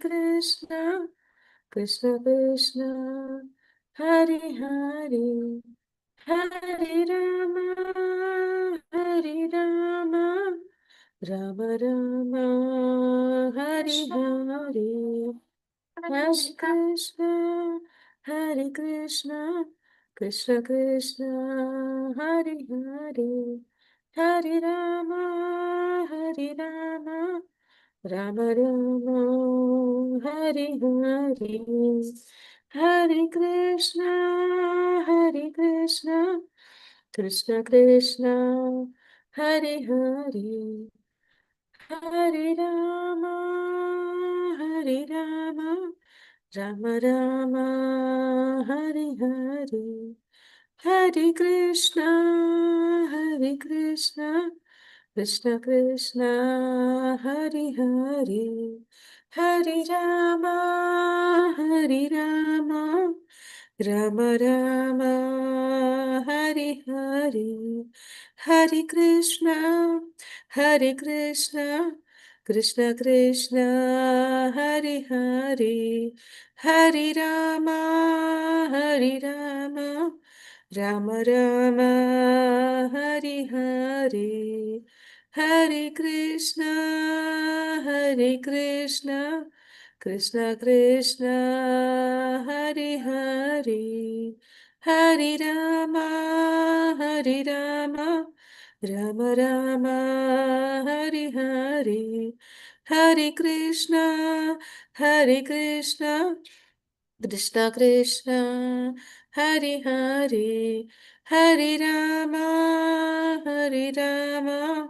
Krishna, Krishna Krishna, Hare Hare, Hare Rama, Hare Rama, Rama Rama, Hare Hare, Hare Krishna, Hare Krishna, Krishna Krishna, Hare Hare, Hare Rama, Hare Rama, Rama Rama, Hare Hare, Hare Krishna, Hare Krishna, Krishna Krishna, Hare Hare, Hare Rama, Hare Rama, Rama Rama, Hare Hare, Hare Krishna, Hare Krishna, Krishna Krishna, Hare Hare, Hare Rama, Hare Rama, Rama Rama, Hare Hare, Hare Krishna, Hare Krishna, Krishna Krishna, Hare Hare, Hare Rama, Hare Rama, Rama Rama, Hare Hare, Hare Krishna, Hare Krishna, Krishna Krishna, Hare Hare, Hare Rama, Hare Rama, Rama Rama, Hare Hare, Hare Krishna, Hare Krishna, Krishna Krishna, Hare Hare, Hare Rama, Hare Rama,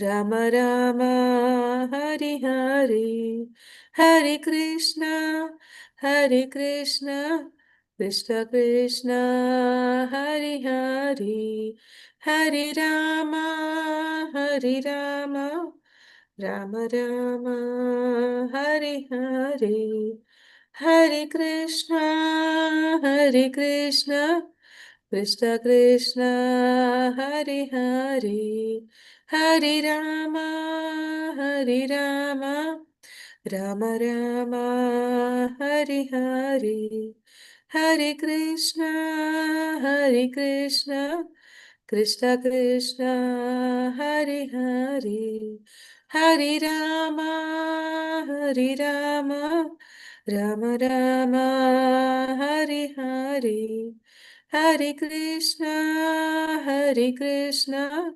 Rama Rama, Hare Hare, Hare Krishna, Hare Krishna, Krishna Krishna, Hare Hare, Hare Rama, Hare Rama, Rama Rama, Hare Hare, Hare Krishna, Hare Krishna, Krishna Krishna, Hare Hare, Hare Rama, Hare Rama, Rama Rama, Hare Hare, Hare Krishna, Hare Krishna, Krishna Krishna, Hare Hare, Hare Rama, Hare Rama, Rama Rama, Hare Hare, Hare Krishna, Hare Krishna,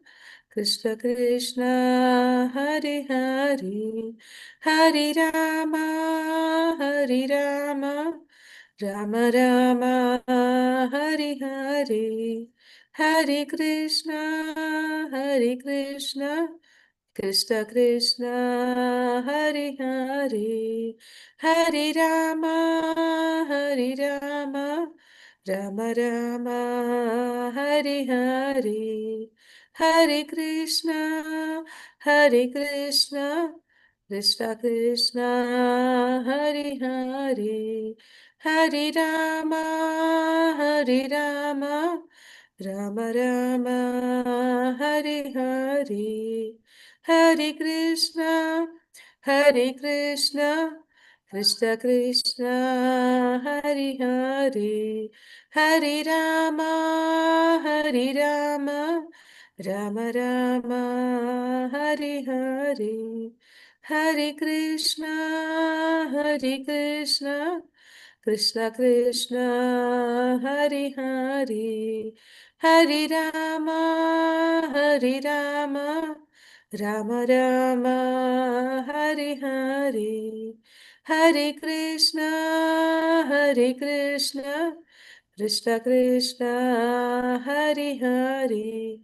Krishna Krishna, Hare Hare, Hare Rama, Hare Rama, Rama Rama, Hare Hare, Hare Krishna, Hare Krishna, Krishna Krishna, Hare Hare, Hare Rama, Hare Rama, Rama Rama, Hare Hare, Hare Krishna, Hare Krishna, Krishna Krishna, Hare Hare, Hare Rama, Hare Rama, Rama Rama, Hare Hare, Hare Krishna, Hare Krishna, Krishna Krishna, Hare Hare, Hare Rama, Hare Rama, Rama Rama, Hare Hare, Hare Krishna, Hare Krishna, Krishna Krishna, Hare Hare, Hare Rama, Hare Rama, Rama Rama, Hare Hare, Hare Krishna, Hare Krishna, Krishna Krishna, Hare Hare,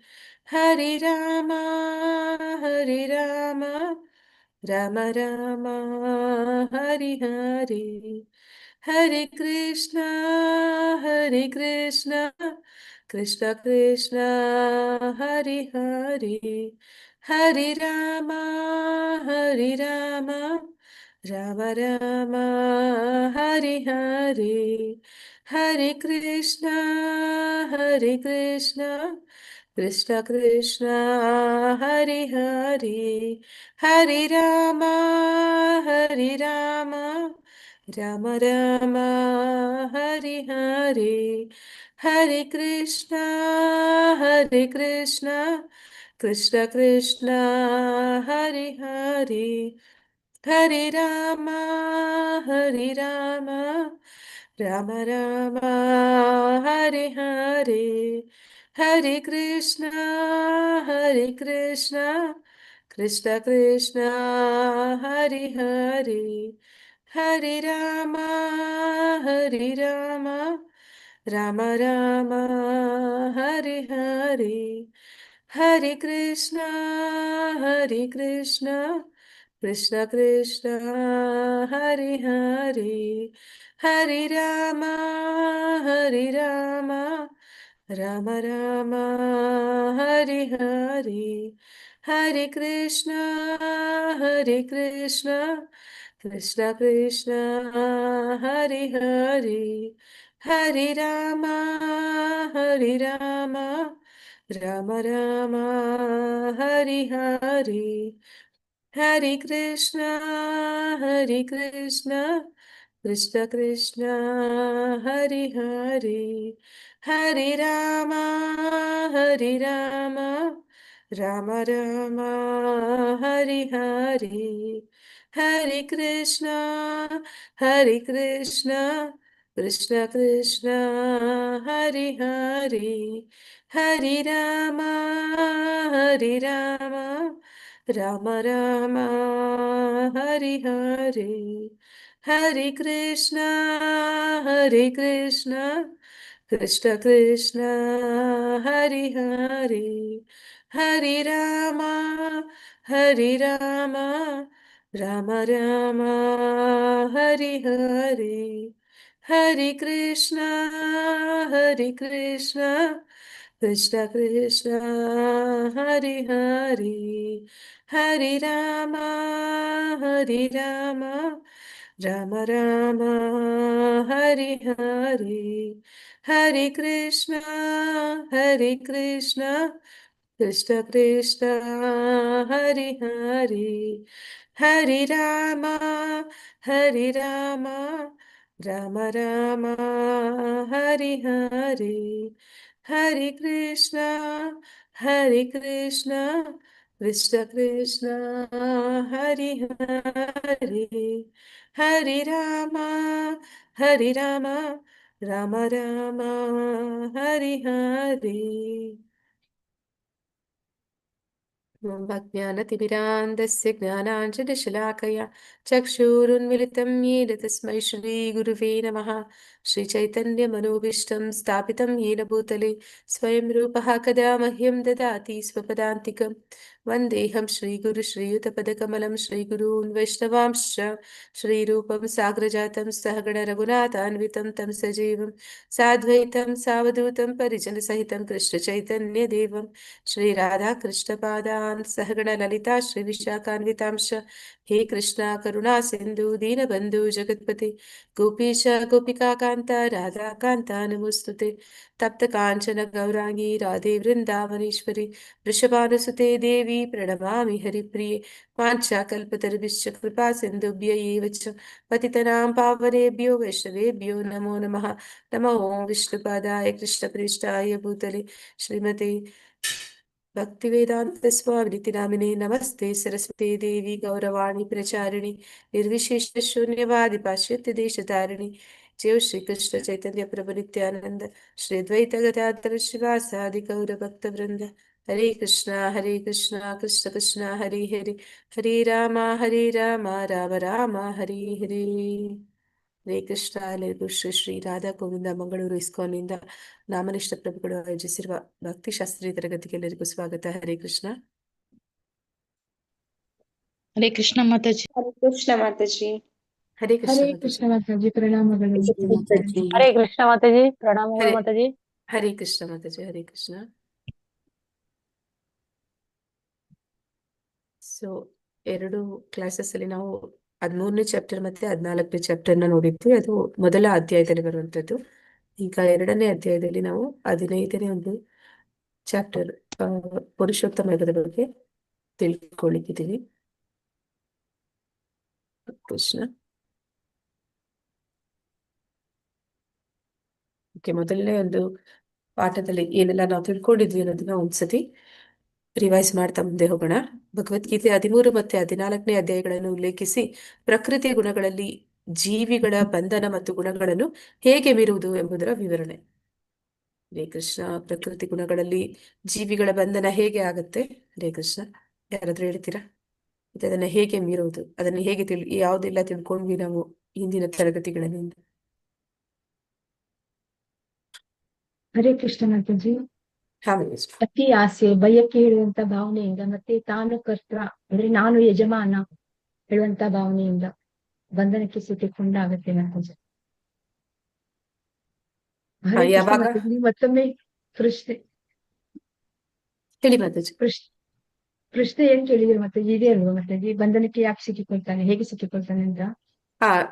Hare Rama, Hare Rama, Rama Rama, Hare Hare, Hare Krishna, Hare Krishna, Krishna Krishna, Hare Hare, Hare Rama, Hare Rama, Rama Rama, Hare Hare, Hare Krishna, Hare Krishna, Krishna Krishna, Hare Hare, Hare Rama, Hare Rama, Ram Ram Hari Hari, हरे कृष्ण कृष्ण कृष्ण हरि हरि, हरे राम राम राम हरे हरे, हरे कृष्ण कृष्ण कृष्ण हरे हरे, हरे राम राम राम हरे हरे, हरे कृष्ण कृष्ण कृष्ण हरे हरे, हरे राम राम राम हरे हरे, हरे कृष्ण कृष्ण कृष्ण हरे हरे, हरे राम राम राम हरे हरे, हरे कृष्ण कृष्ण कृष्ण हरे हरे, हरे राम राम राम हरे हरे, हरे कृष्ण कृष्ण कृष्ण हरे हरे, हरे राम राम राम हरे हरे, हरे कृष्ण कृष्ण कृष्ण हरे हरे, हरे राम राम राम हरे हरे, हरे कृष्ण कृष्ण कृष्ण हरे हरे, हरे राम राम राम हरे हरे, हरे कृष्ण कृष्ण कृष्ण हरे हरे, हरे राम राम राम हरे हरे, हरे कृष्ण कृष्ण कृष्ण हरे हरे, हरे राम राम राम हरे हरे। ज्ञानतिमिरान्धस्य ज्ञानाञ्जनशलाकया चक्षुरुन्मिलितं येन तस्मै श्रीगुरुवे नमः। श्रीचैतन्यमनोभीष्टं स्थापितं येन भूतले स्वयं रूपः कदा मह्यं ददाति स्वपदान्तिकं। वन्देऽहं श्रीगुरुश्रीयुतपदकमलं श्रीगुरून् वैष्णवांश्च श्रीरूपं साग्रजातं सहगण रघुनाथान्वितं तं सजीवं साद्वैतं सावधूतं परिजनसहितं कृष्णचैतन्यदेवं श्री राधा कृष्ण पादान सहगण ललिता श्री विशाखान्वितांश। हे कृष्णा करुणा सिंधु दीनबंधु जगतपते गोपीश गोपिका कांता राधा कांता नमोस्तुते। तप्त कांचन गौरांगी राधे वृंदावनेश्वरी वृषभानुसुते देवी प्रणमामि हरिप्रिये। वाञ्छाकल्पतरुभिश्च कृपा सिन्धुभ्य एव च पतितनां पावनेभ्यो वैष्णवेभ्यो नमो नमः। नमो विष्णुपादाय कृष्णप्रेष्ठाय भूतले श्रीमते भक्तिवेदांत स्वामिनिति नामिने नमस्ते सरस्वती देवी गौरवाणी प्रचारिणि निर्विशेष शून्यवादि पाश्चात्य देशधारिणि। जय श्री कृष्ण चैतन्य प्रभु नित्यानंद श्री द्वैत गदाधर शिवासादि गौर भक्त वृंद। हरे कृष्णा कृष्ण कृष्ण हरे हरे, हरे राम राम हरे हरे। ಹರೇ ಕೃಷ್ಣ ಎಲ್ಲರಿಗೂ ಶ್ರೀ ಶ್ರೀ ರಾಧಾ ಗೋವಿಂದ ಮಂಗಳೂರು ಇಸ್ಕಾನ್ನಿಂದ ನಾಮನಿಷ್ಠ ಪ್ರಭುಗಳು ಆಯೋಜಿಸಿರುವ ಭಕ್ತಿಶಾಸ್ತ್ರೀಯ ತರಗತಿಗೆ ಎಲ್ಲರಿಗೂ ಸ್ವಾಗತ. ಹರೇ ಕೃಷ್ಣ. ಹರೇ ಕೃಷ್ಣ ಮಾತಾಜಿ. ಹರೇ ಕೃಷ್ಣ ಮಾತಾಜಿ. ಹರೇ ಕೃಷ್ಣ ಹರೇ ಕೃಷ್ಣ ಮಾತಾಜಿ, ಪ್ರಣಾಮಗಳು ಮಾತಾಜಿ. ಹರೇ ಕೃಷ್ಣ ಮಾತಾಜಿ, ಪ್ರಣಾಮಗಳು ಹರೇ ಮಾತಾಜಿ. ಹರೇ ಕೃಷ್ಣ ಮಾತಾಜಿ. ಹರೇ ಕೃಷ್ಣ. ಸೊ 2 ಕ್ಲಾಸಸ್ ಅಲ್ಲಿ ನಾವು 13ನೇ ಚಾಪ್ಟರ್ ಮತ್ತೆ 14ನೇ ಚಾಪ್ಟರ್ನ ನೋಡಿದ್ವಿ. ಅದು ಮೊದಲ ಅಧ್ಯಾಯದಲ್ಲಿ ಬರುವಂತದ್ದು. ಈಗ 2ನೇ ಅಧ್ಯಾಯದಲ್ಲಿ ನಾವು 15ನೇ ಒಂದು ಚಾಪ್ಟರ್ ಪುರುಷೋತ್ತಮ ಯುಗದ ಬಗ್ಗೆ ತಿಳ್ಕೊಳ್ಳಿಕ್ಕಿದ್ದೀವಿ. ಕೃಷ್ಣ. ಮೊದಲನೇ ಒಂದು ಪಾಠದಲ್ಲಿ ಏನೆಲ್ಲ ನಾವು ತಿಳ್ಕೊಂಡಿದ್ವಿ ಅನ್ನೋದನ್ನ ಒಂದ್ಸತಿ ರಿವೈಸ್ ಮಾಡ್ತಾ ಮುಂದೆ ಹೋಗೋಣ. ಭಗವದ್ಗೀತೆ 13 ಮತ್ತೆ 14ನೇ ಅಧ್ಯಾಯಗಳನ್ನು ಉಲ್ಲೇಖಿಸಿ ಪ್ರಕೃತಿಯ ಗುಣಗಳಲ್ಲಿ ಜೀವಿಗಳ ಬಂಧನ ಮತ್ತು ಗುಣಗಳನ್ನು ಹೇಗೆ ಮೀರುವುದು ಎಂಬುದರ ವಿವರಣೆ. ಹರೇ ಕೃಷ್ಣ. ಪ್ರಕೃತಿ ಗುಣಗಳಲ್ಲಿ ಜೀವಿಗಳ ಬಂಧನ ಹೇಗೆ ಆಗತ್ತೆ? ಹರೇ ಕೃಷ್ಣ. ಯಾರಾದ್ರೂ ಹೇಳ್ತೀರಾ? ಮತ್ತೆ ಅದನ್ನ ಹೇಗೆ ಮೀರುವುದು, ಅದನ್ನ ಹೇಗೆ ಯಾವುದೆಲ್ಲ ತಿಳ್ಕೊಂಡ್ವಿ ನಾವು ಹಿಂದಿನ ತರಗತಿಗಳಿಂದ? ಹರೇ ಕೃಷ್ಣ ಮಾತಾಜಿ. ಹಾ ಮಹೇಶ್. ಅತಿ ಆಸೆ, ಬಯಕೆ ಹೇಳುವಂತ ಭಾವನೆಯಿಂದ, ಮತ್ತೆ ತಾನು ಕರ್ತ ಅಂದ್ರೆ ನಾನು ಯಜಮಾನ ಹೇಳುವಂತ ಭಾವನೆಯಿಂದ ಬಂಧನಕ್ಕೆ ಸಿಕ್ಕಿಕೊಂಡಾಗತ್ತೆ ಮಾತಾಜಿ. ಹರೇ ಕೃಷ್ಣ ಯಾವಾಗ ಮಾತಾಜಿ. ಮತ್ತೊಮ್ಮೆ ಪ್ರಶ್ನೆ ಹೇಳಿ ಮಾತಾಜಿ. ಪ್ರಶ್ನೆ ಏನ್ ಕೇಳಿದ್ರೆ ಮಾತಾಜಿ ಇದೆ ಅಲ್ವಾ ಮಾತಾಜಿ? ಬಂಧನಕ್ಕೆ ಯಾಕೆ ಸಿಕ್ಕಿಕೊಳ್ತಾನೆ, ಹೇಗೆ ಸಿಕ್ಕಿಕೊಳ್ತಾನೆ ಅಂತ.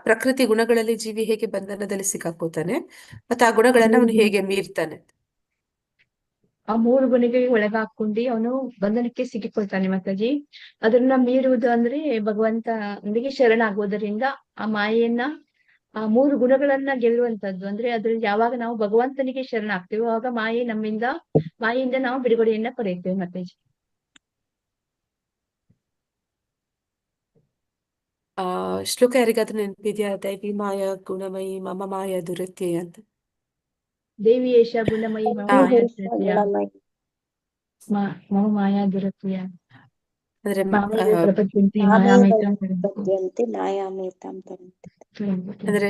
ಪ್ರಕೃತಿ ಗುಣಗಳಲ್ಲಿ ಜೀವಿ ಹೇಗೆ ಬಂಧನದಲ್ಲಿ ಸಿಕ್ಕಾಕೋತಾನೆ, ಮತ್ತೆ ಆ ಆ ಗುಣಗಳನ್ನ ಮೂರು ಅವನು ಗುಣ ಹೇಗೆ ಮೀರ್ತಾನೆ. ಆ ಮೂರು ಗುಣಗಳಿಗೆ ಒಳಗಾಕೊಂಡು ಅವನು ಬಂಧನಕ್ಕೆ ಸಿಕ್ಕಿಕೊಳ್ತಾನೆ ಮಾತಾಜಿ. ಅದನ್ನ ಮೀರುವುದು ಅಂದ್ರೆ ಭಗವಂತನಿಗೆ ಶರಣಾಗುವುದರಿಂದ ಆ ಮಾಯೆಯನ್ನ, ಆ ಮೂರು ಗುಣಗಳನ್ನ ಗೆಲ್ಲುವಂತದ್ದು. ಅಂದ್ರೆ ಅದ್ರಲ್ಲಿ ಯಾವಾಗ ನಾವು ಭಗವಂತನಿಗೆ ಶರಣಾಗ್ತೀವೋ ಆವಾಗ ಮಾಯೆಯಿಂದ ನಾವು ಬಿಡುಗಡೆಯನ್ನ ಪಡೆಯುತ್ತೇವೆ ಮಾತಾಜಿ. ಶ್ಲೋಕ ಯಾರಿಗಾದ್ರೂ ನೆನಪಿದ್ಯಾ? ದೈವಿ ಮಾಯ ಗುಣಮಯಿ ಮಮ ಮಾಯ ದುರತ್ಯಯ ಅಂತ. ದೇವಿ ಏಷ ಗುಣಮಯಿ ಮಮ ಆ ಮಾಯಾ ದುರತ್ಯಯ, ಮಮ ಮಾಯಾ ದುರತ್ಯಯ, ಅಂದ್ರೆ ಮಾಮೇವ ಪ್ರಪಂಚಂತಿ ಮಾಯಾಮೇತಾಂ ತರಂತಿ. ಅಂದ್ರೆ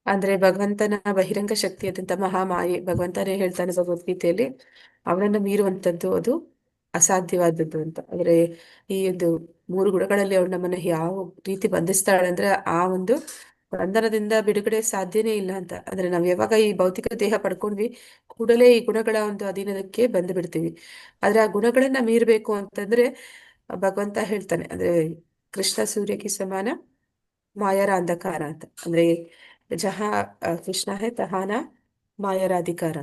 ಅಂದ್ರೆ ಭಗವಂತನ ಬಹಿರಂಗ ಶಕ್ತಿಯಾದಂತ ಮಹಾಮಾಯೆ, ಭಗವಂತನೇ ಹೇಳ್ತಾನೆ ಭಗವದ್ಗೀತೆಯಲ್ಲಿ, ಅವನನ್ನ ಮೀರುವಂತದ್ದು ಅದು ಅಸಾಧ್ಯವಾದದ್ದು ಅಂತ. ಅಂದ್ರೆ ಈ ಒಂದು ಮೂರು ಗುಣಗಳಲ್ಲಿ ಅವಳು ನಮ್ಮನ್ನ ಯಾವ ರೀತಿ ಬಂಧಿಸ್ತಾಳೆ ಅಂದ್ರೆ ಆ ಒಂದು ಬಂಧನದಿಂದ ಬಿಡುಗಡೆ ಸಾಧ್ಯನೇ ಇಲ್ಲ ಅಂತ. ಅಂದ್ರೆ ನಾವ್ ಯಾವಾಗ ಈ ಭೌತಿಕ ದೇಹ ಪಡ್ಕೊಂಡ್ವಿ ಕೂಡಲೇ ಈ ಗುಣಗಳ ಒಂದು ಅಧೀನಕ್ಕೆ ಬಂದು ಬಿಡ್ತೀವಿ. ಆದ್ರೆ ಆ ಗುಣಗಳನ್ನ ಮೀರ್ಬೇಕು ಅಂತಂದ್ರೆ ಭಗವಂತ ಹೇಳ್ತಾನೆ, ಅಂದ್ರೆ ಕೃಷ್ಣ ಸೂರ್ಯಕ್ಕೆ ಸಮಾನ ಮಾಯರ ಅಂಧಕಾರ ಅಂತ. ಅಂದ್ರೆ ಜಹಾ ಕೃಷ್ಣ ಹೇ ತಹಾನ ಮಾಯರ ಅಧಿಕಾರ.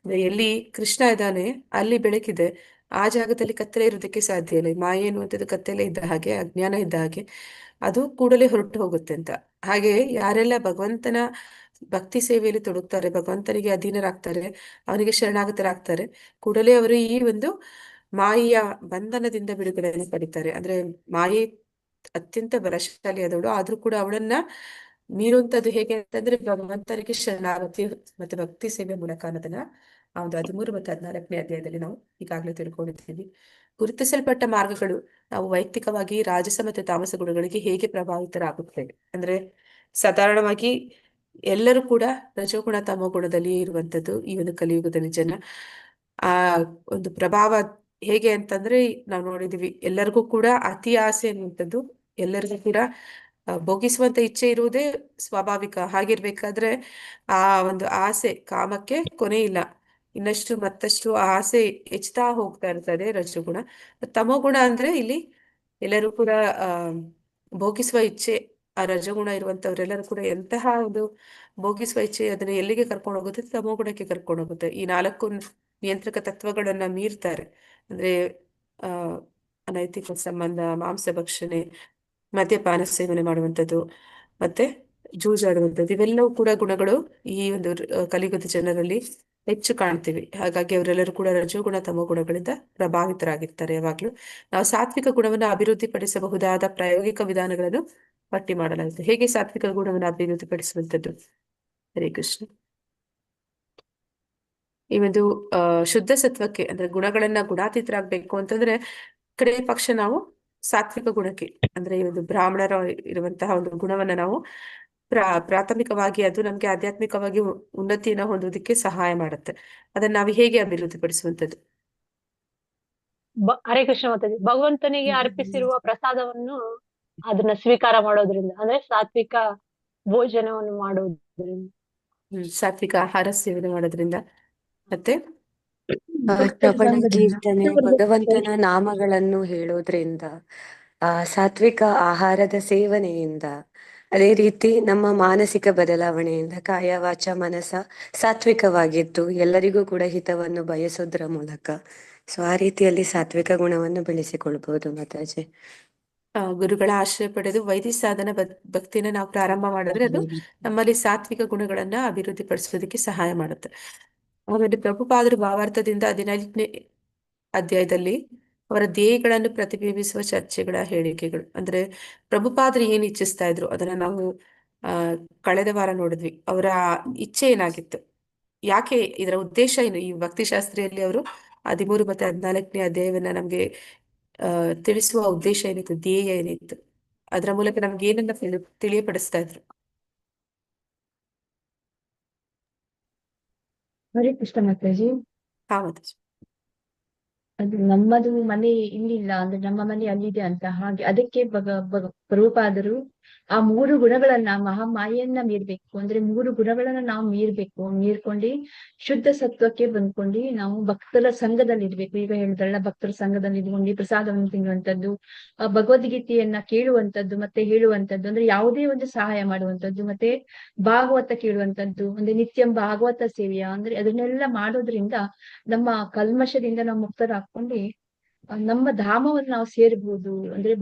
ಅಂದ್ರೆ ಎಲ್ಲಿ ಕೃಷ್ಣ ಇದ್ದಾನೆ ಅಲ್ಲಿ ಬೆಳಕಿದೆ, ಆ ಜಾಗದಲ್ಲಿ ಕತ್ತಲೆ ಇರೋದಕ್ಕೆ ಸಾಧ್ಯ ಇಲ್ಲ. ಈ ಮಾಯೆ ಎನ್ನುವಂಥದ್ದು ಕತ್ತಲೆ ಇದ್ದ ಹಾಗೆ, ಅಜ್ಞಾನ ಇದ್ದ ಹಾಗೆ, ಅದು ಕೂಡಲೇ ಹೊರಟು ಹೋಗುತ್ತೆ ಅಂತ. ಹಾಗೆ ಯಾರೆಲ್ಲ ಭಗವಂತನ ಭಕ್ತಿ ಸೇವೆಯಲ್ಲಿ ತೊಡಗ್ತಾರೆ, ಭಗವಂತನಿಗೆ ಅಧೀನರಾಗ್ತಾರೆ, ಅವನಿಗೆ ಶರಣಾಗತರಾಗ್ತಾರೆ, ಕೂಡಲೇ ಅವರು ಈ ಒಂದು ಮಾಯೆಯ ಬಂಧನದಿಂದ ಬಿಡುಗಡೆಯನ್ನು ಪಡಿತಾರೆ. ಅಂದ್ರೆ ಮಾಯೆ ಅತ್ಯಂತ ಬಲಶಾಲಿಯಾದವಳು, ಆದ್ರೂ ಕೂಡ ಅವಳನ್ನ ಮೀರುವಂತದ್ದು ಹೇಗೆ ಅಂತಂದ್ರೆ ಭಗವಂತನಿಗೆ ಶರಣಾಗತಿ ಮತ್ತೆ ಭಕ್ತಿ ಸೇವೆ ಮೂಲಕ ಅನ್ನೋದನ್ನ ಆ ಒಂದು 13 ಮತ್ತು 14ನೇ ಅಧ್ಯಾಯದಲ್ಲಿ ನಾವು ಈಗಾಗಲೇ ತಿಳ್ಕೊಂಡಿದ್ದೀವಿ. ಗುರುತಿಸಲ್ಪಟ್ಟ ಮಾರ್ಗಗಳು ನಾವು ವೈಯಕ್ತಿಕವಾಗಿ ರಾಜಸ ಮತ್ತು ತಾಮಸ ಗುಣಗಳಿಗೆ ಹೇಗೆ ಪ್ರಭಾವಿತರಾಗುತ್ತೇವೆ ಅಂದ್ರೆ, ಸಾಧಾರಣವಾಗಿ ಎಲ್ಲರೂ ಕೂಡ ರಜೋಗುಣ ತಮೋ ಗುಣದಲ್ಲಿ ಇರುವಂತದ್ದು ಈ ಒಂದು ಕಲಿಯುಗದಲ್ಲಿ ಜನ. ಆ ಒಂದು ಪ್ರಭಾವ ಹೇಗೆ ಅಂತಂದ್ರೆ ನಾವು ನೋಡಿದೀವಿ, ಎಲ್ಲರಿಗೂ ಕೂಡ ಅತಿ ಆಸೆ ಅನ್ನುವಂಥದ್ದು ಎಲ್ಲರಿಗೂ ಕೂಡ ಭೋಗಿಸುವಂತ ಇಚ್ಛೆ ಇರುವುದೇ ಸ್ವಾಭಾವಿಕ. ಹಾಗಿರ್ಬೇಕಾದ್ರೆ ಆ ಒಂದು ಆಸೆ ಕಾಮಕ್ಕೆ ಕೊನೆ ಇಲ್ಲ, ಇನ್ನಷ್ಟು ಮತ್ತಷ್ಟು ಆ ಆಸೆ ಹೆಚ್ಚುತ್ತಾ ಹೋಗ್ತಾ ಇರ್ತದೆ. ರಜೋಗುಣ ತಮೋಗುಣ ಅಂದ್ರೆ ಇಲ್ಲಿ ಎಲ್ಲರೂ ಕೂಡ ಆ ಭೋಗಿಸುವ ಇಚ್ಛೆ, ಆ ರಜೋಗುಣ ಇರುವಂತವ್ರೆಲ್ಲರೂ ಕೂಡ ಎಂತಹ ಒಂದು ಭೋಗಿಸುವ ಇಚ್ಛೆ ಅದನ್ನ ಎಲ್ಲಿಗೆ ಕರ್ಕೊಂಡು ಹೋಗುತ್ತೆ? ತಮೋಗುಣಕ್ಕೆ ಕರ್ಕೊಂಡು ಹೋಗುತ್ತೆ. ಈ 4 ನಿಯಂತ್ರಕ ತತ್ವಗಳನ್ನ ಮೀರ್ತಾರೆ. ಅಂದ್ರೆ ಆ ಅನೈತಿಕ ಸಂಬಂಧ, ಮಾಂಸ ಭಕ್ಷಣೆ, ಮದ್ಯಪಾನ ಸೇವನೆ ಮಾಡುವಂಥದ್ದು, ಮತ್ತೆ ಜೂಜಾಡುವಂಥದ್ದು, ಇವೆಲ್ಲವೂ ಕೂಡ ಗುಣಗಳು ಈ ಒಂದು ಕಲಿಯುಗದ ಜನರಲ್ಲಿ ಹೆಚ್ಚು ಕಾಣ್ತೀವಿ. ಹಾಗಾಗಿ ಅವರೆಲ್ಲರೂ ಕೂಡ ರಜೋಗುಣ ತಮೋ ಗುಣಗಳಿಂದ ಪ್ರಭಾವಿತರಾಗಿರ್ತಾರೆ. ಯಾವಾಗ್ಲೂ ನಾವು ಸಾತ್ವಿಕ ಗುಣವನ್ನು ಅಭಿವೃದ್ಧಿಪಡಿಸಬಹುದಾದ ಪ್ರಾಯೋಗಿಕ ವಿಧಾನಗಳನ್ನು ಪಟ್ಟಿ ಮಾಡಲಾಗುತ್ತೆ. ಹೇಗೆ ಸಾತ್ವಿಕ ಗುಣವನ್ನು ಅಭಿವೃದ್ಧಿಪಡಿಸುವಂಥದ್ದು? ಹರೇ ಕೃಷ್ಣ. ಈ ಒಂದು ಶುದ್ಧ ಸತ್ವಕ್ಕೆ ಅಂದ್ರೆ ಗುಣಗಳನ್ನ ಗುಣಾತೀತರಾಗಬೇಕು ಅಂತಂದ್ರೆ ಕಡೆ ಪಕ್ಷ ನಾವು ಸಾತ್ವಿಕ ಗುಣಕ್ಕೆ ಅಂದ್ರೆ ಈ ಒಂದು ಬ್ರಾಹ್ಮಣರ ಇರುವಂತಹ ಒಂದು ಗುಣವನ್ನ ನಾವು ಪ್ರಾಥಮಿಕವಾಗಿ ಅದು ನಮ್ಗೆ ಆಧ್ಯಾತ್ಮಿಕವಾಗಿ ಉನ್ನತಿಯನ್ನ ಹೊಂದೋದಕ್ಕೆ ಸಹಾಯ ಮಾಡುತ್ತೆ. ಅದನ್ನ ನಾವು ಹೇಗೆ ಅಭಿವೃದ್ಧಿಪಡಿಸುವಂಥದ್ದು? ಹರೇ ಕೃಷ್ಣ ಮಾತಾಜಿ. ಭಗವಂತನಿಗೆ ಅರ್ಪಿಸಿರುವ ಪ್ರಸಾದವನ್ನು ಅದನ್ನ ಸ್ವೀಕಾರ ಮಾಡೋದ್ರಿಂದ, ಅಂದ್ರೆ ಸಾತ್ವಿಕ ಭೋಜನವನ್ನು ಮಾಡೋದ್ರಿಂದ, ಸಾತ್ವಿಕ ಆಹಾರ ಸೇವನೆ ಮಾಡೋದ್ರಿಂದ, ಮತ್ತೆ ಶ್ರವಣ ಕೀರ್ತನೆ, ಭಗವಂತನ ನಾಮಗಳನ್ನು ಹೇಳೋದ್ರಿಂದ, ಸಾತ್ವಿಕ ಆಹಾರದ ಸೇವನೆಯಿಂದ, ಅದೇ ರೀತಿ ನಮ್ಮ ಮಾನಸಿಕ ಬದಲಾವಣೆಯಿಂದ ಕಾಯ ವಾಚ ಮನಸ ಸಾತ್ವಿಕವಾಗಿದ್ದು ಎಲ್ಲರಿಗೂ ಕೂಡ ಹಿತವನ್ನು ಬಯಸೋದ್ರ ಮೂಲಕ, ಸೊ ಆ ರೀತಿಯಲ್ಲಿ ಸಾತ್ವಿಕ ಗುಣವನ್ನು ಬೆಳೆಸಿಕೊಳ್ಬಹುದು ಮಾತಾಜಿ. ಗುರುಗಳ ಆಶ್ರಯ ಪಡೆದು ವೈದಿ ಸಾಧನ ಭಕ್ತಿನ ನಾವು ಪ್ರಾರಂಭ ಮಾಡಿದ್ರೆ ಅದು ನಮ್ಮಲ್ಲಿ ಸಾತ್ವಿಕ ಗುಣಗಳನ್ನ ಅಭಿವೃದ್ಧಿಪಡಿಸೋದಕ್ಕೆ ಸಹಾಯ ಮಾಡುತ್ತೆ. ಆಮೇಲೆ ಪ್ರಭುಪಾದರು ಭಾವಾರ್ಥದಿಂದ 15ನೇ ಅಧ್ಯಾಯದಲ್ಲಿ ಅವರ ಧ್ಯೇಯಗಳನ್ನು ಪ್ರತಿಬಿಂಬಿಸುವ ಚರ್ಚೆಗಳ ಹೇಳಿಕೆಗಳು, ಅಂದ್ರೆ ಪ್ರಭುಪಾದರು ಏನ್ ಇಚ್ಛಿಸ್ತಾ ಇದ್ರು ಅದನ್ನ ನಾವು ಆ ಕಳೆದ ವಾರ ನೋಡಿದ್ವಿ. ಅವರ ಇಚ್ಛೆ ಏನಾಗಿತ್ತು, ಯಾಕೆ, ಇದರ ಉದ್ದೇಶ ಏನು, ಈ ಭಕ್ತಿಶಾಸ್ತ್ರಿಯಲ್ಲಿ ಅವರು 13 ಮತ್ತೆ 14ನೇ ಅಧ್ಯಾಯವನ್ನ ನಮ್ಗೆ ತಿಳಿಸುವ ಉದ್ದೇಶ ಏನಿತ್ತು, ಧ್ಯೇಯ ಏನಿತ್ತು, ಅದರ ಮೂಲಕ ನಮ್ಗೆ ಏನನ್ನ ತಿಳಿಯಪಡಿಸ್ತಾ ಇದ್ರು. ಹರೇ ಕೃಷ್ಣ ಮಾತಾಜಿ. ಹಾ ಮಾತಾಜಿ. ಅದು ನಮ್ಮದು ಮನೆ ಇಲ್ಲಿಲ್ಲ, ಅಂದ್ರೆ ನಮ್ಮ ಮನೆ ಅಲ್ಲಿದೆ ಅಂತ. ಹಾಗೆ ಅದಕ್ಕೆ ಪ್ರಭುಪಾದರು ಆ 3 ಗುಣಗಳನ್ನ, ಮಹಾಮಾಯೆಯನ್ನ ಮೀರ್ಬೇಕು. ಅಂದ್ರೆ 3 ಗುಣಗಳನ್ನ ನಾವು ಮೀರ್ಕೊಂಡು ಶುದ್ಧ ಸತ್ವಕ್ಕೆ ಬಂದ್ಕೊಂಡು ನಾವು ಭಕ್ತರ ಸಂಘದಲ್ಲಿ ಇರ್ಬೇಕು. ಈಗ ಹೇಳಿದ್ರಲ್ಲ, ಭಕ್ತರ ಸಂಘದಲ್ಲಿ ಇದ್ಕೊಂಡು ಪ್ರಸಾದವನ್ನು ತಿನ್ನುವಂಥದ್ದು, ಭಗವದ್ಗೀತೆಯನ್ನ ಕೇಳುವಂಥದ್ದು ಮತ್ತೆ ಹೇಳುವಂಥದ್ದು, ಅಂದ್ರೆ ಯಾವುದೇ ಒಂದು ಸಹಾಯ ಮಾಡುವಂಥದ್ದು, ಮತ್ತೆ ಭಾಗವತ ಕೇಳುವಂಥದ್ದು, ಅಂದ್ರೆ ನಿತ್ಯ ಭಾಗವತ ಸೇವೆಯ, ಅಂದ್ರೆ ಅದನ್ನೆಲ್ಲ ಮಾಡೋದ್ರಿಂದ ನಮ್ಮ ಕಲ್ಮಶದಿಂದ ನಾವು ಮುಕ್ತರಾಗ್ಕೊಂಡು ನಮ್ಮ ಧಾಮವನ್ನು ನಾವು ಸೇರ್ಬೋದು. ಅಂದ್ರೆ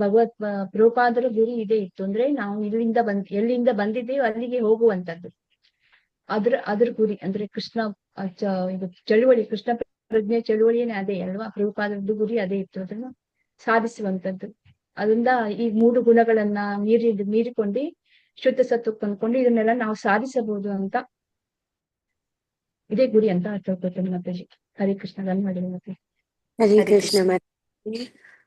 ಪ್ರಭುಪಾದರ ಗುರಿ ಇದೇ ಇತ್ತು, ಅಂದ್ರೆ ನಾವು ಎಲ್ಲಿಂದ ಬಂದಿದ್ದೇವೆ ಅಲ್ಲಿಗೆ ಹೋಗುವಂತದ್ದು. ಅದ್ರ ಗುರಿ ಅಂದ್ರೆ ಕೃಷ್ಣ ಇದು ಚಳುವಳಿ, ಕೃಷ್ಣ ಪ್ರಜ್ಞೆ ಚಳುವಳಿಯೇ ಅದೇ ಅಲ್ವಾ. ಪ್ರಭುಪಾದರದ್ದು ಗುರಿ ಅದೇ ಇತ್ತು, ಅದನ್ನ ಸಾಧಿಸುವಂತದ್ದು. ಅದರಿಂದ ಈ 3 ಗುಣಗಳನ್ನ ಮೀರಿಕೊಂಡು ಶುದ್ಧ ಸತ್ವಕ್ಕೆ ತಂದ್ಕೊಂಡು ಇದನ್ನೆಲ್ಲ ನಾವು ಸಾಧಿಸಬಹುದು ಅಂತ, ಇದೇ ಗುರಿ ಅಂತ ತಿಳ್ಕೊತೀನಿ ಮಾತಾಜಿ. ಹರೇ ಕೃಷ್ಣ. ಧನ್ಯವಾದಗಳು ಮಾತಾಜಿ. ಹರೇ ಹರೇ ಕೃಷ್ಣ ಕೃಷ್ಣ.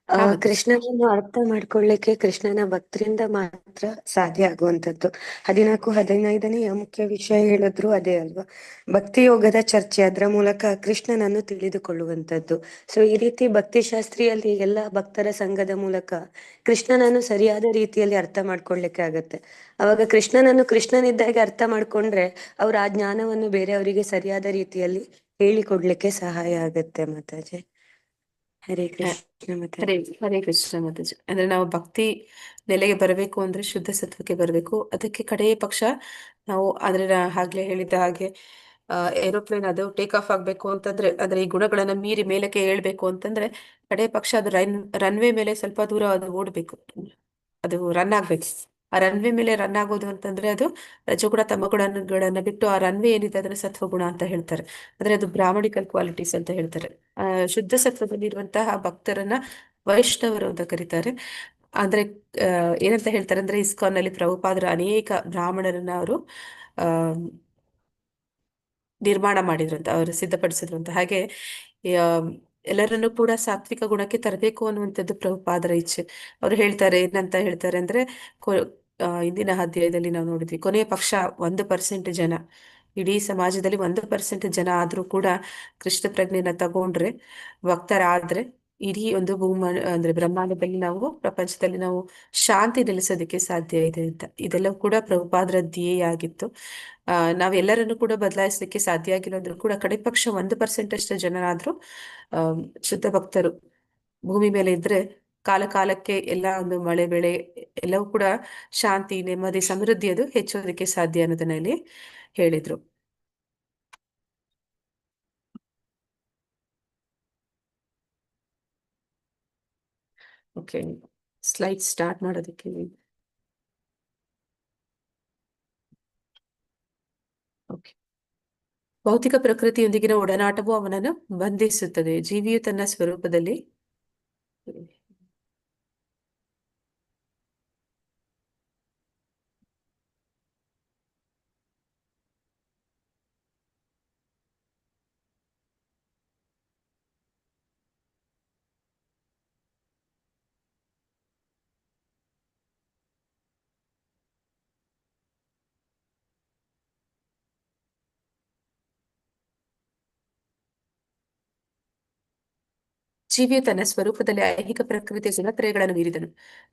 ಹಾ ಮಾತಾಜಿ. ಕೃಷ್ಣನನ್ನು ಅರ್ಥ ಮಾಡ್ಕೊಳ್ಳಿಕ್ಕೆ ಕೃಷ್ಣನ ಭಕ್ತರಿಂದ ಮಾತ್ರ ಸಾಧ್ಯ ಆಗುವಂತದ್ದು. 14, 15ನೇ ಮುಖ್ಯ ವಿಷಯ ಹೇಳಿದ್ರು ಅದೇ ಅಲ್ವಾ, ಭಕ್ತಿ ಯೋಗದ ಚರ್ಚೆ, ಅದರ ಮೂಲಕ ಕೃಷ್ಣನನ್ನು ತಿಳಿದುಕೊಳ್ಳುವಂತದ್ದು. ಸೊ ಈ ರೀತಿ ಭಕ್ತಿಶಾಸ್ತ್ರಿಯಲ್ಲಿ ಎಲ್ಲ ಭಕ್ತರ ಸಂಘದ ಮೂಲಕ ಕೃಷ್ಣನನ್ನು ಸರಿಯಾದ ರೀತಿಯಲ್ಲಿ ಅರ್ಥ ಮಾಡ್ಕೊಳ್ಳಿಕ್ಕೆ ಆಗತ್ತೆ. ಅವಾಗ ಕೃಷ್ಣನಿದ್ದಾಗೆ ಅರ್ಥ ಮಾಡ್ಕೊಂಡ್ರೆ ಅವ್ರ ಆ ಜ್ಞಾನವನ್ನು ಬೇರೆಯವರಿಗೆ ಸರಿಯಾದ ರೀತಿಯಲ್ಲಿ ಹೇಳಿಕೊಡ್ಲಿಕ್ಕೆ ಸಹಾಯ ಆಗತ್ತೆ ಮಾತಾಜಿ. ಹರೇ ಕೃಷ್ಣ ಮಾತಾಜಿ. ಹರೇ ಕೃಷ್ಣ ಮಾತಾಜಿ. ಅಂದ್ರೆ ನಾವು ಭಕ್ತಿ ನೆಲೆಗೆ ಬರಬೇಕು ಅಂದ್ರೆ ಶುದ್ಧ ಸತ್ವಕ್ಕೆ ಬರಬೇಕು. ಅದಕ್ಕೆ ಕಡೆಯ ಪಕ್ಷ ನಾವು ಆಗ್ಲೇ ಹೇಳಿದ ಹಾಗೆ ಏರೋಪ್ಲೇನ್ ಅದು ಟೇಕ್ ಆಫ್ ಆಗ್ಬೇಕು ಅಂತಂದ್ರೆ, ಅಂದ್ರೆ ಈ ಗುಣಗಳನ್ನ ಮೀರಿ ಮೇಲಕ್ಕೆ ಏಳ್ಬೇಕು ಅಂತಂದ್ರೆ ಕಡೆಯ ಪಕ್ಷ ಅದು ರನ್ವೇ ಮೇಲೆ ಸ್ವಲ್ಪ ದೂರ ಅದು ಓಡ್ಬೇಕು, ಅದು ರನ್ ಆಗ್ಬೇಕು. ಆ ರನ್ವೇ ಮೇಲೆ ರನ್ ಆಗೋದು ಅಂತಂದ್ರೆ ಅದು ರಜಗುಣ ತಮಗುಣಗಳನ್ನ ಬಿಟ್ಟು ಆ ರನ್ವೇ ಏನಿದೆ ಅದನ್ನ ಸತ್ವಗುಣ ಅಂತ ಹೇಳ್ತಾರೆ. ಅಂದ್ರೆ ಅದು ಬ್ರಾಹ್ಮಣಿಕಲ್ ಕ್ವಾಲಿಟೀಸ್ ಅಂತ ಹೇಳ್ತಾರೆ. ಶುದ್ಧ ಸತ್ವದಲ್ಲಿರುವಂತಹ ಭಕ್ತರನ್ನ ವೈಷ್ಣವರು ಅಂತ ಕರೀತಾರೆ. ಅಂದ್ರೆ ಏನಂತ ಹೇಳ್ತಾರೆ ಅಂದ್ರೆ, ಇಸ್ಕಾನ್ ನಲ್ಲಿ ಪ್ರಭುಪಾದರು ಅನೇಕ ಬ್ರಾಹ್ಮಣರನ್ನ ಅವರು ಆ ನಿರ್ಮಾಣ ಮಾಡಿದ್ರಂತ, ಅವರು ಸಿದ್ಧಪಡಿಸಿದ್ರಂತ. ಹಾಗೆ ಆ, ಎಲ್ಲರನ್ನೂ ಕೂಡ ಸಾತ್ವಿಕ ಗುಣಕ್ಕೆ ತರಬೇಕು ಅನ್ನುವಂಥದ್ದು ಪ್ರಭುಪಾದರ ಇಚ್ಛೆ. ಅವರು ಹೇಳ್ತಾರೆ, ಏನಂತ ಹೇಳ್ತಾರೆ ಅಂದ್ರೆ, ಇಂದಿನ ಅಧ್ಯಾಯದಲ್ಲಿ ನಾವು ನೋಡಿದ್ವಿ, ಕೊನೆಯ ಪಕ್ಷ 1% ಜನ, ಇಡೀ ಸಮಾಜದಲ್ಲಿ 1% ಜನ ಆದ್ರೂ ಕೂಡ ಕೃಷ್ಣ ಪ್ರಜ್ಞೆನ ತಗೊಂಡ್ರೆ, ಭಕ್ತರಾದ್ರೆ ಇಡೀ ಒಂದು ಅಂದ್ರೆ ಬ್ರಹ್ಮಾಂಡದಲ್ಲಿ ನಾವು, ಪ್ರಪಂಚದಲ್ಲಿ ನಾವು ಶಾಂತಿ ನೆಲೆಸೋದಕ್ಕೆ ಸಾಧ್ಯ ಇದೆ ಅಂತ. ಇದೆಲ್ಲವೂ ಕೂಡ ಪ್ರಭುಪಾದರ ಧ್ಯೇಯ ಆಗಿತ್ತು. ನಾವೆಲ್ಲರನ್ನು ಕೂಡ ಬದಲಾಯಿಸಲಿಕ್ಕೆ ಸಾಧ್ಯ ಆಗಿಲ್ಲ ಅಂದ್ರೂ ಕೂಡ ಕಡೆ ಪಕ್ಷ 1% ಅಷ್ಟು ಜನರಾದ್ರೂ ಆ ಶುದ್ಧ ಭಕ್ತರು ಭೂಮಿ ಮೇಲೆ ಇದ್ರೆ ಕಾಲ ಕಾಲಕ್ಕೆ ಎಲ್ಲ ಒಂದು ಮಳೆ ಬೆಳೆ ಎಲ್ಲವೂ ಕೂಡ ಶಾಂತಿ, ನೆಮ್ಮದಿ, ಸಮೃದ್ಧಿ ಅದು ಹೆಚ್ಚೋದಕ್ಕೆ ಸಾಧ್ಯ ಅನ್ನೋದನ್ನ ಇಲ್ಲಿ ಹೇಳಿದ್ರು. ಓಕೆ, ಸ್ಲೈಡ್ ಸ್ಟಾರ್ಟ್ ಮಾಡೋದಕ್ಕೆ ಓಕೆ. ಭೌತಿಕ ಪ್ರಕೃತಿಯೊಂದಿಗಿನ ಒಡನಾಟವು ಅವನನ್ನು ಬಂಧಿಸುತ್ತದೆ. ಜೀವಿಯು ತನ್ನ ಸ್ವರೂಪದಲ್ಲಿ ಜೀವಿಯು ತನ್ನ ಸ್ವರೂಪದಲ್ಲಿ ಐಹಿಕ ಪ್ರಕೃತಿಯ ಗುಣತ್ರಯಗಳನ್ನು ಮೀರಿದನು.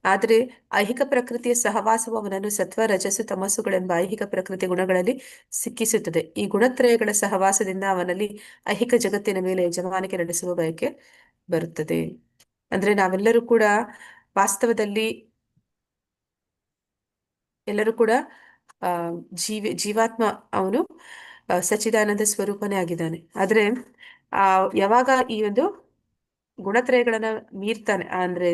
ಆದರೆ ಐಹಿಕ ಪ್ರಕೃತಿಯ ಸಹವಾಸವು ಅವನನ್ನು ಸತ್ವ, ರಜಸ್ಸು, ತಮಸ್ಸುಗಳೆಂಬ ಐಹಿಕ ಪ್ರಕೃತಿ ಗುಣಗಳಲ್ಲಿ ಸಿಕ್ಕಿಸುತ್ತದೆ. ಈ ಗುಣತ್ರಯಗಳ ಸಹವಾಸದಿಂದ ಅವನಲ್ಲಿ ಐಹಿಕ ಜಗತ್ತಿನ ಮೇಲೆ ಯಜಮಾನಿಕೆ ನಡೆಸುವ ಬಯಕೆ ಬರುತ್ತದೆ. ಅಂದ್ರೆ ನಾವೆಲ್ಲರೂ ಕೂಡ ವಾಸ್ತವದಲ್ಲಿ ಎಲ್ಲರೂ ಕೂಡ ಆ ಜೀವಾತ್ಮ, ಅವನು ಸಚ್ಚಿದಾನಂದ ಸ್ವರೂಪನೇ ಆಗಿದ್ದಾನೆ. ಆದ್ರೆ ಯಾವಾಗ ಈ ಒಂದು ಗುಣತ್ರಯಗಳನ್ನ ಮೀರ್ತಾನೆ, ಅಂದ್ರೆ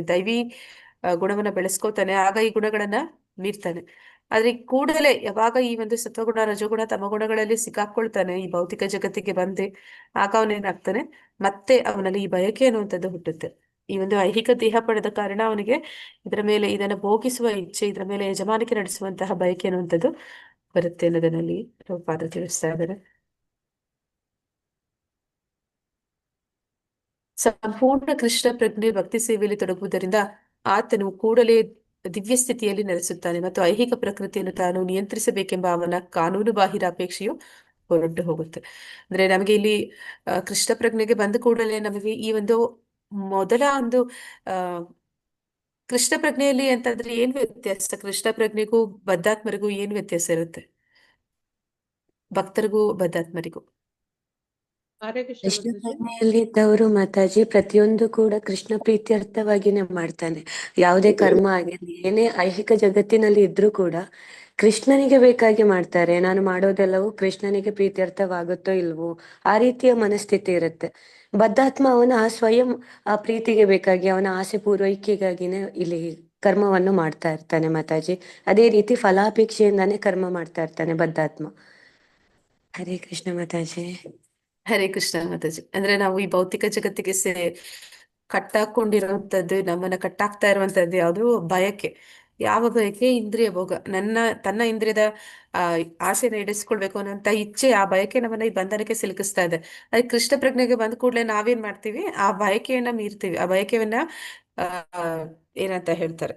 ಗುಣವನ್ನ ಬೆಳೆಸ್ಕೋತಾನೆ, ಆಗ ಈ ಗುಣಗಳನ್ನ ಮೀರ್ತಾನೆ. ಆದ್ರೆ ಈ ಕೂಡಲೇ ಯಾವಾಗ ಈ ಒಂದು ಸತ್ವಗುಣ, ರಜೋಗುಣ, ತಮಗುಣಗಳಲ್ಲಿ ಸಿಕ್ಕಾಕೊಳ್ತಾನೆ ಈ ಭೌತಿಕ ಜಗತ್ತಿಗೆ ಬಂದೆ, ಆಗ ಅವನೇನಾಗ್ತಾನೆ, ಮತ್ತೆ ಅವನಲ್ಲಿ ಈ ಬಯಕೆ ಅನ್ನುವಂಥದ್ದು ಹುಟ್ಟುತ್ತೆ. ಈ ಒಂದು ಐಹಿಕ ದೇಹ ಪಡೆದ ಕಾರಣ ಅವನಿಗೆ ಇದರ ಮೇಲೆ, ಇದನ್ನು ಭೋಗಿಸುವ ಇಚ್ಛೆ, ಇದರ ಮೇಲೆ ಯಜಮಾನಿಕೆ ನಡೆಸುವಂತಹ ಬಯಕೆ ಅನ್ನುವಂಥದ್ದು ಬರುತ್ತೆ ಅನ್ನೋದನ್ನಲ್ಲಿ ಪ್ರಭುಪಾದರು ತಿಳಿಸ್ತಾ ಇದ್ದಾರೆ. ಸಂಪೂರ್ಣ ಕೃಷ್ಣ ಪ್ರಜ್ಞೆ ಭಕ್ತಿ ಸೇವೆಯಲ್ಲಿ ತೊಡಗುವುದರಿಂದ ಆತನು ಕೂಡಲೇ ದಿವ್ಯ ಸ್ಥಿತಿಯಲ್ಲಿ ನೆಲೆಸುತ್ತಾನೆ ಮತ್ತು ಐಹಿಕ ಪ್ರಕೃತಿಯನ್ನು ತಾನು ನಿಯಂತ್ರಿಸಬೇಕೆಂಬ ಅವನ ಕಾನೂನು ಬಾಹಿರ ಅಪೇಕ್ಷೆಯು ಹೊರಟು ಹೋಗುತ್ತೆ. ಅಂದ್ರೆ ನಮಗೆ ಇಲ್ಲಿ ಕೃಷ್ಣ ಪ್ರಜ್ಞೆಗೆ ಬಂದ ಕೂಡಲೇ ನಮಗೆ ಈ ಒಂದು ಮೊದಲ ಒಂದು ಆ ಕೃಷ್ಣ ಪ್ರಜ್ಞೆಯಲ್ಲಿ ಅಂತಂದ್ರೆ ಏನ್ ವ್ಯತ್ಯಾಸ, ಕೃಷ್ಣ ಪ್ರಜ್ಞೆಗೂ ಬದ್ಧಾತ್ಮರಿಗೂ ಏನ್ ವ್ಯತ್ಯಾಸ ಇರುತ್ತೆ, ಭಕ್ತರಿಗೂ ಬದ್ಧಾತ್ಮರಿಗೂ? ಹರೇ ಕೃಷ್ಣ ಕೃಷ್ಣ ಮಾತಾಜಿ. ಪ್ರಜ್ಞೆಯಲ್ಲಿ ಇದ್ದವರು ಮಾತಾಜಿ ಪ್ರತಿಯೊಂದು ಕೂಡ ಕೃಷ್ಣ ಪ್ರೀತ್ಯರ್ಥವಾಗಿನೇ ಮಾಡ್ತಾನೆ. ಯಾವುದೇ ಕರ್ಮ ಆಗಿರ್ಲಿ, ಏನೇ ಐಹಿಕ ಜಗತ್ತಿನಲ್ಲಿ ಇದ್ರೂ ಕೂಡ ಕೃಷ್ಣನಿಗೆ ಬೇಕಾಗಿ ಮಾಡ್ತಾರೆ. ನಾನು ಮಾಡೋದೆಲ್ಲವೂ ಕೃಷ್ಣನಿಗೆ ಪ್ರೀತ್ಯರ್ಥವಾಗುತ್ತೋ ಇಲ್ವೋ, ಆ ರೀತಿಯ ಮನಸ್ಥಿತಿ ಇರುತ್ತೆ. ಬದ್ಧಾತ್ಮ ಅವನ ಸ್ವಯಂ ಆ ಪ್ರೀತಿಗೆ ಬೇಕಾಗಿ, ಅವನ ಆಸೆ ಪೂರೈಕೆಗಾಗಿನೇ ಇಲ್ಲಿ ಕರ್ಮವನ್ನು ಮಾಡ್ತಾ ಇರ್ತಾನೆ ಮಾತಾಜಿ. ಅದೇ ರೀತಿ ಫಲಾಪೇಕ್ಷೆಯಿಂದಾನೇ ಕರ್ಮ ಮಾಡ್ತಾ ಇರ್ತಾನೆ ಬದ್ಧಾತ್ಮ. ಹರೇ ಕೃಷ್ಣ ಮಾತಾಜಿ. ಹರೇ ಕೃಷ್ಣ ಮಾತಾಜಿ. ಅಂದ್ರೆ ನಾವು ಈ ಭೌತಿಕ ಜಗತ್ತಿಗೆ ಕಟ್ಟಾಕೊಂಡಿರುವಂತದ್ದು, ನಮ್ಮನ್ನ ಕಟ್ಟಾಕ್ತಾ ಇರುವಂತದ್ದು ಯಾವುದು? ಬಯಕೆ. ಯಾವ ಬಯಕೆ? ಇಂದ್ರಿಯ ಭೋಗ. ತನ್ನ ಇಂದ್ರಿಯದ ಆ ಆಸೆನ ಈಡೇರಿಸ್ಕೊಳ್ಬೇಕು ಅನ್ನೋಂತ ಇಚ್ಛೆ, ಆ ಬಯಕೆ ನಮ್ಮನ್ನ ಈ ಬಂಧನಕ್ಕೆ ಸಿಲುಕಿಸ್ತಾ ಇದೆ. ಅದೇ ಕೃಷ್ಣ ಪ್ರಜ್ಞೆಗೆ ಬಂದ ಕೂಡಲೇ ನಾವೇನ್ ಮಾಡ್ತೀವಿ? ಆ ಬಯಕೆಯನ್ನ ಮೀರ್ತೀವಿ. ಆ ಬಯಕೆಯನ್ನ ಆ ಏನಂತ ಹೇಳ್ತಾರೆ,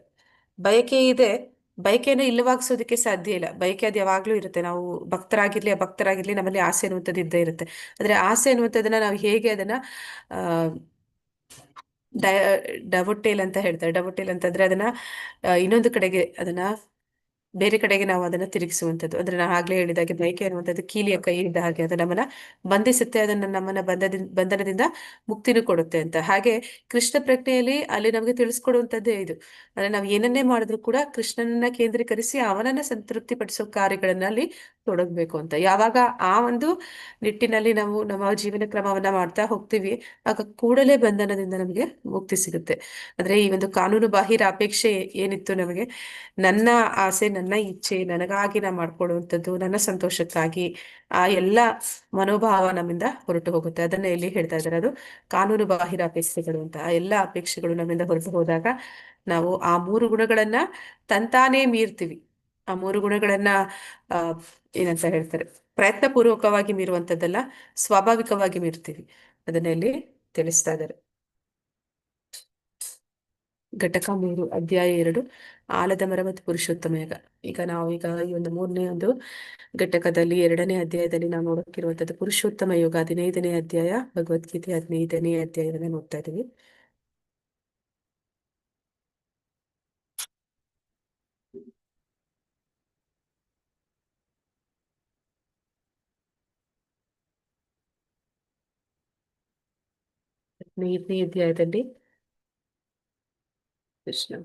ಬಯಕೆ ಇದೆ, ಬಯಕೆಯನ್ನು ಇಲ್ಲವಾಗಿಸೋದಕ್ಕೆ ಸಾಧ್ಯ ಇಲ್ಲ. ಬಯಕೆ ಅದು ಯಾವಾಗ್ಲೂ ಇರುತ್ತೆ. ನಾವು ಭಕ್ತರಾಗಿರ್ಲಿ ಅಭಕ್ತರಾಗಿರ್ಲಿ, ನಮ್ಮಲ್ಲಿ ಆಸೆ ಅನ್ನುವಂಥದ್ದು ಇದ್ದೇ ಇರುತ್ತೆ. ಆದ್ರೆ ಆಸೆ ಅನ್ನುವಂಥದ್ದನ್ನ ನಾವು ಹೇಗೆ ಅದನ್ನ ಆ ಡವಟೇಲ್ ಅಂತ ಹೇಳ್ತಾರೆ. ಡವಟೇಲ್ ಅಂತಂದ್ರೆ ಅದನ್ನ ಇನ್ನೊಂದು ಕಡೆಗೆ, ಅದನ್ನ ಬೇರೆ ಕಡೆಗೆ ನಾವು ಅದನ್ನ ತಿರುಗಿಸುವಂಥದ್ದು. ಅಂದ್ರೆ ನಾವು ಆಗ್ಲೇ ಹೇಳಿದಾಗೆ ಬಯಕೆ ಅನ್ನುವಂಥದ್ದು ಕೀಲಿಯ ಕೈ ಇದ್ದ ಹಾಗೆ, ಅದು ನಮ್ಮನ್ನ ಬಂಧಿಸುತ್ತೆ, ಅದನ್ನ ನಮ್ಮನ್ನ ಬಂಧನದಿಂದ ಮುಕ್ತಿನೂ ಕೊಡುತ್ತೆ ಅಂತ. ಹಾಗೆ ಕೃಷ್ಣ ಪ್ರಜ್ಞೆಯಲ್ಲಿ ಅಲ್ಲಿ ನಮಗೆ ತಿಳಿಸ್ಕೊಡುವಂಥದ್ದೇ ಇದು. ಅಂದ್ರೆ ನಾವು ಏನನ್ನೇ ಮಾಡಿದ್ರು ಕೂಡ ಕೃಷ್ಣನನ್ನ ಕೇಂದ್ರೀಕರಿಸಿ ಅವನನ್ನ ಸಂತೃಪ್ತಿ ಪಡಿಸೋ ಕಾರ್ಯಗಳನ್ನ ಅಲ್ಲಿ ತೊಡಗ್ಬೇಕು ಅಂತ. ಯಾವಾಗ ಆ ಒಂದು ನಿಟ್ಟಿನಲ್ಲಿ ನಾವು ನಮ್ಮ ಜೀವನ ಕ್ರಮವನ್ನ ಮಾಡ್ತಾ ಹೋಗ್ತೀವಿ, ಆಗ ಕೂಡಲೇ ಬಂಧನದಿಂದ ನಮಗೆ ಮುಕ್ತಿ ಸಿಗುತ್ತೆ. ಅಂದ್ರೆ ಈ ಒಂದು ಕಾನೂನು ಬಾಹಿರ ಅಪೇಕ್ಷೆ ಏನಿತ್ತು ನಮಗೆ, ನನ್ನ ಆಸೆ, ನನ್ನ ಇಚ್ಛೆ, ನನಗಾಗಿ ನಾ ಮಾಡ್ಕೊಳ್ಳುವಂಥದ್ದು, ನನ್ನ ಸಂತೋಷಕ್ಕಾಗಿ, ಆ ಎಲ್ಲ ಮನೋಭಾವ ನಮ್ಮಿಂದ ಹೊರಟು ಹೋಗುತ್ತೆ. ಅದನ್ನ ಇಲ್ಲಿ ಹೇಳ್ತಾ ಇದ್ದಾರೆ, ಅದು ಕಾನೂನು ಬಾಹಿರ ಅಪೇಕ್ಷೆಗಳು ಅಂತ. ಆ ಎಲ್ಲ ಅಪೇಕ್ಷೆಗಳು ನಮ್ಮಿಂದ ಹೊರಟು ಹೋದಾಗ ನಾವು ಆ ಮೂರು ಗುಣಗಳನ್ನ ತಂತಾನೇ ಮೀರ್ತೀವಿ. ಆ ಮೂರು ಗುಣಗಳನ್ನ ಆ ಏನಂತ ಹೇಳ್ತಾರೆ, ಪ್ರಯತ್ನ ಪೂರ್ವಕವಾಗಿ ಮೀರುವಂಥದ್ದಲ್ಲ, ಸ್ವಾಭಾವಿಕವಾಗಿ ಮೀರ್ತೀವಿ. ಅದನ್ನ ಇಲ್ಲಿ ತಿಳಿಸ್ತಾ ಇದ್ದಾರೆ. ಘಟಕ 3 ಅಧ್ಯಾಯ 2 ಆಲದ ಮರ ಮತ್ತು ಪುರುಷೋತ್ತಮ ಯೋಗ. ಈಗ ಈ ಒಂದು 3ನೇ ಒಂದು ಘಟಕದಲ್ಲಿ 2ನೇ ಅಧ್ಯಾಯದಲ್ಲಿ ನಾವು ನೋಡಕ್ಕಿರುವಂತದ್ದು ಪುರುಷೋತ್ತಮ ಯೋಗ 15ನೇ ಅಧ್ಯಾಯ, ಭಗವದ್ಗೀತೆ 15ನೇ ಅಧ್ಯಾಯವನ್ನು ನೋಡ್ತಾ ಇದ್ದೀವಿ. ಹದಿನೈದನೇ ಅಧ್ಯಾಯದಲ್ಲಿ ಕೃಷ್ಣ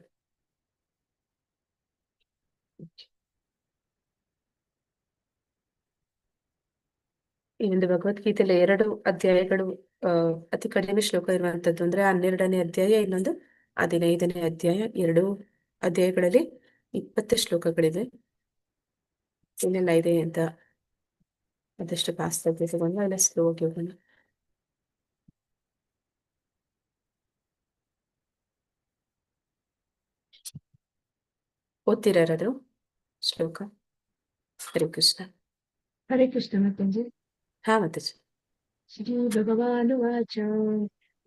ಈ ಒಂದು ಭಗವದ್ಗೀತೆಯಲ್ಲಿ 2 ಅಧ್ಯಾಯಗಳು ಅತಿ ಕಡಿಮೆ ಶ್ಲೋಕ ಇರುವಂತದ್ದು. ಅಂದ್ರೆ 12ನೇ ಅಧ್ಯಾಯ, ಇನ್ನೊಂದು 15ನೇ ಅಧ್ಯಾಯ. 2 ಅಧ್ಯಾಯಗಳಲ್ಲಿ 20 ಶ್ಲೋಕಗಳಿವೆ. ಏನೆಲ್ಲ ಇದೆ ಅಂತ ಅದಷ್ಟು ಫಾಸ್ಟ್ ಆಗಿ ತಗೊಂಡು ಎಲ್ಲ ಸ್ಲೋ ಆಗಿ ಹೋಗೋಣ. ಓದ್ತಿರೋದು ಶ್ಲೋಕ? ಹರೇ ಕೃಷ್ಣ. ಹರೇ ಕೃಷ್ಣ ಮಾತಾಜಿ. ಹಾ ಮತ್ತೆ ಶ್ರೀ ಭಗವಾನುವಾಚ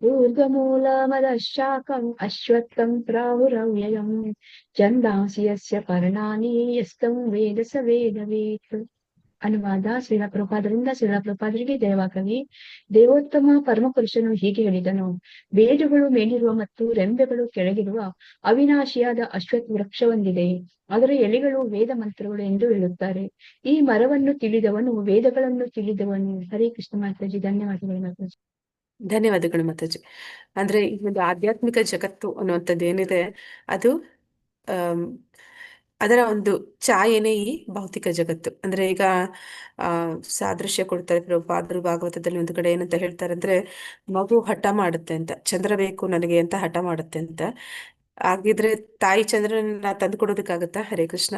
ऊर्ध्वमूलमदशाकम् अश्वत्थं प्राहुरव्ययम् छन्दांसि यस्य पर्णानि यस्तं वेद स वेदवेत्. ಅನುವಾದ ಶ್ರೀಲ ಪ್ರಭುಪಾದರಿಂದ ಶ್ರೀಲ ಪ್ರಭುಪಾದರಿಗೆ ದಯವಾಗಲಿ. ದೇವೋತ್ತಮ ಪರಮಪುರುಷನು ಹೀಗೆ ಹೇಳಿದನು, ಬೇರುಗಳು ಮೇಲಿರುವ ಮತ್ತು ರೆಂಬೆಗಳು ಕೆಳಗಿರುವ ಅವಿನಾಶಿಯಾದ ಅಶ್ವತ್ಥ ವೃಕ್ಷವೊಂದಿದೆ. ಅದರ ಎಲೆಗಳು ವೇದ ಮಂತ್ರಗಳು ಎಂದು ಹೇಳುತ್ತಾರೆ. ಈ ಮರವನ್ನು ತಿಳಿದವನು ವೇದಗಳನ್ನು ತಿಳಿದವನು. ಹರೇ ಕೃಷ್ಣ ಮಾತಾಜಿ. ಧನ್ಯವಾದಗಳು ಮಾತಾಜಿ. ಧನ್ಯವಾದಗಳು ಮಾತಾಜಿ. ಅಂದ್ರೆ ಈ ಒಂದು ಆಧ್ಯಾತ್ಮಿಕ ಜಗತ್ತು ಅನ್ನುವಂಥದ್ದು ಏನಿದೆ, ಅದು ಅದರ ಒಂದು ಛಾಯೆನೇ ಈ ಭೌತಿಕ ಜಗತ್ತು. ಅಂದ್ರೆ ಈಗ ಸಾದೃಶ್ಯ ಕೊಡ್ತಾರೆ ಪ್ರಭುಪಾದರು ಭಾಗವತದಲ್ಲಿ ಒಂದು ಕಡೆ ಏನಂತ ಹೇಳ್ತಾರೆ ಅಂದ್ರೆ, ಮಗು ಹಠ ಮಾಡುತ್ತೆ ಅಂತ, ಚಂದ್ರ ಬೇಕು ನನಗೆ ಅಂತ ಹಠ ಮಾಡುತ್ತೆ ಅಂತ. ಹಾಗಿದ್ರೆ ತಾಯಿ ಚಂದ್ರನ ತಂದು ಕೊಡೋದಕ್ಕಾಗತ್ತಾ? ಹರೇ ಕೃಷ್ಣ.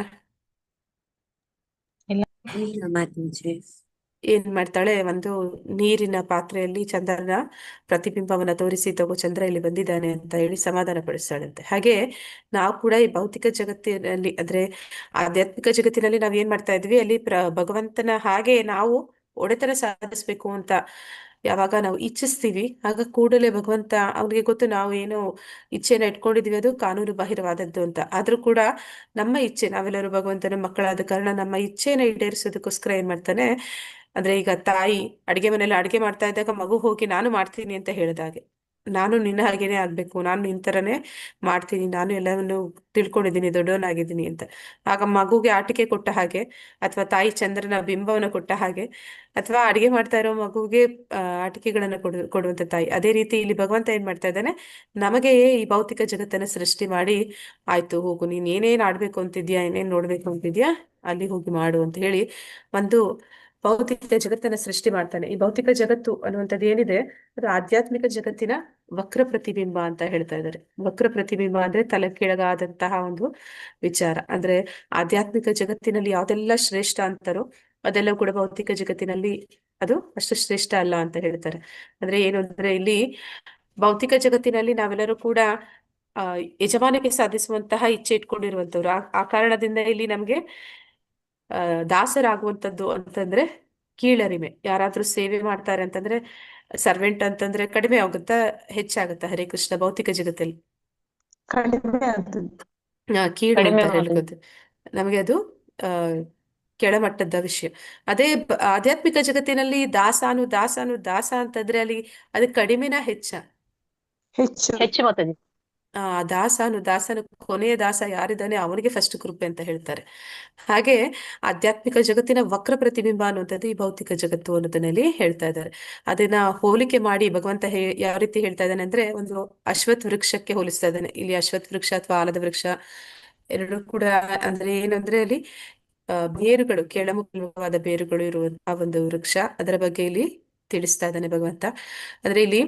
ಇಲ್ಲ ಮಾತಾಜಿ. ಏನ್ ಮಾಡ್ತಾಳೆ, ಒಂದು ನೀರಿನ ಪಾತ್ರೆಯಲ್ಲಿ ಚಂದ್ರನ ಪ್ರತಿಬಿಂಬವನ್ನ ತೋರಿಸಿ, ತಗೋ ಚಂದ್ರ ಇಲ್ಲಿ ಬಂದಿದ್ದಾನೆ ಅಂತ ಹೇಳಿ ಸಮಾಧಾನ ಪಡಿಸ್ತಾಳಂತೆ. ಹಾಗೆ ನಾವು ಕೂಡ ಈ ಭೌತಿಕ ಜಗತ್ತಿನಲ್ಲಿ, ಅಂದ್ರೆ ಆಧ್ಯಾತ್ಮಿಕ ಜಗತ್ತಿನಲ್ಲಿ ನಾವ್ ಏನ್ ಮಾಡ್ತಾ ಇದ್ವಿ, ಅಲ್ಲಿ ಭಗವಂತನ ಹಾಗೆ ನಾವು ಒಡೆತನ ಸಾಧಿಸ್ಬೇಕು ಅಂತ ಯಾವಾಗ ನಾವು ಇಚ್ಛಿಸ್ತೀವಿ, ಆಗ ಕೂಡಲೇ ಭಗವಂತ, ಅವ್ನಿಗೆ ಗೊತ್ತು ನಾವು ಏನೋ ಇಚ್ಛೆನ ಇಟ್ಕೊಂಡಿದೀವಿ ಅದು ಕಾನೂನು ಬಾಹಿರವಾದದ್ದು ಅಂತ. ಆದ್ರೂ ಕೂಡ ನಮ್ಮ ಇಚ್ಛೆ, ನಾವೆಲ್ಲರೂ ಭಗವಂತನ ಮಕ್ಕಳಾದ ಕಾರಣ ನಮ್ಮ ಇಚ್ಛೆನ ಈಡೇರಿಸೋದಕ್ಕೋಸ್ಕರ ಏನ್ ಮಾಡ್ತಾನೆ, ಅಂದ್ರೆ ಈಗ ತಾಯಿ ಅಡಿಗೆ ಮನೇಲಿ ಅಡಿಗೆ ಮಾಡ್ತಾ ಇದ್ದಾಗ ಮಗು ಹೋಗಿ ನಾನು ಮಾಡ್ತೀನಿ ಅಂತ ಹೇಳಿದಾಗೆ, ನಾನು ನಿನ್ನ ಹಾಗೇನೆ ಆಗ್ಬೇಕು, ನಾನು ನಿನ್ ತರನೇ ಮಾಡ್ತೀನಿ, ನಾನು ಎಲ್ಲವನ್ನು ತಿಳ್ಕೊಂಡಿದ್ದೀನಿ, ದೊಡ್ಡವನಾಗಿದ್ದೀನಿ ಅಂತ. ಆಗ ಮಗುಗೆ ಆಟಿಕೆ ಕೊಟ್ಟ ಹಾಗೆ, ಅಥವಾ ತಾಯಿ ಚಂದ್ರನ ಬಿಂಬವನ್ನ ಕೊಟ್ಟ ಹಾಗೆ, ಅಥವಾ ಅಡಿಗೆ ಮಾಡ್ತಾ ಇರೋ ಮಗುಗೆ ಆಟಿಕೆಗಳನ್ನ ಕೊಡುವಂತ ತಾಯಿ. ಅದೇ ರೀತಿ ಇಲ್ಲಿ ಭಗವಂತ ಏನ್ ಮಾಡ್ತಾ ಇದ್ದಾನೆ, ನಮಗೆ ಈ ಭೌತಿಕ ಜಗತ್ತನ್ನ ಸೃಷ್ಟಿ ಮಾಡಿ, ಆಯ್ತು ಹೋಗು, ನೀನ್ ಏನೇನ್ ಆಡ್ಬೇಕು ಅಂತಿದ್ಯಾ, ಏನೇನ್ ನೋಡ್ಬೇಕು ಅಂತಿದ್ಯಾ ಅಲ್ಲಿ ಹೋಗಿ ಮಾಡು ಅಂತ ಹೇಳಿ ಒಂದು ಭೌತಿಕ ಜಗತ್ತನ್ನ ಸೃಷ್ಟಿ ಮಾಡ್ತಾನೆ. ಈ ಭೌತಿಕ ಜಗತ್ತು ಅನ್ನುವಂಥದ್ದು ಏನಿದೆ, ಅದು ಆಧ್ಯಾತ್ಮಿಕ ಜಗತ್ತಿನ ವಕ್ರ ಪ್ರತಿಬಿಂಬ ಅಂತ ಹೇಳ್ತಾ ಇದ್ದಾರೆ. ವಕ್ರ ಪ್ರತಿಬಿಂಬ ಅಂದ್ರೆ ತಲೆ ಕೆಳಗಾದಂತಹ ಒಂದು ವಿಚಾರ. ಅಂದ್ರೆ ಆಧ್ಯಾತ್ಮಿಕ ಜಗತ್ತಿನಲ್ಲಿ ಯಾವ್ದೆಲ್ಲ ಶ್ರೇಷ್ಠ ಅಂತಾರೋ ಅದೆಲ್ಲ ಕೂಡ ಭೌತಿಕ ಜಗತ್ತಿನಲ್ಲಿ ಅದು ಅಷ್ಟು ಶ್ರೇಷ್ಠ ಅಲ್ಲ ಅಂತ ಹೇಳ್ತಾರೆ. ಅಂದ್ರೆ ಏನು ಅಂದ್ರೆ, ಇಲ್ಲಿ ಭೌತಿಕ ಜಗತ್ತಿನಲ್ಲಿ ನಾವೆಲ್ಲರೂ ಕೂಡ ಆ ಯಜಮಾನಿಕೆ ಸಾಧಿಸುವಂತಹ ಇಚ್ಛೆ ಇಟ್ಕೊಂಡಿರುವಂತವ್ರು. ಆ ಕಾರಣದಿಂದ ಇಲ್ಲಿ ನಮ್ಗೆ ದಾಸರಾಗುವಂಥದ್ದು ಅಂತಂದ್ರೆ ಕೀಳರಿಮೆ. ಯಾರಾದ್ರೂ ಸೇವೆ ಮಾಡ್ತಾರೆ ಅಂತಂದ್ರೆ, ಸರ್ವೆಂಟ್ ಅಂತಂದ್ರೆ ಕಡಿಮೆ ಆಗುತ್ತಾ ಹೆಚ್ಚಾಗುತ್ತಾ? ಹರೇ ಕೃಷ್ಣ. ಭೌತಿಕ ಜಗತ್ತಲ್ಲಿ ಕಡಿಮೆ ಆದದ್ದು. ಕೀಳು ಕಡಿಮೆ ಅಂತ ಮಾಡೋದು. ಹೇಳ್ಬೋದು. ನಮಗೆ ಅದು ಆ ಕೆಳಮಟ್ಟದ ವಿಷಯ. ಅದೇ ಆಧ್ಯಾತ್ಮಿಕ ಜಗತ್ತಿನಲ್ಲಿ ದಾಸ ಅಂತಂದ್ರೆ ಅಲ್ಲಿ ಅದು ಕಡಿಮೆನಾ ಹೆಚ್ಚ? ಹೆಚ್ಚು. ಹೆಚ್ಚು ಮಾತಾಜಿ. ದಾಸನು ಕೊನೆಯ ದಾಸ ಯಾರಿದ್ದಾನೆ ಅವನಿಗೆ ಫಸ್ಟ್ ಕೃಪೆ ಅಂತ ಹೇಳ್ತಾರೆ. ಹಾಗೆ ಆಧ್ಯಾತ್ಮಿಕ ಜಗತ್ತಿನ ವಕ್ರ ಪ್ರತಿಬಿಂಬ ಅನ್ನುವಂಥದ್ದು ಈ ಭೌತಿಕ ಜಗತ್ತು ಅನ್ನೋದನ್ನಲ್ಲಿ ಹೇಳ್ತಾ ಇದ್ದಾರೆ. ಅದನ್ನ ಹೋಲಿಕೆ ಮಾಡಿ ಭಗವಂತ ಯಾವ ರೀತಿ ಹೇಳ್ತಾ ಇದ್ದಾನೆ ಅಂದ್ರೆ, ಒಂದು ಅಶ್ವತ್ಥ ವೃಕ್ಷಕ್ಕೆ ಹೋಲಿಸ್ತಾ ಇದ್ದಾನೆ. ಇಲ್ಲಿ ಅಶ್ವತ್ಥ ವೃಕ್ಷ ಅಥವಾ ಆಲದ ವೃಕ್ಷ ಎರಡು ಕೂಡ ಅಂದ್ರೆ ಏನಂದ್ರೆ, ಅಲ್ಲಿ ಬೇರುಗಳು, ಕೆಳಮುಖವಾದ ಬೇರುಗಳು ಇರುವಂತಹ ಒಂದು ವೃಕ್ಷ. ಅದರ ಬಗ್ಗೆ ಇಲ್ಲಿ ತಿಳಿಸ್ತಾ ಇದ್ದಾನೆ ಭಗವಂತ. ಅಂದ್ರೆ ಇಲ್ಲಿ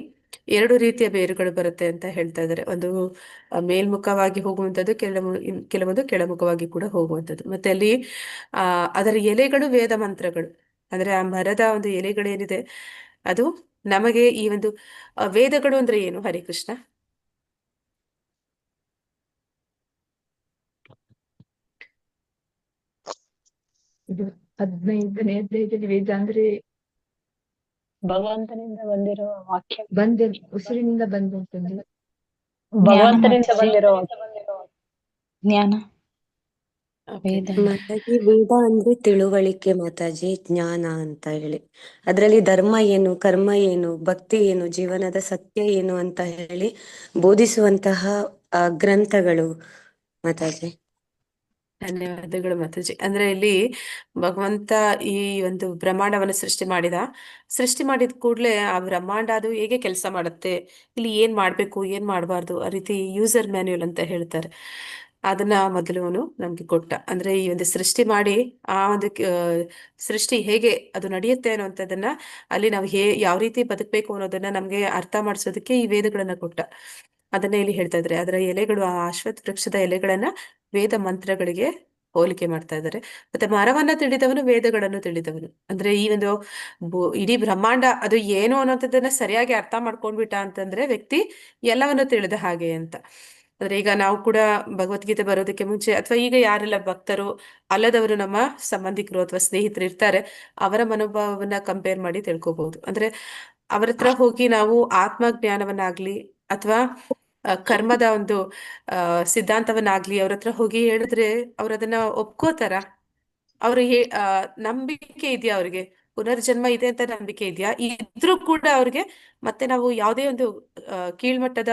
ಎರಡು ರೀತಿಯ ಬೇರುಗಳು ಬರುತ್ತೆ ಅಂತ ಹೇಳ್ತಾ ಇದ್ದಾರೆ. ಒಂದು ಮೇಲ್ಮುಖವಾಗಿ ಹೋಗುವಂಥದ್ದು, ಕೆಲವೊಂದು ಕೆಳಮುಖವಾಗಿ ಕೂಡ ಹೋಗುವಂಥದ್ದು. ಮತ್ತೆ ಅಲ್ಲಿ ಅದರ ಎಲೆಗಳು ವೇದ ಮಂತ್ರಗಳು. ಅಂದ್ರೆ ಆ ಮರದ ಒಂದು ಎಲೆಗಳೇನಿದೆ ಅದು ನಮಗೆ ಈ ಒಂದು ವೇದಗಳು ಅಂದ್ರೆ ಏನು? ಹರೇ ಕೃಷ್ಣ. ಇದು 15ನೇ ವೇದ ಅಂದ್ರೆ ಭಗವಂತನಿಂದ ಬಂದಿರೋ ವಾಕ್ಯ. ಉಸಿರಿನಿಂದ ಬಂದಂತಂದ್ರೆ ಭಗವಂತನಿಂದ ಬಂದಿರೋ ಜ್ಞಾನ. Okay. ವೇದ. ಮಾತಾಜಿ, ವೇದ ಅಂದ್ರೆ ತಿಳುವಳಿಕೆ ಮಾತಾಜಿ, ಜ್ಞಾನ ಅಂತ ಹೇಳಿ. ಅದ್ರಲ್ಲಿ ಧರ್ಮ ಏನು, ಕರ್ಮ ಏನು, ಭಕ್ತಿ ಏನು, ಜೀವನದ ಸತ್ಯ ಏನು ಅಂತ ಹೇಳಿ ಬೋಧಿಸುವಂತಹ ಗ್ರಂಥಗಳು ಮಾತಾಜಿ. ಧನ್ಯವಾದಗಳು ಮಾತಾಜಿ. ಅಂದ್ರೆ ಇಲ್ಲಿ ಭಗವಂತ ಈ ಒಂದು ಬ್ರಹ್ಮಾಂಡವನ್ನು ಸೃಷ್ಟಿ ಮಾಡಿದ ಕೂಡಲೇ ಆ ಬ್ರಹ್ಮಾಂಡ ಅದು ಹೇಗೆ ಕೆಲಸ ಮಾಡುತ್ತೆ, ಇಲ್ಲಿ ಏನ್ ಮಾಡ್ಬೇಕು ಏನ್ ಮಾಡಬಾರ್ದು, ಆ ರೀತಿ ಯೂಸರ್ ಮ್ಯಾನ್ಯುಯಲ್ ಅಂತ ಹೇಳ್ತಾರೆ. ಅದನ್ನ ಮೊದಲು ಅವನು ನಮ್ಗೆ ಕೊಟ್ಟ. ಅಂದ್ರೆ ಈ ಒಂದು ಸೃಷ್ಟಿ ಮಾಡಿ ಆ ಒಂದು ಸೃಷ್ಟಿ ಹೇಗೆ ಅದು ನಡೆಯುತ್ತೆ ಅನ್ನೋಂಥದ್ದನ್ನ, ಅಲ್ಲಿ ನಾವು ಯಾವ ರೀತಿ ಬದುಕಬೇಕು ಅನ್ನೋದನ್ನ ನಮ್ಗೆ ಅರ್ಥ ಮಾಡಿಸೋದಕ್ಕೆ ಈ ವೇದಗಳನ್ನ ಕೊಟ್ಟ. ಅದನ್ನ ಇಲ್ಲಿ ಹೇಳ್ತಾ ಇದ್ದಾರೆ. ಅದರ ಎಲೆಗಳು, ಆ ಅಶ್ವತ್ಥ ವೃಕ್ಷದ ಎಲೆಗಳನ್ನ ವೇದ ಮಂತ್ರಗಳಿಗೆ ಹೋಲಿಕೆ ಮಾಡ್ತಾ ಇದ್ದಾರೆ. ಮತ್ತೆ ಮರವನ್ನ ತಿಳಿದವನು ವೇದಗಳನ್ನು ತಿಳಿದವನು. ಅಂದ್ರೆ ಈ ಒಂದು ಇಡೀ ಬ್ರಹ್ಮಾಂಡ ಅದು ಏನು ಅನ್ನೋಂಥದ್ದನ್ನ ಸರಿಯಾಗಿ ಅರ್ಥ ಮಾಡ್ಕೊಂಡ್ಬಿಟ್ಟ ಅಂತಂದ್ರೆ ವ್ಯಕ್ತಿ ಎಲ್ಲವನ್ನು ತಿಳಿದ ಹಾಗೆ ಅಂತ. ಅಂದ್ರೆ ಈಗ ನಾವು ಕೂಡ ಭಗವದ್ಗೀತೆ ಬರೋದಕ್ಕೆ ಮುಂಚೆ, ಅಥವಾ ಈಗ ಯಾರೆಲ್ಲ ಭಕ್ತರು ಅಲ್ಲದವರು ನಮ್ಮ ಸಂಬಂಧಿಕರು ಅಥವಾ ಸ್ನೇಹಿತರು ಇರ್ತಾರೆ, ಅವರ ಮನೋಭಾವವನ್ನ ಕಂಪೇರ್ ಮಾಡಿ ತಿಳ್ಕೊಬಹುದು. ಅಂದ್ರೆ ಅವ್ರ ಹತ್ರ ಹೋಗಿ ನಾವು ಆತ್ಮಜ್ಞಾನವನ್ನಾಗ್ಲಿ ಅಥವಾ ಕರ್ಮದ ಒಂದು ಸಿದ್ಧಾಂತವನ್ನಾಗ್ಲಿ ಅವ್ರ ಹತ್ರ ಹೋಗಿ ಹೇಳಿದ್ರೆ ಅವ್ರ ಅದನ್ನ ಒಪ್ಕೋತಾರ? ಅವ್ರ ನಂಬಿಕೆ ಇದೆಯಾ ಅವ್ರಿಗೆ? ಪುನರ್ಜನ್ಮ ಇದೆ ಅಂತ ನಂಬಿಕೆ ಇದೆಯಾ? ಇದ್ರೂ ಕೂಡ ಅವ್ರಿಗೆ ಮತ್ತೆ ನಾವು ಯಾವುದೇ ಒಂದು ಕೀಳ್ಮಟ್ಟದ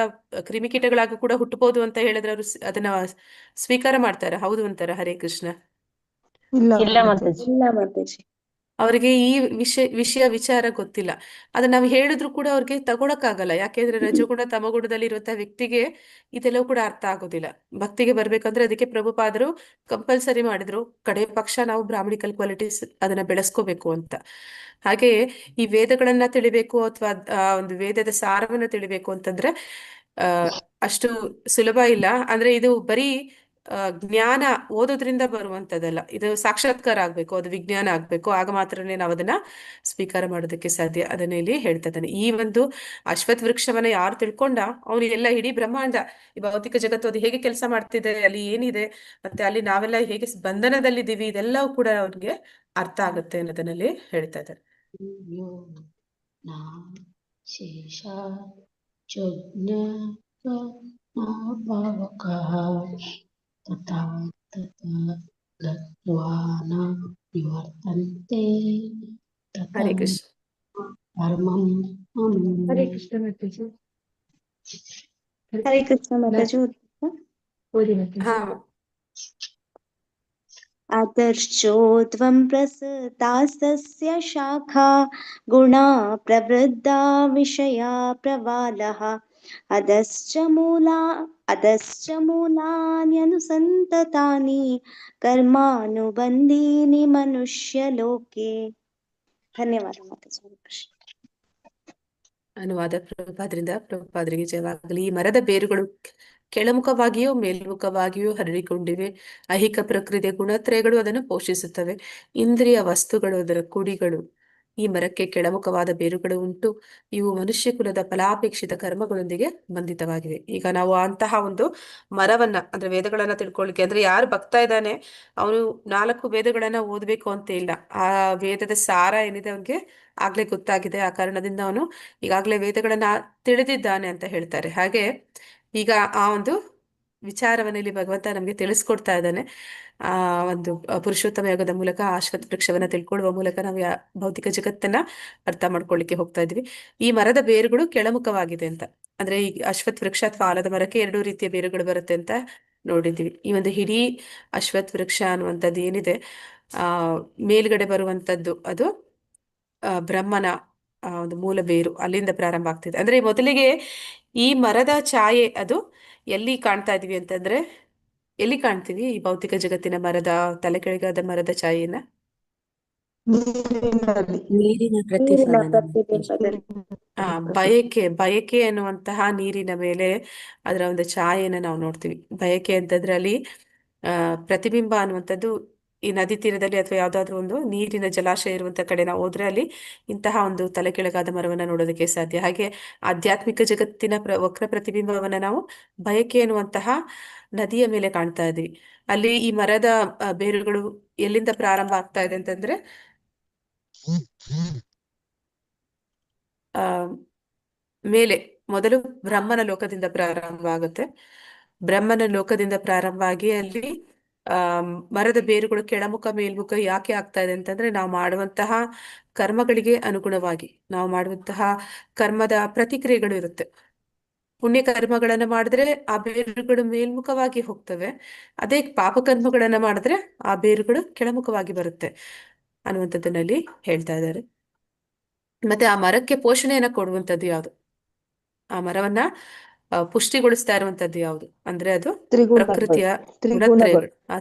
ಕ್ರಿಮಿಕೀಟಗಳಾಗ ಕೂಡ ಹುಟ್ಟಬಹುದು ಅಂತ ಹೇಳಿದ್ರೆ ಅವರು ಅದನ್ನ ಸ್ವೀಕಾರ ಮಾಡ್ತಾರ? ಹೌದು ಅಂತಾರ? ಹರೇ ಕೃಷ್ಣ. ಇಲ್ಲ ಮಾತಾಜಿ. ಇಲ್ಲ ಮಾತಾಜಿ. ಅವ್ರಿಗೆ ಈ ವಿಚಾರ ಗೊತ್ತಿಲ್ಲ. ಅದನ್ನ ನಾವು ಹೇಳಿದ್ರು ಕೂಡ ಅವ್ರಿಗೆ ತಗೊಳಕ್ಕಾಗಲ್ಲ. ಯಾಕೆಂದ್ರೆ ರಜಗುಣ ತಮಗುಣದಲ್ಲಿ ಇರುವಂತಹ ವ್ಯಕ್ತಿಗೆ ಇದೆಲ್ಲವೂ ಕೂಡ ಅರ್ಥ ಆಗೋದಿಲ್ಲ. ಭಕ್ತಿಗೆ ಬರ್ಬೇಕಂದ್ರೆ ಅದಕ್ಕೆ ಪ್ರಭುಪಾದರು ಕಂಪಲ್ಸರಿ ಮಾಡಿದ್ರು, ಕಡೆ ಪಕ್ಷ ನಾವು ಬ್ರಾಹ್ಮಣಿಕಲ್ ಕ್ವಾಲಿಟೀಸ್ ಅದನ್ನ ಬೆಳೆಸ್ಕೋಬೇಕು ಅಂತ. ಹಾಗೆ ಈ ವೇದಗಳನ್ನ ತಿಳಿಬೇಕು ಅಥವಾ ಒಂದು ವೇದದ ಸಾರವನ್ನ ತಿಳಿಬೇಕು ಅಂತಂದ್ರೆ ಆ ಅಷ್ಟು ಸುಲಭ ಇಲ್ಲ. ಅಂದ್ರೆ ಇದು ಬರೀ ಜ್ಞಾನ ಓದೋದ್ರಿಂದ ಬರುವಂತದ್ದಲ್ಲ, ಇದು ಸಾಕ್ಷಾತ್ಕಾರ ಆಗ್ಬೇಕು, ಅದು ವಿಜ್ಞಾನ ಆಗ್ಬೇಕು, ಆಗ ಮಾತ್ರನೇ ನಾವು ಅದನ್ನ ಸ್ವೀಕಾರ ಮಾಡೋದಕ್ಕೆ ಸಾಧ್ಯ. ಅದನ್ನ ಇಲ್ಲಿ ಹೇಳ್ತಾ ಇದ್ದಾನೆ. ಈ ಒಂದು ಅಶ್ವತ್ಥ ವೃಕ್ಷವನ್ನ ಯಾರು ತಿಳ್ಕೊಂಡ, ಅವನು ಎಲ್ಲ ಇಡೀ ಬ್ರಹ್ಮಾಂಡ, ಈ ಭೌತಿಕ ಜಗತ್ತು ಅದು ಹೇಗೆ ಕೆಲಸ ಮಾಡ್ತಿದೆ, ಅಲ್ಲಿ ಏನಿದೆ, ಮತ್ತೆ ಅಲ್ಲಿ ನಾವೆಲ್ಲ ಹೇಗೆ ಬಂಧನದಲ್ಲಿದ್ದೀವಿ, ಇದೆಲ್ಲವೂ ಕೂಡ ಅವ್ರಿಗೆ ಅರ್ಥ ಆಗುತ್ತೆ ಅನ್ನೋದನ್ನಲ್ಲಿ ಹೇಳ್ತಾ ಇದ್ದಾರೆ. यो न शेषाच्युतभावकः तथा तथा गत्वा न निवर्तन्ते ततं ಹರೇ ಕೃಷ್ಣ. परमं ಹರೇ ಕೃಷ್ಣ ಮಾತಾಜಿ. ಹರೇ ಕೃಷ್ಣ ಮಾತಾಜಿ. ಓದಿ ಮಾತಾಜಿ. ಹಾ, आदर्शोध्वं प्रसृतास्तस्य शाखा गुणा प्रवृद्धा विषया प्रवालः अधश्च मूलान्यनुसन्ततानि कर्मानुबन्धीनि मनुष्यलोके. ಧನ್ಯವಾದ ಮಾತಾಜಿ. ಅನುವಾದ ಪ್ರಭುಪಾದರಿಗೆ ಜಯವಾಗಲಿ. ಈ ಮರದ ಬೇರುಗಳು ಕೆಳಮುಖವಾಗಿಯೂ ಮೇಲ್ಮುಖವಾಗಿಯೂ ಹರಡಿಕೊಂಡಿವೆ. ಐಹಿಕ ಪ್ರಕೃತಿಯ ಗುಣತ್ರಯಗಳು ಅದನ್ನು ಪೋಷಿಸುತ್ತವೆ. ಇಂದ್ರಿಯ ವಸ್ತುಗಳು ಅದರ ಕುಡಿಗಳು. ಈ ಮರಕ್ಕೆ ಕೆಳಮುಖವಾದ ಬೇರುಗಳು ಉಂಟು. ಇವು ಮನುಷ್ಯ ಕುಲದ ಫಲಾಪೇಕ್ಷಿತ ಕರ್ಮಗಳೊಂದಿಗೆ ಬಂಧಿತವಾಗಿವೆ. ಈಗ ನಾವು ಅಂತಹ ಒಂದು ಮರವನ್ನ, ಅಂದ್ರೆ ವೇದಗಳನ್ನ ತಿಳ್ಕೊಳ್ಳಿಕ್ಕೆ, ಅಂದ್ರೆ ಯಾರು ಭಕ್ತ ಇದ್ದಾನೆ ಅವನು 4 ವೇದಗಳನ್ನ ಓದ್ಬೇಕು ಅಂತ ಇಲ್ಲ. ಆ ವೇದದ ಸಾರ ಏನಿದೆ ಅವನಿಗೆ ಆಗ್ಲೇ ಗೊತ್ತಾಗಿದೆ. ಆ ಕಾರಣದಿಂದ ಅವನು ಈಗಾಗಲೇ ವೇದಗಳನ್ನ ತಿಳಿದಿದ್ದಾನೆ ಅಂತ ಹೇಳ್ತಾರೆ. ಹಾಗೆ ಈಗ ಆ ಒಂದು ವಿಚಾರವನ್ನ ಇಲ್ಲಿ ಭಗವಂತ ನಮ್ಗೆ ತಿಳಿಸ್ಕೊಡ್ತಾ ಇದ್ದಾನೆ. ಆ ಒಂದು ಪುರುಷೋತ್ತಮ ಯೋಗದ ಮೂಲಕ ಅಶ್ವತ್ಥ ವೃಕ್ಷವನ್ನ ತಿಳ್ಕೊಳ್ಳುವ ಮೂಲಕ ನಾವು ಭೌತಿಕ ಜಗತ್ತನ್ನ ಅರ್ಥ ಮಾಡ್ಕೊಳ್ಳಿಕ್ಕೆ ಹೋಗ್ತಾ ಇದ್ವಿ. ಈ ಮರದ ಬೇರುಗಳು ಕೆಳಮುಖವಾಗಿದೆ ಅಂತ, ಅಂದ್ರೆ ಈ ಅಶ್ವತ್ಥ ವೃಕ್ಷ ಅಥವಾ ಆಲದ ಮರಕ್ಕೆ 2 ರೀತಿಯ ಬೇರುಗಳು ಬರುತ್ತೆ ಅಂತ ನೋಡಿದ್ವಿ. ಈ ಒಂದು ಇಡೀ ಅಶ್ವತ್ಥ ವೃಕ್ಷ ಅನ್ನುವಂಥದ್ದು ಏನಿದೆ, ಮೇಲ್ಗಡೆ ಬರುವಂತದ್ದು ಅದು ಬ್ರಹ್ಮನ ಒಂದು ಮೂಲ ಬೇರು, ಅಲ್ಲಿಂದ ಪ್ರಾರಂಭ ಆಗ್ತಿದೆ. ಅಂದ್ರೆ ಮೊದಲಿಗೆ ಈ ಮರದ ಛಾಯೆ ಅದು ಎಲ್ಲಿ ಕಾಣ್ತಾ ಇದೀವಿ ಅಂತಂದ್ರೆ, ಎಲ್ಲಿ ಕಾಣ್ತೀವಿ ಈ ಭೌತಿಕ ಜಗತ್ತಿನ ಮರದ ತಲೆ ಕೆಳಗಾದ ಮರದ ಛಾಯೆನ? ನೀರಿನಲ್ಲಿ ನೀರಿನ ನೀರಿನ ಪ್ರತಿಫಲನ ಪ್ರತಿಬಿಂಬದಲ್ಲಿ. ಬಯಕೆ ಅನ್ನುವಂತಹ ನೀರಿನ ಮೇಲೆ ಅದರ ಒಂದು ಛಾಯೆನ ನಾವು ನೋಡ್ತೀವಿ. ಬಯಕೆ ಅಂತಂದ್ರೆ ಅಲ್ಲಿ ಪ್ರತಿಬಿಂಬ ಅನ್ನುವಂಥದ್ದು ಈ ನದಿ ತೀರದಲ್ಲಿ ಅಥವಾ ಯಾವ್ದಾದ್ರು ಒಂದು ನೀರಿನ ಜಲಾಶಯ ಇರುವಂತ ಕಡೆ ನಾವು ಹೋದ್ರೆ ಅಲ್ಲಿ ಇಂತಹ ಒಂದು ತಲೆ ಕೆಳಗಾದ ಮರವನ್ನ ನೋಡೋದಕ್ಕೆ ಸಾಧ್ಯ. ಹಾಗೆ ಆಧ್ಯಾತ್ಮಿಕ ಜಗತ್ತಿನ ವಕ್ರ ಪ್ರತಿಬಿಂಬವನ್ನ ನಾವು ಬಯಕೆ ಅನ್ನುವಂತಹ ನದಿಯ ಮೇಲೆ ಕಾಣ್ತಾ ಇದ್ವಿ. ಅಲ್ಲಿ ಈ ಮರದ ಬೇರುಗಳು ಎಲ್ಲಿಂದ ಪ್ರಾರಂಭ ಆಗ್ತಾ ಇದೆ ಅಂತಂದ್ರೆ, ಆ ಮೇಲೆ ಮೊದಲು ಬ್ರಹ್ಮನ ಲೋಕದಿಂದ ಪ್ರಾರಂಭ ಆಗುತ್ತೆ. ಬ್ರಹ್ಮನ ಲೋಕದಿಂದ ಪ್ರಾರಂಭ ಆಗಿ ಅಲ್ಲಿ ಮರದ ಬೇರುಗಳು ಕೆಳಮುಖ ಮೇಲ್ಮುಖ ಯಾಕೆ ಆಗ್ತಾ ಇದೆ ಅಂತಂದ್ರೆ, ನಾವು ಮಾಡುವಂತಹ ಕರ್ಮಗಳಿಗೆ ಅನುಗುಣವಾಗಿ ನಾವು ಮಾಡುವಂತಹ ಕರ್ಮದ ಪ್ರತಿಕ್ರಿಯೆಗಳು ಇರುತ್ತೆ. ಪುಣ್ಯ ಕರ್ಮಗಳನ್ನ ಮಾಡಿದ್ರೆ ಆ ಬೇರುಗಳು ಮೇಲ್ಮುಖವಾಗಿ ಹೋಗ್ತವೆ. ಅದೇ ಪಾಪ ಕರ್ಮಗಳನ್ನ ಮಾಡಿದ್ರೆ ಆ ಬೇರುಗಳು ಕೆಳಮುಖವಾಗಿ ಬರುತ್ತೆ ಅನ್ನುವಂಥದ್ದನ್ನಲ್ಲಿ ಹೇಳ್ತಾ ಇದ್ದಾರೆ. ಮತ್ತೆ ಆ ಮರಕ್ಕೆ ಪೋಷಣೆಯನ್ನ ಕೊಡುವಂಥದ್ದು ಯಾವುದು, ಆ ಮರವನ್ನ ಪುಷ್ಟಿಗೊಳಿಸ್ತಾ ಇರುವಂತದ್ದು ಯಾವುದು ಅಂದ್ರೆ ಅದು ಪ್ರಕೃತಿಯ ಗುಣತ್ರಯಗಳು. ಆ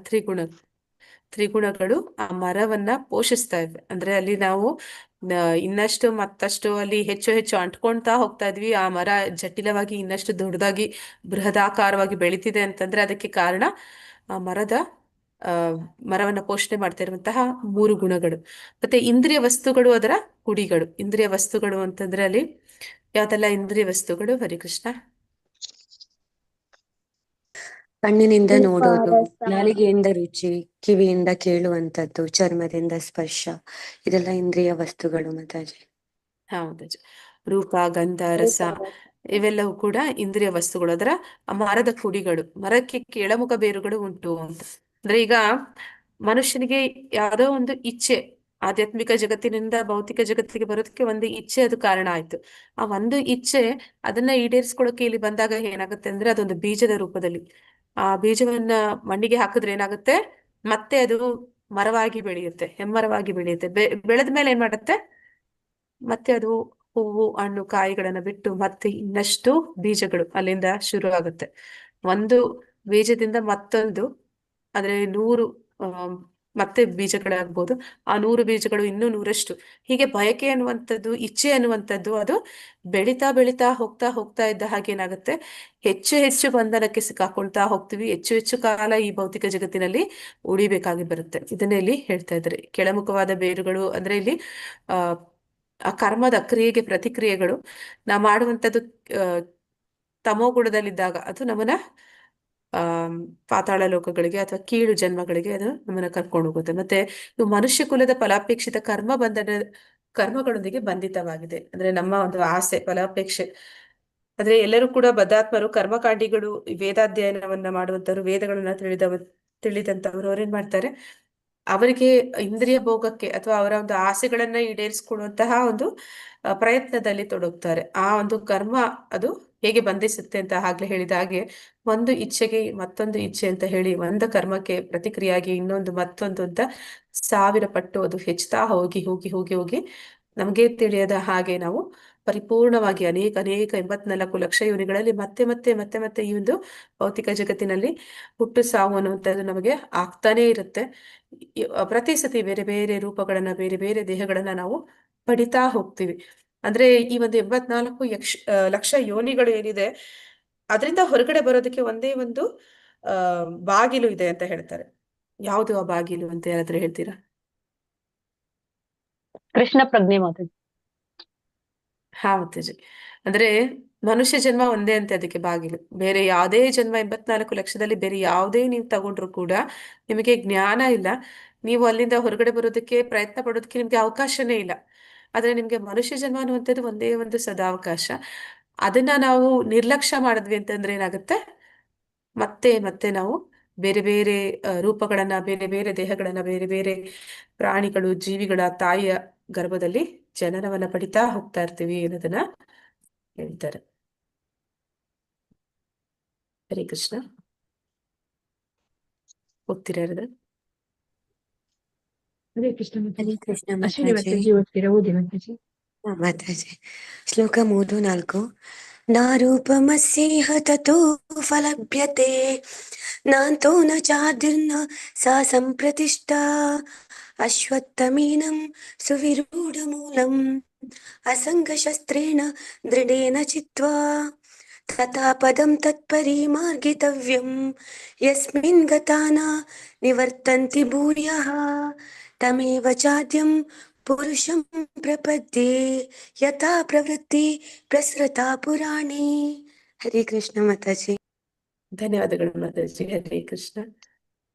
ತ್ರಿಗುಣಗಳು ಆ ಮರವನ್ನ ಪೋಷಿಸ್ತಾ ಇವೆ. ಅಂದ್ರೆ ಅಲ್ಲಿ ನಾವು ಇನ್ನಷ್ಟು ಮತ್ತಷ್ಟು ಅಲ್ಲಿ ಹೆಚ್ಚು ಹೆಚ್ಚು ಅಂಟ್ಕೊಳ್ತಾ ಹೋಗ್ತಾ ಇದ್ವಿ. ಆ ಮರ ಜಟಿಲವಾಗಿ ಇನ್ನಷ್ಟು ದೊಡ್ಡದಾಗಿ ಬೃಹದಾಕಾರವಾಗಿ ಬೆಳಿತಿದೆ ಅಂತಂದ್ರೆ ಅದಕ್ಕೆ ಕಾರಣ ಆ ಮರವನ್ನ ಪೋಷಣೆ ಮಾಡ್ತಾ ಇರುವಂತಹ 3 ಗುಣಗಳು. ಮತ್ತೆ ಇಂದ್ರಿಯ ವಸ್ತುಗಳು ಅದರ ಕುಡಿಗಳು. ಇಂದ್ರಿಯ ವಸ್ತುಗಳು ಅಂತಂದ್ರೆ ಅಲ್ಲಿ ಯಾವ್ದೆಲ್ಲ ಇಂದ್ರಿಯ ವಸ್ತುಗಳು? ಹರಿಕೃಷ್ಣ. ಕಣ್ಣಿನಿಂದ ರೂಪ, ನೋಡೋದು, ರಸ, ನಾಲಿಗೆಯಿಂದ ರುಚಿ, ಕಿವಿಯಿಂದ ಕೇಳುವಂತದ್ದು, ಚರ್ಮದಿಂದ ಸ್ಪರ್ಶ, ಇದೆಲ್ಲ ಇಂದ್ರಿಯ ವಸ್ತುಗಳು ಮಾತಾಜಿ. ಹೌದು. ರೂಪ, ಗಂಧ, ರಸ ಇವೆಲ್ಲವೂ ಕೂಡ ಇಂದ್ರಿಯ ವಸ್ತುಗಳು, ಅದರ ಮರದ ಕುಡಿಗಳು. ಮರಕ್ಕೆ ಕೆಳಮುಖ ಬೇರುಗಳು ಉಂಟು ಅಂತ ಅಂದ್ರೆ, ಈಗ ಮನುಷ್ಯನಿಗೆ ಯಾವುದೋ ಒಂದು ಇಚ್ಛೆ ಆಧ್ಯಾತ್ಮಿಕ ಜಗತ್ತಿನಿಂದ ಭೌತಿಕ ಜಗತ್ತಿಗೆ ಬರೋದಕ್ಕೆ ಒಂದು ಇಚ್ಛೆ ಅದು ಕಾರಣ ಆಯ್ತು. ಆ ಒಂದು ಇಚ್ಛೆ ಅದನ್ನ ಈಡೇರಿಸ್ಕೊಳ್ಳೋಕೆ ಇಲ್ಲಿ ಬಂದಾಗ ಏನಾಗುತ್ತೆ ಅಂದ್ರೆ, ಅದೊಂದು ಬೀಜದ ರೂಪದಲ್ಲಿ ಆ ಬೀಜವನ್ನ ಮಣ್ಣಿಗೆ ಹಾಕಿದ್ರೆ ಏನಾಗುತ್ತೆ, ಮತ್ತೆ ಅದು ಮರವಾಗಿ ಬೆಳೆಯುತ್ತೆ, ಹೆಮ್ಮರವಾಗಿ ಬೆಳೆಯುತ್ತೆ. ಬೆಳೆದ ಮೇಲೆ ಏನ್ ಮಾಡುತ್ತೆ, ಮತ್ತೆ ಅದು ಹೂವು ಹಣ್ಣು ಕಾಯಿಗಳನ್ನ ಬಿಟ್ಟು ಮತ್ತೆ ಇನ್ನಷ್ಟು ಬೀಜಗಳು ಅಲ್ಲಿಂದ ಶುರು ಆಗುತ್ತೆ. ಒಂದು ಬೀಜದಿಂದ ಮತ್ತೊಂದು, ಅಂದ್ರೆ 100 ಮತ್ತೆ ಬೀಜಗಳಾಗ್ಬೋದು. ಆ 100 ಬೀಜಗಳು ಇನ್ನೂ 100ರಷ್ಟು. ಹೀಗೆ ಬಯಕೆ ಅನ್ನುವಂಥದ್ದು, ಇಚ್ಛೆ ಅನ್ನುವಂಥದ್ದು ಅದು ಬೆಳೀತಾ ಬೆಳೀತಾ ಹೋಗ್ತಾ ಹೋಗ್ತಾ ಇದ್ದ ಹಾಗೆ ಏನಾಗುತ್ತೆ, ಹೆಚ್ಚು ಹೆಚ್ಚು ಬಂಧನಕ್ಕೆ ಸಿಕ್ಕಾಕೊಳ್ತಾ ಹೋಗ್ತೀವಿ. ಹೆಚ್ಚು ಹೆಚ್ಚು ಕಾಲ ಈ ಭೌತಿಕ ಜಗತ್ತಿನಲ್ಲಿ ಉಳಿಬೇಕಾಗಿ ಬರುತ್ತೆ. ಇದನ್ನೇ ಇಲ್ಲಿ ಹೇಳ್ತಾ ಇದ್ದಾರೆ. ಕೆಳಮುಖವಾದ ಬೇರುಗಳು ಅಂದ್ರೆ ಇಲ್ಲಿ ಆ ಆ ಕರ್ಮದ ಕ್ರಿಯೆಗೆ ಪ್ರತಿಕ್ರಿಯೆಗಳು. ನಾ ಮಾಡುವಂಥದ್ದು ಆ ತಮೋಗುಣದಲ್ಲಿದ್ದಾಗ ಅದು ನಮ್ಮನ್ನ ಆ ಪಾತಾಳ ಲೋಕಗಳಿಗೆ ಅಥವಾ ಕೀಳು ಜನ್ಮಗಳಿಗೆ ಅದು ನಮ್ಮನ್ನ ಕರ್ಕೊಂಡು ಹೋಗುತ್ತೆ. ಮತ್ತೆ ಇವು ಮನುಷ್ಯ ಕುಲದ ಫಲಾಪೇಕ್ಷಿತ ಕರ್ಮಗಳೊಂದಿಗೆ ಬಂಧಿತವಾಗಿದೆ. ಅಂದ್ರೆ ನಮ್ಮ ಒಂದು ಆಸೆ, ಫಲಾಪೇಕ್ಷೆ. ಅಂದ್ರೆ ಎಲ್ಲರೂ ಕೂಡ ಬದ್ಧಾತ್ಮರು, ಕರ್ಮಕಾಂಡಿಗಳು, ವೇದಾಧ್ಯಯನವನ್ನ ಮಾಡುವಂತವ್ರು, ವೇದಗಳನ್ನ ತಿಳಿದಂತವ್ರು ಅವ್ರೇನ್ ಮಾಡ್ತಾರೆ, ಅವರಿಗೆ ಇಂದ್ರಿಯ ಭೋಗಕ್ಕೆ ಅಥವಾ ಅವರ ಒಂದು ಆಸೆಗಳನ್ನ ಈಡೇರಿಸಿಕೊಳ್ಳುವಂತಹ ಒಂದು ಪ್ರಯತ್ನದಲ್ಲಿ ತೊಡಗುತ್ತಾರೆ. ಆ ಒಂದು ಕರ್ಮ ಅದು ಹೇಗೆ ಬಂಧಿಸುತ್ತೆ ಅಂತ ಆಗ್ಲೇ ಹೇಳಿದ ಹಾಗೆ, ಒಂದು ಇಚ್ಛೆಗೆ ಮತ್ತೊಂದು ಇಚ್ಛೆ ಅಂತ ಹೇಳಿ, ಒಂದು ಕರ್ಮಕ್ಕೆ ಪ್ರತಿಕ್ರಿಯೆಯಾಗಿ ಇನ್ನೊಂದು ಮತ್ತೊಂದು ಅಂತ 1000 ಪಟ್ಟು ಅದು ಹೆಚ್ಚುತ್ತಾ ಹೋಗಿ ಹೋಗಿ ಹೋಗಿ ಹೋಗಿ ನಮಗೆ ತಿಳಿಯದ ಹಾಗೆ ನಾವು ಪರಿಪೂರ್ಣವಾಗಿ ಅನೇಕ ಅನೇಕ 84 ಲಕ್ಷ ಯೋನಿಗಳಲ್ಲಿ ಮತ್ತೆ ಮತ್ತೆ ಮತ್ತೆ ಮತ್ತೆ ಈ ಒಂದು ಭೌತಿಕ ಜಗತ್ತಿನಲ್ಲಿ ಹುಟ್ಟು ಸಾವು ಅನ್ನುವಂಥದ್ದು ನಮಗೆ ಆಗ್ತಾನೇ ಇರುತ್ತೆ. ಪ್ರತಿ ಸತಿ ಬೇರೆ ಬೇರೆ ರೂಪಗಳನ್ನ, ಬೇರೆ ಬೇರೆ ದೇಹಗಳನ್ನ ನಾವು ಪಡಿತಾ ಹೋಗ್ತೀವಿ. ಅಂದ್ರೆ ಈ ಒಂದು 84 ಲಕ್ಷ ಯೋನಿಗಳು ಏನಿದೆ, ಅದರಿಂದ ಹೊರಗಡೆ ಬರೋದಕ್ಕೆ ಒಂದೇ ಒಂದು ಬಾಗಿಲು ಇದೆ ಅಂತ ಹೇಳ್ತಾರೆ. ಯಾವುದು ಆ ಬಾಗಿಲು ಅಂತ ಯಾರಾದ್ರೂ ಹೇಳ್ತೀರಾ? ಕೃಷ್ಣ ಪ್ರಜ್ಞೆ ಮಾತಾಡಿ. ಹಾ ಮಾತಾಜಿ. ಅಂದ್ರೆ ಮನುಷ್ಯ ಜನ್ಮ ಒಂದೇ ಅಂತೆ ಅದಕ್ಕೆ ಬಾಗಿಲು. ಬೇರೆ ಯಾವುದೇ ಜನ್ಮ 84 ಲಕ್ಷದಲ್ಲಿ ಬೇರೆ ಯಾವುದೇ ನೀವು ತಗೊಂಡ್ರು ಕೂಡ ನಿಮಗೆ ಜ್ಞಾನ ಇಲ್ಲ, ನೀವು ಅಲ್ಲಿಂದ ಹೊರಗಡೆ ಬರೋದಕ್ಕೆ ಪ್ರಯತ್ನ ಪಡೋದಕ್ಕೆ ನಿಮ್ಗೆ ಅವಕಾಶನೇ ಇಲ್ಲ. ಆದ್ರೆ ನಿಮ್ಗೆ ಮನುಷ್ಯ ಜನ್ಮ ಅನ್ನುವಂಥದ್ದು ಒಂದೇ ಒಂದು ಸದಾವಕಾಶ. ಅದನ್ನ ನಾವು ನಿರ್ಲಕ್ಷ್ಯ ಮಾಡಿದ್ವಿ ಅಂತಂದ್ರೆ ಏನಾಗುತ್ತೆ, ಮತ್ತೆ ಮತ್ತೆ ನಾವು ಬೇರೆ ಬೇರೆ ರೂಪಗಳನ್ನ, ಬೇರೆ ಬೇರೆ ದೇಹಗಳನ್ನ, ಬೇರೆ ಬೇರೆ ಪ್ರಾಣಿಗಳು, ಜೀವಿಗಳ ತಾಯಿಯ ಗರ್ಭದಲ್ಲಿ ಜನನವನ್ನ ಪಡಿತಾ ಹೋಗ್ತಾ ಇರ್ತೀವಿ ಅನ್ನೋದನ್ನ ಹೇಳ್ತಾರೆ. ಹರೇ ಕೃಷ್ಣ. ಓದ್ತೀರಾ ಇರೋದು? ಹರೇ ಕೃಷ್ಣ ಹರೇ ಮಾತಾಜಿ. ಕೃಷ್ಣ ಅಶ್ವಿನಿ ಮಾತಾಜಿ. ಮಾತಾಜಿ ಓದ್ತೀರಾ? ಓದಿ ಮಾತಾಜಿ. ಮಾತಾಜಿ. ಶ್ಲೋಕ 3-4. ನಾರೂಪಮಸ್ಯೇಹ ತತೋ ಫಲಭ್ಯತೆ ನಾಂತೋ ನ ಚಾದಿರ್ನ ಸಾ ಸಂಪ್ರತಿಷ್ಠಾ ಅಶ್ವತ್ಥಮೇನಂ ಸುವಿರೂಢಮೂಲಂ ಅಸಂಗಶಸ್ತ್ರೇಣ ದೃಢೇನ ಚಿತ್ವಾ ತಥಾ ಪದಂ ತತ್ಪರಿಮಾರ್ಗಿತವ್ಯಂ ಯಸ್ಮಿನ್ ಗತಾ ನ ನಿವರ್ತಂತಿ ಭೂಯಃ ತಮೇವ ಚಾದ್ಯಂ ಪುರುಷಂ ಪ್ರಪದ್ಯೆ ಯಥಾ ಪ್ರವೃತ್ತಿ ಪ್ರಸೃತಾ ಪುರಾಣೇ. ಹರೇ ಕೃಷ್ಣ ಮಾತಾಜಿ. ಧನ್ಯವಾದಗಳು ಮಾತಾಜಿ. ಹರೇ ಕೃಷ್ಣ.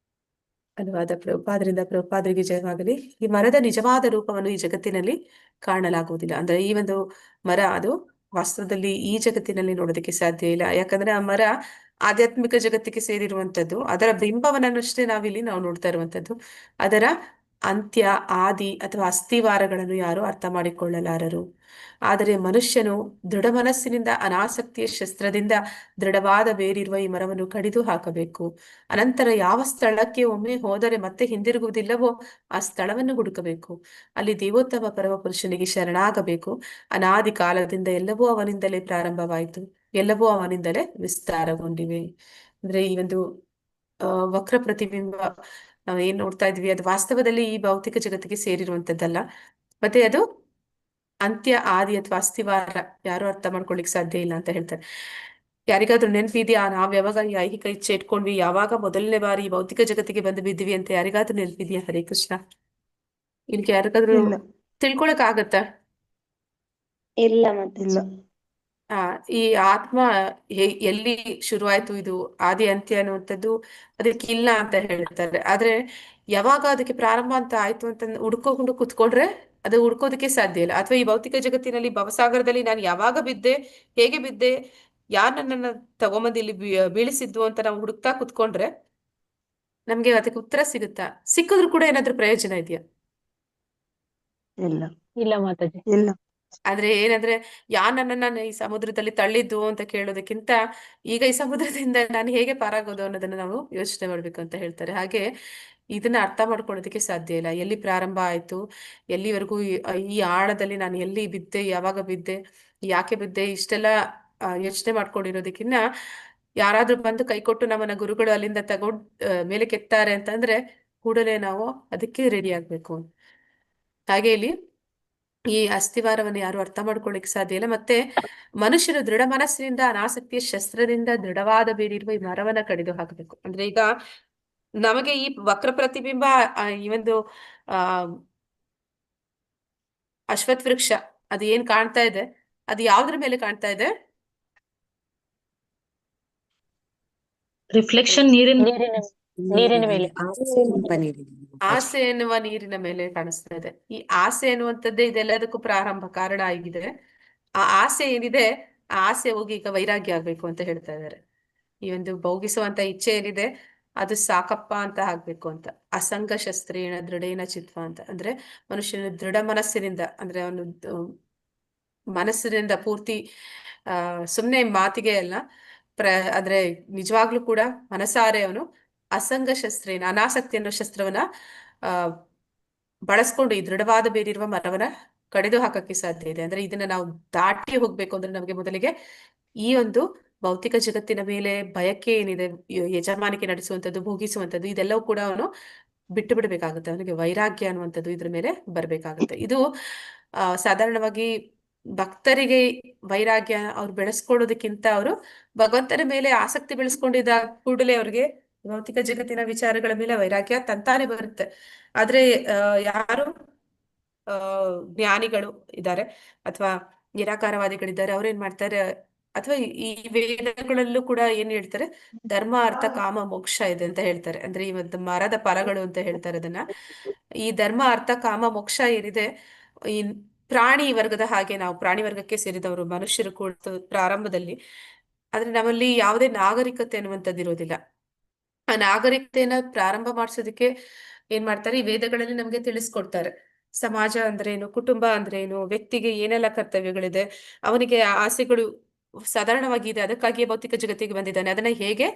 ಅನುವಾದ ಪ್ರಭುಪಾದರಿಂದ. ಪ್ರಭುಪಾದರಿಗೆ ಜಯವಾಗಲಿ. ಈ ಮರದ ನಿಜವಾದ ರೂಪವನ್ನು ಈ ಜಗತ್ತಿನಲ್ಲಿ ಕಾಣಲಾಗುವುದಿಲ್ಲ. ಅಂದ್ರೆ ಈ ಒಂದು ಮರ ಅದು ವಾಸ್ತವದಲ್ಲಿ ಈ ಜಗತ್ತಿನಲ್ಲಿ ನೋಡೋದಕ್ಕೆ ಸಾಧ್ಯ ಇಲ್ಲ. ಯಾಕಂದ್ರೆ ಆ ಮರ ಆಧ್ಯಾತ್ಮಿಕ ಜಗತ್ತಿಗೆ ಸೇರಿರುವಂತದ್ದು. ಅದರ ಬಿಂಬವನ್ನಷ್ಟೇ ನಾವು ನೋಡ್ತಾ ಇರುವಂತದ್ದು. ಅದರ ಅಂತ್ಯ, ಆದಿ ಅಥವಾ ಅಸ್ಥಿವಾರಗಳನ್ನು ಯಾರು ಅರ್ಥ ಮಾಡಿಕೊಳ್ಳಲಾರರು. ಆದರೆ ಮನುಷ್ಯನು ದೃಢ ಮನಸ್ಸಿನಿಂದ, ಅನಾಸಕ್ತಿಯ ಶಸ್ತ್ರದಿಂದ ದೃಢವಾದ ಬೇರಿರುವ ಈ ಮರವನ್ನು ಕಡಿದು ಹಾಕಬೇಕು. ಅನಂತರ ಯಾವ ಸ್ಥಳಕ್ಕೆ ಒಮ್ಮೆ ಹೋದರೆ ಮತ್ತೆ ಹಿಂದಿರುಗುವುದಿಲ್ಲವೋ ಆ ಸ್ಥಳವನ್ನು ಹುಡುಕಬೇಕು. ಅಲ್ಲಿ ದೇವೋತ್ತಮ ಪರಮ ಪುರುಷನಿಗೆ ಶರಣಾಗಬೇಕು. ಅನಾದಿ ಕಾಲದಿಂದ ಎಲ್ಲವೂ ಅವನಿಂದಲೇ ಪ್ರಾರಂಭವಾಯಿತು, ಎಲ್ಲವೂ ಅವನಿಂದಲೇ ವಿಸ್ತಾರಗೊಂಡಿವೆ. ಅಂದ್ರೆ ಈ ಒಂದು ವಕ್ರ ಪ್ರತಿಬಿಂಬ ನಾವು ಏನ್ ನೋಡ್ತಾ ಇದ್ವಿ, ಅದು ವಾಸ್ತವದಲ್ಲಿ ಈ ಭೌತಿಕ ಜಗತ್ತಿಗೆ ಸೇರಿರುವಂತದ್ದಲ್ಲ. ಮತ್ತೆ ಅದು ಅಂತ್ಯ, ಆದಿ ಅಥವಾ ಅಸ್ಥಿವಾರ ಯಾರು ಅರ್ಥ ಮಾಡ್ಕೊಳ್ಲಿಕ್ಕೆ ಸಾಧ್ಯ ಇಲ್ಲ ಅಂತ ಹೇಳ್ತಾರೆ. ಯಾರಿಗಾದ್ರೂ ನೆನಪಿದ್ಯಾ, ನಾವ್ ಯಾವಾಗ ಈ ಐಹಿಕ ಇಚ್ಛೆ ಇಟ್ಕೊಂಡ್ವಿ, ಯಾವಾಗ ಮೊದಲನೇ ಬಾರಿ ಈ ಭೌತಿಕ ಜಗತ್ತಿಗೆ ಬಂದು ಬಿದ್ವಿ ಅಂತ ಯಾರಿಗಾದ್ರೂ ನೆನಪಿದ್ಯಾ? ಹರೇ ಕೃಷ್ಣ. ಇನ್ಕೆ ಯಾರಿಗಾದ್ರೂ ಇಲ್ಲ ತಿಳ್ಕೊಳಕ್ ಆಗತ್ತಾ? ಇಲ್ಲ ಮಾತಾಜಿ. ಆ ಈ ಆತ್ಮ ಎಲ್ಲಿ ಶುರುವಾಯ್ತು, ಇದು ಆದಿ ಅಂತ್ಯ ಅನ್ನುವಂಥದ್ದು ಅದಕ್ಕೆ ಇಲ್ಲ ಅಂತ ಹೇಳ್ತಾರೆ. ಆದ್ರೆ ಯಾವಾಗ ಅದಕ್ಕೆ ಪ್ರಾರಂಭ ಅಂತ ಆಯ್ತು ಅಂತ ಹುಡ್ಕೊಂಡು ಕುತ್ಕೊಂಡ್ರೆ ಅದು ಹುಡ್ಕೋದಕ್ಕೆ ಸಾಧ್ಯ ಇಲ್ಲ. ಅಥವಾ ಈ ಭೌತಿಕ ಜಗತ್ತಿನಲ್ಲಿ ಭವಸಾಗರದಲ್ಲಿ ನಾನು ಯಾವಾಗ ಬಿದ್ದೆ, ಹೇಗೆ ಬಿದ್ದೆ, ಯಾರು ನನ್ನನ್ನ ತಗೊಂಬಂದು ಇಲ್ಲಿ ಬೀಳಿಸಿದ್ದು ಅಂತ ನಾವು ಹುಡುಕ್ತಾ ಕುತ್ಕೊಂಡ್ರೆ ನಮ್ಗೆ ಅದಕ್ಕೆ ಉತ್ತರ ಸಿಗುತ್ತಾ? ಸಿಕ್ಕಿದ್ರು ಕೂಡ ಏನಾದ್ರೂ ಪ್ರಯೋಜನ ಇದೆಯಾ? ಇಲ್ಲ ಇಲ್ಲ ಮಾತಾಜಿ. ಇಲ್ಲ ಆದ್ರೆ ಏನಂದ್ರೆ, ನನ್ನನ್ನ ಈ ಸಮುದ್ರದಲ್ಲಿ ತಳ್ಳಿದ್ದು ಅಂತ ಕೇಳೋದಕ್ಕಿಂತ ಈಗ ಈ ಸಮುದ್ರದಿಂದ ನಾನು ಹೇಗೆ ಪಾರಾಗೋದು ಅನ್ನೋದನ್ನ ನಾವು ಯೋಚನೆ ಮಾಡ್ಬೇಕು ಅಂತ ಹೇಳ್ತಾರೆ. ಹಾಗೆ ಇದನ್ನ ಅರ್ಥ ಮಾಡ್ಕೊಳ್ಳೋದಕ್ಕೆ ಸಾಧ್ಯ ಇಲ್ಲ. ಎಲ್ಲಿ ಪ್ರಾರಂಭ ಆಯ್ತು, ಎಲ್ಲಿವರೆಗೂ ಈ ಆಳದಲ್ಲಿ ನಾನು ಎಲ್ಲಿ ಬಿದ್ದೆ, ಯಾವಾಗ ಬಿದ್ದೆ, ಯಾಕೆ ಬಿದ್ದೆ, ಇಷ್ಟೆಲ್ಲ ಯೋಚನೆ ಮಾಡ್ಕೊಂಡಿರೋದಕ್ಕಿನ್ನ ಯಾರಾದ್ರೂ ಬಂದು ಕೈ ಕೊಟ್ಟು ನಮ್ಮನ್ನ ಗುರುಗಳು ಅಲ್ಲಿಂದ ಮೇಲೆ ಕೆತ್ತಾರೆ ಅಂತಂದ್ರೆ ಕೂಡಲೇ ನಾವು ಅದಕ್ಕೆ ರೆಡಿ ಆಗ್ಬೇಕು. ಹಾಗೆ ಇಲ್ಲಿ ಈ ಅಸ್ಥಿವಾರವನ್ನು ಯಾರು ಅರ್ಥ ಮಾಡ್ಕೊಳ್ಳಿಕ್ ಸಾಧ್ಯ ಇಲ್ಲ. ಮತ್ತೆ ಮನುಷ್ಯನು ದೃಢ ಮನಸ್ಸಿನಿಂದ ಅನಾಸಕ್ತಿಯ ಶಸ್ತ್ರದಿಂದ ದೃಢವಾದ ಬೇರಿರುವ ಈ ಮರವನ್ನ ಕಡಿದು ಹಾಕಬೇಕು. ಅಂದ್ರೆ ಈಗ ನಮಗೆ ಈ ವಕ್ರ ಪ್ರತಿಬಿಂಬ ಈ ಒಂದು ಆ ಅಶ್ವತ್ಥ ವೃಕ್ಷ ಅದು ಏನ್ ಕಾಣ್ತಾ ಇದೆ, ಅದು ಯಾವ್ದ್ರ ಮೇಲೆ ಕಾಣ್ತಾ ಇದೆ? ರಿಫ್ಲೆಕ್ಷನ್ ನೀರಿನ ನೀರಿನ ಮೇಲೆ ಆಸೆ ಎನ್ನುವ ನೀರಿನ ಮೇಲೆ ಕಾಣಿಸ್ತಾ ಇದೆ. ಈ ಆಸೆ ಎನ್ನುವಂಥದ್ದೇ ಇದೆಲ್ಲದಕ್ಕೂ ಪ್ರಾರಂಭ ಕಾರಣ ಆಗಿದೆ. ಆ ಆಸೆ ಏನಿದೆ, ಆ ಆಸೆ ಹೋಗಿ ಈಗ ವೈರಾಗ್ಯ ಆಗ್ಬೇಕು ಅಂತ ಹೇಳ್ತಾ ಇದ್ದಾರೆ. ಈ ಒಂದು ಭೋಗಿಸುವಂತ ಇಚ್ಛೆ ಏನಿದೆ ಅದು ಸಾಕಪ್ಪ ಅಂತ ಆಗ್ಬೇಕು ಅಂತ. ಅಸಂಗ ಶಸ್ತ್ರೇಣ ದೃಢೇನ ಚಿತ್ವ ಅಂತ ಅಂದ್ರೆ ಮನುಷ್ಯನ ದೃಢ ಮನಸ್ಸಿನಿಂದ, ಅಂದ್ರೆ ಅವನು ಮನಸ್ಸಿನಿಂದ ಪೂರ್ತಿ ಸುಮ್ನೆ ಮಾತಿಗೆ ಅಲ್ಲ, ಅಂದ್ರೆ ನಿಜವಾಗ್ಲೂ ಕೂಡ ಮನಸಾರೆ ಅವನು ಅಸಂಗ ಶಸ್ತ್ರೇನ ಅನಾಸಕ್ತಿ ಅನ್ನೋ ಶಸ್ತ್ರವನ್ನ ಬಳಸ್ಕೊಂಡು ಈ ದೃಢವಾದ ಬೇರಿರುವ ಮರವನ್ನ ಕಡಿದು ಹಾಕಕ್ಕೆ ಸಾಧ್ಯ ಇದೆ. ಅಂದ್ರೆ ಇದನ್ನ ನಾವು ದಾಟಿ ಹೋಗ್ಬೇಕು ಅಂದ್ರೆ ನಮಗೆ ಮೊದಲಿಗೆ ಈ ಒಂದು ಭೌತಿಕ ಜಗತ್ತಿನ ಮೇಲೆ ಬಯಕೆ ಏನಿದೆ, ಯಜಮಾನಿಕೆ ನಡೆಸುವಂಥದ್ದು, ಭೋಗಿಸುವಂಥದ್ದು, ಇದೆಲ್ಲವೂ ಕೂಡ ಅವನು ಬಿಟ್ಟು ಬಿಡಬೇಕಾಗುತ್ತೆ. ಅವನಿಗೆ ವೈರಾಗ್ಯ ಅನ್ನುವಂಥದ್ದು ಇದ್ರ ಮೇಲೆ ಬರ್ಬೇಕಾಗುತ್ತೆ. ಇದು ಸಾಧಾರಣವಾಗಿ ಭಕ್ತರಿಗೆ ವೈರಾಗ್ಯ ಅವ್ರು ಬೆಳೆಸ್ಕೊಳ್ಳೋದಕ್ಕಿಂತ ಅವರು ಭಗವಂತನ ಮೇಲೆ ಆಸಕ್ತಿ ಬೆಳೆಸ್ಕೊಂಡಿದ್ದ ಕೂಡಲೇ ಅವ್ರಿಗೆ ಭೌತಿಕ ಜಗತ್ತಿನ ವಿಚಾರಗಳ ಮೇಲೆ ವೈರಾಗ್ಯ ತಂತಾನೆ ಬರುತ್ತೆ. ಆದ್ರೆ ಯಾರು ಜ್ಞಾನಿಗಳು ಇದ್ದಾರೆ ಅಥವಾ ನಿರಾಕಾರವಾದಿಗಳಿದ್ದಾರೆ, ಅವ್ರೇನ್ ಮಾಡ್ತಾರೆ, ಅಥವಾ ಈ ವೇದಗಳಲ್ಲೂ ಕೂಡ ಏನ್ ಹೇಳ್ತಾರೆ, ಧರ್ಮ ಅರ್ಥ ಕಾಮ ಮೋಕ್ಷ ಇದೆ ಅಂತ ಹೇಳ್ತಾರೆ. ಅಂದ್ರೆ ಈ ಒಂದು ಮರದ ಫಲಗಳು ಅಂತ ಹೇಳ್ತಾರೆ ಅದನ್ನ. ಈ ಧರ್ಮ ಅರ್ಥ ಕಾಮ ಮೋಕ್ಷ ಏನಿದೆ, ಈ ಪ್ರಾಣಿ ವರ್ಗದ ಹಾಗೆ ನಾವು ಪ್ರಾಣಿ ವರ್ಗಕ್ಕೆ ಸೇರಿದವರು ಮನುಷ್ಯರು ಕೂಡ ಪ್ರಾರಂಭದಲ್ಲಿ, ಆದ್ರೆ ನಮ್ಮಲ್ಲಿ ಯಾವುದೇ ನಾಗರಿಕತೆ ಅನ್ನುವಂಥದ್ದು ಇರೋದಿಲ್ಲ. ಆ ನಾಗರಿಕತೆಯನ್ನ ಪ್ರಾರಂಭ ಮಾಡಿಸೋದಕ್ಕೆ ಏನ್ ಮಾಡ್ತಾರೆ, ಈ ವೇದಗಳಲ್ಲಿ ನಮ್ಗೆ ತಿಳಿಸ್ಕೊಡ್ತಾರೆ. ಸಮಾಜ ಅಂದ್ರೇನು, ಕುಟುಂಬ ಅಂದ್ರೇನು, ವ್ಯಕ್ತಿಗೆ ಏನೆಲ್ಲ ಕರ್ತವ್ಯಗಳಿದೆ, ಅವನಿಗೆ ಆಸೆಗಳು ಸಾಧಾರಣವಾಗಿದೆ, ಅದಕ್ಕಾಗಿಯೇ ಭೌತಿಕ ಜಗತ್ತಿಗೆ ಬಂದಿದ್ದಾನೆ, ಅದನ್ನ ಹೇಗೆ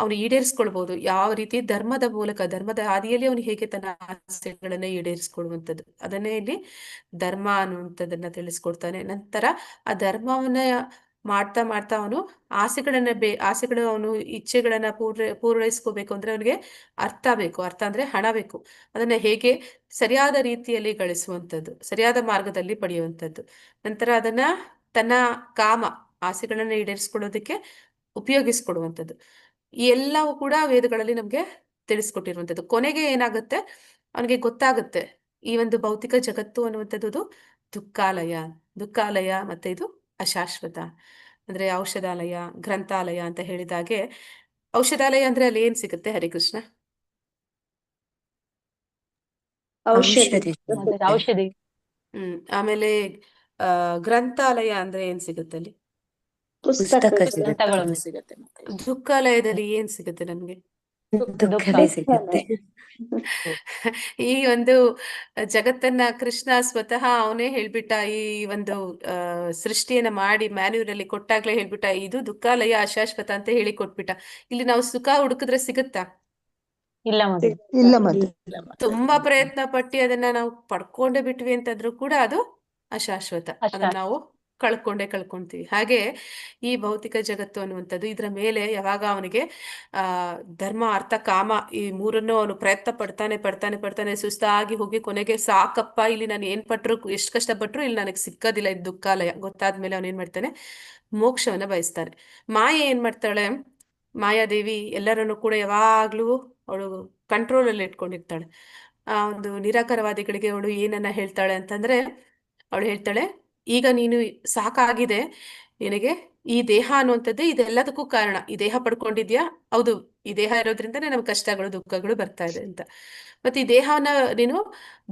ಅವನು ಈಡೇರಿಸ್ಕೊಳ್ಬಹುದು, ಯಾವ ರೀತಿ ಧರ್ಮದ ಮೂಲಕ, ಧರ್ಮದ ಹಾದಿಯಲ್ಲಿ ಅವನು ಹೇಗೆ ತನ್ನ ಆಸೆಗಳನ್ನ ಈಡೇರಿಸ್ಕೊಳ್ಳುವಂಥದ್ದು, ಅದನ್ನೇ ಇಲ್ಲಿ ಧರ್ಮ ಅನ್ನುವಂಥದ್ದನ್ನ ತಿಳಿಸ್ಕೊಡ್ತಾನೆ. ನಂತರ ಆ ಧರ್ಮವನ್ನ ಮಾಡ್ತಾ ಮಾಡ್ತಾ ಅವನು ಆಸೆಗಳು ಅವನು ಇಚ್ಛೆಗಳನ್ನ ಪೂರೈಸ್ಕೋಬೇಕು ಅಂದ್ರೆ ಅವನಿಗೆ ಅರ್ಥ ಬೇಕು. ಅರ್ಥ ಅಂದ್ರೆ ಹಣ ಬೇಕು. ಅದನ್ನ ಹೇಗೆ ಸರಿಯಾದ ರೀತಿಯಲ್ಲಿ ಗಳಿಸುವಂಥದ್ದು, ಸರಿಯಾದ ಮಾರ್ಗದಲ್ಲಿ ಪಡೆಯುವಂಥದ್ದು, ನಂತರ ಅದನ್ನ ತನ್ನ ಕಾಮ ಆಸೆಗಳನ್ನ ಈಡೇರಿಸ್ಕೊಳ್ಳೋದಕ್ಕೆ ಉಪಯೋಗಿಸ್ಕೊಡುವಂಥದ್ದು, ಈ ಎಲ್ಲವೂ ಕೂಡ ವೇದಗಳಲ್ಲಿ ನಮ್ಗೆ ತಿಳಿಸ್ಕೊಟ್ಟಿರುವಂಥದ್ದು. ಕೊನೆಗೆ ಏನಾಗುತ್ತೆ, ಅವನಿಗೆ ಗೊತ್ತಾಗುತ್ತೆ ಈ ಒಂದು ಭೌತಿಕ ಜಗತ್ತು ಅನ್ನುವಂಥದ್ದು ದುಃಖಾಲಯ ಮತ್ತೆ ಇದು ಅಶಾಶ್ವತ. ಅಂದ್ರೆ ಔಷಧಾಲಯ, ಗ್ರಂಥಾಲಯ ಅಂತ ಹೇಳಿದಾಗೆ, ಔಷಧಾಲಯ ಅಂದ್ರೆ ಅಲ್ಲಿ ಏನ್ ಸಿಗುತ್ತೆ ಹರಿಕೃಷ್ಣ? ಔಷಧಿ. ಔಷಧಿ. ಆಮೇಲೆ ಗ್ರಂಥಾಲಯ ಅಂದ್ರೆ ಏನ್ ಸಿಗುತ್ತೆ ಅಲ್ಲಿ? ಪುಸ್ತಕ ಗ್ರಂಥಗಳು ಸಿಗುತ್ತೆ. ದುಃಖಾಲಯದಲ್ಲಿ ಏನ್ ಸಿಗುತ್ತೆ ನಮ್ಗೆ? ದುಃಖವೇ ಸಿಗುತ್ತೆ. ಈ ಒಂದು ಜಗತ್ತನ್ನ ಕೃಷ್ಣ ಸ್ವತಃ ಅವನೇ ಹೇಳ್ಬಿಟ್ಟ. ಈ ಒಂದು ಸೃಷ್ಟಿಯನ್ನ ಮಾಡಿ ಮ್ಯಾನ್ಯೂರ್ ಅಲ್ಲಿ ಕೊಟ್ಟಾಗ್ಲೇ ಹೇಳ್ಬಿಟ್ಟ, ಇದು ದುಃಖಾಲಯ ಅಶಾಶ್ವತ ಅಂತ ಹೇಳಿ ಕೊಟ್ಬಿಟ್ಟ. ಇಲ್ಲಿ ನಾವು ಸುಖ ಹುಡುಕಿದ್ರೆ ಸಿಗುತ್ತಾ? ಇಲ್ಲ ಮದುವೆ. ಇಲ್ಲ ಮತ್ತೆ ತುಂಬಾ ಪ್ರಯತ್ನ ಪಟ್ಟು ಅದನ್ನ ನಾವು ಪಡ್ಕೊಂಡೇ ಬಿಟ್ವಿ ಅಂತಂದ್ರೂ ಕೂಡ ಅದು ಅಶಾಶ್ವತ. ಅದನ್ನ ನಾವು ಕಳ್ಕೊಂತೀವಿ. ಹಾಗೆ ಈ ಭೌತಿಕ ಜಗತ್ತು ಅನ್ನುವಂಥದ್ದು, ಇದ್ರ ಮೇಲೆ ಯಾವಾಗ ಅವನಿಗೆ ಧರ್ಮ ಅರ್ಥ ಕಾಮ ಈ ಮೂರನ್ನು ಅವನು ಪ್ರಯತ್ನ ಪಡ್ತಾನೆ ಸುಸ್ತಾಗಿ ಹೋಗಿ ಕೊನೆಗೆ ಸಾಕಪ್ಪ, ಇಲ್ಲಿ ನಾನು ಏನ್ ಪಟ್ರು, ಎಷ್ಟು ಕಷ್ಟಪಟ್ರು ಇಲ್ಲಿ ನನಗೆ ಸಿಕ್ಕೋದಿಲ್ಲ, ಇದು ದುಃಖಾಲಯ ಗೊತ್ತಾದ್ಮೇಲೆ ಅವನೇನ್ ಮಾಡ್ತಾನೆ, ಮೋಕ್ಷವನ್ನ ಬಯಸ್ತಾನೆ. ಮಾಯೆ ಏನ್ ಮಾಡ್ತಾಳೆ, ಮಾಯಾದೇವಿ ಎಲ್ಲರನ್ನು ಕೂಡ ಯಾವಾಗ್ಲೂ ಅವಳು ಕಂಟ್ರೋಲ್ ಅಲ್ಲಿ ಇಟ್ಕೊಂಡಿರ್ತಾಳೆ. ಆ ಒಂದು ನಿರಾಕಾರವಾದಿಗಳಿಗೆ ಅವಳು ಏನನ್ನ ಹೇಳ್ತಾಳೆ ಅಂತಂದ್ರೆ, ಅವಳು ಹೇಳ್ತಾಳೆ, ಈಗ ನೀನು ಸಾಕಾಗಿದೆ, ನಿನಗೆ ಈ ದೇಹ ಅನ್ನುವಂಥದ್ದೇ ಇದೆಲ್ಲದಕ್ಕೂ ಕಾರಣ. ಈ ದೇಹ ಪಡ್ಕೊಂಡಿದ್ಯಾ, ಹೌದು, ಈ ದೇಹ ಇರೋದ್ರಿಂದನೇ ನಮ್ಗೆ ಕಷ್ಟಗಳು ದುಃಖಗಳು ಬರ್ತಾ ಇದೆ ಅಂತ. ಮತ್ತೆ ಈ ದೇಹವನ್ನ ನೀನು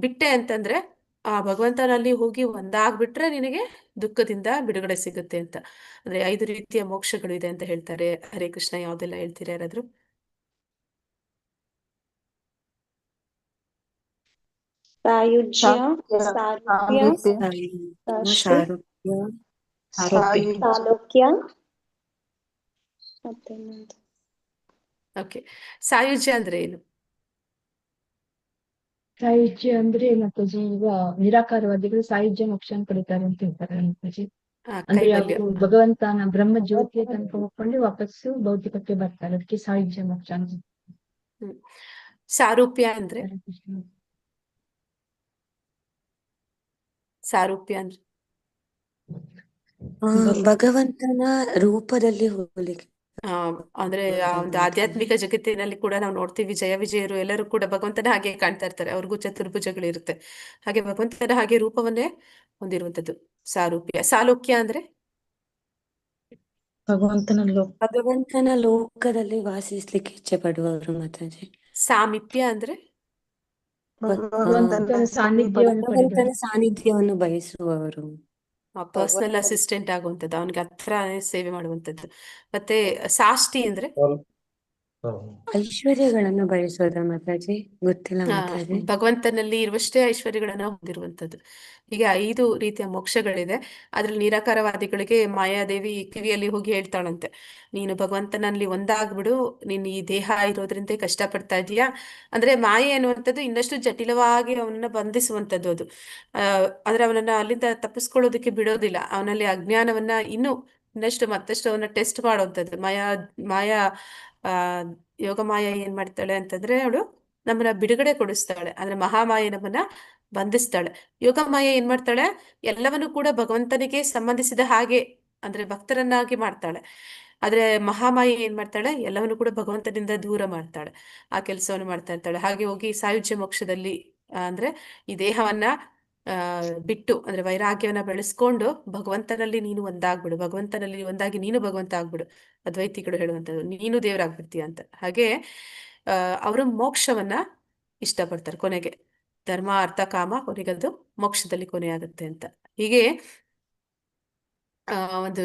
ಬಿಟ್ಟೆ ಅಂತಂದ್ರೆ ಆ ಭಗವಂತನಲ್ಲಿ ಹೋಗಿ ಒಂದಾಗ್ಬಿಟ್ರೆ ನಿನಗೆ ದುಃಖದಿಂದ ಬಿಡುಗಡೆ ಸಿಗುತ್ತೆ ಅಂತ. ಅಂದ್ರೆ 5 ರೀತಿಯ ಮೋಕ್ಷಗಳು ಇದೆ ಅಂತ ಹೇಳ್ತಾರೆ. ಹರೇ ಕೃಷ್ಣ, ಯಾವ್ದೆಲ್ಲ ಹೇಳ್ತೀರಾ ಯಾರಾದ್ರು? ಸಾಯುಜ್ಯ, ಸಾರೂಪ್ಯ, ಸಾಲೋಕ್ಯ, ಮತ್ತೆ ಓಕೆ, ಸಾಯುಜ್ಯ ಅಂದ್ರೆ ಏನು? ಸಾಯುಜ್ಯ ಅಂದ್ರೆ ಮಾತಾಜಿ, ಈಗ ನಿರಾಕಾರವಾದಿಗಳು ಸಾಯುಜ್ಯ ಮೋಕ್ಷ ಪಡಿತಾರೆ ಅಂತ ಹೇಳ್ತಾರೆ ಮಾತಾಜಿ. ಅಂದ್ರೆ ಕೈವಲ್ಯ. ಅವರು ಭಗವಂತನ ಬ್ರಹ್ಮ ಜ್ಯೋತಿಯ ತನಕ ಹೋಗ್ಕೊಂಡು ವಾಪಸ್ಸು ಭೌತಿಕಕ್ಕೆ ಬರ್ತಾರೆ, ಅದಕ್ಕೆ ಸಾಯುಜ್ಯ ಮೋಕ್ಷ ಅಂತ. ಸಾರೂಪ್ಯ ಅಂದ್ರೆ ಹರೇ ಕೃಷ್ಣ. ಸಾರೂಪ್ಯ ಅಂದ್ರೆ ಭಗವಂತನ ರೂಪದಲ್ಲಿ ಹೋಲಿಕೆ ಆ ಅಂದ್ರೆ ಆ ಒಂದು ಆಧ್ಯಾತ್ಮಿಕ ಜಗತ್ತಿನಲ್ಲಿ ಕೂಡ ನಾವು ನೋಡ್ತೀವಿ, ಜಯ ವಿಜಯರು ಎಲ್ಲರೂ ಕೂಡ ಭಗವಂತನ ಹಾಗೆ ಕಾಣ್ತಾ ಇರ್ತಾರೆ. ಅವ್ರಿಗೂ ಚತುರ್ಭುಜಗಳಿರುತ್ತೆ. ಹಾಗೆ ಭಗವಂತನ ಹಾಗೆ ರೂಪವನ್ನೇ ಹೊಂದಿರುವಂತದ್ದು ಸಾರೂಪ್ಯ. ಸಾಲೋಕ್ಯ ಅಂದ್ರೆ ಭಗವಂತನ ಲೋಕ ಭಗವಂತನ ಲೋಕದಲ್ಲಿ ವಾಸಿಸ್ಲಿಕ್ಕೆ ಇಚ್ಛೆ ಪಡುವವರು ಮಾತಾಜಿ. ಸಾಮೀಪ್ಯ ಅಂದ್ರೆ ಭಗವಂತನ ಸಾನ್ನಿಧ್ಯವನ್ನು ಪಡೆದವರು. ಭಗವಂತನ ಸಾನ್ನಿಧ್ಯವನ್ನು ಬಯಸುವವರು. ಪರ್ಸನಲ್ ಅಸಿಸ್ಟೆಂಟ್ ಆಗುವಂಥದ್ದು, ಅವನಿಗೆ ಹತ್ರ ಸೇವೆ ಮಾಡುವಂಥದ್ದು. ಮತ್ತೆ ಸಾಷ್ಟಿ ಅಂದ್ರೆ ಐಶ್ವರ್ಯಗಳನ್ನು ಬಯಸೋದ ಮಾತಾಜಿ, ಗೊತ್ತಿಲ್ಲ ಆ, ಮಾತಾಜಿ. ಭಗವಂತನಲ್ಲಿ ಇರುವಷ್ಟೇ ಐಶ್ವರ್ಯಗಳನ್ನ ಹೊಂದಿರುವಂಥದ್ದು. ಹೀಗೆ 5 ರೀತಿಯ ಮೋಕ್ಷಗಳಿದೆ. ಅದ್ರಲ್ಲಿ ನಿರಾಕಾರವಾದಿಗಳಿಗೆ ಮಾಯಾದೇವಿ ಕಿವಿಯಲ್ಲಿ ಹೋಗಿ ಹೇಳ್ತಾಳಂತೆ, ನೀನು ಭಗವಂತನಲ್ಲಿ ಒಂದಾಗ್ಬಿಡು, ನೀನು ಈ ದೇಹ ಇರೋದ್ರಿಂದ ಕಷ್ಟಪಡ್ತಾ ಇದೀಯಾ. ಅಂದ್ರೆ ಮಾಯೆ ಅನ್ನುವಂಥದ್ದು ಇನ್ನಷ್ಟು ಜಟಿಲವಾಗಿ ಅವನನ್ನ ಬಂಧಿಸುವಂಥದ್ದು ಅದು. ಅಂದ್ರೆ ಅವನನ್ನ ಅಲ್ಲಿಂದ ತಪ್ಪಿಸ್ಕೊಳ್ಳೋದಕ್ಕೆ ಬಿಡೋದಿಲ್ಲ. ಅವನಲ್ಲಿ ಅಜ್ಞಾನವನ್ನ ಇನ್ನಷ್ಟು ಮತ್ತಷ್ಟು ಅವನ್ನ ಟೆಸ್ಟ್ ಮಾಡುವಂಥದ್ದು. ಮಾಯಾ ಆ ಯೋಗ ಮಾಯ ಏನ್ ಮಾಡ್ತಾಳೆ ಅಂತಂದ್ರೆ, ಅವಳು ನಮ್ಮನ್ನ ಬಿಡುಗಡೆ ಕೊಡಿಸ್ತಾಳೆ. ಅಂದ್ರೆ ಮಹಾಮಾಯೆ ನಮ್ಮನ್ನ ಬಂಧಿಸ್ತಾಳೆ. ಯೋಗ ಮಾಯೆ ಏನ್ ಮಾಡ್ತಾಳೆ, ಎಲ್ಲವನ್ನು ಕೂಡ ಭಗವಂತನಿಗೆ ಸಂಬಂಧಿಸಿದ ಹಾಗೆ ಅಂದ್ರೆ ಭಕ್ತರನ್ನಾಗಿ ಮಾಡ್ತಾಳೆ. ಆದ್ರೆ ಮಹಾಮಾಯೆ ಏನ್ ಮಾಡ್ತಾಳೆ, ಎಲ್ಲವನ್ನು ಕೂಡ ಭಗವಂತನಿಂದ ದೂರ ಮಾಡ್ತಾಳೆ. ಆ ಕೆಲಸವನ್ನು ಮಾಡ್ತಾ ಇರ್ತಾಳೆ. ಹಾಗೆ ಹೋಗಿ ಸಾಯುಜ್ಯ ಮೋಕ್ಷದಲ್ಲಿ ಅಂದ್ರೆ ಈ ದೇಹವನ್ನ ಆ ಬಿಟ್ಟು ಅಂದ್ರೆ ವೈರಾಗ್ಯವನ್ನ ಬೆಳೆಸ್ಕೊಂಡು ಭಗವಂತನಲ್ಲಿ ನೀನು ಒಂದಾಗ್ಬಿಡು, ಭಗವಂತನಲ್ಲಿ ಒಂದಾಗಿ ನೀನು ಭಗವಂತ ಆಗ್ಬಿಡು. ಅದ್ವೈತಿಗಳು ಹೇಳುವಂಥದ್ದು ನೀನು ದೇವರಾಗ್ಬಿಡ್ತೀಯ ಅಂತ. ಹಾಗೆ ಅವರು ಮೋಕ್ಷವನ್ನ ಇಷ್ಟಪಡ್ತಾರೆ ಕೊನೆಗೆ. ಧರ್ಮ ಅರ್ಥ ಕಾಮ, ಕೊನೆಗದು ಮೋಕ್ಷದಲ್ಲಿ ಕೊನೆಯಾಗುತ್ತೆ ಅಂತ. ಹೀಗೆ ಒಂದು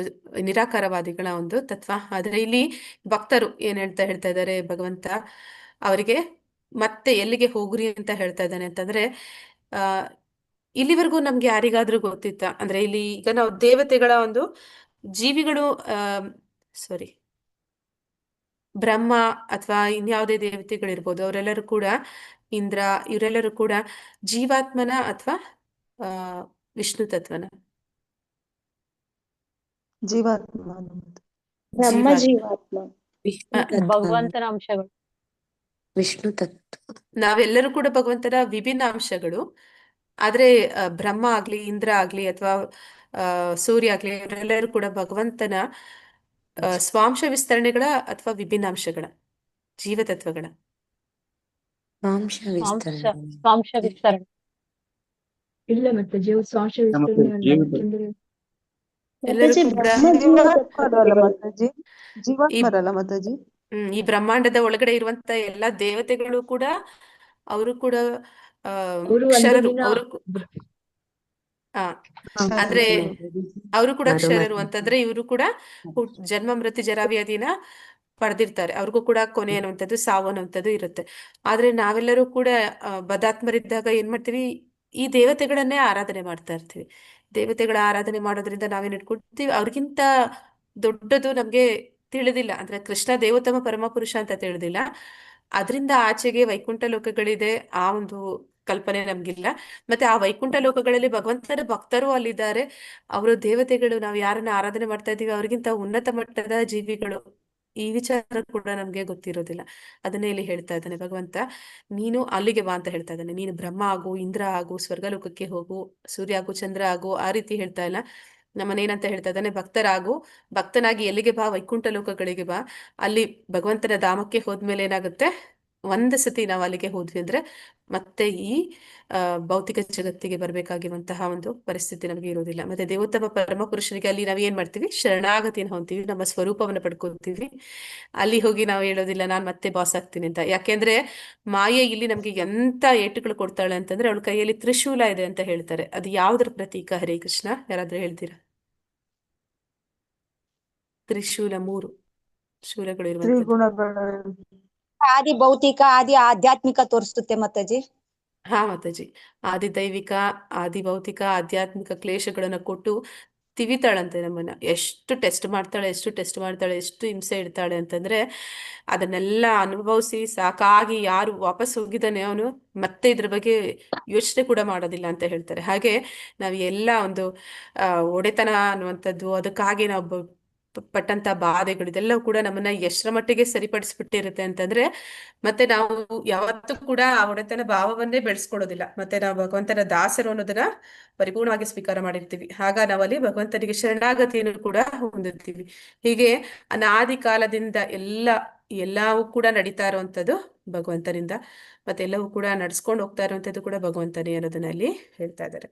ನಿರಾಕಾರವಾದಿಗಳ ಒಂದು ತತ್ವ. ಆದ್ರೆ ಇಲ್ಲಿ ಭಕ್ತರು ಏನ್ ಹೇಳ್ತಾ ಇದ್ದಾರೆ, ಭಗವಂತ ಅವರಿಗೆ ಮತ್ತೆ ಎಲ್ಲಿಗೆ ಹೋಗ್ರಿ ಅಂತ ಹೇಳ್ತಾ ಇದ್ದಾನೆ ಅಂತಂದ್ರೆ, ಆ ಇಲ್ಲಿವರೆಗೂ ನಮ್ಗೆ ಯಾರಿಗಾದ್ರೂ ಗೊತ್ತಿತ್ತ ಅಂದ್ರೆ, ಇಲ್ಲಿ ಈಗ ನಾವು ದೇವತೆಗಳ ಒಂದು ಜೀವಿಗಳು ಸಾರಿ ಬ್ರಹ್ಮ ಅಥವಾ ಇನ್ಯಾವುದೇ ದೇವತೆಗಳಿರ್ಬೋದು, ಅವರೆಲ್ಲರೂ ಕೂಡ ಇಂದ್ರ, ಇವರೆಲ್ಲರೂ ಕೂಡ ಜೀವಾತ್ಮನ ಅಥವಾ ಆ ವಿಷ್ಣು ತತ್ವನ? ಜೀವಾತ್ಮ ಬ್ರಹ್ಮ ಜೀವಾತ್ಮ. ಜೀವಾತ್ಮ. ವಿಷ್ಣು ಆ, ತತ್ವ. ಭಗವಂತನ ಅಂಶಗಳು. ವಿಷ್ಣು ತತ್ವ. ನಾವೆಲ್ಲರೂ ಕೂಡ ಭಗವಂತನ ವಿಭಿನ್ನ ಅಂಶಗಳು. ಆದ್ರೆ ಬ್ರಹ್ಮ ಆಗ್ಲಿ, ಇಂದ್ರ ಆಗ್ಲಿ ಅಥವಾ ಸೂರ್ಯ ಆಗ್ಲಿ, ಇವರೆಲ್ಲರೂ ಕೂಡ ಭಗವಂತನ ಸ್ವಾಂಶ ವಿಸ್ತರಣೆಗಳ ಅಥವಾ ವಿಭಿನ್ನ ಅಂಶಗಳ, ಜೀವತತ್ವಗಳ. ಮಾಂಸ ಸ್ವಾಂಶ ವಿಸ್ತರಣೆ. ಸ್ವಾಂಶ ವಿಸ್ತರಣೆ. ಇಲ್ಲ ಮತ್ತೆ ಜೀವ ಸ್ವಾಂಶ ವಿಸ್ತರಣೆ ಅಲ್ಲ, ಯಾಕೆಂದ್ರೆ ಎಲ್ಲರೂ ಮಾತಾಜಿ ಕೂಡ ಬ್ರಹ್ಮ ಜೀವಾತ್ಮರಲ್ಲ ಜೀವತತ್ವಗಳು. ಮಾತಾಜಿ, ಈ ಜೀವಾತ್ಮರಲ್ಲ ಮಾತಾಜಿ. ಈ ಬ್ರಹ್ಮಾಂಡದ ಒಳಗಡೆ ಇರುವಂತ ಎಲ್ಲಾ ದೇವತೆಗಳು ಕೂಡ, ಅವರು ಕೂಡ ಆ ಅವರು ಒಂದು ಕ್ಷರರು. ದಿನ ಅವರು ಅಂದ್ರೆ ಅವರು ಕೂಡ ಕ್ಷರರು ಅಂತಂದ್ರೆ, ಇವರು ಕೂಡ ಜನ್ಮ ಮೃತ್ಯು ಜರಾವ್ಯಾಧಿನ ಪಡೆದಿರ್ತಾರೆ. ಅವ್ರಿಗೂ ಕೂಡ ಕೊನೆ ಅನ್ನುವಂಥದ್ದು, ಸಾವು ಅನ್ನುವಂಥದ್ದು ಇರುತ್ತೆ. ಆದ್ರೆ ನಾವೆಲ್ಲರೂ ಕೂಡ ಬದಾತ್ಮರಿದ್ದಾಗ ಏನ್ ಮಾಡ್ತೀವಿ, ಈ ದೇವತೆಗಳನ್ನೇ ಆರಾಧನೆ ಮಾಡ್ತಾ ಇರ್ತೀವಿ. ದೇವತೆಗಳ ಆರಾಧನೆ ಮಾಡೋದ್ರಿಂದ ನಾವೇನ್ ಇಟ್ಕೊಳ್ತೀವಿ, ಅವ್ರಿಗಿಂತ ದೊಡ್ಡದು ನಮ್ಗೆ ತಿಳಿದಿಲ್ಲ. ಅಂದ್ರೆ ಕೃಷ್ಣ ದೇವೋತ್ತಮ ಪರಮ ಪುರುಷ ಅಂತ ತಿಳಿದಿಲ್ಲ. ಅದರಿಂದ ಆಚೆಗೆ ವೈಕುಂಠ ಲೋಕಗಳಿದೆ, ಆ ಒಂದು ಕಲ್ಪನೆ ನಮ್ಗಿಲ್ಲ. ಮತ್ತೆ ಆ ವೈಕುಂಠ ಲೋಕಗಳಲ್ಲಿ ಭಗವಂತನ ಭಕ್ತರು ಅಲ್ಲಿದ್ದಾರೆ. ಅವರು ದೇವತೆಗಳು, ನಾವು ಯಾರನ್ನ ಆರಾಧನೆ ಮಾಡ್ತಾ ಇದೀವಿ ಅವ್ರಿಗಿಂತ ಉನ್ನತ ಮಟ್ಟದ ಜೀವಿಗಳು. ಈ ವಿಚಾರ ಕೂಡ ನಮ್ಗೆ ಗೊತ್ತಿರೋದಿಲ್ಲ. ಅದನ್ನೇ ಇಲ್ಲಿ ಹೇಳ್ತಾ ಇದ್ದಾನೆ ಭಗವಂತ, ನೀನು ಅಲ್ಲಿಗೆ ಬಾ ಅಂತ ಹೇಳ್ತಾ ಇದ್ದಾನೆ. ನೀನು ಬ್ರಹ್ಮ ಆಗು, ಇಂದ್ರ ಆಗು, ಸ್ವರ್ಗಲೋಕಕ್ಕೆ ಹೋಗು, ಸೂರ್ಯ ಆಗು, ಚಂದ್ರ ಆಗು, ಆ ರೀತಿ ಹೇಳ್ತಾ ಇಲ್ಲ. ನಮ್ಮನೇನಂತ ಹೇಳ್ತಾ ಇದ್ದಾನೆ, ಭಕ್ತರಾಗು, ಭಕ್ತನಾಗಿ ಎಲ್ಲಿಗೆ ಬಾ, ವೈಕುಂಠ ಲೋಕಗಳಿಗೆ ಬಾ. ಅಲ್ಲಿ ಭಗವಂತನ ಧಾಮಕ್ಕೆ ಹೋದ್ಮೇಲೆ ಏನಾಗುತ್ತೆ, ಒಂದು ಸತಿ ನಾವು ಅಲ್ಲಿಗೆ ಹೋದ್ವಿ ಅಂದ್ರೆ ಮತ್ತೆ ಈ ಭೌತಿಕ ಜಗತ್ತಿಗೆ ಬರ್ಬೇಕಾಗಿರುವಂತಹ ಒಂದು ಪರಿಸ್ಥಿತಿ ನಮಗೆ ಇರೋದಿಲ್ಲ. ಮತ್ತೆ ದೇವೋತ್ತಮ ಪರಮ ಪುರುಷನಿಗೆ ಅಲ್ಲಿ ನಾವ್ ಏನ್ ಮಾಡ್ತೀವಿ, ಶರಣಾಗತಿಯನ್ನು ಹೊಂದ್ತೀವಿ, ನಮ್ಮ ಸ್ವರೂಪವನ್ನು ಪಡ್ಕೊತೀವಿ. ಅಲ್ಲಿ ಹೋಗಿ ನಾವು ಹೇಳೋದಿಲ್ಲ ನಾನ್ ಮತ್ತೆ ಬಾಸ್ ಆಗ್ತೀನಿ ಅಂತ. ಯಾಕೆಂದ್ರೆ ಮಾಯೆ ಇಲ್ಲಿ ನಮ್ಗೆ ಎಂತ ಏಟುಗಳು ಕೊಡ್ತಾಳೆ ಅಂತಂದ್ರೆ, ಅವಳ ಕೈಯಲ್ಲಿ ತ್ರಿಶೂಲ ಇದೆ ಅಂತ ಹೇಳ್ತಾರೆ. ಅದು ಯಾವ್ದ್ರ ಪ್ರತೀಕ? ಹರೇ ಕೃಷ್ಣ, ಯಾರಾದ್ರೂ ಹೇಳ್ತೀರಾ? ತ್ರಿಶೂಲ, 3 ಶೂಲಗಳು ಇರುವಂತದ್ದು. ತ್ರಿಗುಣಗಳ ಆದಿ ಭೌತಿಕ, ಆದಿ ಆಧ್ಯಾತ್ಮಿಕ ತೋರಿಸುತ್ತೆ ಮಾತಾಜಿ. ಹಾ ಮಾತಾಜಿ, ಆದಿ ದೈವಿಕ, ಆದಿ ಭೌತಿಕ, ಆಧ್ಯಾತ್ಮಿಕ ಕ್ಲೇಶಗಳನ್ನ ಕೊಟ್ಟು ತಿವಿತಾಳಂತೆ ನಮ್ಮನ್ನ. ಎಷ್ಟು ಟೆಸ್ಟ್ ಮಾಡ್ತಾಳೆ, ಎಷ್ಟು ಟೆಸ್ಟ್ ಮಾಡ್ತಾಳೆ, ಎಷ್ಟು ಹಿಂಸೆ ಇಡ್ತಾಳೆ ಅಂತಂದ್ರೆ, ಅದನ್ನೆಲ್ಲ ಅನುಭವಿಸಿ ಸಾಕಾಗಿ ಯಾರು ವಾಪಸ್ ಹೋಗಿದ್ದಾನೆ ಅವನು ಮತ್ತೆ ಇದ್ರ ಬಗ್ಗೆ ಯೋಚನೆ ಕೂಡ ಮಾಡೋದಿಲ್ಲ ಅಂತ ಹೇಳ್ತಾರೆ. ಹಾಗೆ ನಾವು ಎಲ್ಲ ಒಂದು ಒಡೆತನ ಅನ್ನುವಂಥದ್ದು, ಅದಕ್ಕಾಗಿ ನಾವು ಪಟ್ಟಂತ ಬಾಧೆಗಳು ಇದೆಲ್ಲವೂ ಕೂಡ ನಮ್ಮನ್ನ ಎಷ್ಟರ ಮಟ್ಟಿಗೆ ಸರಿಪಡಿಸ್ಬಿಟ್ಟಿರುತ್ತೆ ಅಂತಂದ್ರೆ ಮತ್ತೆ ನಾವು ಯಾವತ್ತೂ ಕೂಡ ಆ ಒಡೆತನ ಭಾವವನ್ನೇ ಬೆಳೆಸ್ಕೊಳ್ಳೋದಿಲ್ಲ. ಮತ್ತೆ ನಾವು ಭಗವಂತನ ದಾಸರು ಅನ್ನೋದನ್ನ ಪರಿಪೂರ್ಣವಾಗಿ ಸ್ವೀಕಾರ ಮಾಡಿರ್ತೀವಿ. ಆಗ ನಾವಲ್ಲಿ ಭಗವಂತನಿಗೆ ಶರಣಾಗತಿಯನ್ನು ಕೂಡ ಹೊಂದುತ್ತೀವಿ. ಹೀಗೆ ಅನಾದಿ ಕಾಲದಿಂದ ಎಲ್ಲವೂ ಕೂಡ ನಡೀತಾ ಇರುವಂತದ್ದು ಭಗವಂತನಿಂದ, ಮತ್ತೆ ಎಲ್ಲವೂ ಕೂಡ ನಡ್ಸ್ಕೊಂಡು ಹೋಗ್ತಾ ಇರುವಂತದ್ದು ಕೂಡ ಭಗವಂತನೇ ಅನ್ನೋದನ್ನ ಅಲ್ಲಿ ಹೇಳ್ತಾ ಇದ್ದಾರೆ.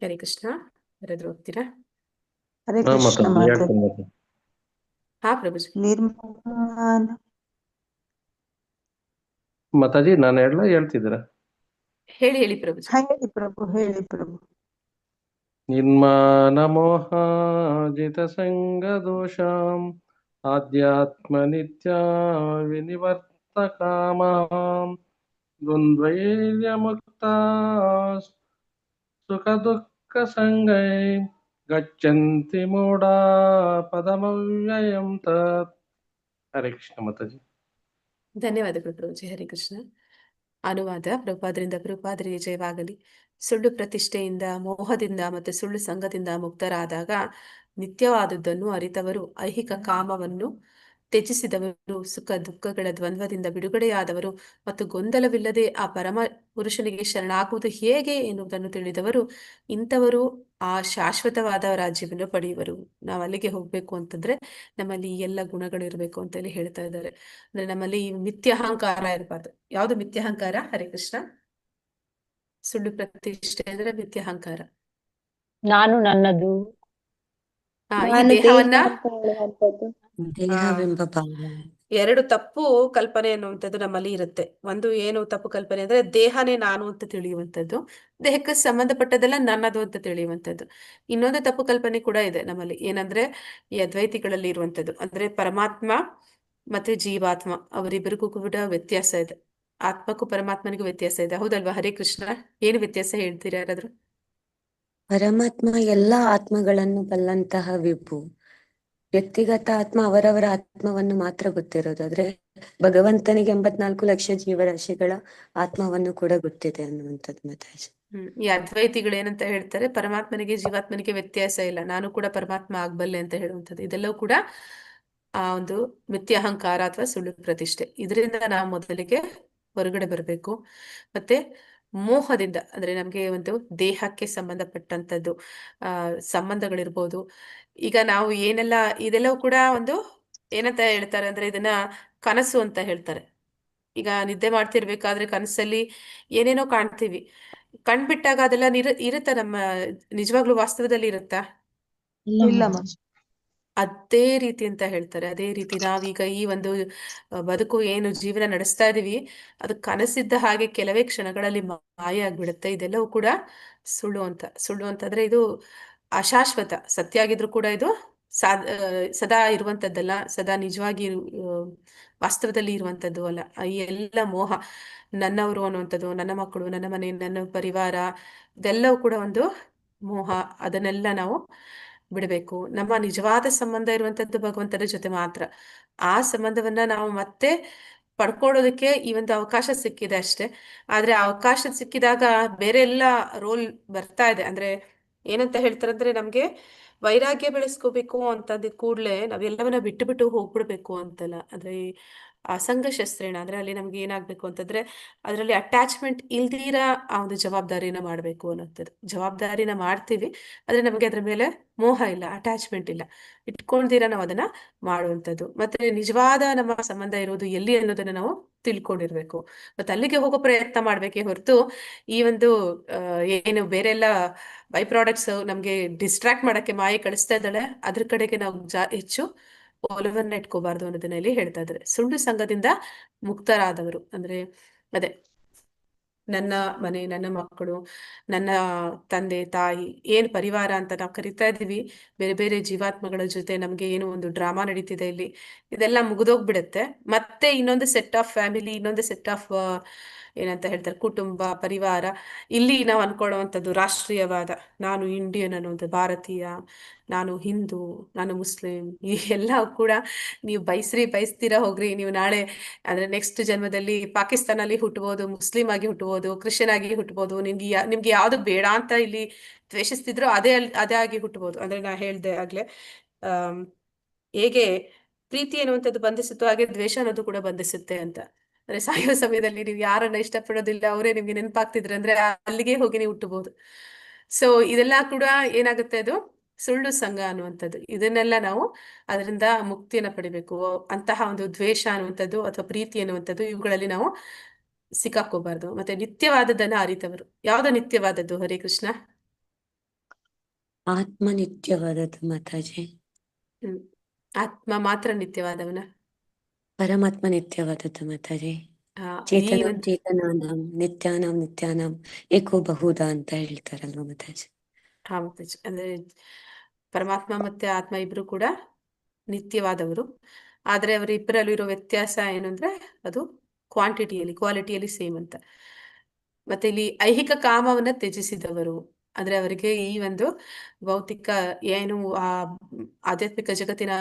ಹರೇ ಕೃಷ್ಣ. ಯಾರಾದ್ರೂ ಹೋಗ್ತೀರಾ? ಹರೇ ಹಾ ಕೃಷ್ಣ ಮಾತಾಜಿ ಮಾತಾಜಿ. ಹೇಳ್ತೀನಿ ಮಾತಾಜಿ. ಹಾ ಪ್ರಭುಜಿ. ನಿರ್ಮಾಣ ಮಾತಾಜಿ ನಾನು ಹೇಳ್ತಿದ್ದೀರಾ? ಹೇಳಿ ಪ್ರಭುಜಿ. ಹೇಳಿ ಪ್ರಭು, ಹೇಳಿ ಪ್ರಭು. ನಿರ್ಮಾಣ ಮೋಹಾಜಿತ ಸಂಗ ದೋಷಾಂ ಆಧ್ಯಾತ್ಮ ನಿತ್ಯ ವಿನಿವರ್ತ ಕಾಮಾಂ ದ್ವಂದ್ವೈರ್ಯ ಮುಕ್ತ ಸುಖ ದುಃಖ ಸಂಗೈ ಗಚ್ಚಂತಿ ಮೂಢ ಪದಮವ್ಯಯಂ ತತ್. ಹರೇ ಕೃಷ್ಣ ಮಾತಾಜಿ. ಧನ್ಯವಾದಗಳು ಪ್ರಭುಜಿ. ಹರೇ ಕೃಷ್ಣ. ಅನುವಾದ ಪ್ರಭುಪಾದರಿಂದ. ಪ್ರಭುಪಾದರಿಗೆ ಜಯವಾಗಲಿ. ಸುಳ್ಳು ಪ್ರತಿಷ್ಠೆಯಿಂದ, ಮೋಹದಿಂದ ಮತ್ತು ಸುಳ್ಳು ಸಂಘದಿಂದ ಮುಕ್ತರಾದಾಗ ನಿತ್ಯವಾದುದನ್ನು ಅರಿತವರು, ಐಹಿಕ ಕಾಮವನ್ನು ತ್ಯಜಿಸಿದವರು, ಸುಖ ದುಃಖಗಳ ದ್ವಂದ್ವದಿಂದ ಬಿಡುಗಡೆಯಾದವರು ಮತ್ತು ಗೊಂದಲವಿಲ್ಲದೆ ಆ ಪರಮ ಪುರುಷನಿಗೆ ಶರಣಾಗುವುದು ಹೇಗೆ ಎನ್ನುವುದನ್ನು ತಿಳಿದವರು, ಇಂಥವರು ಆ ಶಾಶ್ವತವಾದ ರಾಜ್ಯವನ್ನು ಪಡೆಯುವರು. ನಾವು ಅಲ್ಲಿಗೆ ಹೋಗ್ಬೇಕು ಅಂತಂದ್ರೆ ನಮ್ಮಲ್ಲಿ ಈ ಎಲ್ಲ ಗುಣಗಳು ಇರಬೇಕು ಅಂತ ಹೇಳಿ ಹೇಳ್ತಾ ಇದ್ದಾರೆ. ಅಂದ್ರೆ ನಮ್ಮಲ್ಲಿ ಈ ಮಿಥ್ಯಾಹಂಕಾರ ಇರಬಾರ್ದು. ಯಾವುದು ಮಿಥ್ಯಾಹಂಕಾರ? ಹರೇ ಕೃಷ್ಣ. ಸುಳ್ಳು ಪ್ರತಿಷ್ಠೆ ಅಂದ್ರೆ ಮಿಥ್ಯಾಹಂಕಾರ. ನಾನು ನನ್ನದು. ಈ ನಾನು ದೇಹ ದೇಹವನ್ನ ಅಂತ ಹೇಳುವಂತದ್ದು. ದೇಹವೆಂಬ ಭಾವ. ಎರಡು ತಪ್ಪು ಕಲ್ಪನೆ ಅನ್ನುವಂಥದ್ದು ನಮ್ಮಲ್ಲಿ ಇರುತ್ತೆ. ಒಂದು ಏನು ತಪ್ಪು ಕಲ್ಪನೆ ಅಂದ್ರೆ ದೇಹನೇ ನಾನು ಅಂತ ತಿಳಿಯುವಂಥದ್ದು, ದೇಹಕ್ಕೆ ಸಂಬಂಧಪಟ್ಟದೆಲ್ಲ ನನ್ನದು ಅಂತ ತಿಳಿಯುವಂಥದ್ದು. ಇನ್ನೊಂದು ತಪ್ಪು ಕಲ್ಪನೆ ಕೂಡ ಇದೆ ನಮ್ಮಲ್ಲಿ. ಏನಂದ್ರೆ ಈ ಅದ್ವೈತಿಗಳಲ್ಲಿ ಇರುವಂಥದ್ದು, ಅಂದ್ರೆ ಪರಮಾತ್ಮ ಮತ್ತೆ ಜೀವಾತ್ಮ ಅವರಿಬ್ಬರಿಗೂ ಕೂಡ ವ್ಯತ್ಯಾಸ ಇದೆ. ಆತ್ಮಕ್ಕೂ ಪರಮಾತ್ಮನಿಗೂ ವ್ಯತ್ಯಾಸ ಇದೆ, ಹೌದಲ್ವಾ? ಹರೇ ಕೃಷ್ಣ. ಏನು ವ್ಯತ್ಯಾಸ ಹೇಳ್ತೀರಾ ಯಾರಾದ್ರು? ಪರಮಾತ್ಮ ಎಲ್ಲಾ ಆತ್ಮಗಳನ್ನು ಬಲ್ಲಂತಹ ವಿಭು. ವ್ಯಕ್ತಿಗತ ಆತ್ಮ ಅವರವರ ಆತ್ಮವನ್ನು ಮಾತ್ರ ಗೊತ್ತಿರೋದು. ಆದ್ರೆ ಭಗವಂತನಿಗೆ 84 ಲಕ್ಷ ಜೀವರಾಶಿಗಳ ಆತ್ಮವನ್ನು ಕೂಡ ಗೊತ್ತಿದೆ ಅನ್ನುವಂಥದ್ದು ಮಾತಾಜಿ. ಈ ಅದ್ವೈತಿಗಳು ಏನಂತ ಹೇಳ್ತಾರೆ, ಪರಮಾತ್ಮನಿಗೆ ಜೀವಾತ್ಮನಿಗೆ ವ್ಯತ್ಯಾಸ ಇಲ್ಲ, ನಾನು ಕೂಡ ಪರಮಾತ್ಮ ಆಗ್ಬಲ್ಲೆ ಅಂತ ಹೇಳುವಂಥದ್ದು. ಇದೆಲ್ಲವೂ ಕೂಡ ಆ ಒಂದು ಮಿಥ್ಯಾಹಂಕಾರ ಅಥವಾ ಸುಳ್ಳು ಪ್ರತಿಷ್ಠೆ. ಇದರಿಂದ ನಾವು ಮೊದಲಿಗೆ ಹೊರಗಡೆ ಬರಬೇಕು. ಮತ್ತೆ ಮೋಹದಿಂದ, ಅಂದ್ರೆ ನಮ್ಗೆ ಒಂದು ದೇಹಕ್ಕೆ ಸಂಬಂಧಪಟ್ಟಂತದ್ದು ಸಂಬಂಧಗಳಿರ್ಬೋದು. ಈಗ ನಾವು ಇದೆಲ್ಲವೂ ಕೂಡ ಒಂದು ಏನಂತ ಹೇಳ್ತಾರೆ ಅಂದ್ರೆ ಇದನ್ನ ಕನಸು ಅಂತ ಹೇಳ್ತಾರೆ. ಈಗ ನಿದ್ದೆ ಮಾಡ್ತಿರ್ಬೇಕಾದ್ರೆ ಕನಸಲ್ಲಿ ಏನೇನೋ ಕಾಣ್ತೀವಿ, ಕಣ್ಬಿಟ್ಟಾಗ ಅದೆಲ್ಲ ಇರುತ್ತಾ? ನಮ್ಮ ನಿಜವಾಗ್ಲೂ ವಾಸ್ತವದಲ್ಲಿ ಇರುತ್ತಾ? ಇಲ್ಲ ಮಾಮ್. ಅದೇ ರೀತಿ ಅಂತ ಹೇಳ್ತಾರೆ. ಅದೇ ರೀತಿ ನಾವೀಗ ಈ ಒಂದು ಬದುಕು ಏನು ಜೀವನ ನಡೆಸ್ತಾ ಇದೀವಿ, ಅದು ಕನಸಿದ್ದ ಹಾಗೆ ಕೆಲವೇ ಕ್ಷಣಗಳಲ್ಲಿ ಮಾಯ ಆಗ್ಬಿಡುತ್ತೆ. ಇದೆಲ್ಲವೂ ಕೂಡ ಸುಳ್ಳು ಅಂತಂದ್ರೆ ಇದು ಅಶಾಶ್ವತ. ಸತ್ಯ ಆಗಿದ್ರು ಕೂಡ ಇದು ಸದಾ ಇರುವಂತದ್ದಲ್ಲ, ಸದಾ ನಿಜವಾಗಿ ವಾಸ್ತವದಲ್ಲಿ ಇರುವಂತದ್ದು ಅಲ್ಲ. ಈ ಎಲ್ಲ ಮೋಹ, ನನ್ನವರು ಅನ್ನುವಂಥದ್ದು, ನನ್ನ ಮಕ್ಕಳು, ನನ್ನ ಮನೆ, ನನ್ನ ಪರಿವಾರ, ಇದೆಲ್ಲವೂ ಕೂಡ ಒಂದು ಮೋಹ. ಅದನ್ನೆಲ್ಲ ನಾವು ಬಿಡಬೇಕು. ನಮ್ಮ ನಿಜವಾದ ಸಂಬಂಧ ಇರುವಂತದ್ದು ಭಗವಂತನ ಜೊತೆ ಮಾತ್ರ. ಆ ಸಂಬಂಧವನ್ನ ನಾವು ಮತ್ತೆ ಪಡ್ಕೊಳ್ಳೋದಕ್ಕೆ ಈ ಒಂದು ಅವಕಾಶ ಸಿಕ್ಕಿದೆ ಅಷ್ಟೇ. ಆದ್ರೆ ಆ ಅವಕಾಶ ಸಿಕ್ಕಿದಾಗ ಬೇರೆ ಎಲ್ಲ ರೋಲ್ ಬರ್ತಾ ಇದೆ. ಅಂದ್ರೆ ಏನಂತ ಹೇಳ್ತಾರೆ ಅಂದ್ರೆ ನಮ್ಗೆ ವೈರಾಗ್ಯ ಬೆಳೆಸ್ಕೋಬೇಕು ಅಂತಂದ ಕೂಡ್ಲೆ ನಾವೆಲ್ಲವನ್ನ ಬಿಟ್ಟು ಬಿಟ್ಟು ಹೋಗ್ಬಿಡ್ಬೇಕು ಅಂತಲ್ಲ. ಅಂದ್ರೆ ಈ ಅಸಂಗ ಶಸ್ತ್ರೇಣ ಅಂದ್ರೆ ಅಲ್ಲಿ ನಮ್ಗೆ ಏನಾಗ್ಬೇಕು ಅಂತಂದ್ರೆ ಅದರಲ್ಲಿ ಅಟ್ಯಾಚ್ಮೆಂಟ್ ಇಲ್ದಿರ ಆ ಒಂದು ಜವಾಬ್ದಾರಿನ ಮಾಡ್ಬೇಕು ಅನ್ನೋಂಥದ್ದು. ಜವಾಬ್ದಾರಿನ ಮಾಡ್ತೀವಿ, ಆದ್ರೆ ನಮ್ಗೆ ಅದ್ರ ಮೇಲೆ ಮೋಹ ಇಲ್ಲ, ಅಟ್ಯಾಚ್ಮೆಂಟ್ ಇಲ್ಲ, ಇಟ್ಕೊಳ್ದಿರ ನಾವು ಅದನ್ನ ಮಾಡುವಂಥದ್ದು. ಮತ್ತೆ ನಿಜವಾದ ನಮ್ಮ ಸಂಬಂಧ ಇರೋದು ಎಲ್ಲಿ ಅನ್ನೋದನ್ನ ನಾವು ತಿಳ್ಕೊಂಡಿರ್ಬೇಕು. ಮತ್ತೆ ಅಲ್ಲಿಗೆ ಹೋಗೋ ಪ್ರಯತ್ನ ಮಾಡ್ಬೇಕೇ ಹೊರತು ಈ ಒಂದು ಏನು ಬೇರೆ ಎಲ್ಲ ಬೈ ಪ್ರಾಡಕ್ಟ್ಸ್ ನಮ್ಗೆ ಡಿಸ್ಟ್ರಾಕ್ಟ್ ಮಾಡಕ್ಕೆ ಮಾಯೆ ಕಳಿಸ್ತಾ ಇದ್ದಾಳೆ, ಅದ್ರ ಕಡೆಗೆ ನಾವು ಹೆಚ್ಚು ಒಲವನ್ನ ಇಟ್ಕೋಬಾರ್ದು ಅನ್ನೋದನ್ನ ಇಲ್ಲಿ ಹೇಳ್ತಾ ಇದ್ದಾರೆ. ಸುಳ್ಳು ಸಂಘದಿಂದ ಮುಕ್ತರಾದವರು ಅಂದ್ರೆ ಅದೇ ನನ್ನ ಮನೆ, ನನ್ನ ಮಕ್ಕಳು, ನನ್ನ ತಂದೆ ತಾಯಿ, ಏನ್ ಪರಿವಾರ ಅಂತ ನಾವು ಕರಿತಾ ಇದೀವಿ, ಬೇರೆ ಬೇರೆ ಜೀವಾತ್ಮಗಳ ಜೊತೆ ನಮ್ಗೆ ಏನು ಒಂದು ಡ್ರಾಮಾ ನಡೀತಿದೆ ಇಲ್ಲಿ, ಇದೆಲ್ಲ ಮುಗಿದೋಗ್ಬಿಡುತ್ತೆ. ಮತ್ತೆ ಇನ್ನೊಂದು ಸೆಟ್ ಆಫ್ ಫ್ಯಾಮಿಲಿ, ಇನ್ನೊಂದು ಸೆಟ್ ಆಫ್ ಏನಂತ ಹೇಳ್ತಾರೆ, ಕುಟುಂಬ, ಪರಿವಾರ. ಇಲ್ಲಿ ನಾವು ಅನ್ಕೊಳ್ಳುವಂಥದ್ದು ರಾಷ್ಟ್ರೀಯವಾದ, ನಾನು ಇಂಡಿಯನ್ ಅನ್ನೋದು, ಭಾರತೀಯ, ನಾನು ಹಿಂದೂ, ನಾನು ಮುಸ್ಲಿಂ, ಈ ಎಲ್ಲ ಕೂಡ ನೀವು ಬಯಸ್ತೀರಾ ಹೋಗ್ರಿ. ನೀವು ನಾಳೆ ಅಂದ್ರೆ ನೆಕ್ಸ್ಟ್ ಜನ್ಮದಲ್ಲಿ ಪಾಕಿಸ್ತಾನಲ್ಲಿ ಹುಟ್ಟಬಹುದು, ಮುಸ್ಲಿಂ ಆಗಿ ಹುಟ್ಟಬಹುದು, ಕ್ರಿಶ್ಚಿಯನ್ ಆಗಿ ಹುಟ್ಟಬಹುದು. ನಿಮ್ಗೆ ಯಾವ್ದು ಬೇಡ ಅಂತ ಇಲ್ಲಿ ದ್ವೇಷಿಸ್ತಿದ್ರೋ ಅದೇ ಆಗಿ ಹುಟ್ಟಬಹುದು. ಅಂದ್ರೆ ನಾ ಹೇಳ್ದೆ ಆಗ್ಲೇ, ಆಮ್, ಹೇಗೆ ಪ್ರೀತಿ ಅನ್ನುವಂಥದ್ದು ಬಂಧಿಸುತ್ತೋ ಹಾಗೆ ದ್ವೇಷ ಅನ್ನೋದು ಕೂಡ ಬಂಧಿಸುತ್ತೆ ಅಂತ. ಅಂದ್ರೆ ಸಾಯೋ ಸಮಯದಲ್ಲಿ ನೀವು ಯಾರನ್ನ ಇಷ್ಟಪಡೋದಿಲ್ಲ, ಅವರೇ ನಿಮ್ಗೆ ನೆನಪಾಗ್ತಿದ್ರೆ ಅಂದ್ರೆ ಅಲ್ಲಿಗೆ ಹೋಗಿ ನೀವು ಹುಟ್ಟಬಹುದು. ಸೊ ಇದೆಲ್ಲ ಕೂಡ ಏನಾಗುತ್ತೆ, ಅದು ಸುಳ್ಳು ಸಂಘ ಅನ್ನುವಂಥದ್ದು. ಇದನ್ನೆಲ್ಲ ನಾವು ಅದರಿಂದ ಮುಕ್ತಿಯನ್ನ ಪಡಿಬೇಕು. ಅಂತಹ ಒಂದು ದ್ವೇಷ ಅನ್ನುವಂಥದ್ದು ಅಥವಾ ಪ್ರೀತಿ ಅನ್ನುವಂಥದ್ದು ಇವುಗಳಲ್ಲಿ ನಾವು ಸಿಕ್ಕಾಕೋಬಾರ್ದು. ಮತ್ತೆ ನಿತ್ಯವಾದದ್ದನ್ನ ಅರಿತವರು. ಯಾವ್ದು ನಿತ್ಯವಾದದ್ದು ಹರೇ ಕೃಷ್ಣ? ಆತ್ಮ ನಿತ್ಯವಾದದ್ದು ಮಾತಾಜಿ. ಹ್ಮ್ ಆತ್ಮ ಮಾತ್ರ ನಿತ್ಯವಾದವನ? ಪರಮಾತ್ಮ ನಿತ್ಯವಾದದ್ದು ಮಾತಾಜಿ. ಆ, ಈ ಚೇತನಂ ಒಂದು ಚೇತನಾನಾಂ ನಿತ್ಯಾನಾಂ ನಿತ್ಯಾನಾಂ ಏಕೋ ಬಹುದಾ ಅಂತ ಹೇಳ್ತಾರಲ್ವಾ ಮಾತಾಜಿ. ಹಾ ಮಾತಾಜಿ, ಅಂದ್ರೆ ಪರಮಾತ್ಮ ಮತ್ತೆ ಆತ್ಮ ಇಬ್ರು ಕೂಡ ನಿತ್ಯವಾದವರು. ಆದ್ರೆ ಅವರಿಬ್ಬರಲ್ಲೂ ಇರೋ ವ್ಯತ್ಯಾಸ ಏನು ಅಂದ್ರೆ ಅದು ಕ್ವಾಲಿಟಿಯಲ್ಲಿ ಸೇಮ್ ಅಂತ. ಮತ್ತೆ ಇಲ್ಲಿ ಐಹಿಕ ಕಾಮವನ್ನ ತ್ಯಜಿಸಿದವರು, ಅಂದ್ರೆ ಅವರಿಗೆ ಈ ಒಂದು ಭೌತಿಕ ಏನು ಆ ಆಧ್ಯಾತ್ಮಿಕ ಜಗತ್ತಿನ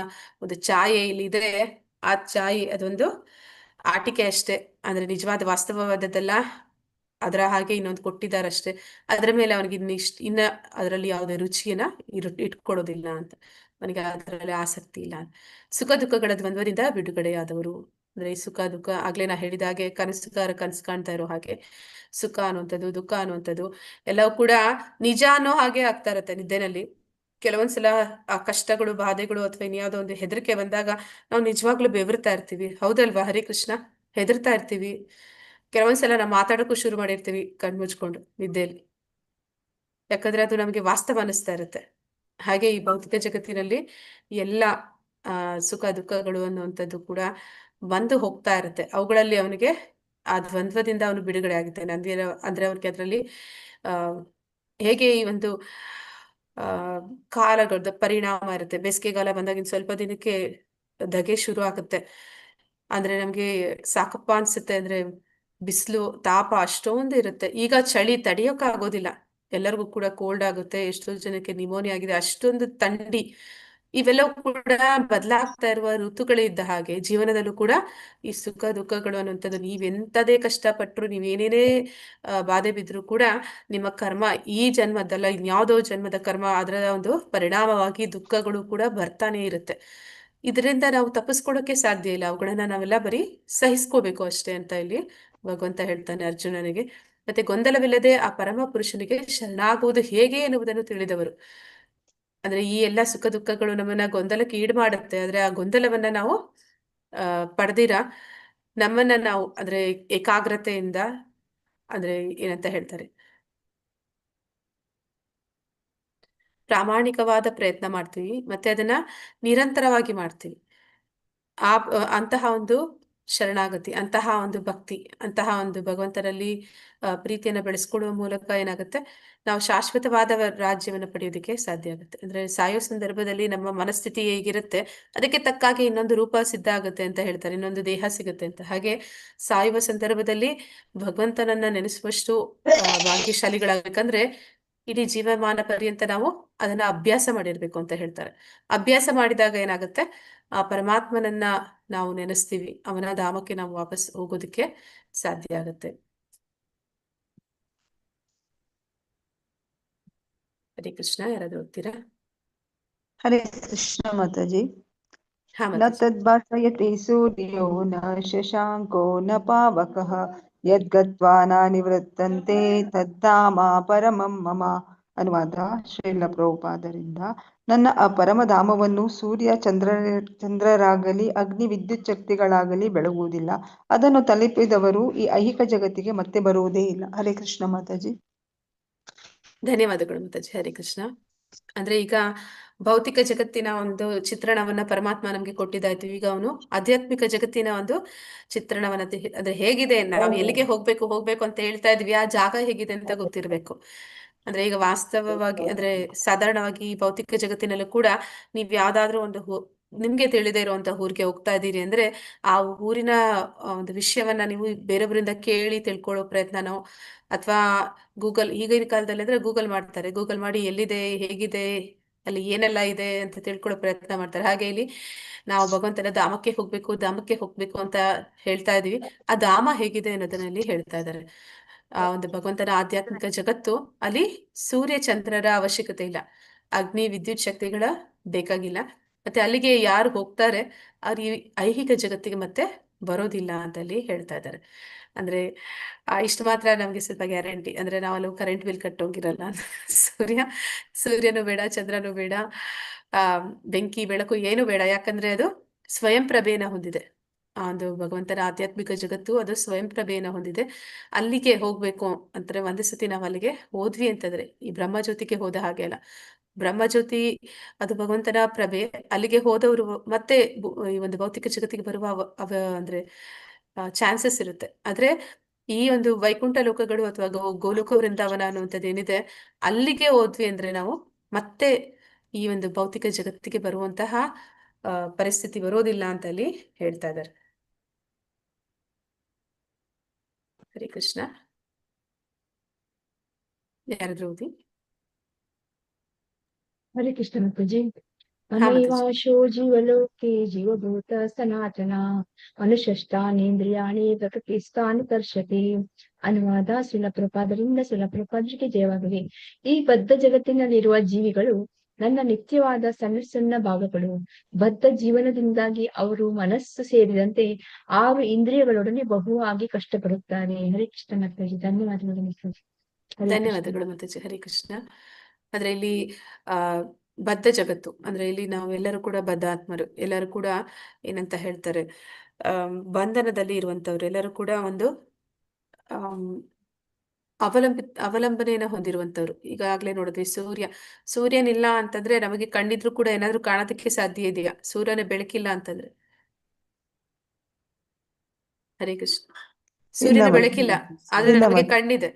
ಒಂದು ಛಾಯೆ ಇಲ್ಲಿ ಇದೆ, ಆ ಛಾಯೆ ಅದೊಂದು ಆಟಿಕೆ ಅಷ್ಟೇ. ಅಂದ್ರೆ ನಿಜವಾದ ವಾಸ್ತವವಾದದ್ದಲ್ಲ. ಅದರ ಹಾಗೆ ಇನ್ನೊಂದು ಕೊಟ್ಟಿದ್ದಾರಷ್ಟೇ. ಅದರ ಮೇಲೆ ಅವನಿಗೆ ಇನ್ನ ಅದರಲ್ಲಿ ಯಾವುದೇ ರುಚಿಯನ್ನ ಇಟ್ಕೊಡೋದಿಲ್ಲ ಅಂತ, ಅವನಿಗೆ ಅದರಲ್ಲಿ ಆಸಕ್ತಿ ಇಲ್ಲ. ಸುಖ ದುಃಖಗಳ ದ್ವಂದ್ವದಿಂದ ಬಿಡುಗಡೆಯಾದವರು. ಅಂದ್ರೆ ಈ ಸುಖ ದುಃಖ ಆಗ್ಲೇ ನಾ ಹೇಳಿದ ಹಾಗೆ ಕನಸುಗಾರ ಕನಸು ಕಾಣ್ತಾ ಇರೋ ಹಾಗೆ ಸುಖ ಅನ್ನುವಂಥದ್ದು, ದುಃಖ ಅನ್ನುವಂಥದ್ದು ಎಲ್ಲವೂ ಕೂಡ ನಿಜ ಅನ್ನೋ ಹಾಗೆ ಆಗ್ತಾ ಇರತ್ತೆ ನಿದ್ದೆನಲ್ಲಿ. ಕೆಲವೊಂದ್ಸಲ ಆ ಕಷ್ಟಗಳು, ಬಾಧೆಗಳು ಅಥವಾ ಇನ್ಯಾವುದೋ ಒಂದು ಹೆದರಿಕೆ ಬಂದಾಗ ನಾವು ನಿಜವಾಗ್ಲೂ ಬೆವರ್ತಾ ಇರ್ತೀವಿ. ಹೌದಲ್ವಾ ಹರಿಕೃಷ್ಣ? ಹೆದರ್ತಾ ಇರ್ತೀವಿ. ಕೆಲವೊಂದ್ಸಲ ನಾವು ಮಾತಾಡೋಕ್ಕೂ ಶುರು ಮಾಡಿರ್ತೀವಿ ಕಣ್ಮುಚ್ಕೊಂಡು ನಿದ್ದೆಯಲ್ಲಿ, ಯಾಕಂದ್ರೆ ಅದು ನಮಗೆ ವಾಸ್ತವ ಅನಿಸ್ತಾ ಇರುತ್ತೆ. ಹಾಗೆ ಈ ಭೌತಿಕ ಜಗತ್ತಿನಲ್ಲಿ ಎಲ್ಲ ಸುಖ ದುಃಖಗಳು ಅನ್ನುವಂಥದ್ದು ಕೂಡ ಬಂದು ಹೋಗ್ತಾ ಇರುತ್ತೆ. ಅವುಗಳಲ್ಲಿ ಅವನಿಗೆ ಆ ದ್ವಂದ್ವದಿಂದ ಅವನು ಬಿಡುಗಡೆ ಆಗಿದ್ದಾನೆ. ಅಂದ್ರೆ ಅವ್ರಿಗೆ ಅದರಲ್ಲಿ ಆ ಹೇಗೆ ಈ ಒಂದು ಆ ಕಾಲದ ಪರಿಣಾಮ ಇರುತ್ತೆ. ಬೇಸಿಗೆಗಾಲ ಬಂದಾಗ ಇನ್ ಸ್ವಲ್ಪ ದಿನಕ್ಕೆ ಧಗೆ ಶುರು ಆಗುತ್ತೆ. ಅಂದ್ರೆ ನಮ್ಗೆ ಸಾಕಪ್ಪ ಅನ್ಸುತ್ತೆ. ಅಂದ್ರೆ ಬಿಸಿಲು ತಾಪ ಅಷ್ಟೊಂದು ಇರುತ್ತೆ. ಈಗ ಚಳಿ ತಡೆಯೋಕ್ ಆಗೋದಿಲ್ಲ, ಎಲ್ಲರಿಗೂ ಕೂಡ ಕೋಲ್ಡ್ ಆಗುತ್ತೆ, ಎಷ್ಟೋ ಜನಕ್ಕೆ ನಿಮೋನಿಯಾ ಆಗಿದೆ, ಅಷ್ಟೊಂದು ಥಂಡಿ. ಇವೆಲ್ಲವೂ ಕೂಡ ಬದಲಾಗ್ತಾ ಇರುವ ಋತುಗಳಿದ್ದ ಹಾಗೆ ಜೀವನದಲ್ಲೂ ಕೂಡ ಈ ಸುಖ ದುಃಖಗಳು ಅನ್ನುವಂಥದ್ದು, ನೀವೆಂತದೇ ಕಷ್ಟಪಟ್ರು, ನೀವೇನೇನೇ ಬಾಧೆ ಬಿದ್ರು ಕೂಡ ನಿಮ್ಮ ಕರ್ಮ ಈ ಜನ್ಮದಲ್ಲ ಇನ್ಯಾವುದೋ ಜನ್ಮದ ಕರ್ಮ, ಅದರ ಒಂದು ಪರಿಣಾಮವಾಗಿ ದುಃಖಗಳು ಕೂಡ ಬರ್ತಾನೆ ಇರುತ್ತೆ. ಇದರಿಂದ ನಾವು ತಪ್ಪಿಸ್ಕೊಳಕ್ಕೆ ಸಾಧ್ಯ ಇಲ್ಲ. ಅವುಗಳನ್ನ ನಾವೆಲ್ಲ ಬರೀ ಸಹಿಸ್ಕೋಬೇಕು ಅಷ್ಟೇ ಅಂತ ಇಲ್ಲಿ ಭಗವಂತ ಹೇಳ್ತಾನೆ ಅರ್ಜುನನಿಗೆ. ಮತ್ತೆ ಗೊಂದಲವಿಲ್ಲದೆ ಆ ಪರಮ ಪುರುಷನಿಗೆ ಶರಣಾಗುವುದು ಹೇಗೆ ಎನ್ನುವುದನ್ನು ತಿಳಿದವರು. ಅಂದ್ರೆ ಈ ಎಲ್ಲ ಸುಖ ದುಃಖಗಳು ನಮ್ಮನ್ನ ಗೊಂದಲಕ್ಕೆ ಈಡು ಮಾಡುತ್ತೆ. ಆದ್ರೆ ಆ ಗೊಂದಲವನ್ನ ನಾವು ಪಡೆದಿರ ನಮ್ಮನ್ನ ನಾವು ಅಂದ್ರೆ ಏಕಾಗ್ರತೆಯಿಂದ, ಅಂದ್ರೆ ಏನಂತ ಹೇಳ್ತಾರೆ, ಪ್ರಾಮಾಣಿಕವಾದ ಪ್ರಯತ್ನ ಮಾಡ್ತೀವಿ, ಮತ್ತೆ ಅದನ್ನ ನಿರಂತರವಾಗಿ ಮಾಡ್ತೀವಿ. ಅಂತಹ ಒಂದು ಶರಣಾಗತಿ, ಅಂತಹ ಒಂದು ಭಕ್ತಿ, ಅಂತಹ ಒಂದು ಭಗವಂತನಲ್ಲಿ ಪ್ರೀತಿಯನ್ನ ಬೆಳೆಸ್ಕೊಳ್ಳುವ ಮೂಲಕ ಏನಾಗುತ್ತೆ, ನಾವು ಶಾಶ್ವತವಾದ ರಾಜ್ಯವನ್ನು ಪಡೆಯೋದಕ್ಕೆ ಸಾಧ್ಯ ಆಗುತ್ತೆ. ಅಂದ್ರೆ ಸಾಯೋ ಸಂದರ್ಭದಲ್ಲಿ ನಮ್ಮ ಮನಸ್ಥಿತಿ ಹೇಗಿರುತ್ತೆ ಅದಕ್ಕೆ ತಕ್ಕಾಗಿ ಇನ್ನೊಂದು ರೂಪ ಸಿದ್ಧ ಆಗುತ್ತೆ ಅಂತ ಹೇಳ್ತಾರೆ, ಇನ್ನೊಂದು ದೇಹ ಸಿಗುತ್ತೆ ಅಂತ. ಹಾಗೆ ಸಾಯುವ ಸಂದರ್ಭದಲ್ಲಿ ಭಗವಂತನನ್ನ ನೆನೆಸುವಷ್ಟು ಭಾಗ್ಯಶಾಲಿಗಳಾಗಬೇಕಂದ್ರೆ ಇಡೀ ಜೀವಮಾನ ಪರ್ಯಂತ ನಾವು ಅದನ್ನ ಅಭ್ಯಾಸ ಮಾಡಿರ್ಬೇಕು ಅಂತ ಹೇಳ್ತಾರೆ. ಅಭ್ಯಾಸ ಮಾಡಿದಾಗ ಏನಾಗುತ್ತೆ, ಆ ಪರಮಾತ್ಮನನ್ನ ನಾವು ನೆನೆಸ್ತೀವಿ, ಅವನ ಧಾಮಕ್ಕೆ ನಾವು ವಾಪಸ್ ಹೋಗೋದಕ್ಕೆ ಸಾಧ್ಯ ಆಗುತ್ತೆ. ಹರೇ ಕೃಷ್ಣ. ಯಾರಾದ್ರೂ ಓದ್ತೀರಾ? ಹರೇ ಕೃಷ್ಣ ಮಾತಾಜಿ. ಹಾ ನ ಮಾತಾಜಿ. ತದ್ಭಾಸಯತೆ ಸೂರ್ಯೋ ನ ಶಶಾಂಕೋ ನ ಪಾವಕಃ ಯದ್ಗತ್ವಾ ನ ನಿವೃತ್ತಂತೆ ತದ್ದಾಮ ಪರಮಂ ಮಮ. ಅನುವಾದ ಶ್ರೀಲ ಪ್ರಭುಪಾದರಿಂದ. ನನ್ನ ಆ ಪರಮಧಾಮವನ್ನು ಸೂರ್ಯ ಚಂದ್ರರಾಗಲಿ ಅಗ್ನಿ ವಿದ್ಯುತ್ ಶಕ್ತಿಗಳಾಗಲಿ ಬೆಳಗುವುದಿಲ್ಲ. ಅದನ್ನು ತಲುಪಿದವರು ಈ ಐಹಿಕ ಜಗತ್ತಿಗೆ ಮತ್ತೆ ಬರುವುದೇ ಇಲ್ಲ. ಹರೇ ಕೃಷ್ಣ ಮಾತಾಜಿ. ಧನ್ಯವಾದಗಳು ಮಾತಾಜಿ. ಹರೇ ಕೃಷ್ಣ. ಅಂದ್ರೆ ಈಗ ಭೌತಿಕ ಜಗತ್ತಿನ ಒಂದು ಚಿತ್ರಣವನ್ನ ಪರಮಾತ್ಮ ನಮ್ಗೆ ಕೊಟ್ಟಿದ್ದಾಯ್ತು. ಈಗ ಅವನು ಆಧ್ಯಾತ್ಮಿಕ ಜಗತ್ತಿನ ಒಂದು ಚಿತ್ರಣವನ್ನ ಅಂದ್ರೆ ಹೇಗಿದೆ, ನಾವು ಎಲ್ಲಿಗೆ ಹೋಗ್ಬೇಕು ಅಂತ ಹೇಳ್ತಾ ಇದ್ವಿ, ಆ ಜಾಗ ಹೇಗಿದೆ ಅಂತ ಗೊತ್ತಿರ್ಬೇಕು. ಅಂದ್ರೆ ಈಗ ವಾಸ್ತವವಾಗಿ ಅಂದ್ರೆ ಸಾಧಾರಣವಾಗಿ ಈ ಭೌತಿಕ ಜಗತ್ತಿನಲ್ಲೂ ಕೂಡ ನೀವ್ ಯಾವ್ದಾದ್ರು ಒಂದು ನಿಮ್ಗೆ ತಿಳಿದೇ ಇರುವಂತ ಊರಿಗೆ ಹೋಗ್ತಾ ಇದ್ದೀರಿ ಅಂದ್ರೆ ಆ ಊರಿನ ಒಂದು ವಿಷಯವನ್ನ ನೀವು ಬೇರೊಬ್ಬರಿಂದ ಕೇಳಿ ತಿಳ್ಕೊಳ್ಳೋ ಪ್ರಯತ್ನನೋ ಅಥವಾ ಈಗಿನ ಕಾಲದಲ್ಲಿ ಅಂದ್ರೆ ಗೂಗಲ್ ಮಾಡ್ತಾರೆ, ಗೂಗಲ್ ಮಾಡಿ ಎಲ್ಲಿದೆ ಹೇಗಿದೆ ಅಲ್ಲಿ ಏನೆಲ್ಲ ಇದೆ ಅಂತ ತಿಳ್ಕೊಳ್ಳೋ ಪ್ರಯತ್ನ ಮಾಡ್ತಾರೆ. ಹಾಗೆ ಇಲ್ಲಿ ನಾವು ಭಗವಂತನ ಧಾಮಕ್ಕೆ ಹೋಗ್ಬೇಕು ಅಂತ ಹೇಳ್ತಾ ಇದೀವಿ. ಆ ಧಾಮ ಹೇಗಿದೆ ಅನ್ನೋದನ್ನ ಇಲ್ಲಿ ಹೇಳ್ತಾ ಇದ್ದಾರೆ. ಆ ಒಂದು ಭಗವಂತನ ಆಧ್ಯಾತ್ಮಿಕ ಜಗತ್ತು, ಅಲ್ಲಿ ಸೂರ್ಯ ಚಂದ್ರರ ಅವಶ್ಯಕತೆ ಇಲ್ಲ, ಅಗ್ನಿ ವಿದ್ಯುತ್ ಶಕ್ತಿಗಳ ಬೇಕಾಗಿಲ್ಲ. ಮತ್ತೆ ಅಲ್ಲಿಗೆ ಯಾರು ಹೋಗ್ತಾರೆ ಅವ್ರು ಈ ಐಹಿಕ ಜಗತ್ತಿಗೆ ಮತ್ತೆ ಬರೋದಿಲ್ಲ ಅಂತ ಅಲ್ಲಿ ಹೇಳ್ತಾ ಇದ್ದಾರೆ. ಅಂದ್ರೆ ಇಷ್ಟು ಮಾತ್ರ ನಮ್ಗೆ ಸ್ವಲ್ಪ ಗ್ಯಾರಂಟಿ, ಅಂದ್ರೆ ನಾವಲ್ಲಿ ಕರೆಂಟ್ ಬಿಲ್ ಕಟ್ಟೋಗಿರಲ್ಲ. ಸೂರ್ಯನು ಬೇಡ, ಚಂದ್ರನು ಬೇಡ, ಆ ಬೆಂಕಿ ಬೆಳಕು ಏನು ಬೇಡ, ಯಾಕಂದ್ರೆ ಅದು ಸ್ವಯಂ ಪ್ರಭೆಯನ್ನ ಹೊಂದಿದೆ. ಆ ಒಂದು ಭಗವಂತನ ಆಧ್ಯಾತ್ಮಿಕ ಜಗತ್ತು ಅದು ಸ್ವಯಂ ಪ್ರಭೆಯನ್ನ ಹೊಂದಿದೆ. ಅಲ್ಲಿಗೆ ಹೋಗ್ಬೇಕು ಅಂತಾರೆ. ಒಂದೇ ಸತಿ ನಾವು ಅಲ್ಲಿಗೆ ಹೋದ್ವಿ ಅಂತಂದ್ರೆ, ಈ ಬ್ರಹ್ಮಜ್ಯೋತಿಗೆ ಹೋದ ಹಾಗೆ ಅಲ್ಲ, ಬ್ರಹ್ಮಜ್ಯೋತಿ ಅದು ಭಗವಂತನ ಪ್ರಭೆ. ಅಲ್ಲಿಗೆ ಹೋದವರು ಮತ್ತೆ ಈ ಒಂದು ಭೌತಿಕ ಜಗತ್ತಿಗೆ ಬರುವ ಅಂದ್ರೆ ಚಾನ್ಸಸ್ ಇರುತ್ತೆ. ಆದ್ರೆ ಈ ಒಂದು ವೈಕುಂಠ ಲೋಕಗಳು ಅಥವಾ ಗೋಲೋಕ ವೃಂದಾವನ ಅನ್ನುವಂಥದ್ದು ಏನಿದೆ, ಅಲ್ಲಿಗೆ ಹೋದ್ವಿ ಅಂದ್ರೆ ನಾವು ಮತ್ತೆ ಈ ಒಂದು ಭೌತಿಕ ಜಗತ್ತಿಗೆ ಬರುವಂತಹ ಪರಿಸ್ಥಿತಿ ಬರೋದಿಲ್ಲ ಅಂತ ಅಲ್ಲಿ ಹೇಳ್ತಾ ಇದ್ದಾರೆ. ಹರೇ ಕೃಷ್ಣ. ಯಾರಾದ್ರೂ ಓದಿ. ಹರೇ ಕೃಷ್ಣ ಮಾತಾಜಿ. ಹಾ ಮಾತಾಜಿ. ಅನೈವಾಶೋ ಜೀವಲೋಕೆ ಜೀವಭೂತ ಸನಾತನ ಮನುಷ್ಯಷ್ಟಾನೇಂದ್ರಿಯಾಣಿ ಪ್ರಕೃತಿಸ್ಥಾನಿ ಕರ್ಷತಿ. ಅನುವಾದ ಶಿಲಪ್ರಪಾದರಿಗೆ ಜಯವಾಗಲಿ. ಈ ಬದ್ಧ ಜಗತ್ತಿನಲ್ಲಿರುವ ಜೀವಿಗಳು ನನ್ನ ನಿತ್ಯವಾದ ಸಣ್ಣ ಸಣ್ಣ ಭಾಗಗಳು. ಬದ್ಧ ಜೀವನದಿಂದಾಗಿ ಅವರು ಮನಸ್ಸು ಸೇರಿದಂತೆ 6 ಇಂದ್ರಿಯಗಳೊಡನೆ ಬಹುವಾಗಿ ಕಷ್ಟಪಡುತ್ತಾರೆ. ಹರೇ ಕೃಷ್ಣ ಮಾತಾಜಿ. ಧನ್ಯವಾದಗಳು ಮಾತಾಜಿ. ಹರೇ ಕೃಷ್ಣ. ಧನ್ಯವಾದಗಳು ಮಾತಾಜಿ. ಹರೇ ಕೃಷ್ಣ. ಅಂದ್ರೆ ಇಲ್ಲಿ ಆ ಬದ್ಧ ಜಗತ್ತು ಅಂದ್ರೆ ಇಲ್ಲಿ ನಾವೆಲ್ಲರೂ ಕೂಡ ಬದ್ಧ ಆತ್ಮರು, ಎಲ್ಲರೂ ಕೂಡ ಏನಂತ ಹೇಳ್ತಾರೆ, ಬಂಧನದಲ್ಲಿ ಇರುವಂತವ್ರು ಎಲ್ಲರೂ ಕೂಡ ಒಂದು ಅವಲಂಬನೆಯನ್ನ ಹೊಂದಿರುವಂತವ್ರು. ಈಗಾಗ್ಲೇ ನೋಡಿದ್ವಿ, ಸೂರ್ಯನಿಲ್ಲ ಅಂತಂದ್ರೆ ನಮಗೆ ಕಣ್ಣಿದ್ರು ಕೂಡ ಏನಾದ್ರೂ ಕಾಣೋದಕ್ಕೆ ಸಾಧ್ಯ ಇದೆಯಾ? ಸೂರ್ಯನ ಬೆಳಕಿಲ್ಲ ಅಂತಂದ್ರೆ. ಹರೇ ಕೃಷ್ಣ. ಸೂರ್ಯನ ಮಾತಾಜಿ. ಬೆಳಕಿಲ್ಲ, ಆದ್ರೆ ಇಲ್ಲ ನಮಗೆ ಮಾತಾಜಿ. ಕಣ್ಣಿದೆ.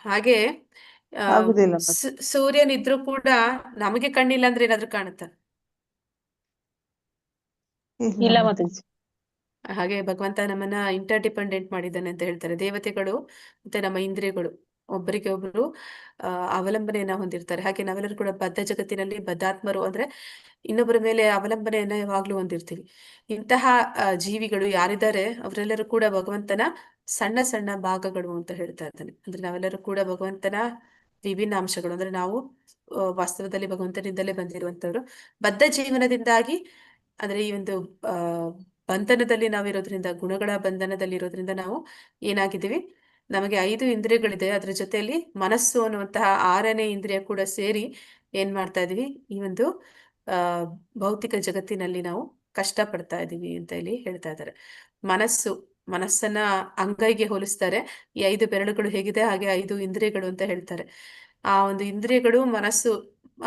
ಹಾಗೆ ಆಗುದಿಲ್ಲ ಮಾತಾಜಿ. ಸೂರ್ಯನಿದ್ರು ಕೂಡ ನಮಗೆ ಕಣ್ಣಿಲ್ಲ ಅಂದ್ರೆ ಏನಾದ್ರೂ ಕಾಣುತ್ತಾ? ಇಲ್ಲ ಮಾತಾಜಿ. ಮಾತಾಜಿ. ಹಾಗೆ ಭಗವಂತ ನಮ್ಮನ್ನ ಇಂಟರ್ ಡಿಪೆಂಡೆಂಟ್ ಮಾಡಿದ್ದಾನೆ ಅಂತ ಹೇಳ್ತಾರೆ. ದೇವತೆಗಳು ಮತ್ತೆ ನಮ್ಮ ಇಂದ್ರಿಯಗಳು ಒಬ್ಬರಿಗೆ ಒಬ್ಬರು ಅವಲಂಬನೆಯನ್ನ ಹೊಂದಿರ್ತಾರೆ. ಹಾಗೆ ನಾವೆಲ್ಲರೂ ಕೂಡ ಬದ್ಧ ಜಗತ್ತಿನಲ್ಲಿ ಬದ್ಧಾತ್ಮರು, ಅಂದ್ರೆ ಇನ್ನೊಬ್ಬರ ಮೇಲೆ ಅವಲಂಬನೆಯನ್ನ ಯಾವಾಗ್ಲೂ ಹೊಂದಿರ್ತೀವಿ. ಇಂತಹ ಜೀವಿಗಳು ಯಾರಿದ್ದಾರೆ ಅವರೆಲ್ಲರೂ ಕೂಡ ಭಗವಂತನ ಸಣ್ಣ ಸಣ್ಣ ಭಾಗಗಳು ಅಂತ ಹೇಳ್ತಾ ಇದ್ದಾನೆ. ಅಂದ್ರೆ ನಾವೆಲ್ಲರೂ ಕೂಡ ಭಗವಂತನ ವಿಭಿನ್ನ ಅಂಶಗಳು. ಅಂದ್ರೆ ನಾವು ವಾಸ್ತವದಲ್ಲಿ ಭಗವಂತನಿಂದಲೇ ಬಂದಿರುವಂತವ್ರು. ಬದ್ಧ ಜೀವನದಿಂದಾಗಿ ಅಂದ್ರೆ ಈ ಒಂದು ಆ ಬಂಧನದಲ್ಲಿ ನಾವಿರೋದ್ರಿಂದ, ಗುಣಗಳ ಬಂಧನದಲ್ಲಿ ಇರೋದ್ರಿಂದ ನಾವು ಏನಾಗಿದ್ದೀವಿ, ನಮಗೆ 5 ಇಂದ್ರಿಯಗಳಿದೆ, ಅದ್ರ ಜೊತೆಯಲ್ಲಿ ಮನಸ್ಸು ಅನ್ನುವಂತಹ 6ನೇ ಇಂದ್ರಿಯ ಕೂಡ ಸೇರಿ ಏನ್ ಮಾಡ್ತಾ ಇದೀವಿ, ಈ ಒಂದು ಆ ಭೌತಿಕ ಜಗತ್ತಿನಲ್ಲಿ ನಾವು ಕಷ್ಟ ಪಡ್ತಾ ಇದೀವಿ ಅಂತ ಇಲ್ಲಿ ಹೇಳ್ತಾ ಇದ್ದಾರೆ. ಮನಸ್ಸನ್ನ ಅಂಗೈಗೆ ಹೋಲಿಸ್ತಾರೆ. ಈ 5 ಬೆರಳುಗಳು ಹೇಗಿದೆ ಹಾಗೆ 5 ಇಂದ್ರಿಯಗಳು ಅಂತ ಹೇಳ್ತಾರೆ. ಆ ಒಂದು ಇಂದ್ರಿಯಗಳು, ಮನಸ್ಸು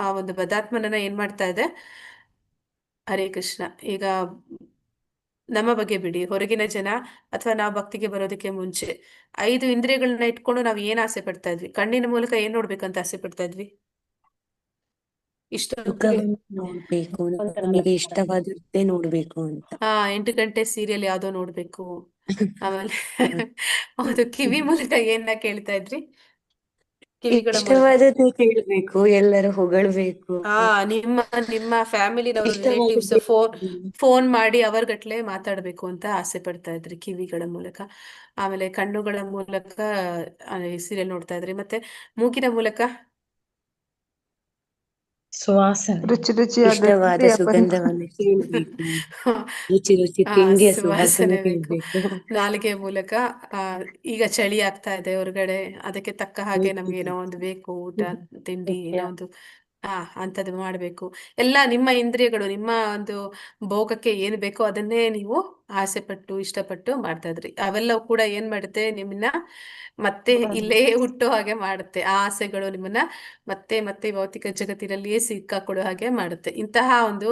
ಆ ಒಂದು ಬದಾತ್ಮನನ್ನ ಏನ್ ಮಾಡ್ತಾ ಇದೆ. ಹರೇ ಕೃಷ್ಣ. ಈಗ ನಮ್ಮ ಬಗ್ಗೆ ಬಿಡಿ, ಹೊರಗಿನ ಜನ ಅಥವಾ ನಾವು ಭಕ್ತಿಗೆ ಬರೋದಕ್ಕೆ ಮುಂಚೆ 5 ಇಂದ್ರಿಯಗಳನ್ನ ಇಟ್ಕೊಂಡು ನಾವು ಏನ್ ಆಸೆ ಪಡ್ತಾ ಇದ್ವಿ? ಕಣ್ಣಿನ ಮೂಲಕ ಏನ್ ನೋಡ್ಬೇಕಂತ ಆಸೆ ಪಡ್ತಾ ಇದ್ವಿ? ಇಷ್ಟೊತ್ತಿಗೆ ಸುಖವನ್ನು ನೋಡ್ಬೇಕು, ನಮಗೆ ಇಷ್ಟವಾದದ್ದೇ ನೋಡ್ಬೇಕು ಅಂತ. 8 ಗಂಟೆ ಸೀರಿಯಲ್ ಯಾವ್ದೋ ನೋಡ್ಬೇಕು. ಆಮೇಲೆ ಹೌದು, ಕಿವಿ ಮೂಲಕ ಏನ ಕೇಳ್ತಾ ಇದ್ರಿ? ಕಿವಿಗಳ ಮೂಲಕ ಇಷ್ಟವಾದದ್ದೇ ಕೇಳ್ಬೇಕು, ಎಲ್ಲರೂ ಹೊಗಳ್ಬೇಕು, ನಿಮ್ಮ ಫ್ಯಾಮಿಲಿನವರು ರಿಲೇಟಿವ್ಸ್ ಇಷ್ಟವಾದದ್ದೇ ಫೋನ್ ಮಾಡಿ ಅವರ್ಗಟ್ಲೆ ಮಾತಾಡ್ಬೇಕು ಅಂತ ಆಸೆ ಪಡ್ತಾ ಇದ್ರಿ ಕಿವಿಗಳ ಮೂಲಕ. ಆಮೇಲೆ ಕಣ್ಣುಗಳ ಮೂಲಕ ಸೀರಿಯಲ್ ನೋಡ್ತಾ ಇದ್ರಿ. ಮತ್ತೆ ಮೂಗಿನ ಮೂಲಕ ಸುವಾಸನೆ, ರುಚಿ ರುಚಿಯಾದ ಇಷ್ಟವಾದ ತಿಂಡಿಯ ಸುಗಂಧವನ್ನು ಕೇಳ್ಬೇಕು, ರುಚಿ ರುಚಿ ತಿಂಡಿಯ ಸುವಾಸನೆ ಬೇಕು. ಕೇಳ್ಬೇಕು. ನಾಲಿಗೆ ಮೂಲಕ ಈಗ ಚಳಿ ಆಗ್ತಾ ಇದೆ ಹೊರಗಡೆ, ಅದಕ್ಕೆ ತಕ್ಕ ಹಾಗೆ ನಮ್ಗೆ ಏನೋ ಒಂದು ಬೇಕು, ಊಟ ತಿಂಡಿ ಏನೋ ಒಂದು ಅಂಥದ್ದು ಮಾಡ್ಬೇಕು. ಎಲ್ಲ ನಿಮ್ಮ ಇಂದ್ರಿಯಗಳು ನಿಮ್ಮ ಒಂದು ಭೋಗಕ್ಕೆ ಏನು ಬೇಕೋ ಅದನ್ನೇ ನೀವು ಆಸೆ ಪಟ್ಟು ಇಷ್ಟಪಟ್ಟು ಮಾಡ್ತಾ ಇದ್ರಿ. ಅವೆಲ್ಲವೂ ಕೂಡ ಏನ್ ಮಾಡುತ್ತೆ, ನಿಮ್ಮನ್ನ ಮತ್ತೆ ಇಲ್ಲೇ ಹುಟ್ಟೋ ಹಾಗೆ ಮಾಡುತ್ತೆ. ಆ ಆಸೆಗಳು ನಿಮ್ಮನ್ನ ಮತ್ತೆ ಮತ್ತೆ ಭೌತಿಕ ಜಗತ್ತಿನಲ್ಲಿಯೇ ಸಿಕ್ಕಾಕೊಳ್ಳೋ ಹಾಗೆ ಮಾಡುತ್ತೆ. ಇಂತಹ ಒಂದು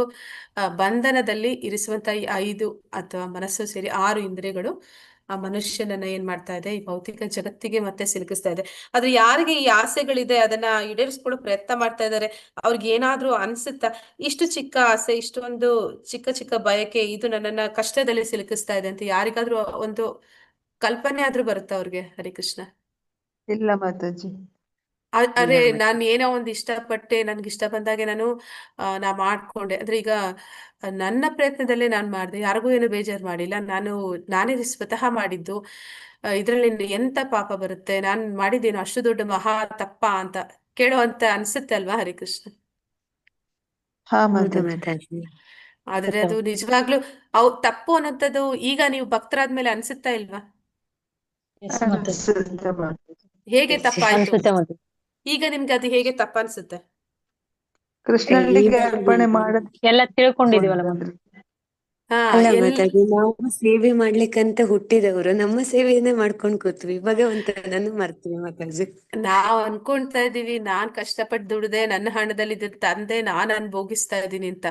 ಬಂಧನದಲ್ಲಿ ಇರಿಸುವಂತ ಈ 5 ಅಥವಾ ಮನಸ್ಸು ಸೇರಿ 6 ಇಂದ್ರಿಯಗಳು ಆ ಮನುಷ್ಯನನ್ನ ಏನ್ ಮಾಡ್ತಾ ಇದೆ, ಈ ಭೌತಿಕ ಜಗತ್ತಿಗೆ ಮತ್ತೆ ಸಿಲುಕಿಸ್ತಾ ಇದೆ. ಆದ್ರೆ ಯಾರಿಗೆ ಈ ಆಸೆಗಳಿದೆ ಅದನ್ನ ಈಡೇರಿಸ್ಕೊಳ್ಳೋ ಪ್ರಯತ್ನ ಮಾಡ್ತಾ ಇದ್ದಾರೆ, ಅವ್ರಿಗೆ ಏನಾದ್ರೂ ಅನ್ಸುತ್ತಾ ಇಷ್ಟು ಚಿಕ್ಕ ಆಸೆ, ಇಷ್ಟೊಂದು ಚಿಕ್ಕ ಚಿಕ್ಕ ಬಯಕೆ ಇದು ನನ್ನನ್ನ ಕಷ್ಟದಲ್ಲಿ ಸಿಲುಕಿಸ್ತಾ ಇದೆ ಅಂತ ಯಾರಿಗಾದ್ರೂ ಒಂದು ಕಲ್ಪನೆ ಆದ್ರೂ ಬರುತ್ತಾ ಅವ್ರಿಗೆ? ಹರಿಕೃಷ್ಣ. ಇಲ್ಲ ಮಾತಾಜಿ, ಅರೆ ಇಲ್ಲ ನಾನು ಏನೋ ಒಂದು ಇಷ್ಟಪಟ್ಟೆ, ನನ್ಗೆ ಇಷ್ಟ ಬಂದಾಗೆ ನಾ ಮಾಡ್ಕೊಂಡೆ ಅಂದ್ರೆ ಈಗ ನನ್ನ ಪ್ರಯತ್ನದಲ್ಲೇ ನಾನು ಮಾಡಿದೆ, ಯಾರಿಗೂ ಏನು ಬೇಜಾರು ಮಾಡಿಲ್ಲ, ನಾನೇ ಸ್ವತಃ ಮಾಡಿದ್ದು. ಇದ್ರಲ್ಲಿ ಎಂತ ಪಾಪ ಬರುತ್ತೆ, ನಾನು ಮಾಡಿದ್ದೇನು ಅಷ್ಟು ದೊಡ್ಡ ಮಹಾ ತಪ್ಪ ಅಂತ ಕೇಳುವಂತ ಅನ್ಸುತ್ತೆ ಅಲ್ವಾ ಹರಿಕೃಷ್ಣ? ಹಾ ಹೌದು ಮಾತಾಜಿ. ಮಾತಾಜಿ. ಆದ್ರೆ ಅದು ನಿಜವಾಗ್ಲೂ ತಪ್ಪು ಅನ್ನೋಂಥದ್ದು ಈಗ ನೀವು ಭಕ್ತರಾದ್ಮೇಲೆ ಅನ್ಸುತ್ತಾ ಇಲ್ವಾ? ಎಸ್ ಮಾತಾಜಿ, ಅನ್ಸುತ್ತೆ ಮಾತಾಜಿ. ಹೇಗೆ ತಪ್ಪಾಯ್ತು ಅನ್ಸುತ್ತೆ ಮಾತಾಜಿ. ಈಗ ನಿಮ್ಗೆ ಅದು ಹೇಗೆ ತಪ್ಪ ಅನ್ಸುತ್ತೆ? ಕೃಷ್ಣನಿಗೆ ಈಗ ಅರ್ಪಣೆ ಮಾಡೋದು ಎಲ್ಲ ತಿಳ್ಕೊಂಡಿದೀವಲ್ಲ ಮಾತಾಜಿ. ಹಾ ಅಲ್ಲ ಎಲ್ ಮಾತಾಜಿ, ನಾವು ಸೇವೆ ಮಾಡ್ಲಿಕ್ಕಂತ ಹುಟ್ಟಿದವರು, ನಮ್ಮ ಸೇವೆಯನ್ನೇ ಮಾಡ್ಕೊಂಡ್ ಕೂತ್ವಿ, ಭಗವಂತನನ್ನು ಮರ್ತೀವಿ ಮಾತಾಜಿ. ನಾವ್ ಅನ್ಕೊಂತಾ ಇದೀವಿ ನಾನ್ ಕಷ್ಟಪಟ್ಟು ದುಡ್ದೆ, ನನ್ನ ಹಣದಲ್ಲಿ ಇದು ತಂದೆ ನಾನ್ ಅನುಭೋಗಿಸ್ತಾ ಇದ್ದೀನಿ ಅಂತ.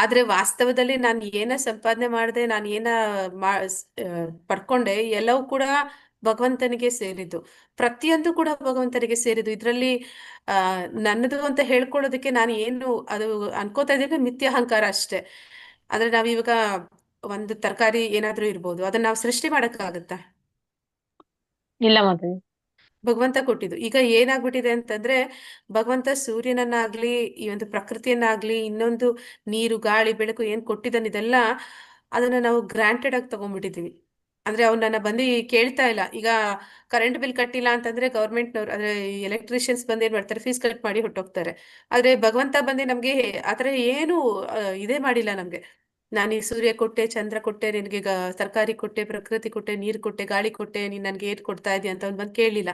ಆದ್ರೆ ವಾಸ್ತವದಲ್ಲಿ ನಾನು ಏನ ಸಂಪಾದನೆ ಮಾಡಿದೆ, ನಾನು ಏನ ಪಡ್ಕೊಂಡೆ, ಎಲ್ಲವೂ ಕೂಡ ಭಗವಂತನಿಗೆ ಸೇರಿದ್ದು. ಪ್ರತಿಯೊಂದು ಕೂಡ ಭಗವಂತನಿಗೆ ಸೇರಿದ್ದು. ಇದ್ರಲ್ಲಿ ನನ್ನದು ಅಂತ ಹೇಳ್ಕೊಳ್ಳೋದಕ್ಕೆ ನಾನು ಏನು ಅದು ಅನ್ಕೋತಾ ಇದ್ದೀನಿ, ಮಿಥ್ಯ ಅಹಂಕಾರ ಅಷ್ಟೇ. ಆದ್ರೆ ನಾವಿವಾಗ ಒಂದು ತರಕಾರಿ ಏನಾದ್ರೂ ಇರ್ಬೋದು, ಅದನ್ನ ನಾವು ಸೃಷ್ಟಿ ಮಾಡಕ್ಕಾಗತ್ತಾ? ಇಲ್ಲ ಮಾತಾಜಿ. ಭಗವಂತ ಕೊಟ್ಟಿದ್ದು. ಈಗ ಏನಾಗ್ಬಿಟ್ಟಿದೆ ಅಂತಂದ್ರೆ, ಭಗವಂತ ಸೂರ್ಯನನ್ನಾಗ್ಲಿ, ಈ ಒಂದು ಪ್ರಕೃತಿಯನ್ನಾಗ್ಲಿ, ಇನ್ನೊಂದು ನೀರು ಗಾಳಿ ಬೆಳಕು ಏನ್ ಕೊಟ್ಟಿದ್ದಾನೆ, ಇದೆಲ್ಲ ಅದನ್ನ ನಾವು ಗ್ರಾಂಟೆಡ್ ಆಗಿ ತಗೊಂಡ್ಬಿಟ್ಟಿದೀವಿ. ಅಂದ್ರೆ ಅವನನ್ನ ಬಂದು ಕೇಳ್ತಾ ಇಲ್ಲ. ಈಗ ಕರೆಂಟ್ ಬಿಲ್ ಕಟ್ಟಿಲ್ಲ ಅಂತಂದ್ರೆ ಗೌರ್ಮೆಂಟ್ನವ್ರು, ಅಂದ್ರೆ ಎಲೆಕ್ಟ್ರಿಷಿಯನ್ಸ್ ಬಂದು ಏನ್ ಮಾಡ್ತಾರೆ, ಫೀಸ್ ಕಲೆಕ್ಟ್ ಮಾಡಿ ಹೊಟ್ಟೋಗ್ತಾರೆ. ಆದ್ರೆ ಭಗವಂತ ಬಂದು ನಮ್ಗೆ ಆತರ ಏನು ಇದೇ ಮಾಡಿಲ್ಲ ನಮ್ಗೆ. ನಾನು ಈ ಸೂರ್ಯ ಕೊಟ್ಟೆ, ಚಂದ್ರ ಕೊಟ್ಟೆ, ನಿನಗೆ ತರಕಾರಿ ಕೊಟ್ಟೆ, ಪ್ರಕೃತಿ ಕೊಟ್ಟೆ, ನೀರ್ ಕೊಟ್ಟೆ, ಗಾಳಿ ಕೊಟ್ಟೆ, ನೀನ್ ನನ್ಗೆ ಏನ್ ಕೊಡ್ತಾ ಇದೀಯ ಅಂತ ಅವ್ನು ಬಂದು ಕೇಳಲಿಲ್ಲ.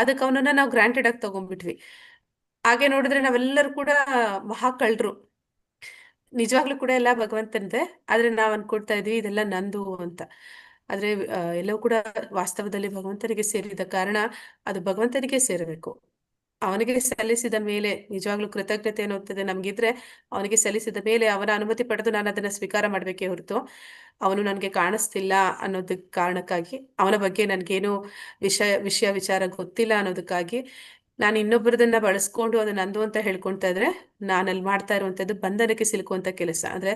ಅದಕ್ಕೆ ಅವನನ್ನ ನಾವು ಗ್ರಾಂಟೆಡ್ ಆಗಿ ತಗೊಂಡ್ಬಿಟ್ವಿ. ಹಾಗೆ ನೋಡಿದ್ರೆ ನಾವೆಲ್ಲರೂ ಕೂಡ ಮಹಾ ಕಳ್ರು. ನಿಜವಾಗ್ಲೂ ಕೂಡ ಎಲ್ಲ ಭಗವಂತನದೇ, ಆದ್ರೆ ನಾವ್ ಅನ್ಕೊಳ್ತಾ ಇದೀವಿ ಇದೆಲ್ಲ ನಂದು ಅಂತ. ಆದ್ರೆ ಎಲ್ಲವೂ ಕೂಡ ವಾಸ್ತವದಲ್ಲಿ ಭಗವಂತನಿಗೆ ಸೇರಿದ ಕಾರಣ ಅದು ಭಗವಂತನಿಗೆ ಸೇರಬೇಕು. ಅವನಿಗೆ ಸಲ್ಲಿಸಿದ ಮೇಲೆ ನಿಜವಾಗ್ಲೂ ಕೃತಜ್ಞತೆ ಅನ್ನೋದು ನಮ್ಗಿದ್ರೆ, ಅವನಿಗೆ ಸಲ್ಲಿಸಿದ ಮೇಲೆ ಅವನ ಅನುಮತಿ ಪಡೆದು ನಾನು ಅದನ್ನ ಸ್ವೀಕಾರ ಮಾಡ್ಬೇಕೇ ಹೊರತು, ಅವನು ನನಗೆ ಕಾಣಿಸ್ತಿಲ್ಲ ಅನ್ನೋದಕ್ಕೆ ಕಾರಣಕ್ಕಾಗಿ, ಅವನ ಬಗ್ಗೆ ನನ್ಗೇನು ವಿಷಯ ವಿಚಾರ ಗೊತ್ತಿಲ್ಲ ಅನ್ನೋದಕ್ಕಾಗಿ ನಾನು ಇನ್ನೊಬ್ಬರದನ್ನ ಬಳಸ್ಕೊಂಡು ಅದು ನಂದು ಅಂತ ಹೇಳ್ಕೊಳ್ತಾ ಇದ್ರೆ, ನಾನಲ್ಲಿ ಮಾಡ್ತಾ ಇರುವಂತದ್ದು ಬಂಧನಕ್ಕೆ ಸಿಲುಕುವಂತ ಕೆಲಸ. ಅಂದ್ರೆ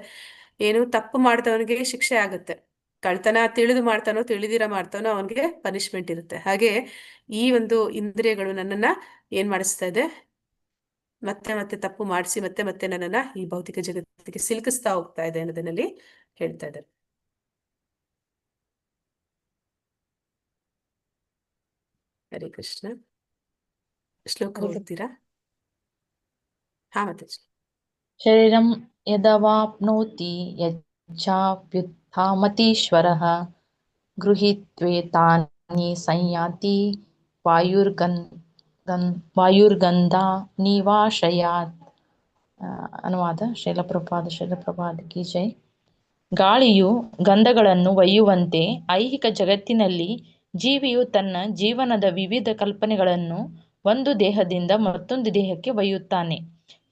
ಏನು ತಪ್ಪು ಮಾಡ್ದವನಿಗೆ ಶಿಕ್ಷೆ ಆಗುತ್ತೆ. ಕಳ್ತನ ತಿಳಿದು ಮಾಡ್ತಾನೋ ತಿಳಿದಿರ ಮಾಡ್ತಾನೋ ಅವನಿಗೆ ಪನಿಷ್ಮೆಂಟ್ ಇರುತ್ತೆ. ಹಾಗೆ ಈ ಒಂದು ಇಂದ್ರಿಯಗಳು ನನ್ನನ್ನ ಏನ್ ಮಾಡಿಸ್ತಾ ಇದೆ, ಮತ್ತೆ ಮತ್ತೆ ತಪ್ಪು ಮಾಡಿಸಿ ಮತ್ತೆ ಮತ್ತೆ ನನ್ನನ್ನ ಈ ಭೌತಿಕ ಜಗತ್ತಿಗೆ ಸಿಲುಕಿಸ್ತಾ ಹೋಗ್ತಾ ಇದೆ ಅನ್ನೋದನ್ನಲ್ಲಿ ಹೇಳ್ತಾ ಇದ್ದಾರೆ. ಹರೇ ಕೃಷ್ಣ. ಶ್ಲೋಕ ಓದ್ತೀರಾ? ಹಾ ಮಾತಾಜಿ. ಶರೀರಂ ಯದವಾಪ್ನೋತಿ ಯಚ್ಚಾಪ್ಯುತ್ಥಾಮತೀಶ್ವರಃ ಗೃಹೀತ್ವೇತಾನಿ ಸಂಯಾತಿ ವಾಯುರ್ಗಂಧಾ ನಿವಾಶಯಾತ್. ಅನುವಾದ ಶೈಲಪ್ರಪಾದ ಕಿ ಜೈ. ಗಾಳಿಯು ಗಂಧಗಳನ್ನು ಒಯ್ಯುವಂತೆ ಐಹಿಕ ಜಗತ್ತಿನಲ್ಲಿ ಜೀವಿಯು ತನ್ನ ಜೀವನದ ವಿವಿಧ ಕಲ್ಪನೆಗಳನ್ನು ಒಂದು ದೇಹದಿಂದ ಮತ್ತೊಂದು ದೇಹಕ್ಕೆ ಒಯ್ಯುತ್ತಾನೆ.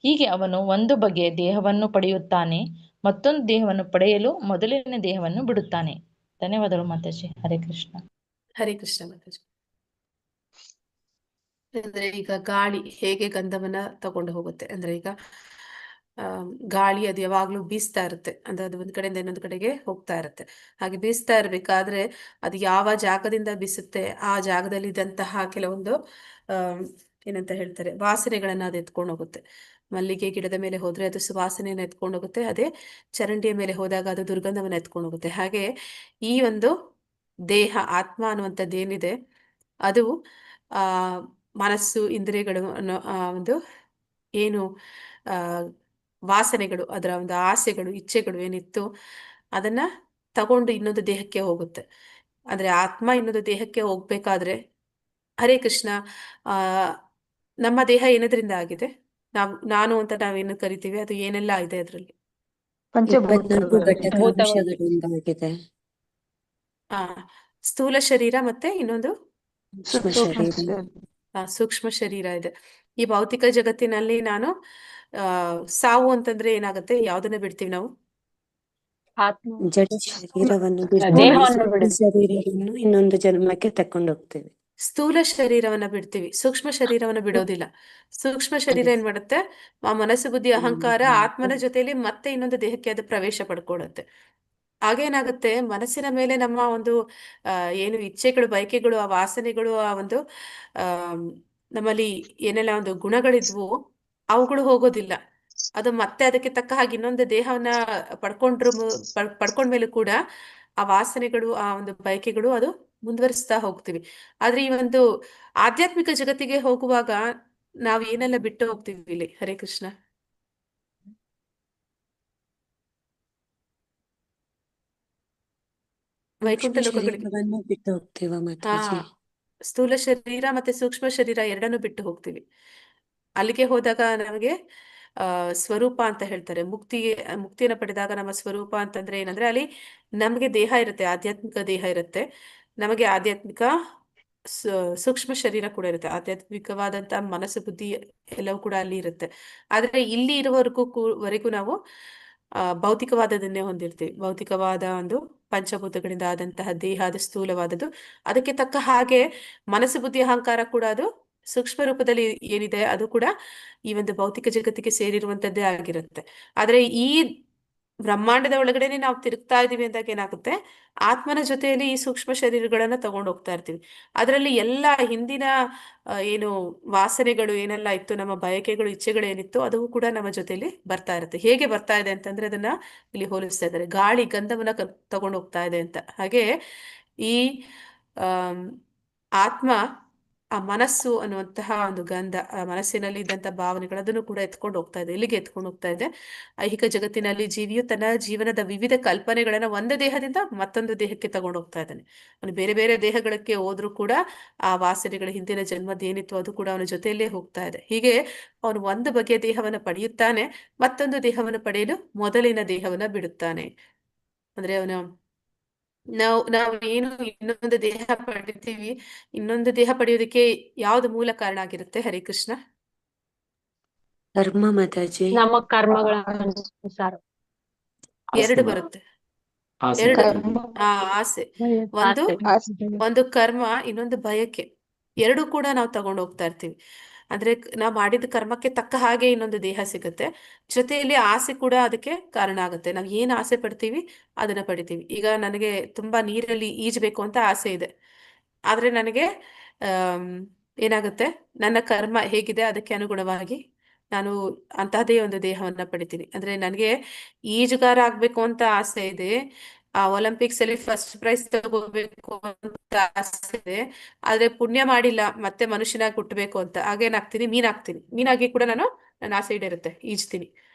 ಹೀಗೆ ಅವನು ಒಂದು ಬಗೆಯ ದೇಹವನ್ನು ಪಡೆಯುತ್ತಾನೆ, ಮತ್ತೊಂದು ದೇಹವನ್ನು ಪಡೆಯಲು ಮೊದಲಿನ ದೇಹವನ್ನು ಬಿಡುತ್ತಾನೆ. ಧನ್ಯವಾದಗಳು ಮಾತಾಜಿ. ಹರೇ ಕೃಷ್ಣ. ಹರೇ ಕೃಷ್ಣ ಮಾತಾಜಿ. ಅಂದ್ರೆ ಈಗ ಗಾಳಿ ಹೇಗೆ ಗಂಧವನ್ನ ತಗೊಂಡು ಹೋಗುತ್ತೆ ಅಂದ್ರೆ, ಈಗ ಗಾಳಿ ಅದು ಯಾವಾಗ್ಲೂ ಬೀಸ್ತಾ ಇರುತ್ತೆ, ಅಂದ್ರೆ ಅದು ಒಂದ್ ಕಡೆಯಿಂದ ಇನ್ನೊಂದು ಕಡೆಗೆ ಹೋಗ್ತಾ ಇರುತ್ತೆ. ಹಾಗೆ ಬೀಸ್ತಾ ಇರ್ಬೇಕಾದ್ರೆ ಅದು ಯಾವ ಜಾಗದಿಂದ ಬೀಸುತ್ತೆ, ಆ ಜಾಗದಲ್ಲಿ ಇದ್ದಂತಹ ಕೆಲವೊಂದು ಏನಂತ ಹೇಳ್ತಾರೆ, ವಾಸನೆಗಳನ್ನ ಅದು ಎತ್ಕೊಂಡು ಹೋಗುತ್ತೆ. ಮಲ್ಲಿಗೆ ಗಿಡದ ಮೇಲೆ ಹೋದ್ರೆ ಅದು ಸುವಾಸನೆಯನ್ನ ಎತ್ಕೊಂಡು ಹೋಗುತ್ತೆ, ಅದೇ ಚರಂಡಿಯ ಮೇಲೆ ಹೋದಾಗ ಅದು ದುರ್ಗಂಧವನ್ನ ಎತ್ಕೊಂಡು ಹೋಗುತ್ತೆ. ಹಾಗೆ ಈ ಒಂದು ದೇಹ ಆತ್ಮ ಅನ್ನುವಂಥದ್ದು ಏನಿದೆ, ಅದು ಆ ಮನಸ್ಸು ಇಂದ್ರಿಯಗಳು ಅನ್ನೋ ಒಂದು ಏನು ಆ ವಾಸನೆಗಳು, ಅದರ ಒಂದು ಆಸೆಗಳು ಇಚ್ಛೆಗಳು ಏನಿತ್ತು ಅದನ್ನ ತಗೊಂಡು ಇನ್ನೊಂದು ದೇಹಕ್ಕೆ ಹೋಗುತ್ತೆ. ಅಂದ್ರೆ ಆತ್ಮ ಇನ್ನೊಂದು ದೇಹಕ್ಕೆ ಹೋಗ್ಬೇಕಾದ್ರೆ, ಹರೇ ಕೃಷ್ಣ, ಆ ನಮ್ಮ ದೇಹ ಏನದ್ರಿಂದ ಆಗಿದೆ, ನಾನು ಅಂತ ನಾವೇನು ಕರಿತೀವಿ, ಅದು ಏನೆಲ್ಲ ಇದೆ ಅದರಲ್ಲಿ? 24 ಪಂಚಭೂತಗಳಿಂದ. ಘಟಕಾಂಶಗಳಿಂದಾಗಿದೆ. ಆ ಸ್ಥೂಲ ಶರೀರ ಮತ್ತೆ ಇನ್ನೊಂದು ಸೂಕ್ಷ್ಮ ಸೂಕ್ಷ್ಮ ಶರೀರ. ಶರೀರ. ಸೂಕ್ಷ್ಮ ಶರೀರ ಇದೆ. ಈ ಭೌತಿಕ ಜಗತ್ತಿನಲ್ಲಿ ನಾನು ಸಾವು ಅಂತಂದ್ರೆ ಏನಾಗುತ್ತೆ, ಯಾವ್ದನ್ನ ಬಿಡ್ತೀವಿ ನಾವು? ಆತ್ಮ ಜಡ ಶರೀರವನ್ನು ಬಿಟ್ಟು ದೇಹವನ್ನು ಸೂಕ್ಷ್ಮ ಬಿಡುದು. ಶರೀರವನ್ನು ಇನ್ನೊಂದು ಜನ್ಮಕ್ಕೆ ತಕೊಂಡೋಗ್ತೇವೆ. ಸ್ಥೂಲ ಶರೀರವನ್ನ ಬಿಡ್ತೀವಿ, ಸೂಕ್ಷ್ಮ ಶರೀರವನ್ನ ಬಿಡೋದಿಲ್ಲ. ಸೂಕ್ಷ್ಮ ಶರೀರ ಏನ್ ಮಾಡುತ್ತೆ, ಆ ಮನಸ್ಸು ಬುದ್ಧಿ ಅಹಂಕಾರ ಆತ್ಮನ ಜೊತೆಯಲ್ಲಿ ಮತ್ತೆ ಇನ್ನೊಂದು ದೇಹಕ್ಕೆ ಅದು ಪ್ರವೇಶ ಪಡ್ಕೊಳ್ಳುತ್ತೆ. ಆಗೇನಾಗುತ್ತೆ, ಮನಸ್ಸಿನ ಮೇಲೆ ನಮ್ಮ ಒಂದು ಏನು ಇಚ್ಛೆಗಳು, ಬಯಕೆಗಳು, ಆ ವಾಸನೆಗಳು, ಆ ಒಂದು ಆ ನಮ್ಮಲ್ಲಿ ಏನೆಲ್ಲ ಒಂದು ಗುಣಗಳಿದ್ವು ಅವುಗಳು ಹೋಗೋದಿಲ್ಲ. ಅದು ಮತ್ತೆ ಅದಕ್ಕೆ ತಕ್ಕ ಹಾಗೆ ಇನ್ನೊಂದು ದೇಹವನ್ನ ಪಡ್ಕೊಂಡ್ಮೇಲೂ ಕೂಡ ಆ ವಾಸನೆಗಳು, ಆ ಒಂದು ಬಯಕೆಗಳು ಅದು ಮುಂದುವರಿಸ್ತಾ ಹೋಗ್ತೀವಿ. ಆದ್ರೆ ಈ ಒಂದು ಆಧ್ಯಾತ್ಮಿಕ ಜಗತ್ತಿಗೆ ಹೋಗುವಾಗ ನಾವ್ ಏನೆಲ್ಲ ಬಿಟ್ಟು ಹೋಗ್ತೀವಿ ಇಲ್ಲಿ. ಹರೇ ಕೃಷ್ಣ. ವೈಕುಂಠ ಸೂಕ್ಷ್ಮ ಲೋಕಗಳಿಗೆ ಶರೀರವನ್ನು ಬಿಟ್ಟು ಹೋಗ್ತೇವ ಹಾ ಮಾತಾಜಿ? ಸ್ಥೂಲ ಶರೀರ ಮತ್ತೆ ಸೂಕ್ಷ್ಮ ಶರೀರ ಎರಡನ್ನು ಬಿಟ್ಟು ಹೋಗ್ತೀವಿ. ಅಲ್ಲಿಗೆ ಹೋದಾಗ ನಮಗೆ ಸ್ವರೂಪ ಅಂತ ಹೇಳ್ತಾರೆ. ಮುಕ್ತಿಯನ್ನು ಪಡೆದಾಗ ನಮ್ಮ ಸ್ವರೂಪ ಅಂತಂದ್ರೆ ಏನಂದ್ರೆ, ಅಲ್ಲಿ ನಮಗೆ ದೇಹ ಇರುತ್ತೆ, ಆಧ್ಯಾತ್ಮಿಕ ದೇಹ ಇರುತ್ತೆ. ನಮಗೆ ಆಧ್ಯಾತ್ಮಿಕ ಸೂಕ್ಷ್ಮ ಶರೀರ ಕೂಡ ಇರುತ್ತೆ. ಆಧ್ಯಾತ್ಮಿಕವಾದಂತ ಮನಸ್ಸು ಬುದ್ಧಿ ಎಲ್ಲವೂ ಕೂಡ ಅಲ್ಲಿ ಇರುತ್ತೆ. ಆದ್ರೆ ಇಲ್ಲಿ ವರೆಗೂ ನಾವು ಭೌತಿಕವಾದದನ್ನೇ ಹೊಂದಿರ್ತೀವಿ. ಭೌತಿಕವಾದ ಒಂದು ಪಂಚಭೂತಗಳಿಂದ ಆದಂತಹ ದೇಹ, ಅದು ಸ್ಥೂಲವಾದದ್ದು. ಅದಕ್ಕೆ ತಕ್ಕ ಹಾಗೆ ಮನಸ್ಸು ಬುದ್ಧಿ ಅಹಂಕಾರ ಕೂಡ ಅದು ಸೂಕ್ಷ್ಮ ರೂಪದಲ್ಲಿ ಏನಿದೆ ಅದು ಕೂಡ ಈ ಒಂದು ಭೌತಿಕ ಜಗತ್ತಿಗೆ ಸೇರಿರುವಂತದ್ದೇ ಆಗಿರುತ್ತೆ. ಆದ್ರೆ ಈ ಬ್ರಹ್ಮಾಂಡದ ಒಳಗಡೆನೆ ನಾವು ತಿರುಗ್ತಾ ಇದೀವಿ ಅಂದಾಗ ಏನಾಗುತ್ತೆ, ಆತ್ಮನ ಜೊತೆಯಲ್ಲಿ ಈ ಸೂಕ್ಷ್ಮ ಶರೀರಗಳನ್ನ ತಗೊಂಡು ಹೋಗ್ತಾ ಇರ್ತೀವಿ. ಅದರಲ್ಲಿ ಎಲ್ಲ ಹಿಂದಿನ ಏನು ವಾಸನೆಗಳು ಏನೆಲ್ಲ ಇತ್ತು, ನಮ್ಮ ಬಯಕೆಗಳು, ಇಚ್ಛೆಗಳು ಏನಿತ್ತು, ಅದು ಕೂಡ ನಮ್ಮ ಜೊತೆಯಲ್ಲಿ ಬರ್ತಾ ಇರುತ್ತೆ. ಹೇಗೆ ಬರ್ತಾ ಇದೆ ಅಂತಂದ್ರೆ ಅದನ್ನ ಇಲ್ಲಿ ಹೋಲಿಸ್ತಾ ಇದ್ದಾರೆ, ಗಾಳಿ ಗಂಧವನ್ನ ತಗೊಂಡು ಹೋಗ್ತಾ ಇದೆ ಅಂತ. ಹಾಗೆ ಈ ಆಮ್, ಆತ್ಮ, ಆ ಮನಸ್ಸು ಅನ್ನುವಂತಹ ಒಂದು ಗಂಧ, ಆ ಮನಸ್ಸಿನಲ್ಲಿ ಇದ್ದಂತ ಭಾವನೆಗಳು, ಅದನ್ನು ಕೂಡ ಎತ್ಕೊಂಡು ಹೋಗ್ತಾ ಇದೆ. ಎಲ್ಲಿಗೆ ಎತ್ಕೊಂಡು ಹೋಗ್ತಾ ಇದೆ? ಐಹಿಕ ಜಗತ್ತಿನಲ್ಲಿ ಜೀವಿಯು ತನ್ನ ಜೀವನದ ವಿವಿಧ ಕಲ್ಪನೆಗಳನ್ನ ಒಂದು ದೇಹದಿಂದ ಮತ್ತೊಂದು ದೇಹಕ್ಕೆ ತಗೊಂಡು ಹೋಗ್ತಾ ಇದ್ದಾನೆ. ಅವನು ಬೇರೆ ಬೇರೆ ದೇಹಗಳಿಗೆ ಹೋದ್ರೂ ಕೂಡ ಆ ವಾಸನೆಗಳ ಹಿಂದಿನ ಜನ್ಮದ ಏನಿತ್ತು ಅದು ಕೂಡ ಅವನ ಜೊತೆಯಲ್ಲೇ ಹೋಗ್ತಾ ಇದೆ. ಹೀಗೆ ಅವನು ಒಂದು ಬಗೆಯ ದೇಹವನ್ನು ಪಡೆಯುತ್ತಾನೆ, ಮತ್ತೊಂದು ದೇಹವನ್ನು ಪಡೆಯಲು ಮೊದಲಿನ ದೇಹವನ್ನ ಬಿಡುತ್ತಾನೆ. ಅಂದ್ರೆ ಅವನು ನಾವು ಏನು ಇನ್ನೊಂದು ದೇಹ ಪಡಿತೀವಿ, ಇನ್ನೊಂದು ದೇಹ ಪಡೆಯೋದಕ್ಕೆ ಯಾವ್ದು ಮೂಲ ಕಾರಣ ಆಗಿರುತ್ತೆ? ಹರೇ ಕೃಷ್ಣ. ಕರ್ಮ ಮಾತಾಜಿ. ನಮ್ಮ ಕರ್ಮಗಳ ಅನುಸಾರ ಎರಡು ಬರುತ್ತೆ, ಎರಡು. ಆಸೆ, ಒಂದು ಆಸೆ. ಒಂದು ಕರ್ಮ, ಇನ್ನೊಂದು ಬಯಕೆ. ಎರಡೂ ಕೂಡ ನಾವು ತಗೊಂಡು ಹೋಗ್ತಾ ಇರ್ತೀವಿ. ಅಂದ್ರೆ ನಾವು ಮಾಡಿದ ಕರ್ಮಕ್ಕೆ ತಕ್ಕ ಹಾಗೆ ಇನ್ನೊಂದು ದೇಹ ಸಿಗುತ್ತೆ. ಜೊತೆಯಲ್ಲಿ ಆಸೆ ಕೂಡ ಅದಕ್ಕೆ ಕಾರಣ ಆಗುತ್ತೆ. ನಾವು ಏನು ಆಸೆ ಪಡ್ತೀವಿ ಅದನ್ನ ಪಡಿತೀವಿ. ಈಗ ನನಗೆ ತುಂಬಾ ನೀರಲ್ಲಿ ಈಜಬೇಕು ಅಂತ ಆಸೆ ಇದೆ, ಆದ್ರೆ ನನಗೆ ಆಮ್, ಏನಾಗುತ್ತೆ, ನನ್ನ ಕರ್ಮ ಹೇಗಿದೆ ಅದಕ್ಕೆ ಅನುಗುಣವಾಗಿ ನಾನು ಅಂತಹದೇ ಒಂದು ದೇಹವನ್ನ ಪಡಿತೀನಿ. ಅಂದ್ರೆ ನನಗೆ ಈಜುಗಾರ ಆಗ್ಬೇಕು ಅಂತ ಆಸೆ ಇದೆ, ಆ ಒಲಿಂಪಿಕ್ಸ್ ಅಲ್ಲಿ ಫಸ್ಟ್ ಪ್ರೈಸ್ ತಗೋಬೇಕು ಅಂತ ಆಸೆ ಇದೆ, ಆದ್ರೆ ಪುಣ್ಯ ಮಾಡಿಲ್ಲ ಮತ್ತೆ ಮನುಷ್ಯನಾಗಿ ಹುಟ್ಟಬೇಕು ಅಂತ. ಆಗೇನಾಗ್ತೀನಿ, ಮೀನಾಗಿ ಕೂಡ ನನ್ನ ಆಸೆ ಈಡೇರುತ್ತೆ, ಈಜ್ತೀನಿ.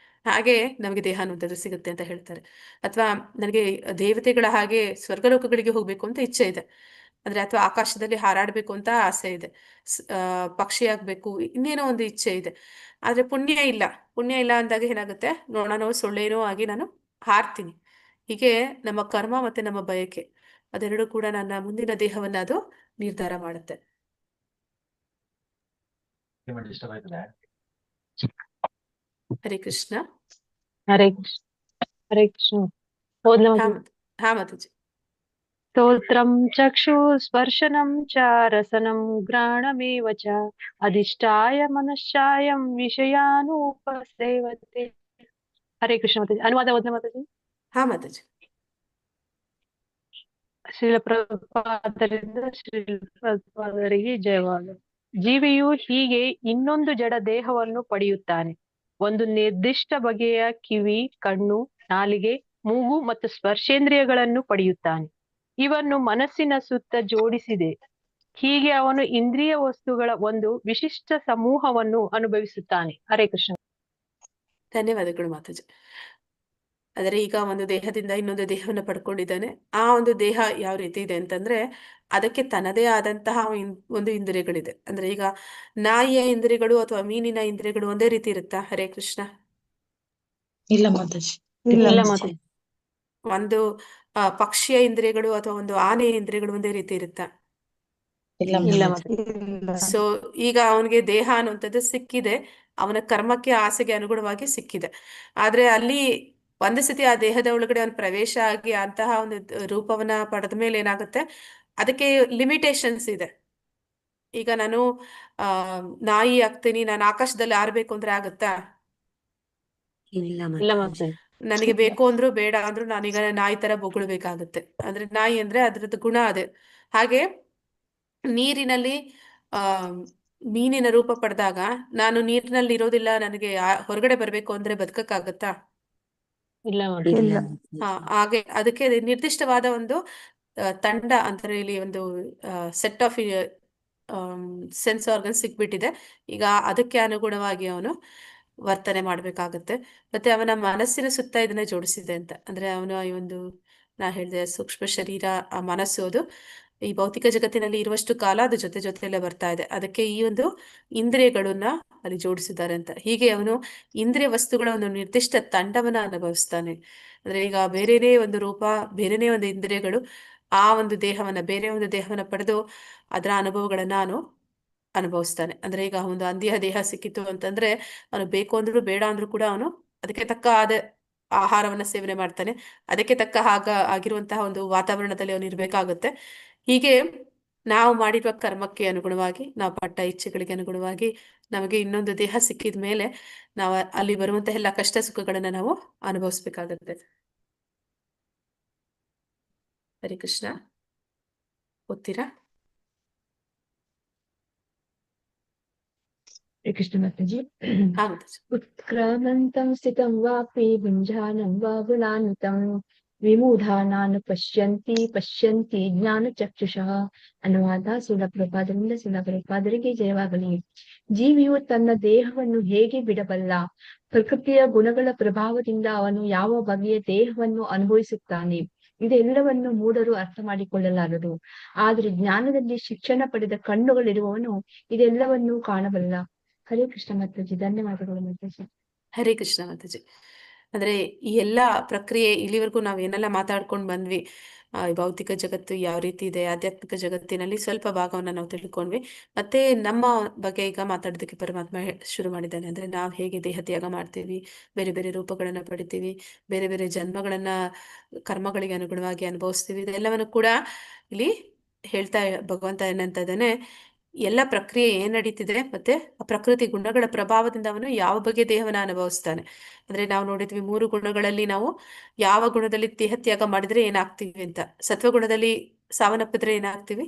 ಹಾಗೆ ನಮಗೆ ದೇಹ ಅನ್ನುವಂಥದ್ದು ಸಿಗುತ್ತೆ ಅಂತ ಹೇಳ್ತಾರೆ. ಅಥವಾ ನನಗೆ ದೇವತೆಗಳ ಹಾಗೆ ಸ್ವರ್ಗಲೋಕಗಳಿಗೆ ಹೋಗ್ಬೇಕು ಅಂತ ಇಚ್ಛೆ ಇದೆ, ಅಂದ್ರೆ ಅಥವಾ ಆಕಾಶದಲ್ಲಿ ಹಾರಾಡ್ಬೇಕು ಅಂತ ಆಸೆ ಇದೆ, ಪಕ್ಷಿ ಆಗ್ಬೇಕು, ಇನ್ನೇನೋ ಒಂದು ಇಚ್ಛೆ ಇದೆ. ಆದ್ರೆ ಪುಣ್ಯ ಇಲ್ಲ ಅಂದಾಗ ಏನಾಗುತ್ತೆ, ನೋಡೋಣ ಸೊಳ್ಳೆನೋ ಆಗಿ ನಾನು ಹಾರ್ತೀನಿ. ಹೀಗೆ ನಮ್ಮ ಕರ್ಮ ಮತ್ತೆ ನಮ್ಮ ಬಯಕೆ ಅದೆರಡು ಕೂಡ ನನ್ನ ಮುಂದಿನ ದೇಹವನ್ನ ಅದು ನಿರ್ಧಾರ ಮಾಡುತ್ತೆ. ಹರೇ ಕೃಷ್ಣ. ಹರೇ ಕೃಷ್ಣ. ಹರೇ ಕೃಷ್ಣ. ಹೋದ್ಲ ಹಾ ಮಾತಾಜಿ. ಸ್ತೋತ್ರಂ ಚಕ್ಷು ಸ್ಪರ್ಶನಂ ಚ ರಸನಂ ಗ್ರಾಣಮೇವ ಚ ಅಧಿಷ್ಠಾಯ ಮನಶ್ಚಾಯಂ ವಿಷಯಾನುಪಸೇವತೆ. ಹರೇ ಕೃಷ್ಣ ಮಾತಾಜಿ. ಅನುವಾದ ಓದ್ಲ ಮಾತಾಜಿ. ಹಾ ಮಾತಾಜಿ. ಶ್ರೀಲ ಪ್ರಭುಪಾದರಿಂದ ಶ್ರೀಲ ಪ್ರಭುಪಾದರಿಗೆ ಜಯವಾಗಲಿ. ಜೀವಿಯು ಹೀಗೆ ಇನ್ನೊಂದು ಜಡ ದೇಹವನ್ನು ಪಡೆಯುತ್ತಾನೆ. ಒಂದು ನಿರ್ದಿಷ್ಟ ಬಗೆಯ ಕಿವಿ, ಕಣ್ಣು, ನಾಲಿಗೆ, ಮೂಗು ಮತ್ತು ಸ್ಪರ್ಶೇಂದ್ರಿಯಗಳನ್ನು ಪಡೆಯುತ್ತಾನೆ. ಇವನ್ನು ಮನಸ್ಸಿನ ಸುತ್ತ ಜೋಡಿಸಿದೆ. ಹೀಗೆ ಅವನು ಇಂದ್ರಿಯ ವಸ್ತುಗಳ ಒಂದು ವಿಶಿಷ್ಟ ಸಮೂಹವನ್ನು ಅನುಭವಿಸುತ್ತಾನೆ. ಹರೇ ಕೃಷ್ಣ. ಧನ್ಯವಾದಗಳು ಮಾತಾಜಿ. ಆದರೆ ಈಗ ಒಂದು ದೇಹದಿಂದ ಇನ್ನೊಂದು ದೇಹವನ್ನು ಪಡ್ಕೊಂಡಿದ್ದಾನೆ. ಆ ಒಂದು ದೇಹ ಯಾವ ರೀತಿ ಇದೆ ಅಂತಂದ್ರೆ, ಅದಕ್ಕೆ ತನ್ನದೇ ಆದಂತಹ ಒಂದು ಇಂದ್ರಿಯಗಳಿದೆ. ಅಂದ್ರೆ ಈಗ ನಾಯಿಯ ಇಂದ್ರಿಯಗಳು ಅಥವಾ ಮೀನಿನ ಇಂದ್ರಿಯಗಳು ಒಂದೇ ರೀತಿ ಇರುತ್ತಾ? ಹರೇ ಕೃಷ್ಣ. ಇಲ್ಲ ಮಾತಾಜಿ. ಇಲ್ಲ ಮಾತಾಜಿ. ಒಂದು ಪಕ್ಷಿಯ ಇಂದ್ರಿಯಗಳು ಅಥವಾ ಒಂದು ಆನೆಯ ಇಂದ್ರಿಯಗಳು ಒಂದೇ ರೀತಿ ಇರುತ್ತಾ? ಇಲ್ಲ ಮಾತಾಜಿ. ಸೊ ಈಗ ಅವನಿಗೆ ದೇಹ ಅನ್ನುವಂಥದ್ದು ಸಿಕ್ಕಿದೆ, ಅವನ ಕರ್ಮಕ್ಕೆ ಆಸೆಗೆ ಅನುಗುಣವಾಗಿ ಸಿಕ್ಕಿದೆ. ಆದ್ರೆ ಅಲ್ಲಿ ಒಂದು ಸತಿ ಆ ದೇಹದ ಒಳಗಡೆ ಅವನು ಪ್ರವೇಶ ಆಗಿ ಅಂತಹ ಒಂದು ರೂಪವನ್ನ ಪಡೆದ ಮೇಲೆ ಏನಾಗುತ್ತೆ, ಅದಕ್ಕೆ ಲಿಮಿಟೇಷನ್ಸ್ ಇದೆ. ಈಗ ನಾನು ನಾಯಿ ಆಗ್ತೀನಿ, ನಾನು ಆಕಾಶದಲ್ಲಿ ಹಾರ್ಬೇಕು ಅಂದ್ರೆ ಆಗುತ್ತಾ? ಇಲ್ಲ ಇಲ್ಲ ಮಾತಾಜಿ. ಮಾತಾಜಿ. ನನಗೆ ಬೇಕು ಅಂದ್ರು ಬೇಡ ಅಂದ್ರು ನಾನೀಗ ನಾಯಿ ತರ ಬೊಗಳ್ಬೇಕಾಗುತ್ತೆ. ಅಂದ್ರೆ ನಾಯಿ ಅಂದ್ರೆ ಅದ್ರದ್ದು ಗುಣ ಅದೇ. ಹಾಗೆ ನೀರಿನಲ್ಲಿ ಆ ಮೀನಿನ ರೂಪ ಪಡೆದಾಗ ನಾನು ನೀರಿನಲ್ಲಿ ಇರೋದಿಲ್ಲ, ನನಗೆ ಹೊರಗಡೆ ಬರ್ಬೇಕು ಅಂದ್ರೆ ಬದುಕಕ್ಕಾಗತ್ತಾ? ಇಲ್ಲ ಮಾತಾಜಿ. ಇಲ್ಲ ಹಾ, ಮಾತಾಜಿ. ಹಾಗೆ ಅದಕ್ಕೆ ನಿರ್ದಿಷ್ಟವಾದ ಒಂದು ತಂಡ ಅಂದ್ರೆ ಇಲ್ಲಿ ಒಂದು ಸೆಟ್ ಆಫ್ ಸೆನ್ಸ್ ಆರ್ಗನ್ ಸಿಕ್ಬಿಟ್ಟಿದೆ. ಈಗ ಅದಕ್ಕೆ ಅನುಗುಣವಾಗಿ ಅವನು ವರ್ತನೆ ಮಾಡ್ಬೇಕಾಗತ್ತೆ. ಮತ್ತೆ ಅವನ ಮನಸ್ಸಿನ ಸುತ್ತ ಇದನ್ನ ಜೋಡಿಸಿದೆ ಅಂತ ಅಂದ್ರೆ ಅವನ ಈ ಒಂದು ನಾ ಹೇಳಿದೆ ಸೂಕ್ಷ್ಮ ಶರೀರ, ಆ ಮನಸ್ಸು ಅದು ಈ ಭೌತಿಕ ಜಗತ್ತಿನಲ್ಲಿ ಇರುವಷ್ಟು ಕಾಲ ಅದು ಜೊತೆ ಜೊತೆಯಲ್ಲೇ ಬರ್ತಾ ಇದೆ. ಅದಕ್ಕೆ ಈ ಒಂದು ಇಂದ್ರಿಯಗಳನ್ನ ಅಲ್ಲಿ ಜೋಡಿಸಿದ್ದಾರೆ ಅಂತ. ಹೀಗೆ ಅವನು ಇಂದ್ರಿಯ ವಸ್ತುಗಳ ಒಂದು ನಿರ್ದಿಷ್ಟ ತಂಡವನ್ನ ಅನುಭವಿಸ್ತಾನೆ. ಅಂದ್ರೆ ಈಗ ಬೇರೆನೇ ಒಂದು ರೂಪ, ಬೇರೆನೇ ಒಂದು ಇಂದ್ರಿಯಗಳು ಆ ಒಂದು ದೇಹವನ್ನ, ಬೇರೆ ಒಂದು ದೇಹವನ್ನ ಪಡೆದು ಅದರ ಅನುಭವಗಳನ್ನ ಅವನು ಅನುಭವಿಸ್ತಾನೆ. ಅಂದ್ರೆ ಈಗ ಒಂದು ಅಂದಿಯ ದೇಹ ಸಿಕ್ಕಿತು ಅಂತಂದ್ರೆ ಅವನು ಬೇಕು ಅಂದ್ರೂ ಬೇಡ ಅಂದ್ರೂ ಕೂಡ ಅವನು ಅದಕ್ಕೆ ತಕ್ಕ ಆದ ಆಹಾರವನ್ನ ಸೇವನೆ ಮಾಡ್ತಾನೆ. ಅದಕ್ಕೆ ತಕ್ಕ ಆಗಿರುವಂತಹ ಒಂದು ವಾತಾವರಣದಲ್ಲಿ ಅವನು ಇರ್ಬೇಕಾಗುತ್ತೆ. ಹೀಗೆ ನಾವು ಮಾಡಿರುವ ಕರ್ಮಕ್ಕೆ ಅನುಗುಣವಾಗಿ, ನಾವು ಪಟ್ಟ ಇಚ್ಛೆಗಳಿಗೆ ಅನುಗುಣವಾಗಿ ನಮಗೆ ಇನ್ನೊಂದು ದೇಹ ಸಿಕ್ಕಿದ ಮೇಲೆ ನಾವು ಅಲ್ಲಿ ಬರುವಂತಹ ಎಲ್ಲ ಕಷ್ಟ ಸುಖಗಳನ್ನ ನಾವು ಅನುಭವಿಸ್ಬೇಕಾಗತ್ತೆ. ಹರಿ ಕೃಷ್ಣ. ಓದ್ತೀರಾ? ಹರೇ ಕೃಷ್ಣ ಮಾತಾಜಿ. ಹಾ ಮಾತಾಜಿ. उत्क्रामन्तं स्थितं वापि भुञ्जानं वा गुणान्वितं ವಿಮೂಢಾನಾನು ಪಶ್ಯಂತಿ ಜ್ಞಾನಚಕ್ಷುಷಃ. ಅನುವಾದ ಸುಲಭ್ರಪಾದರಿಗೆ ಜಯವಾಗಲಿ. ಜೀವಿಯು ತನ್ನ ದೇಹವನ್ನು ಹೇಗೆ ಬಿಡಬಲ್ಲ? ಪ್ರಕೃತಿಯ ಗುಣಗಳ ಪ್ರಭಾವದಿಂದ ಅವನು ಯಾವ ಬಗೆಯ ದೇಹವನ್ನು ಅನುಭವಿಸುತ್ತಾನೆ? ಇದೆಲ್ಲವನ್ನು ಮೂಢರು ಅರ್ಥ ಮಾಡಿಕೊಳ್ಳಲಾರರು. ಆದರೆ ಜ್ಞಾನದಲ್ಲಿ ಶಿಕ್ಷಣ ಪಡೆದ ಕಣ್ಣುಗಳಿರುವವನು ಇದೆಲ್ಲವನ್ನೂ ಕಾಣಬಲ್ಲ. ಹರೇ ಕೃಷ್ಣ ಮಾತಾಜಿ. ಧನ್ಯವಾದಗಳು ಮಾತಾಜಿ. ಹರೇ ಕೃಷ್ಣ ಮಾತಾಜಿ. ಅಂದ್ರೆ ಈ ಎಲ್ಲ ಪ್ರಕ್ರಿಯೆ ಇಲ್ಲಿವರೆಗೂ ನಾವು ಏನೆಲ್ಲ ಮಾತಾಡ್ಕೊಂಡು ಬಂದ್ವಿ, ಈ ಭೌತಿಕ ಜಗತ್ತು ಯಾವ ರೀತಿ ಇದೆ, ಆಧ್ಯಾತ್ಮಿಕ ಜಗತ್ತಿನಲ್ಲಿ ಸ್ವಲ್ಪ ಭಾಗವನ್ನ ನಾವು ತಿಳ್ಕೊಂಡ್ವಿ. ಮತ್ತೆ ನಮ್ಮ ಬಗ್ಗೆ ಈಗ ಮಾತಾಡೋದಕ್ಕೆ ಪರಮಾತ್ಮ ಶುರು ಮಾಡಿದ್ದಾನೆ. ಅಂದ್ರೆ ನಾವು ಹೇಗೆ ದೇಹ ತ್ಯಾಗ ಮಾಡ್ತೀವಿ, ಬೇರೆ ಬೇರೆ ರೂಪಗಳನ್ನ ಪಡಿತೀವಿ, ಬೇರೆ ಬೇರೆ ಜನ್ಮಗಳನ್ನ ಕರ್ಮಗಳಿಗೆ ಅನುಗುಣವಾಗಿ ಅನುಭವಿಸ್ತೀವಿ. ಇದೆಲ್ಲವನ್ನು ಕೂಡ ಇಲ್ಲಿ ಹೇಳ್ತಾ ಭಗವಂತ ಏನಂತ ಇದ್ದಾನೆ, ಎಲ್ಲ ಪ್ರಕ್ರಿಯೆ ಏನ್ ನಡೀತಿದೆ ಮತ್ತೆ ಆ ಪ್ರಕೃತಿ ಗುಣಗಳ ಪ್ರಭಾವದಿಂದ ಅವನು ಯಾವ ಬಗೆಯ ದೇಹವನ್ನ ಅನುಭವಿಸ್ತಾನೆ. ಅಂದ್ರೆ ನಾವು ನೋಡಿದ್ವಿ 3 ಗುಣಗಳಲ್ಲಿ ನಾವು ಯಾವ ಗುಣದಲ್ಲಿ ದೇಹ ತ್ಯಾಗ ಮಾಡಿದ್ರೆ ಏನಾಗ್ತೀವಿ ಅಂತ. ಸತ್ವಗುಣದಲ್ಲಿ ಸಾವನ್ನಪ್ಪಿದ್ರೆ ಏನಾಗ್ತೀವಿ?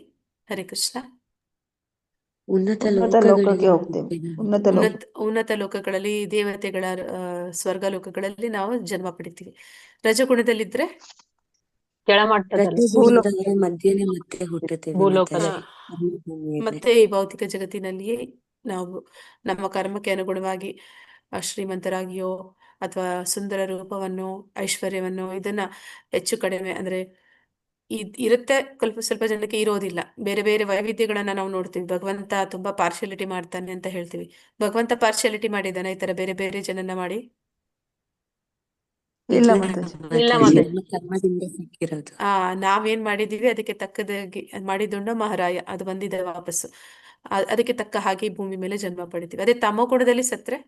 ಹರೇ ಕೃಷ್ಣ. ಉನ್ನತ ಉನ್ನತ ಲೋಕಗಳಿಗೆ ಲೋಕಕ್ಕೆ ಹೋಗ್ತೇವೆ. ಉನ್ನತ ಲೋಕ. ಉನ್ನತ ಲೋಕಗಳಲ್ಲಿ, ದೇವತೆಗಳ ಸ್ವರ್ಗ ಲೋಕಗಳಲ್ಲಿ ನಾವು ಜನ್ಮ ಪಡಿತೀವಿ. ರಜಗುಣದಲ್ಲಿದ್ರೆ ಕೆಳಮಟ್ಟದಲ್ಲಿ ರಜೋಗುಣದಲ್ಲೇ ಮಧ್ಯನೇ ಮತ್ತೆ ಹುಟ್ಟುತ್ತೇವೆ ಭೂಲೋಕದಲ್ಲಿ. ಮಾತಾಜಿ. ಭೂಮಿಯಲ್ಲಿ. ಮತ್ತೆ ಈ ಭೌತಿಕ ಜಗತ್ತಿನಲ್ಲಿಯೇ ನಾವು ನಮ್ಮ ಕರ್ಮಕ್ಕೆ ಅನುಗುಣವಾಗಿ ಶ್ರೀಮಂತರಾಗಿಯೋ ಅಥವಾ ಸುಂದರ ರೂಪವನ್ನು, ಐಶ್ವರ್ಯವನ್ನು ಇದನ್ನ ಹೆಚ್ಚು ಕಡಿಮೆ ಅಂದ್ರೆ ಇರುತ್ತೆ, ಸ್ವಲ್ಪ ಜನಕ್ಕೆ ಇರೋದಿಲ್ಲ. ಬೇರೆ ಬೇರೆ ವೈವಿಧ್ಯಗಳನ್ನ ನಾವು ನೋಡ್ತೀವಿ. ಭಗವಂತ ತುಂಬಾ ಪಾರ್ಶಿಯಾಲಿಟಿ ಮಾಡ್ತಾನೆ ಅಂತ ಹೇಳ್ತೀವಿ. ಭಗವಂತ ಪಾರ್ಶಿಯಾಲಿಟಿ ಮಾಡಿದಾನೆ ಈ ತರ ಬೇರೆ ಬೇರೆ ಜನನ್ನ ಮಾಡಿ? ಇಲ್ಲ ಇಲ್ಲ ಮಾತಾಜಿ. ಇಲ್ಲ ಮಾತಾಜಿ, ಮಾತಾಜಿ. ನಮ್ಮ ಕರ್ಮದಿಂದ ಸಿಕ್ಕಿರೋದು. ನಾವೇನ್ ಮಾಡಿದೀವಿ ಅದಕ್ಕೆ ತಕ್ಕದಾಗಿ ಮಾಡಿದುಂಡ ಮಹಾರಾಯ ಅದು ಬಂದಿದೆ ವಾಪಸ್ಸು. ಅದಕ್ಕೆ ತಕ್ಕ ಹಾಗೆ ಈ ಭೂಮಿ ಮೇಲೆ ಜನ್ಮ ಪಡಿತೀವಿ. ಅದೇ ತಮ್ಮ ಗುಣದಲ್ಲಿ ಸತ್ರೆ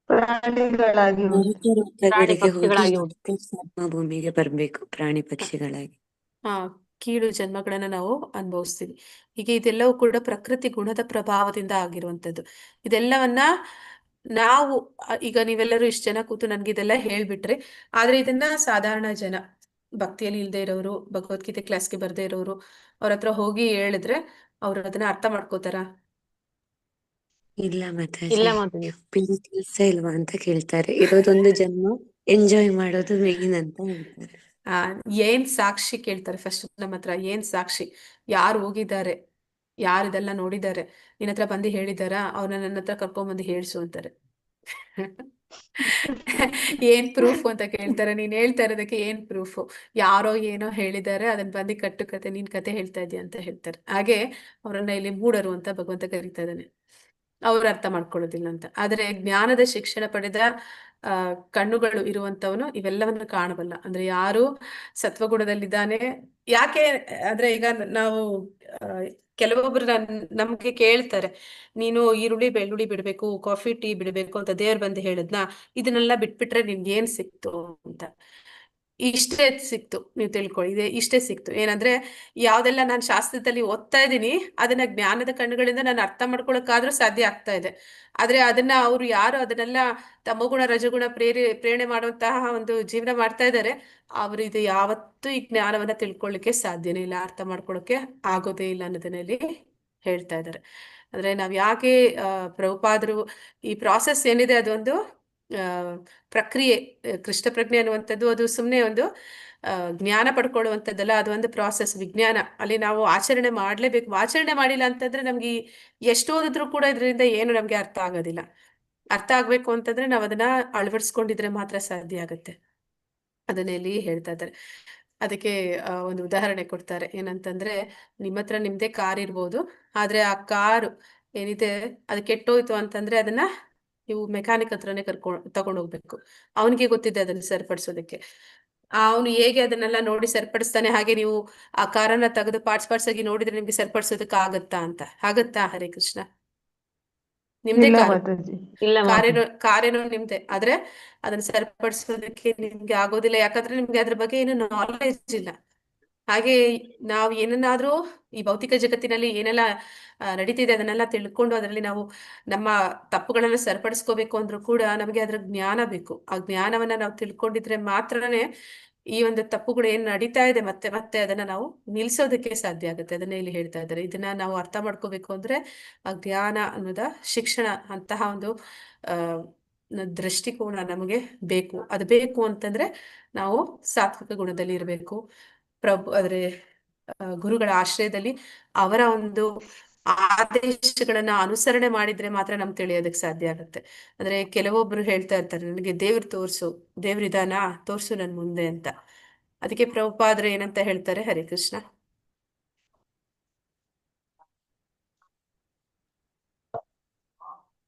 ಪ್ರಾಣಿಗಳಾಗಿ ನರಕ ಪ್ರಾಣಿ ಲೋಕಗಳಿಗೆ ಹೋಗಿ ಪಕ್ಷಿಗಳಾಗಿ ಮತ್ತೆ ನಮ್ಮ ಭೂಮಿಗೆ ಬರ್ಬೇಕು ಪ್ರಾಣಿ ಪಕ್ಷಿಗಳಾಗಿ. ಆ ಕೀಳು ಜನ್ಮಗಳನ್ನ ನಾವು ಅನುಭವಿಸ್ತೀವಿ. ಹೀಗೆ ಇದೆಲ್ಲವೂ ಕೂಡ ಪ್ರಕೃತಿ ಗುಣದ ಪ್ರಭಾವದಿಂದ ಆಗಿರುವಂತದ್ದು. ಇದೆಲ್ಲವನ್ನ ನಾವು ಈಗ ನೀವೆಲ್ಲರೂ ಇಷ್ಟು ಜನ ಕೂತು ನನ್ಗೆ ಇದೆಲ್ಲ ಹೇಳ್ಬಿಟ್ರೆ, ಆದ್ರೆ ಇದನ್ನ ಸಾಧಾರಣ ಜನ, ಭಕ್ತಿಯಲ್ಲಿ ಇಲ್ದೇ ಇರೋರು, ಭಗವದ್ಗೀತೆ ಕ್ಲಾಸ್ಗೆ ಬರ್ದೇ ಇರೋರು ಅವ್ರ ಹತ್ರ ಹೋಗಿ ಹೇಳಿದ್ರೆ ಅವ್ರು ಅದನ್ನ ಅರ್ಥ ಮಾಡ್ಕೋತಾರ? ಇಲ್ಲ ಇಲ್ಲ ಮಾತಾಜಿ, ಮಾತಾಜಿ. ಬೇರೆ ಕೆಲ್ಸ ಇಲ್ವಾ ಅಂತ ಕೇಳ್ತಾರೆ. ಇರೋದೊಂದು ಜನ್ಮ, ಎಂಜಾಯ್ ಮಾಡೋದು ಮೇನ್ ಅಂತ ಹೇಳ್ತಾರೆ. ಆ ಏನ್ ಸಾಕ್ಷಿ ಕೇಳ್ತಾರೆ ಫಸ್ಟ್ ನಮ್ಮ ಹತ್ರ. ಏನ್ ಸಾಕ್ಷಿ? ಯಾರು ಹೋಗಿದ್ದಾರೆ, ಯಾರು ಇದೆಲ್ಲ ನೋಡಿದ್ದಾರೆ, ನಿನ್ನ ಹತ್ರ ಬಂದು ಹೇಳಿದಾರಾ? ಅವ್ರನ್ನ ನನ್ನ ಹತ್ರ ಕರ್ಕೊಂಡ್ ಬಂದು ಹೇಳ್ಸು ಅಂತಾರೆ. ಏನ್ ಪ್ರೂಫ್ ಅಂತ ಕೇಳ್ತಾರೆ. ನೀನ್ ಹೇಳ್ತಾ ಇರೋದಕ್ಕೆ ಏನ್ ಪ್ರೂಫ್? ಯಾರೋ ಏನೋ ಹೇಳಿದ್ದಾರೆ, ಅದನ್ನ ಬಂದು ಕಟ್ಟು ಕತೆ, ನೀನ್ ಕತೆ ಹೇಳ್ತಾ ಇದೀಯ ಅಂತ ಹೇಳ್ತಾರೆ. ಹಾಗೆ ಅವರನ್ನ ಇಲ್ಲಿ ಮೂಢರು ಅಂತ ಭಗವಂತ ಕರೀತಾ ಇದ್ದಾನೆ. ಅವ್ರು ಅರ್ಥ ಮಾಡ್ಕೊಳ್ಳೋದಿಲ್ಲ ಅಂತ. ಆದ್ರೆ ಜ್ಞಾನದ ಶಿಕ್ಷಣ ಪಡೆದ ಕಣ್ಣುಗಳು ಇರುವಂತವನು ಇವೆಲ್ಲವನ್ನು ಕಾಣಬಲ್ಲ. ಅಂದ್ರೆ ಯಾರು ಸತ್ವಗುಣದಲ್ಲಿದ್ದಾನೆ, ಯಾಕೆ ಅಂದ್ರೆ ಈಗ ನಾವು ಕೆಲವೊಬ್ರು ನಮ್ಗೆ ಕೇಳ್ತಾರೆ, ನೀನು ಈರುಳ್ಳಿ ಬೆಳ್ಳುಳ್ಳಿ ಬಿಡ್ಬೇಕು, ಕಾಫಿ ಟೀ ಬಿಡ್ಬೇಕು ಅಂತ ದೇವ್ರು ಬಂದು ಹೇಳಿದ್ನಾ, ಇದನ್ನೆಲ್ಲ ಬಿಟ್ಬಿಟ್ರೆ ನಿಮ್ಗೆ ಏನ್ ಸಿಕ್ತು ಅಂತ. ಇಷ್ಟೇ ಸಿಕ್ತು, ನೀವು ತಿಳ್ಕೊಳ್ಳಿ, ಇಷ್ಟೇ ಸಿಕ್ತು. ಏನಂದ್ರೆ ಯಾವ್ದೆಲ್ಲ ನಾನು ಶಾಸ್ತ್ರದಲ್ಲಿ ಓದ್ತಾ ಇದ್ದೀನಿ ಅದನ್ನ ಜ್ಞಾನದ ಕಣ್ಣುಗಳಿಂದ ನಾನು ಅರ್ಥ ಮಾಡ್ಕೊಳಕ್ಕಾದ್ರೂ ಸಾಧ್ಯ ಆಗ್ತಾ ಇದೆ. ಆದ್ರೆ ಅದನ್ನ ಅವ್ರು ಯಾರು ಅದನ್ನೆಲ್ಲ ತಮೋಗುಣ ರಜಗುಣ ಪ್ರೇರಣೆ ಮಾಡುವಂತಹ ಒಂದು ಜೀವನ ಮಾಡ್ತಾ ಇದ್ದಾರೆ, ಅವ್ರು ಇದು ಯಾವತ್ತೂ ಈ ಜ್ಞಾನವನ್ನ ತಿಳ್ಕೊಳ್ಳಿಕ್ಕೆ ಸಾಧ್ಯನೇ ಇಲ್ಲ, ಅರ್ಥ ಮಾಡ್ಕೊಳಕ್ಕೆ ಆಗೋದೇ ಇಲ್ಲ ಅನ್ನೋದನ್ನ ಇಲ್ಲಿ ಹೇಳ್ತಾ ಇದ್ದಾರೆ. ಅಂದ್ರೆ ನಾವ್ ಯಾಕೆ ಪ್ರಭುಪಾದರು ಈ ಪ್ರಾಸೆಸ್ ಏನಿದೆ ಅದೊಂದು ಆ ಪ್ರಕ್ರಿಯೆ. ಕೃಷ್ಣ ಪ್ರಜ್ಞೆ ಅನ್ನುವಂಥದ್ದು ಅದು ಸುಮ್ಮನೆ ಒಂದು ಜ್ಞಾನ ಪಡ್ಕೊಳ್ಳುವಂಥದ್ದಲ್ಲ, ಅದು ಒಂದು ಪ್ರಾಸೆಸ್, ವಿಜ್ಞಾನ. ಅಲ್ಲಿ ನಾವು ಆಚರಣೆ ಮಾಡ್ಲೇಬೇಕು. ಆಚರಣೆ ಮಾಡಿಲ್ಲ ಅಂತಂದ್ರೆ ನಮ್ಗೆ ಎಷ್ಟು ಓದಿದ್ರು ಕೂಡ ಇದರಿಂದ ಏನು ನಮ್ಗೆ ಅರ್ಥ ಆಗೋದಿಲ್ಲ. ಅರ್ಥ ಆಗ್ಬೇಕು ಅಂತಂದ್ರೆ ನಾವ್ ಅದನ್ನ ಅಳವಡಿಸ್ಕೊಂಡಿದ್ರೆ ಮಾತ್ರ ಸಾಧ್ಯ ಆಗುತ್ತೆ. ಅದನ್ನ ಇಲ್ಲಿ ಹೇಳ್ತಾ ಇದ್ದಾರೆ. ಅದಕ್ಕೆ ಒಂದು ಉದಾಹರಣೆ ಕೊಡ್ತಾರೆ. ಏನಂತಂದ್ರೆ, ನಿಮ್ಮ ಹತ್ರ ನಿಮ್ದೇ ಕಾರ್ ಇರ್ಬೋದು, ಆದ್ರೆ ಆ ಕಾರು ಏನಿದೆ ಅದು ಕೆಟ್ಟೋಯ್ತು ಅಂತಂದ್ರೆ ಅದನ್ನ ನೀವು ಮೆಕ್ಯಾನಿಕ್ ಹತ್ರನೇ ತಗೊಂಡು ಹೋಗ್ಬೇಕು. ಅವನಿಗೆ ಗೊತ್ತಿದೆ ಅದನ್ನ ಸರಿಪಡಿಸೋದಕ್ಕೆ. ಅವನು ಹೇಗೆ ಅದನ್ನೆಲ್ಲ ನೋಡಿ ಸರಿಪಡಿಸ್ತಾನೆ, ಹಾಗೆ ನೀವು ಆ ಕಾರನ್ನ ತೆಗೆದು ಪಾರ್ಟ್ಸ್ ಆಗಿ ನೋಡಿದ್ರೆ ನಿಮ್ಗೆ ಸರಿಪಡಿಸೋದಕ್ಕೆ ಆಗತ್ತಾ? ಹರೇ ಕೃಷ್ಣ. ನಿಮ್ದೇ ಇಲ್ಲ ಕಾರು, ಮಾತಾಜಿ. ಇಲ್ಲ ಮಾತಾಜಿ. ಕಾರೇನೋ ನಿಮ್ದೆ, ಆದ್ರೆ ಅದನ್ನ ಸರಿಪಡಿಸೋದಕ್ಕೆ ನಿಮ್ಗೆ ಆಗೋದಿಲ್ಲ. ಯಾಕಂದ್ರೆ ನಿಮ್ಗೆ ಅದ್ರ ಬಗ್ಗೆ ಏನು ನಾಲೆಜ್ ಇಲ್ಲ. ಹಾಗೆ ನಾವು ಏನನ್ನಾದ್ರೂ ಈ ಭೌತಿಕ ಜಗತ್ತಿನಲ್ಲಿ ಏನೆಲ್ಲ ನಡೀತಿದೆ ಅದನ್ನೆಲ್ಲ ತಿಳ್ಕೊಂಡು ಅದರಲ್ಲಿ ನಾವು ನಮ್ಮ ತಪ್ಪುಗಳನ್ನ ಸರಿಪಡಿಸ್ಕೋಬೇಕು ಅಂದ್ರೂ ಕೂಡ ನಮಗೆ ಅದ್ರ ಜ್ಞಾನ ಬೇಕು. ಆ ಜ್ಞಾನವನ್ನ ನಾವು ತಿಳ್ಕೊಂಡಿದ್ರೆ ಮಾತ್ರನೇ ಈ ಒಂದು ತಪ್ಪುಗಳು ಏನ್ ನಡೀತಾ ಇದೆ ಮತ್ತೆ ಮತ್ತೆ ಅದನ್ನ ನಾವು ನಿಲ್ಸೋದಕ್ಕೆ ಸಾಧ್ಯ ಆಗುತ್ತೆ. ಅದನ್ನ ಇಲ್ಲಿ ಹೇಳ್ತಾ ಇದ್ದಾರೆ. ಇದನ್ನ ನಾವು ಅರ್ಥ ಮಾಡ್ಕೋಬೇಕು ಅಂದ್ರೆ ಆ ಜ್ಞಾನ ಅನ್ನೋದ ಶಿಕ್ಷಣ ಅಂತಹ ಒಂದು ದೃಷ್ಟಿಕೋನ ನಮಗೆ ಬೇಕು. ಅದು ಬೇಕು ಅಂತಂದ್ರೆ ನಾವು ಸಾತ್ವಿಕ ಗುಣದಲ್ಲಿ ಇರಬೇಕು. ಆದ್ರೆ ಗುರುಗಳ ಆಶ್ರಯದಲ್ಲಿ ಅವರ ಒಂದು ಆದೇಶಗಳನ್ನ ಅನುಸರಣೆ ಮಾಡಿದ್ರೆ ಮಾತ್ರ ನಮ್ಗೆ ತಿಳಿಯೋದಕ್ಕೆ ಸಾಧ್ಯ ಆಗುತ್ತೆ. ಅಂದ್ರೆ ಕೆಲವೊಬ್ರು ಹೇಳ್ತಾ ಇರ್ತಾರೆ, ನನಗೆ ದೇವ್ರ ಇದಾನ ತೋರ್ಸು ನನ್ ಮುಂದೆ ಅಂತ. ಅದಕ್ಕೆ ಪ್ರಭುಪಾದ್ರು ಏನಂತ ಹೇಳ್ತಾರೆ, ಹರೇ ಕೃಷ್ಣ.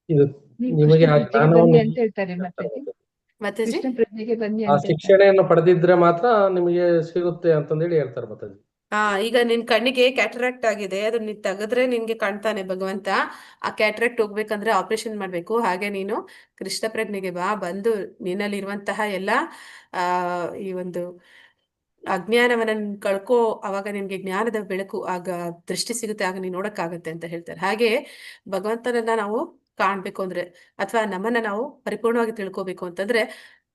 ಇದು ನೀವು ನಿಮಗೆ ಕೃಷ್ಣ ಆ ಪ್ರಜ್ಞೆಗೆ ಬನ್ನಿ ಜ್ಞಾನವನ್ನು ಅಂತ ಹೇಳ್ತಾರೆ ಮಾತಾಜಿ. ಮಾತಾಜಿ. ಕೃಷ್ಣ ಪ್ರಜ್ಞೆಗೆ ಬನ್ನಿ ಆ ಅಂತ ಹೇಳ್ತಾರೆ. ಶಿಕ್ಷಣೆಯನ್ನು ಪಡೆದಿದ್ರೆ ಮಾತ್ರ ನಿಮಗೆ ಸಿಗುತ್ತೆ ಅಂತಂದೇಳಿ ಹೇಳ್ತಾರೆ ಮಾತಾಜಿ. ಈಗ ನಿನ್ ಕಣ್ಣಿಗೆ ಕ್ಯಾಟರಾಕ್ಟ್ ಆಗಿದೆ, ಅದನ್ನ ನೀನ್ ತೆಗೆದ್ರೆ ನಿನ್ಗೆ ಕಾಣ್ತಾನೆ ಭಗವಂತ. ಆ ಕ್ಯಾಟರಾಕ್ಟ್ ಹೋಗ್ಬೇಕಂದ್ರೆ ಆಪರೇಷನ್ ಮಾಡ್ಬೇಕು. ಹಾಗೆ ನೀನು ಕೃಷ್ಣ ಪ್ರಜ್ಞೆಗೆ ಬಂದು ನಿನ್ನಲ್ಲಿರುವಂತಹ ಎಲ್ಲ ಈ ಒಂದು ಅಜ್ಞಾನವನ್ನ ನೀನ್ ಕಳ್ಕೋ. ಅವಾಗ ನಿನ್ಗೆ ಜ್ಞಾನದ ಬೆಳಕು ಆಗ ದೃಷ್ಟಿ ಸಿಗುತ್ತೆ, ಆಗ ನೀನ್ ನೋಡಕ್ಕಾಗತ್ತೆ ಅಂತ ಹೇಳ್ತಾರೆ. ಹಾಗೆ ಭಗವಂತನನ್ನ ನಾವು ಕಾಣ್ಬೇಕು ಅಂದ್ರೆ, ಅಥವಾ ನಮ್ಮನ್ನ ನಾವು ಪರಿಪೂರ್ಣವಾಗಿ ತಿಳ್ಕೊಬೇಕು ಅಂತಂದ್ರೆ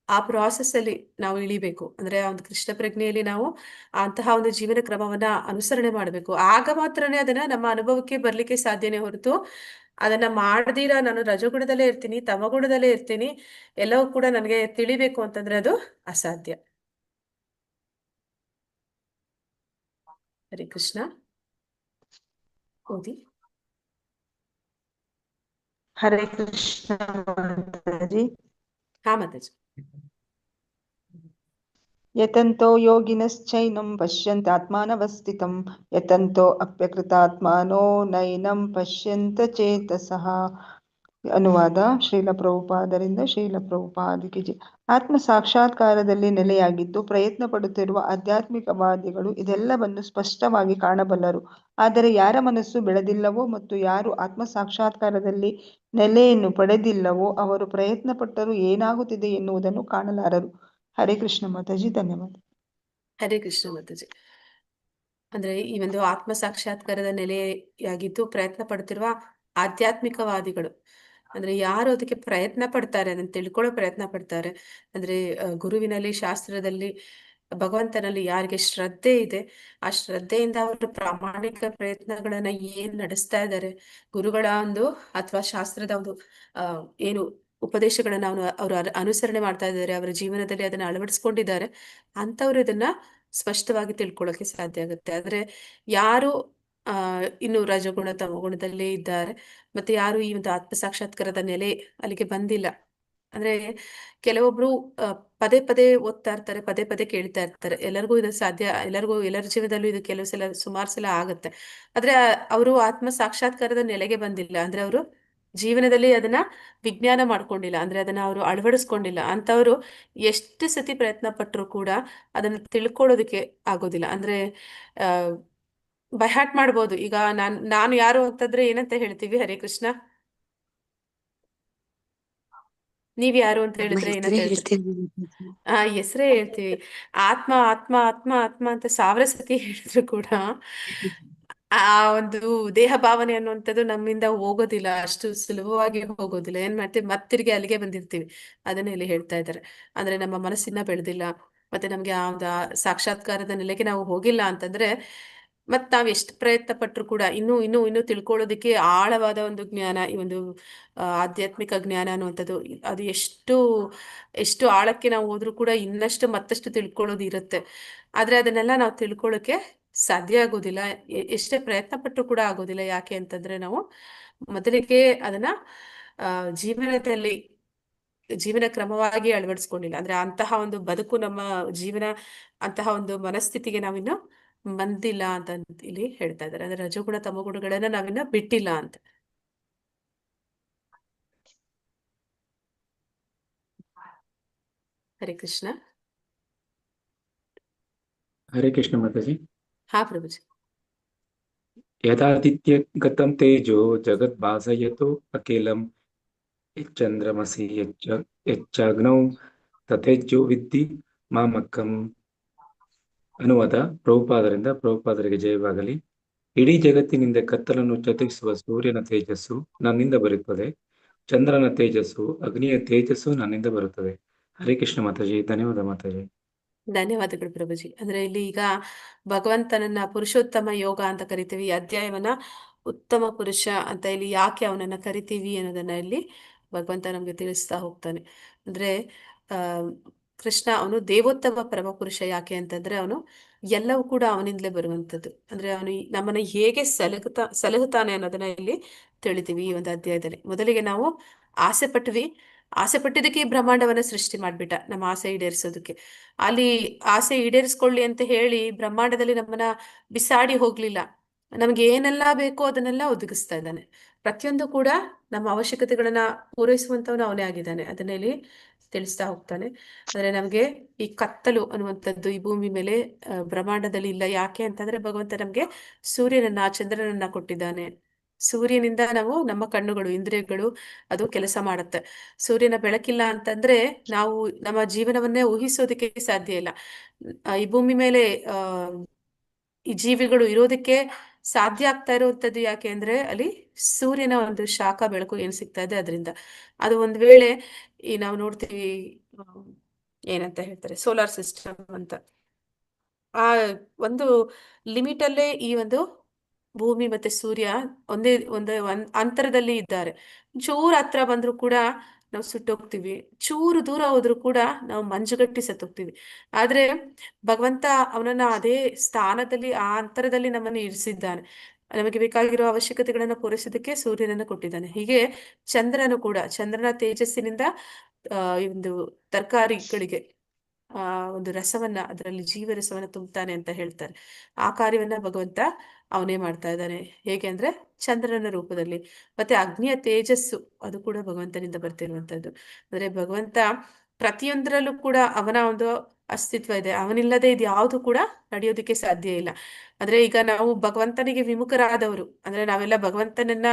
ಆ ಪ್ರಾಸೆಸ್ ಅಲ್ಲಿ ನಾವು ಇಳಿಬೇಕು. ಅಂದ್ರೆ ಆ ಒಂದು ಕೃಷ್ಣ ಪ್ರಜ್ಞೆಯಲ್ಲಿ ನಾವು ಅಂತಹ ಒಂದು ಜೀವನ ಕ್ರಮವನ್ನ ಅನುಸರಣೆ ಮಾಡಬೇಕು. ಆಗ ಮಾತ್ರನೇ ಅದನ್ನ ನಮ್ಮ ಅನುಭವಕ್ಕೆ ಬರ್ಲಿಕ್ಕೆ ಸಾಧ್ಯನೇ ಹೊರತು ಅದನ್ನ ಮಾಡ್ದಿರ ನಾನು ರಜಗುಣದಲ್ಲೇ ಇರ್ತೀನಿ, ತಮಗುಣದಲ್ಲೇ ಇರ್ತೀನಿ, ಎಲ್ಲವೂ ಕೂಡ ನನಗೆ ತಿಳಿಬೇಕು ಅಂತಂದ್ರೆ ಅದು ಅಸಾಧ್ಯ. ಹರೇ ಕೃಷ್ಣ. ಓದಿ. ಹರೇ ಕೃಷ್ಣ ಮಾತಾಜಿ. ಹಾ ಮಾತಾಜಿ. ಯತಂತೋ ಯೋಗಿನಶ್ಚೈನಂ ಪಶ್ಯಂತಾತ್ಮಾನವಸ್ಥಿತಂ ಯತಂತೋ ಅಪ್ಯಕೃತಾತ್ಮಾನೋ ನೈನಂ ಪಶ್ಯಂತ ಚೇತಸಃ. ಅನುವಾದ ಶ್ರೀಲ ಪ್ರಭುಪಾದರಿಂದ ಶ್ರೀಲ ಪ್ರಭುಪಾದಿಗೆ ಜೈ. ಆತ್ಮ ಸಾಕ್ಷಾತ್ಕಾರದಲ್ಲಿ ನೆಲೆಯಾಗಿದ್ದು ಪ್ರಯತ್ನ ಪಡುತ್ತಿರುವ ಆಧ್ಯಾತ್ಮಿಕವಾದಿಗಳು ಇದೆಲ್ಲವನ್ನು ಸ್ಪಷ್ಟವಾಗಿ ಕಾಣಬಲ್ಲರು. ಆದರೆ ಯಾರ ಮನಸ್ಸು ಬೆಳೆದಿಲ್ಲವೋ ಮತ್ತು ಯಾರು ಆತ್ಮ ಸಾಕ್ಷಾತ್ಕಾರದಲ್ಲಿ ನೆಲೆಯನ್ನು ಪಡೆದಿಲ್ಲವೋ ಅವರು ಪ್ರಯತ್ನ ಪಟ್ಟರೂ ಏನಾಗುತ್ತಿದೆ ಎನ್ನುವುದನ್ನು ಕಾಣಲಾರರು. ಹರೇ ಕೃಷ್ಣ ಮಾತಾಜಿ. ಧನ್ಯವಾದ. ಹರೇ ಕೃಷ್ಣ ಮಾತಾಜಿ. ಅಂದ್ರೆ ಈ ಒಂದು ಆತ್ಮ ಸಾಕ್ಷಾತ್ಕಾರದ ನೆಲೆಯಾಗಿದ್ದು ಪ್ರಯತ್ನ ಪಡ್ತಿರುವ ಆಧ್ಯಾತ್ಮಿಕವಾದಿಗಳು ಅಂದ್ರೆ ಯಾರು ಅದಕ್ಕೆ ಪ್ರಯತ್ನ ಪಡ್ತಾರೆ, ಅದನ್ನ ತಿಳ್ಕೊಳ್ಳೋ ಪ್ರಯತ್ನ ಪಡ್ತಾರೆ, ಅಂದ್ರೆ ಗುರುವಿನಲ್ಲಿ, ಶಾಸ್ತ್ರದಲ್ಲಿ, ಭಗವಂತನಲ್ಲಿ ಯಾರಿಗೆ ಶ್ರದ್ಧೆ ಇದೆ ಆ ಶ್ರದ್ಧೆಯಿಂದ ಅವರು ಪ್ರಾಮಾಣಿಕ ಪ್ರಯತ್ನಗಳನ್ನ ಏನ್ ನಡೆಸ್ತಾ ಇದ್ದಾರೆ, ಗುರುಗಳ ಒಂದು ಅಥವಾ ಶಾಸ್ತ್ರದ ಒಂದು ಏನು ಉಪದೇಶಗಳನ್ನ ಅವರು ಅನುಸರಣೆ ಮಾಡ್ತಾ ಇದ್ದಾರೆ, ಅವರ ಜೀವನದಲ್ಲಿ ಅದನ್ನ ಅಳವಡಿಸ್ಕೊಂಡಿದ್ದಾರೆ, ಅಂತವ್ರು ಇದನ್ನ ಸ್ಪಷ್ಟವಾಗಿ ತಿಳ್ಕೊಳ್ಳೋಕೆ ಸಾಧ್ಯ ಆಗುತ್ತೆ. ಆದ್ರೆ ಯಾರು ಇನ್ನು ರಜಗುಣ ತಮಗುಣದಲ್ಲೇ ಇದ್ದಾರೆ, ಮತ್ತೆ ಯಾರು ಈ ಒಂದು ಆತ್ಮ ಸಾಕ್ಷಾತ್ಕಾರದ ನೆಲೆ ಅಲ್ಲಿಗೆ ಬಂದಿಲ್ಲ, ಅಂದ್ರೆ ಕೆಲವೊಬ್ರು ಪದೇ ಪದೇ ಓದ್ತಾ ಇರ್ತಾರೆ, ಪದೇ ಪದೇ ಕೇಳ್ತಾ ಇರ್ತಾರೆ. ಎಲ್ಲರಿಗೂ ಇದು ಸಾಧ್ಯ, ಎಲ್ಲರ ಜೀವನದಲ್ಲೂ ಇದು ಕೆಲವು ಸಲ, ಸುಮಾರು ಸಲ ಆಗತ್ತೆ. ಆದ್ರೆ ಅವರು ಆತ್ಮ ಸಾಕ್ಷಾತ್ಕಾರದ ನೆಲೆಗೆ ಬಂದಿಲ್ಲ, ಅಂದ್ರೆ ಅವರು ಜೀವನದಲ್ಲಿ ಅದನ್ನ ವಿಜ್ಞಾನ ಮಾಡ್ಕೊಂಡಿಲ್ಲ, ಅಂದ್ರೆ ಅದನ್ನ ಅವರು ಅಳವಡಿಸ್ಕೊಂಡಿಲ್ಲ. ಅಂತವ್ರು ಎಷ್ಟು ಸತಿ ಪ್ರಯತ್ನ ಪಟ್ಟರು ಕೂಡ ಅದನ್ನ ತಿಳ್ಕೊಳ್ಳೋದಕ್ಕೆ ಆಗೋದಿಲ್ಲ. ಅಂದ್ರೆ ಬೈ ಹಾರ್ಟ್ ಮಾಡ್ಬೋದು. ಈಗ ನಾನು ಯಾರು ಅಂತಂದ್ರೆ ಏನಂತ ಹೇಳ್ತೀವಿ? ಹರೇ ಕೃಷ್ಣ. ನೀವ್ ಯಾರು ಅಂತ ನಮ್ಮ ಹೇಳಿದ್ರೆ ಹೆಸರೇ ಏನಂತ ಹೇಳ್ತೀರಿ? ಹೇಳ್ತೇವೆ ಮಾತಾಜಿ. ಹೆಸರೇ ಹೇಳ್ತೀವಿ. ಆತ್ಮ ಆತ್ಮ ಆತ್ಮ ಆತ್ಮ ಅಂತ 1000 ಸತಿ ಹೇಳಿದ್ರು ಕೂಡ ಆ ಒಂದು ದೇಹ ಭಾವನೆ ಅನ್ನುವಂಥದ್ದು ನಮ್ಮಿಂದ ಹೋಗೋದಿಲ್ಲ, ಅಷ್ಟು ಸುಲಭವಾಗಿ ಹೋಗೋದಿಲ್ಲ. ಏನ್ ಮಾಡ್ತೀವಿ, ಮತ್ತಿರ್ಗಿ ಅಲ್ಲಿಗೆ ಬಂದಿರ್ತೀವಿ. ಅದನ್ನ ಇಲ್ಲಿ ಹೇಳ್ತಾ ಇದ್ದಾರೆ. ಅಂದ್ರೆ ನಮ್ಮ ಮನಸ್ಸಿನ ಬೆಳೆದಿಲ್ಲ, ಮತ್ತೆ ನಮ್ಗೆ ಆ ಒಂದು ಸಾಕ್ಷಾತ್ಕಾರದ ನೆಲೆಗೆ ನಾವು ಹೋಗಿಲ್ಲ ಅಂತಂದ್ರೆ, ಮತ್ ನಾವ್ ಎಷ್ಟು ಪ್ರಯತ್ನ ಪಟ್ರು ಕೂಡ ಇನ್ನೂ ತಿಳ್ಕೊಳ್ಳೋದಕ್ಕೆ ಆಳವಾದ ಒಂದು ಜ್ಞಾನ, ಈ ಒಂದು ಆಧ್ಯಾತ್ಮಿಕ ಜ್ಞಾನ ಅನ್ನುವಂಥದ್ದು ಅದು ಎಷ್ಟು ಆಳಕ್ಕೆ ನಾವು ಹೋದ್ರೂ ಕೂಡ ಇನ್ನಷ್ಟು ಮತ್ತಷ್ಟು ತಿಳ್ಕೊಳ್ಳೋದು ಇರುತ್ತೆ. ಆದ್ರೆ ಅದನ್ನೆಲ್ಲ ನಾವು ತಿಳ್ಕೊಳ್ಳೋಕೆ ಸಾಧ್ಯ ಆಗೋದಿಲ್ಲ. ಎಷ್ಟೇ ಪ್ರಯತ್ನ ಪಟ್ಟರು ಕೂಡ ಆಗೋದಿಲ್ಲ. ಯಾಕೆ ಅಂತಂದ್ರೆ ನಾವು ಮೊದಲಿಗೆ ಅದನ್ನ ಆ ಜೀವನದಲ್ಲಿ ಜೀವನ ಕ್ರಮವಾಗಿ ಅಳವಡಿಸ್ಕೊಂಡಿಲ್ಲ. ಅಂದ್ರೆ ಅಂತಹ ಒಂದು ಬದುಕು ನಮ್ಮ ಜೀವನ, ಅಂತಹ ಒಂದು ಮನಸ್ಥಿತಿಗೆ ನಾವಿನ್ನು ಬಂದಿಲ್ಲ ಅಂತ ಇಲ್ಲಿ ಹೇಳ್ತಾ ಇದ್ದಾರೆ. ಅಂದ್ರೆ ರಜೋಗುಣ ತಮಗುಣಗಳನ್ನ ನಾವಿನ್ನ ಬಿಟ್ಟಿಲ್ಲ ಅಂತ. ಹರೇ ಕೃಷ್ಣ. ಹರೇ ಕೃಷ್ಣ ಮಾತಾಜಿ. ಹಾ ಪ್ರಭುಜಿ. ಯದಾದಿತ್ಯ ಗತಂ ತೇಜೋ ಜಗತ್ ಭಾಸಯತೋ ಅಖಿಲಂ ಯಚ್ಚಂದ್ರಮಸಿ ಯಚ್ಚಾಗ್ನೌ ತಥೇಜ್ಜೋ ವಿದ್ಧಿ ಮಾಮಕ್ಕಂ. ಅನುವಾದ ಪ್ರಭುಪಾದರಿಗೆ ಜಯವಾಗಲಿ. ಇಡೀ ಜಗತ್ತಿನಿಂದ ಕತ್ತಲನ್ನು ಚದುರಿಸುವ ಸೂರ್ಯನ ತೇಜಸ್ಸು ನನ್ನಿಂದ ಬರುತ್ತದೆ, ಚಂದ್ರನ ತೇಜಸ್ಸು, ಅಗ್ನಿಯ ತೇಜಸ್ಸು ನನ್ನಿಂದ ಬರುತ್ತದೆ. ಹರೇ ಕೃಷ್ಣ ಮಾತಾಜಿ. ಧನ್ಯವಾದ ಮಾತಾಜಿ. ಧನ್ಯವಾದಗಳು ಪ್ರಭುಜಿ. ಅಂದ್ರೆ ಇಲ್ಲಿ ಈಗ ಭಗವಂತನನ್ನ ಪುರುಷೋತ್ತಮ ಯೋಗ ಅಂತ ಕರಿತೀವಿ. ಈ ಅಧ್ಯಾಯವನ್ನ ಉತ್ತಮ ಪುರುಷ ಅಂತ ಇಲ್ಲಿ ಯಾಕೆ ಅವನನ್ನ ಕರಿತೀವಿ ಅನ್ನೋದನ್ನ ಇಲ್ಲಿ ಭಗವಂತ ನಮ್ಗೆ ತಿಳಿಸ್ತಾ ಹೋಗ್ತಾನೆ. ಅಂದ್ರೆ ಆ ಕೃಷ್ಣ ಅವನು ದೇವೋತ್ತಮ ಪರಮ ಪುರುಷ. ಯಾಕೆ ಅಂತಂದ್ರೆ ಅವನು ಎಲ್ಲವೂ ಕೂಡ ಅವನಿಂದಲೇ ಬರುವಂಥದ್ದು. ಅಂದ್ರೆ ಅವನು ನಮ್ಮನ್ನ ಹೇಗೆ ಸಲಹುತ್ತಾನೆ ಅನ್ನೋದನ್ನ ಇಲ್ಲಿ ತಿಳಿತೀವಿ ಈ ಒಂದು ಅಧ್ಯಾಯದಲ್ಲಿ. ಮೊದಲಿಗೆ ನಾವು ಆಸೆ ಪಟ್ಟಿದ್ದಕ್ಕೆ ಈ ಬ್ರಹ್ಮಾಂಡವನ್ನ ಸೃಷ್ಟಿ ಮಾಡ್ಬಿಟ್ಟ, ನಮ್ಮ ಆಸೆ ಈಡೇರಿಸೋದಕ್ಕೆ. ಅಲ್ಲಿ ಆಸೆ ಈಡೇರಿಸ್ಕೊಳ್ಳಿ ಅಂತ ಹೇಳಿ ಬ್ರಹ್ಮಾಂಡದಲ್ಲಿ ನಮ್ಮನ್ನ ಬಿಸಾಡಿ ಹೋಗ್ಲಿಲ್ಲ. ನಮ್ಗೆ ಏನೆಲ್ಲ ಬೇಕೋ ಅದನ್ನೆಲ್ಲ ಒದಗಿಸ್ತಾ ಇದ್ದಾನೆ. ಪ್ರತಿಯೊಂದು ಕೂಡ ನಮ್ಮ ಅವಶ್ಯಕತೆಗಳನ್ನ ಪೂರೈಸುವಂತವನು ಅವನೇ ಆಗಿದ್ದಾನೆ. ಅದನ್ನ ಇಲ್ಲಿ ತಿಳಿಸ್ತಾ ಹೋಗ್ತಾನೆ. ಅಂದ್ರೆ ನಮ್ಗೆ ಈ ಕತ್ತಲು ಅನ್ನುವಂಥದ್ದು ಈ ಭೂಮಿ ಮೇಲೆ ಬ್ರಹ್ಮಾಂಡದಲ್ಲಿ ಇಲ್ಲ. ಯಾಕೆ ಅಂತಂದ್ರೆ ಭಗವಂತ ನಮ್ಗೆ ಸೂರ್ಯನನ್ನ ಚಂದ್ರನನ್ನ ಕೊಟ್ಟಿದ್ದಾನೆ. ಸೂರ್ಯನಿಂದ ನಾವು ನಮ್ಮ ಕಣ್ಣುಗಳು ಇಂದ್ರಿಯಗಳು ಅದು ಕೆಲಸ ಮಾಡುತ್ತೆ. ಸೂರ್ಯನ ಬೆಳಕಿಲ್ಲ ಅಂತಂದ್ರೆ ನಾವು ನಮ್ಮ ಜೀವನವನ್ನೇ ಊಹಿಸೋದಕ್ಕೆ ಸಾಧ್ಯ ಇಲ್ಲ. ಈ ಭೂಮಿ ಮೇಲೆ ಆ ಈ ಜೀವಿಗಳು ಇರೋದಕ್ಕೆ ಸಾಧ್ಯ ಆಗ್ತಾ ಇರುವಂತದ್ದು ಯಾಕೆ ಅಂದ್ರೆ ಅಲ್ಲಿ ಸೂರ್ಯನ ಒಂದು ಶಾಖ ಬೆಳಕು ಏನ್ ಸಿಗ್ತಾ ಇದೆ ಅದರಿಂದ. ಅದು ಒಂದ್ ವೇಳೆ ಈ ನಾವು ನೋಡ್ತೀವಿ, ಆ, ಏನಂತ ಹೇಳ್ತಾರೆ, ಸೋಲಾರ್ ಸಿಸ್ಟಮ್ ಅಂತ. ಆ ಒಂದು ಲಿಮಿಟ್ ಅಲ್ಲೇ ಈ ಒಂದು ಭೂಮಿ ಮತ್ತೆ ಸೂರ್ಯ ಒಂದ್ ಅಂತರದಲ್ಲಿ ಇದ್ದಾರೆ. ಚೂರು ಹತ್ರ ಬಂದ್ರು ಕೂಡ ನಾವು ಸುಟ್ಟೋಗ್ತೀವಿ, ಚೂರು ದೂರ ಹೋದ್ರು ಕೂಡ ನಾವು ಮಂಜುಗಟ್ಟಿ ಸತ್ತೋಗ್ತೀವಿ. ಆದ್ರೆ ಭಗವಂತ ಅವನನ್ನ ಅದೇ ಸ್ಥಾನದಲ್ಲಿ, ಆ ಅಂತರದಲ್ಲಿ ನಮ್ಮನ್ನು ಇರಿಸಿದ್ದಾನೆ. ನಮಗೆ ಬೇಕಾಗಿರೋ ಅವಶ್ಯಕತೆಗಳನ್ನ ಪೂರೈಸೋದಕ್ಕೆ ಸೂರ್ಯನನ್ನ ಕೊಟ್ಟಿದ್ದಾನೆ. ಹೀಗೆ ಚಂದ್ರನ ತೇಜಸ್ಸಿನಿಂದ ಈ ಒಂದು ತರಕಾರಿಗಳಿಗೆ ಒಂದು ರಸವನ್ನ, ಅದರಲ್ಲಿ ಜೀವರಸವನ್ನ ತುಂಬುತ್ತಾನೆ ಅಂತ ಹೇಳ್ತಾರೆ. ಆ ಕಾರ್ಯವನ್ನ ಭಗವಂತ ಅವನೇ ಮಾಡ್ತಾ ಇದ್ದಾನೆ. ಹೇಗೆ ಅಂದ್ರೆ ಚಂದ್ರನ ರೂಪದಲ್ಲಿ. ಮತ್ತೆ ಅಗ್ನಿಯ ತೇಜಸ್ಸು ಅದು ಕೂಡ ಭಗವಂತನಿಂದ ಬರ್ತಿರುವಂತದ್ದು. ಅಂದ್ರೆ ಭಗವಂತ ಪ್ರತಿಯೊಂದರಲ್ಲೂ ಕೂಡ ಅವನ ಒಂದು ಅಸ್ತಿತ್ವ ಇದೆ. ಅವನಿಲ್ಲದೆ ಇದು ಯಾವುದು ಕೂಡ ನಡೆಯೋದಕ್ಕೆ ಸಾಧ್ಯ ಇಲ್ಲ. ಅಂದ್ರೆ ಈಗ ನಾವು ಭಗವಂತನಿಗೆ ವಿಮುಖರಾದವರು, ಅಂದ್ರೆ ನಾವೆಲ್ಲ ಭಗವಂತನನ್ನ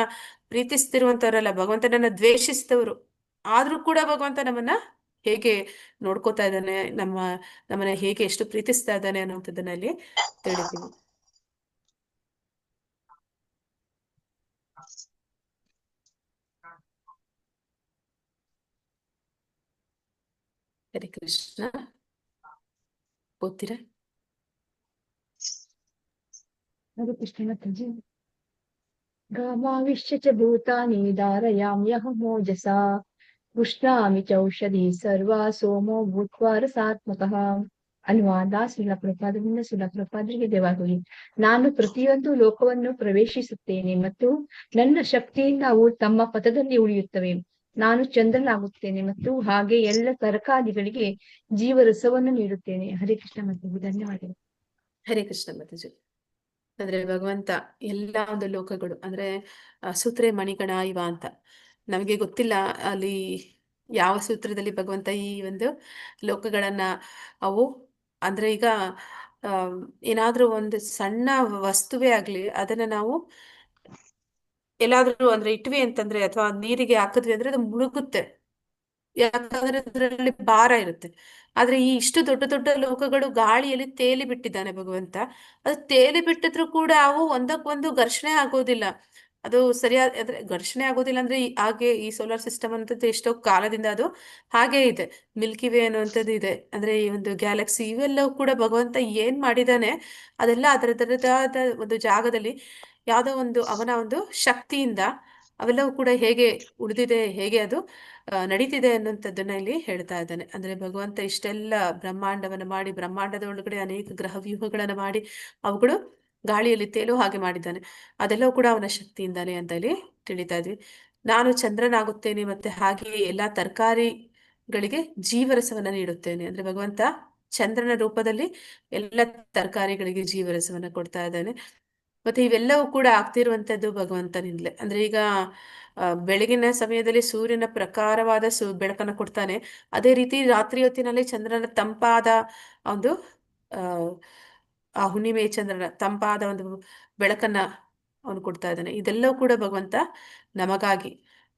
ಪ್ರೀತಿಸ್ತಿರುವಂತವರಲ್ಲ, ಭಗವಂತನನ್ನ ದ್ವೇಷಿಸಿದವರು. ಆದ್ರೂ ಕೂಡ ಭಗವಂತ ನಮ್ಮನ್ನ ಹೇಗೆ ನೋಡ್ಕೋತಾ ಇದ್ದಾನೆ, ನಮ್ಮನ್ನ ಹೇಗೆ ಎಷ್ಟು ಪ್ರೀತಿಸ್ತಾ ಇದ್ದಾನೆ ಅನ್ನೋಂಥದ್ದನ್ನ ಇಲ್ಲಿ ತಿಳಿತೀವಿ. ಹರೇ ಕೃಷ್ಣ. ಓದ್ತೀರಾ? ಹರೇ ಕೃಷ್ಣ ಮಾತಾಜಿ. ಗಾಮಾವಿಶ್ಯ ಚ ಭೂತಾನಿ ಧಾರಯಾಮ್ಯಹಮೋಜಸಾ ಪುಷ್ಣಾಮಿ ಚೌಷಧಿ ಸರ್ವಾ ಸೋಮೋ ಭೂತ್ವಾ ರಸಾತ್ಮಕಃ. ಅನುವಾದ ಶಿಲಪ್ರಪಾದರಿಗೆ ದೇವಾಗಲಿ. ನಾನು ಪ್ರತಿಯೊಂದು ಲೋಕವನ್ನು ಪ್ರವೇಶಿಸುತ್ತೇನೆ ಮತ್ತು ನನ್ನ ಶಕ್ತಿಯಿಂದ ಅವು ತಮ್ಮ ಪಥದಲ್ಲಿ ಉಳಿಯುತ್ತವೆ. ನಾನು ಚಂದ್ರನಾಗುತ್ತೇನೆ ಮತ್ತು ಹಾಗೆ ಎಲ್ಲ ತರಕಾರಿಗಳಿಗೆ ಜೀವರಸವನ್ನು ನೀಡುತ್ತೇನೆ. ಹರೇ ಕೃಷ್ಣ ಮಾತಾಜಿ. ಧನ್ಯವಾದಗಳು. ಹರೇ ಕೃಷ್ಣ ಮಾತಾಜಿ. ಅಂದ್ರೆ ಭಗವಂತ ಎಲ್ಲ ಒಂದು ಲೋಕಗಳು ಅಂದ್ರೆ ಸೂತ್ರೆ ಮಣಿಗಣ ಇವ ಅಂತ ನಮಗೆ ಗೊತ್ತಿಲ್ಲ ಅಲ್ಲಿ ಯಾವ ಸೂತ್ರದಲ್ಲಿ ಭಗವಂತ ಈ ಒಂದು ಲೋಕಗಳನ್ನ ಅವು ಅಂದ್ರೆ ಈಗ ಆಮ್, ಏನಾದ್ರೂ ಒಂದು ಸಣ್ಣ ವಸ್ತುವೇ ಆಗ್ಲಿ ಅದನ್ನ ನಾವು ಎಲ್ಲಾದ್ರೂ ಅಂದ್ರೆ ಇಟ್ವಿ ಅಂತಂದ್ರೆ ಅಥವಾ ನೀರಿಗೆ ಹಾಕಿದ್ವಿ ಅಂದ್ರೆ ಅದು ಮುಳುಗುತ್ತೆ. ಯಾಕಂದ್ರೆ ಅದರಲ್ಲಿ ಭಾರ ಇರುತ್ತೆ. ಆದ್ರೆ ಈ ಇಷ್ಟು ದೊಡ್ಡ ದೊಡ್ಡ ಲೋಕಗಳು ಗಾಳಿಯಲ್ಲಿ ತೇಲಿ ಬಿಟ್ಟಿದ್ದಾನೆ ಭಗವಂತ. ಅದು ತೇಲಿ ಬಿಟ್ಟಿದ್ರು ಕೂಡ ಅವು ಒಂದಕ್ಕೊಂದು ಘರ್ಷಣೆ ಆಗೋದಿಲ್ಲ. ಅದು ಸರಿಯಾದ ಅಂದ್ರೆ ಘರ್ಷಣೆ ಆಗೋದಿಲ್ಲ ಅಂದ್ರೆ ಹಾಗೆ ಈ ಸೋಲಾರ್ ಸಿಸ್ಟಮ್ ಅನ್ನೋದು ಎಷ್ಟೋ ಕಾಲದಿಂದ ಅದು ಹಾಗೆ ಇದೆ. ಮಿಲ್ಕಿ ವೇ ಅನ್ನುವಂಥದ್ದು ಇದೆ. ಅಂದ್ರೆ ಈ ಒಂದು ಗ್ಯಾಲಕ್ಸಿ ಇವೆಲ್ಲವೂ ಕೂಡ ಭಗವಂತ ಏನ್ ಮಾಡಿದಾನೆ ಅದೆಲ್ಲ ಅದರದಾದ ಒಂದು ಜಾಗದಲ್ಲಿ ಯಾವುದೋ ಒಂದು ಅವನ ಒಂದು ಶಕ್ತಿಯಿಂದ ಅವೆಲ್ಲವೂ ಕೂಡ ಹೇಗೆ ಉಳಿದಿದೆ, ಹೇಗೆ ಅದು ನಡೀತಿದೆ ಅನ್ನುವಂಥದ್ದನ್ನ ಇಲ್ಲಿ ಹೇಳ್ತಾ ಇದ್ದಾನೆ. ಅಂದ್ರೆ ಭಗವಂತ ಇಷ್ಟೆಲ್ಲ ಬ್ರಹ್ಮಾಂಡವನ್ನ ಮಾಡಿ ಬ್ರಹ್ಮಾಂಡದ ಒಳಗಡೆ ಅನೇಕ ಗ್ರಹ ವ್ಯೂಹಗಳನ್ನ ಮಾಡಿ ಅವುಗಳು ಗಾಳಿಯಲ್ಲಿ ತೇಲೋ ಹಾಗೆ ಮಾಡಿದ್ದಾನೆ. ಅದೆಲ್ಲವೂ ಕೂಡ ಅವನ ಶಕ್ತಿಯಿಂದಾನೆ ಅಂತ ಇಲ್ಲಿ ತಿಳಿತಾ ಇದ್ವಿ. ನಾನು ಚಂದ್ರನಾಗುತ್ತೇನೆ ಮತ್ತೆ ಹಾಗೆಯೇ ಎಲ್ಲಾ ತರಕಾರಿಗಳಿಗೆ ಜೀವರಸವನ್ನ ನೀಡುತ್ತೇನೆ. ಅಂದ್ರೆ ಭಗವಂತ ಚಂದ್ರನ ರೂಪದಲ್ಲಿ ಎಲ್ಲ ತರಕಾರಿಗಳಿಗೆ ಜೀವರಸವನ್ನ ಕೊಡ್ತಾ ಇದ್ದಾನೆ. ಮತ್ತೆ ಇವೆಲ್ಲವೂ ಕೂಡ ಆಗ್ತಿರುವಂತದ್ದು ಭಗವಂತನಿಂದಲೇ. ಅಂದ್ರೆ ಈಗ ಬೆಳಗಿನ ಸಮಯದಲ್ಲಿ ಸೂರ್ಯನ ಪ್ರಕಾರವಾದ ಬೆಳಕನ್ನ ಕೊಡ್ತಾನೆ. ಅದೇ ರೀತಿ ರಾತ್ರಿ ಹೊತ್ತಿನಲ್ಲಿ ಚಂದ್ರನ ತಂಪಾದ ಒಂದು ಆ ಆ ಹುಣ್ಣಿಮೆ ಚಂದ್ರನ ತಂಪಾದ ಒಂದು ಬೆಳಕನ್ನ ಅವನು ಕೊಡ್ತಾ ಇದ್ದಾನೆ. ಇದೆಲ್ಲವೂ ಕೂಡ ಭಗವಂತ ನಮಗಾಗಿ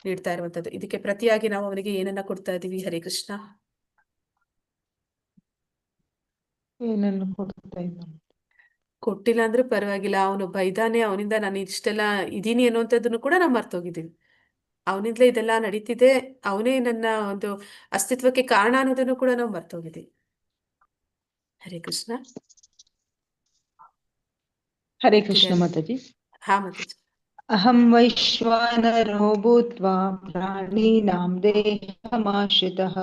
ನೀಡ್ತಾ ಇರುವಂತದ್ದು. ಇದಕ್ಕೆ ಪ್ರತಿಯಾಗಿ ನಾವು ಅವನಿಗೆ ಏನನ್ನ ಕೊಡ್ತಾ ಇದ್ದೀವಿ? ಹರೇ ಕೃಷ್ಣ. ಏನೆಲ್ಲ ಕೊಡ್ತಾ ಇದ್ದಾನೆ? ಕೊಟ್ಟಿಲ್ಲ ಅಂದ್ರೂ ಪರವಾಗಿಲ್ಲ, ಅವನೊಬ್ಬ ಇದ್ದಾನೆ, ಅವನಿಂದ ನಾನು ಇಷ್ಟೆಲ್ಲ ಇದೀನಿ ಅನ್ನುವಂಥದ್ದನ್ನು ಕೂಡ ನಾವು ಮರ್ತೋಗಿದ್ದೀವಿ. ಅವನಿಂದಲೇ ಇದೆಲ್ಲ ನಡೀತಿದೆ, ಅವನೇ ನನ್ನ ಒಂದು ಅಸ್ತಿತ್ವಕ್ಕೆ ಕಾರಣ ಅನ್ನೋದನ್ನು ಕೂಡ ನಾವು ಮರ್ತೋಗಿದ್ದೀವಿ. ಹರೇ ಕೃಷ್ಣ. ಹರೇ ಕೃಷ್ಣ ಮಾತಾಜಿ. ಹಾ ಮಾತಾಜಿ. ಅಹಂ ವೈಶ್ವಾನರೋ ಭೂತ್ವಾ ಪ್ರಾಣೀನಾಂ ದೇಹಮಾಶ್ರಿತಃ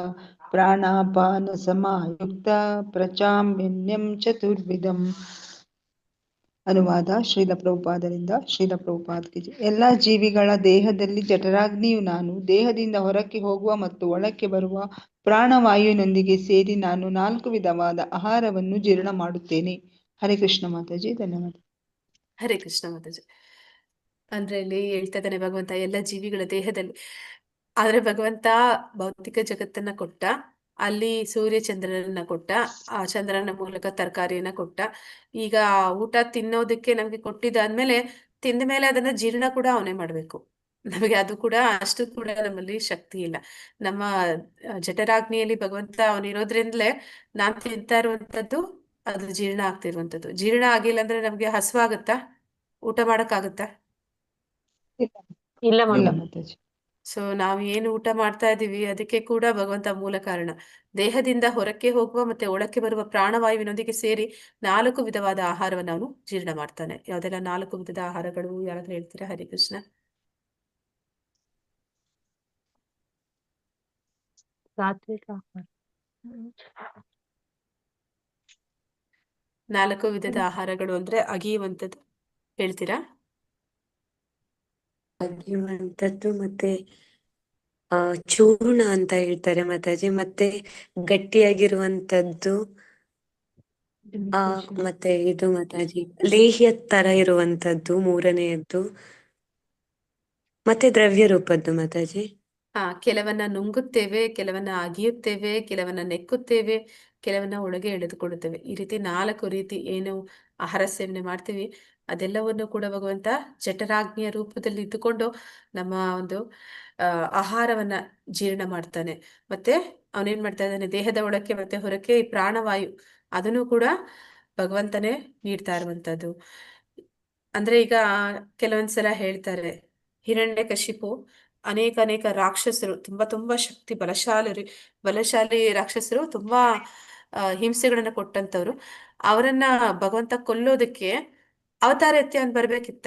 ಪ್ರಾಣಾಪಾನ ಸಮಾಯುಕ್ತ ಪ್ರಚಾಮ್ಯನ್ಯಂ ಚತುರ್ವಿಧಂ. ಅನುವಾದ ಶ್ರೀಲ ಪ್ರಭುಪಾದರಿಂದ. ಶ್ರೀಲ ಪ್ರಭುಪಾದ ಕಿ ಜೈ. ಎಲ್ಲಾ ಜೀವಿಗಳ ದೇಹದಲ್ಲಿ ಜಠರಾಗ್ನಿಯು ನಾನು, ದೇಹದಿಂದ ಹೊರಕ್ಕೆ ಹೋಗುವ ಮತ್ತು ಒಳಕ್ಕೆ ಬರುವ ಪ್ರಾಣವಾಯುವಿನೊಂದಿಗೆ ಸೇರಿ ನಾನು 4 ವಿಧವಾದ ಆಹಾರವನ್ನು ಜೀರ್ಣ ಮಾಡುತ್ತೇನೆ. ಹರೇ ಕೃಷ್ಣ ಮಾತಾಜಿ, ಧನ್ಯವಾದ. ಹರೇ ಕೃಷ್ಣ ಮಾತಾಜಿ. ಅಂದ್ರೆ ಇಲ್ಲಿ ಹೇಳ್ತಾ ಇದ್ದಾನೆ ಭಗವಂತ ಎಲ್ಲ ಜೀವಿಗಳ ದೇಹದಲ್ಲಿ. ಆದ್ರೆ ಭಗವಂತ ಭೌತಿಕ ಜಗತ್ತನ್ನ ಕೊಟ್ಟ, ಅಲ್ಲಿ ಸೂರ್ಯ ಚಂದ್ರನನ್ನ ಕೊಟ್ಟ, ಆ ಚಂದ್ರನ ಮೂಲಕ ತರಕಾರಿಯನ್ನ ಕೊಟ್ಟ. ಈಗ ಊಟ ತಿನ್ನೋದಕ್ಕೆ ನಮ್ಗೆ ಕೊಟ್ಟಿದ್ದಾದ್ಮೇಲೆ ತಿಂದ ಮೇಲೆ ಅದನ್ನ ಜೀರ್ಣ ಕೂಡ ಅವನೇ ಮಾಡ್ಬೇಕು. ನಮಗೆ ಅದು ಕೂಡ ಅಷ್ಟು ಕೂಡ ನಮ್ಮಲ್ಲಿ ಶಕ್ತಿ ಇಲ್ಲ. ನಮ್ಮ ಜಠರಾಗ್ನಿಯಲ್ಲಿ ಭಗವಂತ ಅವನಿರೋದ್ರಿಂದಲೇ ನಾನ್ ತಿಂತಾ ಇರುವಂತದ್ದು ಅದು ಜೀರ್ಣ ಆಗ್ತಿರುವಂತದ್ದು. ಜೀರ್ಣ ಆಗಿಲ್ಲ ಅಂದ್ರೆ ನಮ್ಗೆ ಹಸುವಾಗತ್ತಾ? ಊಟ ಮಾಡಕ್ಕಾಗತ್ತಾ? ಇಲ್ಲ ಇಲ್ಲ ಮಾತಾಜಿ. ಮಾತಾಜಿ. ಸೊ ನಾವು ಏನು ಊಟ ಮಾಡ್ತಾ ಇದೀವಿ ಅದಕ್ಕೆ ಕೂಡ ಭಗವಂತ ಮೂಲ ಕಾರಣ. ದೇಹದಿಂದ ಹೊರಕ್ಕೆ ಹೋಗುವ ಮತ್ತೆ ಒಳಕ್ಕೆ ಬರುವ ಪ್ರಾಣವಾಯುವಿನೊಂದಿಗೆ ಸೇರಿ 4 ವಿಧವಾದ ಆಹಾರವನ್ನು ಅವನು ಜೀರ್ಣ ಮಾಡ್ತಾನೆ. ಯಾವ್ದೆಲ್ಲ 4 ವಿಧದ ಆಹಾರಗಳು ಯಾರಾದ್ರೂ ಹೇಳ್ತೀರಾ? ಹರಿ ಕೃಷ್ಣ. ಸಾತ್ವಿಕ ಆಹಾರ. 4 ವಿಧದ ಆಹಾರಗಳು ಅಂದ್ರೆ ಅಗಿಯುವಂಥದ್ದು ಹೇಳ್ತೀರಾ? ಅಗಿಯುವಂಥದ್ದು ಮತ್ತೆ ಚೂರ್ಣ ಅಂತ ಹೇಳ್ತಾರೆ ಮಾತಾಜಿ. ಮತ್ತೆ ಗಟ್ಟಿಯಾಗಿರುವಂತದ್ದು ಮತ್ತೆ ಇದು ಮಾತಾಜಿ ಲೇಹ್ಯ ತರ ಇರುವಂತದ್ದು 3ನೇಯದ್ದು. ಮತ್ತೆ ದ್ರವ್ಯ ರೂಪದ್ದು ಮಾತಾಜಿ. ಕೆಲವನ್ನ ನುಂಗುತ್ತೇವೆ, ಕೆಲವನ್ನ ಅಗಿಯುತ್ತೇವೆ, ಕೆಲವನ್ನ ನೆಕ್ಕುತ್ತೇವೆ, ಕೆಲವನ್ನ ಒಳಗೆ ಎಳೆದುಕೊಳ್ಳುತ್ತೇವೆ. ಈ ರೀತಿ 4 ರೀತಿ ಏನು ಆಹಾರ ಸೇವನೆ ಮಾಡ್ತೀವಿ ಅದೆಲ್ಲವನ್ನು ಕೂಡ ಭಗವಂತ ಜಠರಾಗ್ನಿಯ ರೂಪದಲ್ಲಿ ಇದ್ದುಕೊಂಡು ನಮ್ಮ ಒಂದು ಆಹಾರವನ್ನ ಜೀರ್ಣ ಮಾಡ್ತಾನೆ. ಮತ್ತೆ ಅವನೇನ್ ಮಾಡ್ತಾ ಇದ್ದಾನೆ, ದೇಹದ ಒಳಕ್ಕೆ ಮತ್ತೆ ಹೊರಕ್ಕೆ ಈ ಪ್ರಾಣವಾಯು ಅದನ್ನು ಕೂಡ ಭಗವಂತನೇ ನೀಡ್ತಾ ಇರುವಂತದ್ದು. ಅಂದ್ರೆ ಈಗ ಕೆಲವೊಂದ್ಸಲ ಹೇಳ್ತಾರೆ, ಹಿರಣ್ಯಕಶಿಪು ಅನೇಕ ರಾಕ್ಷಸರು ತುಂಬಾ ಶಕ್ತಿ ಬಲಶಾಲಿ ರಾಕ್ಷಸರು ತುಂಬಾ ಹಿಂಸೆಗಳನ್ನ ಕೊಟ್ಟಂತವ್ರು. ಅವರನ್ನ ಭಗವಂತ ಕೊಲ್ಲೋದಕ್ಕೆ ಅವತಾರ ಎತ್ತಿ ಅವ್ನು ಬರ್ಬೇಕಿತ್ತ?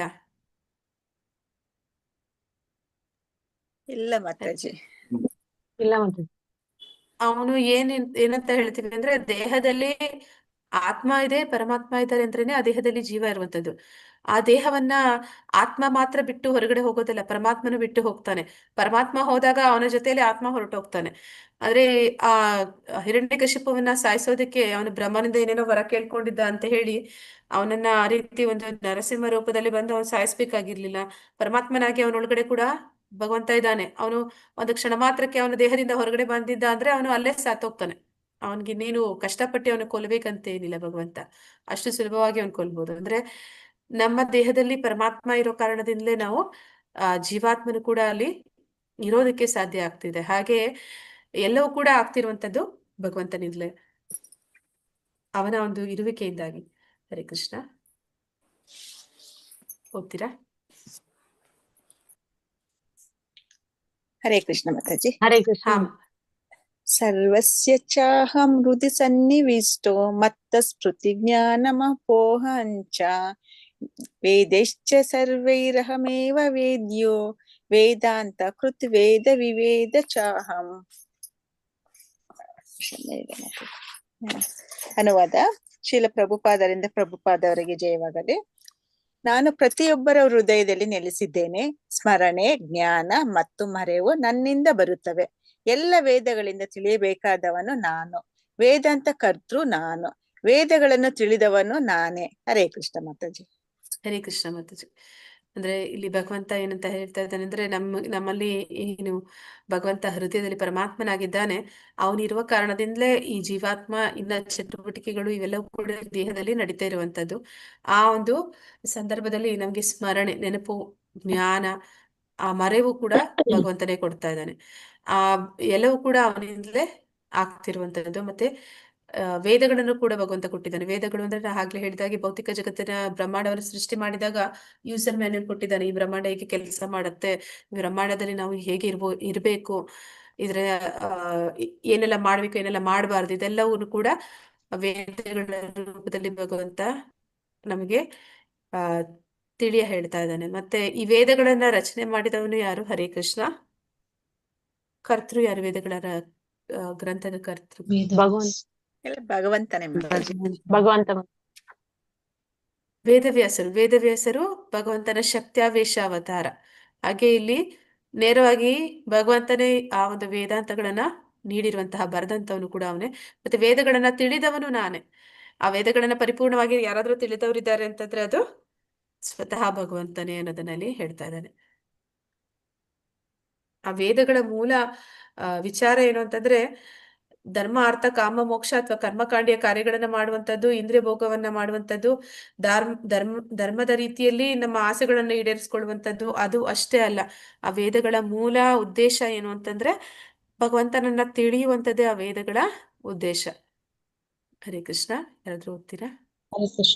ಇಲ್ಲ ಮಾತಾಜಿ. ಇಲ್ಲ ಮಾತಾಜಿ. ಅವನು ಏನಂತ ಹೇಳ್ತೀವಿ ಅಂದ್ರೆ ದೇಹದಲ್ಲಿ ಆತ್ಮ ಇದೆ, ಪರಮಾತ್ಮ ಇದ್ದಾರೆ ಅಂದ್ರೇನೆ ಆ ದೇಹದಲ್ಲಿ ಜೀವ ಇರುವಂತದ್ದು. ಆ ದೇಹವನ್ನ ಆತ್ಮ ಮಾತ್ರ ಬಿಟ್ಟು ಹೊರಗಡೆ ಹೋಗೋದಿಲ್ಲ, ಪರಮಾತ್ಮನು ಬಿಟ್ಟು ಹೋಗ್ತಾನೆ. ಪರಮಾತ್ಮ ಹೋದಾಗ ಅವನ ಜೊತೆಯಲ್ಲಿ ಆತ್ಮ ಹೊರಟು ಹೋಗ್ತಾನೆ. ಆದ್ರೆ ಆ ಹಿರಣ್ಯಕಶಿಪುವನ್ನ ಸಾಯಿಸೋದಕ್ಕೆ ಅವನು ಬ್ರಹ್ಮನಿಂದ ಏನೇನೋ ವರ ಕೇಳ್ಕೊಂಡಿದ್ದ ಅಂತ ಹೇಳಿ ಅವನನ್ನ ಆ ರೀತಿ ಒಂದು ನರಸಿಂಹ ರೂಪದಲ್ಲಿ ಬಂದು ಅವನು ಸಾಯಿಸ್ಬೇಕಾಗಿರ್ಲಿಲ್ಲ. ಪರಮಾತ್ಮನಾಗಿ ಅವನೊಳಗಡೆ ಕೂಡ ಭಗವಂತ ಇದ್ದಾನೆ. ಅವನು ಒಂದು ಕ್ಷಣ ಮಾತ್ರಕ್ಕೆ ಅವನ ದೇಹದಿಂದ ಹೊರಗಡೆ ಬಂದಿದ್ದ ಅಂದ್ರೆ ಅವನು ಅಲ್ಲೇ ಸಾತೋಗ್ತಾನೆ. ಅವನಿಗಿನ್ನೇನು ಕಷ್ಟಪಟ್ಟು ಅವನ ಕೊಲ್ಬೇಕಂತೇನಿಲ್ಲ ಭಗವಂತ. ಅಷ್ಟು ಸುಲಭವಾಗಿ ಅವನು ಕೊಲ್ಬೋದು. ಅಂದ್ರೆ ನಮ್ಮ ದೇಹದಲ್ಲಿ ಪರಮಾತ್ಮ ಇರೋ ಕಾರಣದಿಂದಲೇ ನಾವು ಜೀವಾತ್ಮನು ಕೂಡ ಅಲ್ಲಿ ಇರೋದಕ್ಕೆ ಸಾಧ್ಯ ಆಗ್ತಿದೆ. ಹಾಗೆ ಎಲ್ಲವೂ ಕೂಡ ಆಗ್ತಿರುವಂತದ್ದು ಭಗವಂತನಿಂದಲೇ, ಅವನ ಒಂದು ಇರುವಿಕೆಯಿಂದಾಗಿ. ಹರೇ ಕೃಷ್ಣ. ಓದ್ತೀರಾ? ಹರೇ ಕೃಷ್ಣ ಮಾತಾಜಿ. ಹರೇ ಕೃಷ್ಣ. ಹಾ. ಸರ್ವಸ್ಯ ಚಾಹಂ ಹೃದಯ ಸನ್ನಿವಿಷ್ಟೋ ಮತ್ತ ಸ್ಮೃತಿ ಜ್ಞಾನಮಪೋಹಂಚ ವೇದಶ್ಚ ಸರ್ವೈರಹಮೇವ ವೇದ್ಯೋ ವೇದಾಂತ ಕೃತ್ ವೇದ ವಿವೇದ ಚಾಹಂ. ಅನುವಾದ. ಶ್ರೀಲ ಪ್ರಭುಪಾದರಿಂದ ಪ್ರಭುಪಾದವರಿಗೆ ಜಯವಾಗಲಿ. ನಾನು ಪ್ರತಿಯೊಬ್ಬರ ಹೃದಯದಲ್ಲಿ ನೆಲೆಸಿದ್ದೇನೆ. ಸ್ಮರಣೆ, ಜ್ಞಾನ ಮತ್ತು ಮರೆವು ನನ್ನಿಂದ ಬರುತ್ತವೆ. ಎಲ್ಲ ವೇದಗಳಿಂದ ತಿಳಿಯಬೇಕಾದವನು ನಾನು. ವೇದಾಂತ ಕರ್ತೃ ನಾನು. ವೇದಗಳನ್ನು ತಿಳಿದವನು ನಾನೇ. ಹರೇ ಕೃಷ್ಣ ಮಾತಾಜಿ. ಹರೇ ಕೃಷ್ಣ ಮಾತಾಜಿ. ಅಂದ್ರೆ ಇಲ್ಲಿ ಭಗವಂತ ಏನಂತ ಹೇಳ್ತಾ ಇದ್ದಾನೆ ಅಂದ್ರೆ, ನಮ್ಮಲ್ಲಿ ಏನು ಭಗವಂತ ಹೃದಯದಲ್ಲಿ ಪರಮಾತ್ಮನಾಗಿದ್ದಾನೆ. ಅವನಿರುವ ಕಾರಣದಿಂದಲೇ ಈ ಜೀವಾತ್ಮ ಇನ್ನ ಚಟುವಟಿಕೆಗಳು ಇವೆಲ್ಲವೂ ಕೂಡ ದೇಹದಲ್ಲಿ ನಡೀತಾ ಇರುವಂತದ್ದು. ಆ ಒಂದು ಸಂದರ್ಭದಲ್ಲಿ ನಮ್ಗೆ ಸ್ಮರಣೆ, ನೆನಪು, ಜ್ಞಾನ, ಆ ಮರೆವು ಕೂಡ ಭಗವಂತನೇ ಕೊಡ್ತಾ ಇದ್ದಾನೆ. ಆ ಎಲ್ಲವೂ ಕೂಡ ಅವನಿಂದಲೇ ಆಗ್ತಿರುವಂತದ್ದು. ಮತ್ತೆ ವೇದಗಳನ್ನು ಕೂಡ ಭಗವಂತ ಕೊಟ್ಟಿದ್ದಾನೆ. ವೇದಗಳು ಅಂದ್ರೆ ನಾ ಆಗ್ಲೇ ಹೇಳಿದಾಗೆ ಭೌತಿಕ ಜಗತ್ತಿನ ಬ್ರಹ್ಮಾಂಡವನ್ನು ಸೃಷ್ಟಿ ಮಾಡಿದಾಗ ಯೂಸರ್ ಮ್ಯಾನ್ಯಲ್ ಕೊಟ್ಟಿದ್ದಾನೆ. ಈ ಬ್ರಹ್ಮಾಂಡ ಹೇಗೆ ಕೆಲಸ ಮಾಡುತ್ತೆ, ಈ ಬ್ರಹ್ಮಾಂಡದಲ್ಲಿ ನಾವು ಹೇಗೆ ಇರ್ಬೇಕು, ಇದ್ರ ಏನೆಲ್ಲ ಮಾಡ್ಬೇಕು, ಏನೆಲ್ಲ ಮಾಡಬಾರ್ದು, ಇದೆಲ್ಲವೂ ಕೂಡ ವೇದಗಳ ರೂಪದಲ್ಲಿ ಭಗವಂತ ನಮಗೆ ಆ ತಿಳಿಯ ಹೇಳ್ತಾ ಇದ್ದಾನೆ. ಮತ್ತೆ ಈ ವೇದಗಳನ್ನ ರಚನೆ ಮಾಡಿದವನು ಯಾರು? ಹರೇ ಕೃಷ್ಣ. ಕರ್ತೃ ಯಾರು? ವೇದಗಳ ಗ್ರಂಥದ ಕರ್ತೃ ಭಗವಂತ. ಎಲ್ಲ ಭಗವಂತನೇ ಮಾತಾಜಿ. ಭಗವಂತ. ವೇದವ್ಯಾಸರು ಭಗವಂತನ ಶಕ್ತ್ಯಾವೇಶ ಅವತಾರ. ಹಾಗೆ ಇಲ್ಲಿ ನೇರವಾಗಿ ಭಗವಂತನೇ ಆ ಒಂದು ವೇದಾಂತಗಳನ್ನ ನೀಡಿರುವಂತಹ ಬರೆದಂತವನು ಕೂಡ ಅವನೇ. ಮತ್ತೆ ವೇದಗಳನ್ನ ತಿಳಿದವನು ನಾನೇ. ಆ ವೇದಗಳನ್ನ ಪರಿಪೂರ್ಣವಾಗಿ ಯಾರಾದ್ರೂ ತಿಳಿದವರಿದ್ದಾರೆ ಅಂತಂದ್ರೆ ಅದು ಸ್ವತಃ ಭಗವಂತನೇ ಅನ್ನೋದನ್ನಲ್ಲಿ ಹೇಳ್ತಾ ಇದ್ದಾನೆ. ಆ ವೇದಗಳ ಮೂಲ ವಿಚಾರ ಏನು ಅಂತಂದ್ರೆ, ಧರ್ಮ, ಅರ್ಥ, ಕಾಮ, ಮೋಕ್ಷ ಅಥವಾ ಕರ್ಮಕಾಂಡಿಯ ಕಾರ್ಯಗಳನ್ನ ಮಾಡುವಂಥದ್ದು, ಇಂದ್ರಿಯ ಭೋಗವನ್ನ ಮಾಡುವಂಥದ್ದು, ಧರ್ಮದ ರೀತಿಯಲ್ಲಿ ನಮ್ಮ ಆಸೆಗಳನ್ನು ಈಡೇರಿಸ್ಕೊಳ್ಳುವಂಥದ್ದು, ಅದು ಅಷ್ಟೇ ಅಲ್ಲ. ಆ ವೇದಗಳ ಮೂಲ ಉದ್ದೇಶ ಏನು ಅಂತಂದ್ರೆ ಭಗವಂತನನ್ನ ತಿಳಿಯುವಂಥದ್ದೇ ಆ ವೇದಗಳ ಉದ್ದೇಶ. ಹರೇ ಕೃಷ್ಣ. ಯಾರಾದ್ರೂ ಓದ್ತೀರಾ?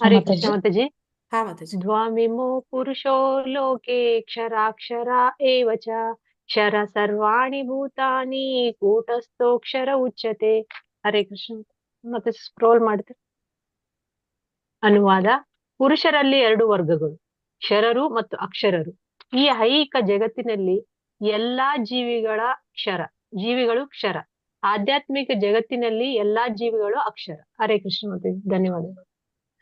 ಹರೇ ಕೃಷ್ಣ ಮಾತಾಜಿ. ಹಾ ಮಾತಾಜಿ. ದ್ವಾಮಿಮೋ ಪುರುಷೋ ಲೋಕೆ ಕ್ಷರಾಕ್ಷರ ಏವ ಚ ಕ್ಷರ ಸರ್ವಾಣಿ ಭೂತಾನಿ ಕೂಟಸ್ಥೋಕ್ಷರ ಉಚ್ಯತೆ. ಹರೇ ಕೃಷ್ಣ. ಮತ್ತೆ ಸ್ಕ್ರೋಲ್ ಮಾಡಿದ್ರೆ ಅನುವಾದ. ಪುರುಷರಲ್ಲಿ 2 ವರ್ಗಗಳು, ಕ್ಷರರು ಮತ್ತು ಅಕ್ಷರರು. ಈ ಐಹಿಕ ಜಗತ್ತಿನಲ್ಲಿ ಎಲ್ಲಾ ಜೀವಿಗಳು ಕ್ಷರ. ಆಧ್ಯಾತ್ಮಿಕ ಜಗತ್ತಿನಲ್ಲಿ ಎಲ್ಲಾ ಜೀವಿಗಳು ಅಕ್ಷರ. ಹರೇ ಕೃಷ್ಣ ಮಾತಾಜಿ. ಧನ್ಯವಾದಗಳು.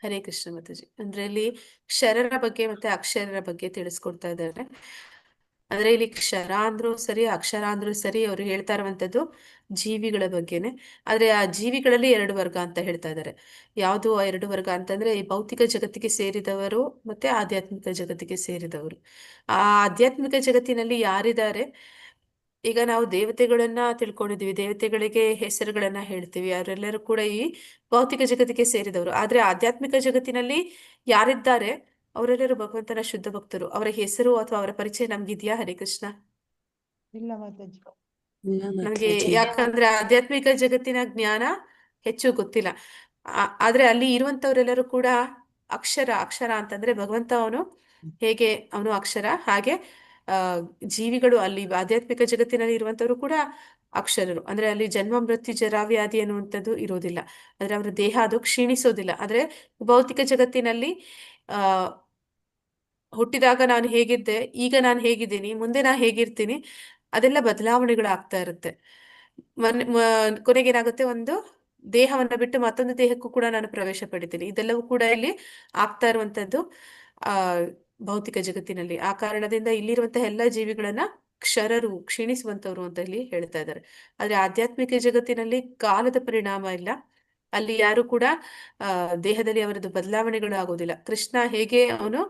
ಹರೇ ಕೃಷ್ಣ ಮಾತಾಜಿ. ಅಂದ್ರೆ ಇಲ್ಲಿ ಕ್ಷರರ ಬಗ್ಗೆ ಮತ್ತೆ ಅಕ್ಷರರ ಬಗ್ಗೆ ತಿಳಿಸ್ಕೊಡ್ತಾ ಇದ್ದಾರೆ. ಅಂದ್ರೆ ಇಲ್ಲಿ ಕ್ಷರ ಅಂದ್ರೂ ಸರಿ, ಅಕ್ಷರ ಅಂದ್ರೂ ಸರಿ, ಅವ್ರು ಹೇಳ್ತಾ ಇರುವಂತದ್ದು ಜೀವಿಗಳ ಬಗ್ಗೆನೆ. ಆದ್ರೆ ಆ ಜೀವಿಗಳಲ್ಲಿ 2 ವರ್ಗ ಅಂತ ಹೇಳ್ತಾ ಇದ್ದಾರೆ. ಯಾವುದು ಆ 2 ವರ್ಗ ಅಂತಂದ್ರೆ, ಈ ಭೌತಿಕ ಜಗತ್ತಿಗೆ ಸೇರಿದವರು ಮತ್ತೆ ಆಧ್ಯಾತ್ಮಿಕ ಜಗತ್ತಿಗೆ ಸೇರಿದವರು. ಆ ಆಧ್ಯಾತ್ಮಿಕ ಜಗತ್ತಿನಲ್ಲಿ ಯಾರಿದ್ದಾರೆ, ಈಗ ನಾವು ದೇವತೆಗಳನ್ನ ತಿಳ್ಕೊಂಡಿದೀವಿ, ದೇವತೆಗಳಿಗೆ ಹೆಸರುಗಳನ್ನ ಹೇಳ್ತೀವಿ, ಅವರೆಲ್ಲರೂ ಕೂಡ ಈ ಭೌತಿಕ ಜಗತ್ತಿಗೆ ಸೇರಿದವರು. ಆದ್ರೆ ಆಧ್ಯಾತ್ಮಿಕ ಜಗತ್ತಿನಲ್ಲಿ ಯಾರಿದ್ದಾರೆ, ಅವರೆಲ್ಲರೂ ಭಗವಂತನ ಶುದ್ಧ ಭಕ್ತರು. ಅವರ ಹೆಸರು ಅಥವಾ ಅವರ ಪರಿಚಯ ನಮ್ಗಿದ್ಯಾ? ಹರೇ ಕೃಷ್ಣ. ಇಲ್ಲ ಮಾತಾಜಿ. ನಮ್ಗೆ ಯಾಕಂದ್ರೆ ಆಧ್ಯಾತ್ಮಿಕ ಜಗತ್ತಿನ ಜ್ಞಾನ ಹೆಚ್ಚು ಗೊತ್ತಿಲ್ಲ. ಆದ್ರೆ ಅಲ್ಲಿ ಇರುವಂತವರೆಲ್ಲರೂ ಕೂಡ ಅಕ್ಷರ ಅಂತಂದ್ರೆ ಭಗವಂತ ಅವನು ಹೇಗೆ ಅವನು ಅಕ್ಷರ, ಹಾಗೆ ಜೀವಿಗಳು ಅಲ್ಲಿ ಆಧ್ಯಾತ್ಮಿಕ ಜಗತ್ತಿನಲ್ಲಿ ಇರುವಂತವರು ಕೂಡ ಅಕ್ಷರರು. ಅಂದ್ರೆ ಅಲ್ಲಿ ಜನ್ಮ, ಮೃತ್ಯು, ಜರಾವ್ಯಾಧಿ ಅನ್ನುವಂಥದ್ದು ಇರೋದಿಲ್ಲ. ಅಂದ್ರೆ ಅವರ ದೇಹ ಅದು ಕ್ಷೀಣಿಸೋದಿಲ್ಲ. ಆದ್ರೆ ಭೌತಿಕ ಜಗತ್ತಿನಲ್ಲಿ ಹುಟ್ಟಿದಾಗ ನಾನು ಹೇಗಿದ್ದೆ, ಈಗ ನಾನು ಹೇಗಿದ್ದೀನಿ, ಮುಂದೆ ನಾನು ಹೇಗಿರ್ತೀನಿ, ಅದೆಲ್ಲ ಬದಲಾವಣೆಗಳಾಗ್ತಾ ಇರುತ್ತೆ. ಕೊನೆಗೇನಾಗುತ್ತೆ, ಒಂದು ದೇಹವನ್ನ ಬಿಟ್ಟು ಮತ್ತೊಂದು ದೇಹಕ್ಕೂ ಕೂಡ ನಾನು ಪ್ರವೇಶ ಪಡಿತೀನಿ. ಇದೆಲ್ಲವೂ ಕೂಡ ಇಲ್ಲಿ ಆಗ್ತಾ ಇರುವಂತದ್ದು ಭೌತಿಕ ಜಗತ್ತಿನಲ್ಲಿ. ಆ ಕಾರಣದಿಂದ ಇಲ್ಲಿರುವಂತಹ ಎಲ್ಲ ಜೀವಿಗಳನ್ನ ಕ್ಷರರು, ಕ್ಷೀಣಿಸುವಂತವ್ರು ಅಂತ ಇಲ್ಲಿ ಹೇಳ್ತಾ ಇದ್ದಾರೆ. ಆದ್ರೆ ಆಧ್ಯಾತ್ಮಿಕ ಜಗತ್ತಿನಲ್ಲಿ ಕಾಲದ ಪರಿಣಾಮ ಇಲ್ಲ. ಅಲ್ಲಿ ಯಾರು ಕೂಡ ದೇಹದಲ್ಲಿ ಅವರದ್ದು ಬದಲಾವಣೆಗಳು ಆಗೋದಿಲ್ಲ. ಕೃಷ್ಣ ಹೇಗೆ ಅವನು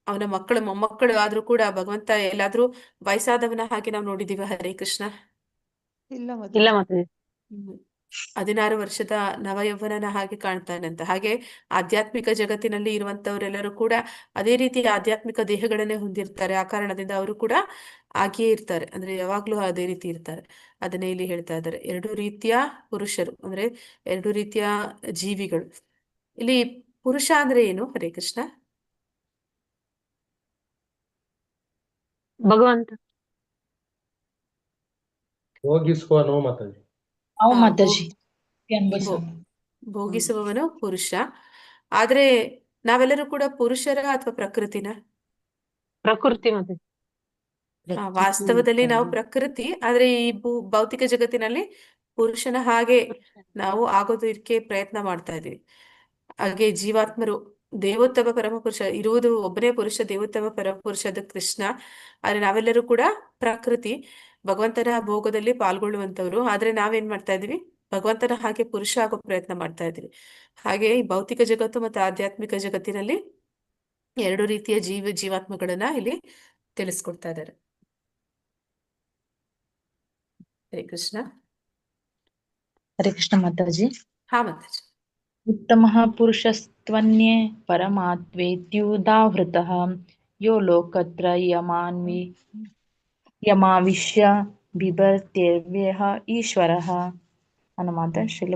ಅವನ ಮೊಮ್ಮಕ್ಕಳು ಆದ್ರೂ ಕೂಡ ಭಗವಂತ ಎಲ್ಲಾದ್ರೂ ವಯಸ್ಸಾದವನ ಹಾಗೆ ನಾವು ನೋಡಿದೀವ? ಹರೇ ಕೃಷ್ಣ. ಇಲ್ಲ ಇಲ್ಲ ಮಾತಾಜಿ. ಮಾತಾಜಿ. 16 ವರ್ಷದ ನವಯೌವನನ ಹಾಗೆ ಕಾಣ್ತಾನೆ ಅಂತ. ಹಾಗೆ ಆಧ್ಯಾತ್ಮಿಕ ಜಗತ್ತಿನಲ್ಲಿ ಇರುವಂತವರೆಲ್ಲರೂ ಕೂಡ ಅದೇ ರೀತಿ ಆಧ್ಯಾತ್ಮಿಕ ದೇಹಗಳನ್ನೇ ಹೊಂದಿರ್ತಾರೆ. ಆ ಕಾರಣದಿಂದ ಅವರು ಕೂಡ ಹಾಗೆಯೇ ಇರ್ತಾರೆ, ಅಂದ್ರೆ ಯಾವಾಗ್ಲೂ ಅದೇ ರೀತಿ ಇರ್ತಾರೆ. ಅದನ್ನೇ ಇಲ್ಲಿ ಹೇಳ್ತಾ ಇದ್ದಾರೆ. ಎರಡು ರೀತಿಯ ಪುರುಷರು ಅಂದ್ರೆ ಎರಡು ರೀತಿಯ ಜೀವಿಗಳು. ಇಲ್ಲಿ ಪುರುಷ ಅಂದ್ರೆ ಏನು? ಹರೇ ಕೃಷ್ಣ. ಭಗವಂತ. ಭೋಗಿಸುವನು ಮಾತಾಜಿ. ನಾವು ಆ, ಮಾತಾಜಿ ಭೋ- ಅನ್ಭವಿಸೋಣ. ಭೋಗಿಸುವವನು ಪುರುಷ. ಆದ್ರೆ ನಾವೆಲ್ಲರೂ ಕೂಡ ಪುರುಷರ ಅಥವಾ ಪ್ರಕೃತಿನ? ಪ್ರಕೃತಿ ಮತ್ತೆ. ವಾಸ್ತವದಲ್ಲಿ ನಾವು ಪ್ರಕೃತಿ, ಆದ್ರೆ ಈ ಭೌತಿಕ ಜಗತ್ತಿನಲ್ಲಿ ಪುರುಷನ ಹಾಗೆ ನಾವು ಆಗೋದಕ್ಕೆ ಪ್ರಯತ್ನ ಮಾಡ್ತಾ ಇದೀವಿ. ಹಾಗೆ ಜೀವಾತ್ಮರು ದೇವೋತ್ತಮ ಪರಮಪುರುಷ ಇರುವುದು ಒಬ್ಬನೇ ಪುರುಷ, ದೇವೋತ್ತಮ ಪರಮಪುರುಷ ಅದು ಕೃಷ್ಣ. ಆದ್ರೆ ನಾವೆಲ್ಲರೂ ಕೂಡ ಪ್ರಕೃತಿ, ಭಗವಂತನ ಭೋಗದಲ್ಲಿ ಪಾಲ್ಗೊಳ್ಳುವಂತವ್ರು. ಆದ್ರೆ ನಾವೇನ್ ಮಾಡ್ತಾ ಇದೀವಿ? ಭಗವಂತನ ಹಾಗೆ ಪುರುಷ ಆಗೋ ಪ್ರಯತ್ನ ಮಾಡ್ತಾ ಇದೀವಿ. ಹಾಗೆ ಈ ಭೌತಿಕ ಜಗತ್ತು ಮತ್ತು ಆಧ್ಯಾತ್ಮಿಕ ಜಗತ್ತಿನಲ್ಲಿ ಎರಡು ರೀತಿಯ ಜೀವಾತ್ಮಗಳನ್ನ ಇಲ್ಲಿ ತಿಳಿಸ್ಕೊಡ್ತಾ ಇದ್ದಾರೆ. ಹರೇ ಕೃಷ್ಣ. ಹರೇ ಕೃಷ್ಣ ಮಾತಾಜಿ. ಹಾ ಮಾತಾಜಿ. ಉತ್ತಮಃ ಪುರುಷಸ್ತ್ವನ್ಯೇ ಪರಮಾತ್ವೇತ್ಯುದಾಹೃತಃ ಯೋ ಯಮಾವಿಶ್ಯ ಬಿಭರ್ತ್ಯವ್ಯಃ ಈಶ್ವರಃ. ಅನುವಾದ ಶ್ರೀಲ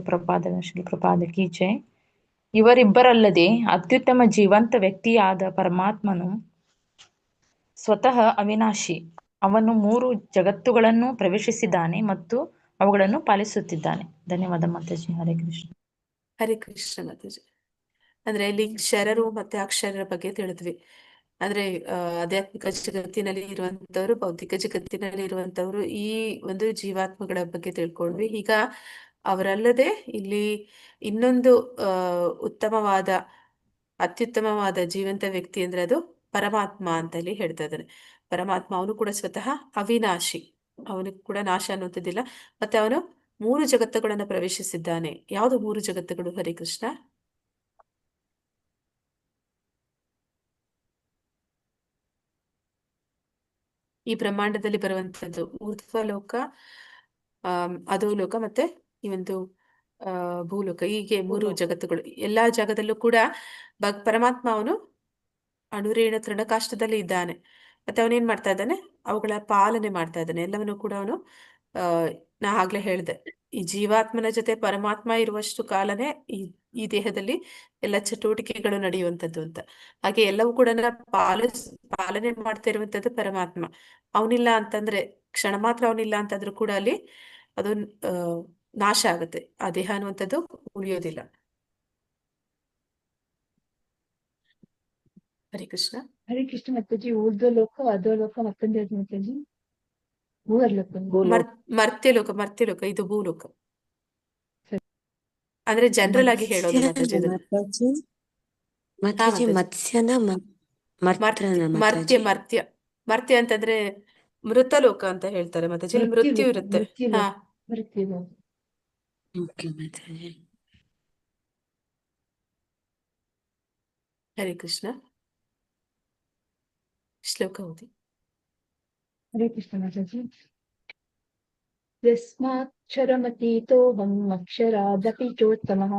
ಪ್ರಪಾದ ಕಿ ಜೈ. ಇವರಿಬ್ಬರಲ್ಲದೆ ಅತ್ಯುತ್ತಮ ಜೀವಂತ ವ್ಯಕ್ತಿಯಾದ ಪರಮಾತ್ಮನು ಸ್ವತಃ ಅವಿನಾಶಿ. ಅವನು 3 ಜಗತ್ತುಗಳನ್ನು ಪ್ರವೇಶಿಸಿದ್ದಾನೆ ಮತ್ತು ಅವುಗಳನ್ನು ಪಾಲಿಸುತ್ತಿದ್ದಾನೆ. ಧನ್ಯವಾದ ಮಾತಾಜಿ. ಹರೇ ಕೃಷ್ಣ. ಹರೇ ಕೃಷ್ಣ ಮಾತಾಜಿ. ಅಂದ್ರೆ ಇಲ್ಲಿ ಕ್ಷರರು ಮತ್ತೆ ಅಕ್ಷರರ ಬಗ್ಗೆ ತಿಳಿದ್ವಿ. ಅಂದ್ರೆ ಆಧ್ಯಾತ್ಮಿಕ ಜಗತ್ತಿನಲ್ಲಿ ಇರುವಂತವ್ರು, ಭೌತಿಕ ಜಗತ್ತಿನಲ್ಲಿ ಇರುವಂತವ್ರು, ಈ ಒಂದು ಜೀವಾತ್ಮಗಳ ಬಗ್ಗೆ ತಿಳ್ಕೊಂಡ್ವಿ. ಈಗ ಅವರಲ್ಲದೆ ಇಲ್ಲಿ ಇನ್ನೊಂದು ಉತ್ತಮವಾದ ಅತ್ಯುತ್ತಮವಾದ ಜೀವಂತ ವ್ಯಕ್ತಿ ಅಂದ್ರೆ ಅದು ಪರಮಾತ್ಮ ಅಂತ ಇಲ್ಲಿ ಹೇಳ್ತಾ ಇದ್ದಾನೆ. ಪರಮಾತ್ಮ ಅವನು ಕೂಡ ಸ್ವತಃ ಅವಿನಾಶಿ, ಅವನಿಗೆ ಕೂಡ ನಾಶ ಅನ್ನುವಂಥದ್ದಿಲ್ಲ. ಮತ್ತೆ ಅವನು 3 ಜಗತ್ತುಗಳನ್ನ ಪ್ರವೇಶಿಸಿದ್ದಾನೆ. ಯಾವುದು 3 ಜಗತ್ತುಗಳು? ಹರೇ ಕೃಷ್ಣ. ಈ ಬ್ರಹ್ಮಾಂಡದಲ್ಲಿ ಬರುವಂತದ್ದು ಊರ್ಧ್ವಲೋಕ, ಅಧೋಲೋಕ ಮತ್ತೆ ಈ ಒಂದು ಭೂಲೋಕ. ಹೀಗೆ 3 ಜಗತ್ತುಗಳು. ಎಲ್ಲಾ ಜಾಗದಲ್ಲೂ ಕೂಡ ಪರಮಾತ್ಮ ಅವನು ಅಣುರೇಣ ತೃಣಕಾಷ್ಟದಲ್ಲಿ ಇದ್ದಾನೆ. ಮತ್ತೆ ಅವನೇನ್ ಮಾಡ್ತಾ ಇದ್ದಾನೆ? ಅವುಗಳ ಪಾಲನೆ ಮಾಡ್ತಾ ಇದ್ದಾನೆ. ಎಲ್ಲವನ್ನು ಕೂಡ ಅವನು ನಾ ಆಗ್ಲೇ ಹೇಳ್ದೆ, ಈ ಜೀವಾತ್ಮನ ಜೊತೆ ಪರಮಾತ್ಮ ಇರುವಷ್ಟು ಕಾಲನೇ ಈ ದೇಹದಲ್ಲಿ ಎಲ್ಲ ಚಟುವಟಿಕೆಗಳು ನಡೆಯುವಂಥದ್ದು ಅಂತ. ಹಾಗೆ ಎಲ್ಲವೂ ಕೂಡ ಪಾಲನೆ ಮಾಡ್ತಾ ಇರುವಂತದ್ದು ಪರಮಾತ್ಮ. ಅವನಿಲ್ಲ ಅಂತಂದ್ರೆ, ಕ್ಷಣ ಮಾತ್ರ ಅವನಿಲ್ಲ ಅಂತಂದ್ರೂ ಕೂಡ ಅಲ್ಲಿ ಅದು ನಾಶ ಆಗುತ್ತೆ. ಆ ದೇಹ ಅನ್ನುವಂಥದ್ದು ಉಳಿಯೋದಿಲ್ಲ. ಹರೇ ಕೃಷ್ಣ. ಹರೇ ಕೃಷ್ಣ ಮಾತಾಜಿ. ಊರ್ಧ್ವಲೋಕ, ಅಧೋಲೋಕ, ಮತ್ತೊಂದು ಯಾವ್ದು ಮಾತಾಜಿ? ಮರ್ತ್ಯಲೋಕ, ಇದು ಭೂಲೋಕ. ಅಂದ್ರೆ ಜನರಲ್ ಆಗಿ ಹೇಳೋದು ಮಾತಾಜಿ. ಮಾತಾಜಿ ಮತ್ಸ್ಯನ ಮರ್ತ್ಯ ಅಂತಂದ್ರೆ ಮೃತಲೋಕ ಅಂತ ಹೇಳ್ತಾರೆ ಮಾತಾಜಿ. ಮೃತ್ಯು ಇರುತ್ತೆ. ಹಾ, ಹರೇ ಕೃಷ್ಣ. ಶ್ಲೋಕ ಓದಿ. ಹರೇ ಕೃಷ್ಣ ಮಾತಾಜಿ. ಯಸ್ಮಾಕ್ಷರಮತೀತೋಹಂ ಅಕ್ಷರಾದಪಿ ಚೋತ್ತಮಃ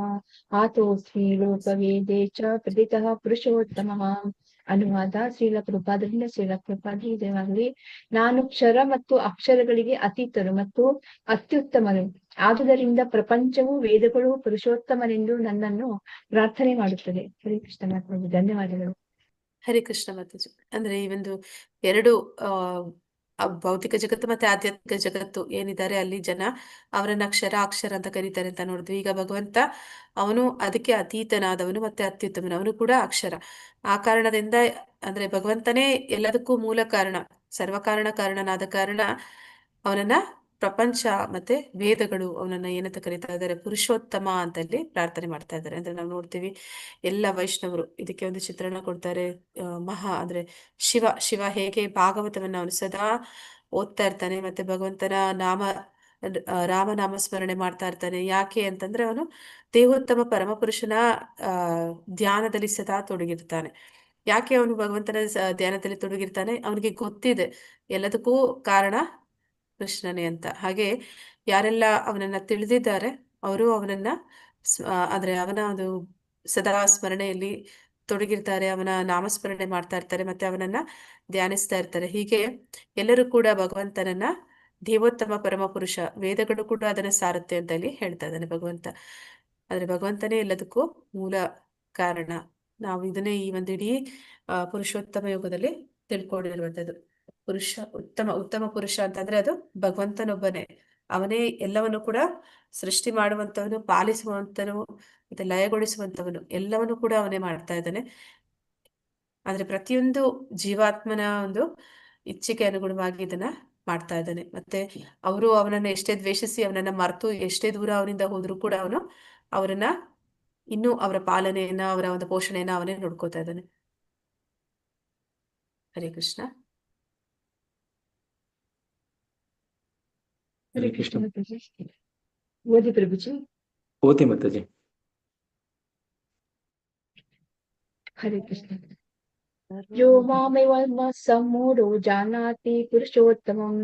ಆತೋಸ್ಮಿ ಲೋಕವೇದೇ ಚ ಪ್ರಥಿತಃ ಪುರುಷೋತ್ತಮಃ. ಅನುವಾದ ಶ್ರೀಲ ಪ್ರಭುಪಾದರಿಂದ ಶ್ರೀಲ ಪ್ರಭುಪಾದಿ ದೇವಾಗಲಿ. ನಾನು ಕ್ಷರ ಮತ್ತು ಅಕ್ಷರಗಳಿಗೆ ಅತೀತನು ಮತ್ತು ಅತ್ಯುತ್ತಮನು. ಆದುದರಿಂದ ಪ್ರಪಂಚವು, ವೇದಗಳು ಪುರುಷೋತ್ತಮನೆಂದು ನನ್ನನ್ನು ಪ್ರಾರ್ಥನೆ ಮಾಡುತ್ತದೆ. ಹರೇ ಕೃಷ್ಣ ಮಾತಾಜಿ. ಧನ್ಯವಾದಗಳು. ಹರೇ ಕೃಷ್ಣ ಮಾತಾಜಿ. ಅಂದ್ರೆ ಈ ಒಂದು ಎರಡು ಭೌತಿಕ ಜಗತ್ತು ಮತ್ತೆ ಆಧ್ಯಾತ್ಮಿಕ ಜಗತ್ತು ಏನಿದ್ದಾರೆ, ಅಲ್ಲಿ ಜನ ಅವರನ್ನ ಅಕ್ಷರ ಅಂತ ಕರೀತಾರೆ ಅಂತ ನೋಡಿದ್ವಿ. ಈಗ ಭಗವಂತ ಅವನು ಅದಕ್ಕೆ ಅತೀತನಾದವನು ಮತ್ತೆ ಅತ್ಯುತ್ತಮನು. ಅವನು ಕೂಡ ಅಕ್ಷರ. ಆ ಕಾರಣದಿಂದ ಅಂದ್ರೆ ಭಗವಂತನೇ ಎಲ್ಲದಕ್ಕೂ ಮೂಲ ಕಾರಣ, ಕಾರಣನಾದ ಕಾರಣ ಅವನನ್ನ ಪ್ರಪಂಚ ಮತ್ತೆ ವೇದಗಳು ಅವನನ್ನ ಏನಂತ ಕರೀತಾ ಇದ್ದಾರೆ? ಪುರುಷೋತ್ತಮ ಅಂತ ಅಲ್ಲಿ ಪ್ರಾರ್ಥನೆ ಮಾಡ್ತಾ ಇದ್ದಾರೆ. ಅಂದ್ರೆ ನಾವು ನೋಡ್ತೀವಿ ಎಲ್ಲ ವೈಷ್ಣವರು ಇದಕ್ಕೆ ಒಂದು ಚಿತ್ರಣ ಕೊಡ್ತಾರೆ. ಅಂದ್ರೆ ಶಿವ ಹೇಗೆ ಭಾಗವತವನ್ನ ಅವನು ಸದಾ ಓದ್ತಾ ಇರ್ತಾನೆ, ಮತ್ತೆ ಭಗವಂತನ ರಾಮನಾಮ ಸ್ಮರಣೆ ಮಾಡ್ತಾ ಇರ್ತಾನೆ. ಯಾಕೆ ಅಂತಂದ್ರೆ ಅವನು ದೇವೋತ್ತಮ ಪರಮಪುರುಷನ ಧ್ಯಾನದಲ್ಲಿ ಸದಾ ತೊಡಗಿರ್ತಾನೆ. ಯಾಕೆ ಅವನು ಭಗವಂತನ ಧ್ಯಾನದಲ್ಲಿ ತೊಡಗಿರ್ತಾನೆ? ಅವನಿಗೆ ಗೊತ್ತಿದೆ ಎಲ್ಲದಕ್ಕೂ ಕಾರಣ ಕೃಷ್ಣನೇ ಅಂತ. ಹಾಗೆ ಯಾರೆಲ್ಲ ಅವನನ್ನ ತಿಳಿದಿದ್ದಾರೆ ಅವರು ಅವನನ್ನ ಅಂದ್ರೆ ಅವನ ಒಂದು ಸದಾ ಸ್ಮರಣೆಯಲ್ಲಿ ತೊಡಗಿರ್ತಾರೆ, ಅವನ ನಾಮಸ್ಮರಣೆ ಮಾಡ್ತಾ ಇರ್ತಾರೆ, ಮತ್ತೆ ಅವನನ್ನ ಧ್ಯಾನಿಸ್ತಾ ಇರ್ತಾರೆ. ಹೀಗೆ ಎಲ್ಲರೂ ಕೂಡ ಭಗವಂತನನ್ನ ದೇವೋತ್ತಮ ಪರಮ ಪುರುಷ, ವೇದಗಳು ಕೂಡ ಅದನ್ನ ಸಾರುತ್ತೆ ಅಂತ ಇಲ್ಲಿ ಹೇಳ್ತಾ ಇದ್ದಾನೆ ಭಗವಂತ. ಆದ್ರೆ ಭಗವಂತನೇ ಎಲ್ಲದಕ್ಕೂ ಮೂಲ ಕಾರಣ. ನಾವು ಇದನ್ನೇ ಈ ಒಂದು ಇಡೀ ಪುರುಷೋತ್ತಮ ಯೋಗದಲ್ಲಿ ತಿಳ್ಕೊಂಡಿರುವಂತದ್ದು. ಉತ್ತಮ ಪುರುಷ ಅಂತಂದ್ರೆ ಅದು ಭಗವಂತನೊಬ್ಬನೇ. ಅವನೇ ಎಲ್ಲವನ್ನು ಕೂಡ ಸೃಷ್ಟಿ ಮಾಡುವಂತವನು, ಪಾಲಿಸುವಂತನು, ಮತ್ತೆ ಲಯಗೊಳಿಸುವಂತವನು, ಎಲ್ಲವನ್ನು ಕೂಡ ಅವನೇ ಮಾಡ್ತಾ ಇದ್ದಾನೆ. ಆದ್ರೆ ಪ್ರತಿಯೊಂದು ಜೀವಾತ್ಮನ ಒಂದು ಇಚ್ಛೆಗೆ ಅನುಗುಣವಾಗಿ ಇದನ್ನ ಮಾಡ್ತಾ ಇದ್ದಾನೆ. ಮತ್ತೆ ಅವರು ಅವನನ್ನ ಎಷ್ಟೇ ದ್ವೇಷಿಸಿ ಅವನನ್ನ ಮರೆತು ಎಷ್ಟೇ ದೂರ ಅವನಿಂದ ಹೋದ್ರೂ ಕೂಡ ಅವನು ಅವರನ್ನ ಇನ್ನೂ ಅವರ ಪಾಲನೆಯನ್ನ, ಅವರ ಒಂದು ಪೋಷಣೆಯನ್ನ ಅವನೇ ನೋಡ್ಕೋತಾ ಇದ್ದಾನೆ. ಹರೇ ಕೃಷ್ಣ. ಹರೇ ಕೃಷ್ಣ ಮಾತಾಜಿ. ಓದಿ ಪ್ರಭುಜಿ. ಓದಿ ಮಾತಾಜಿ. ಹರೇ ಕೃಷ್ಣ. ಯೋ ಮಾಮೇವ ಸಮೂಢೋ ಜಾನಾತಿ ಪುರುಷೋತ್ತಮಂ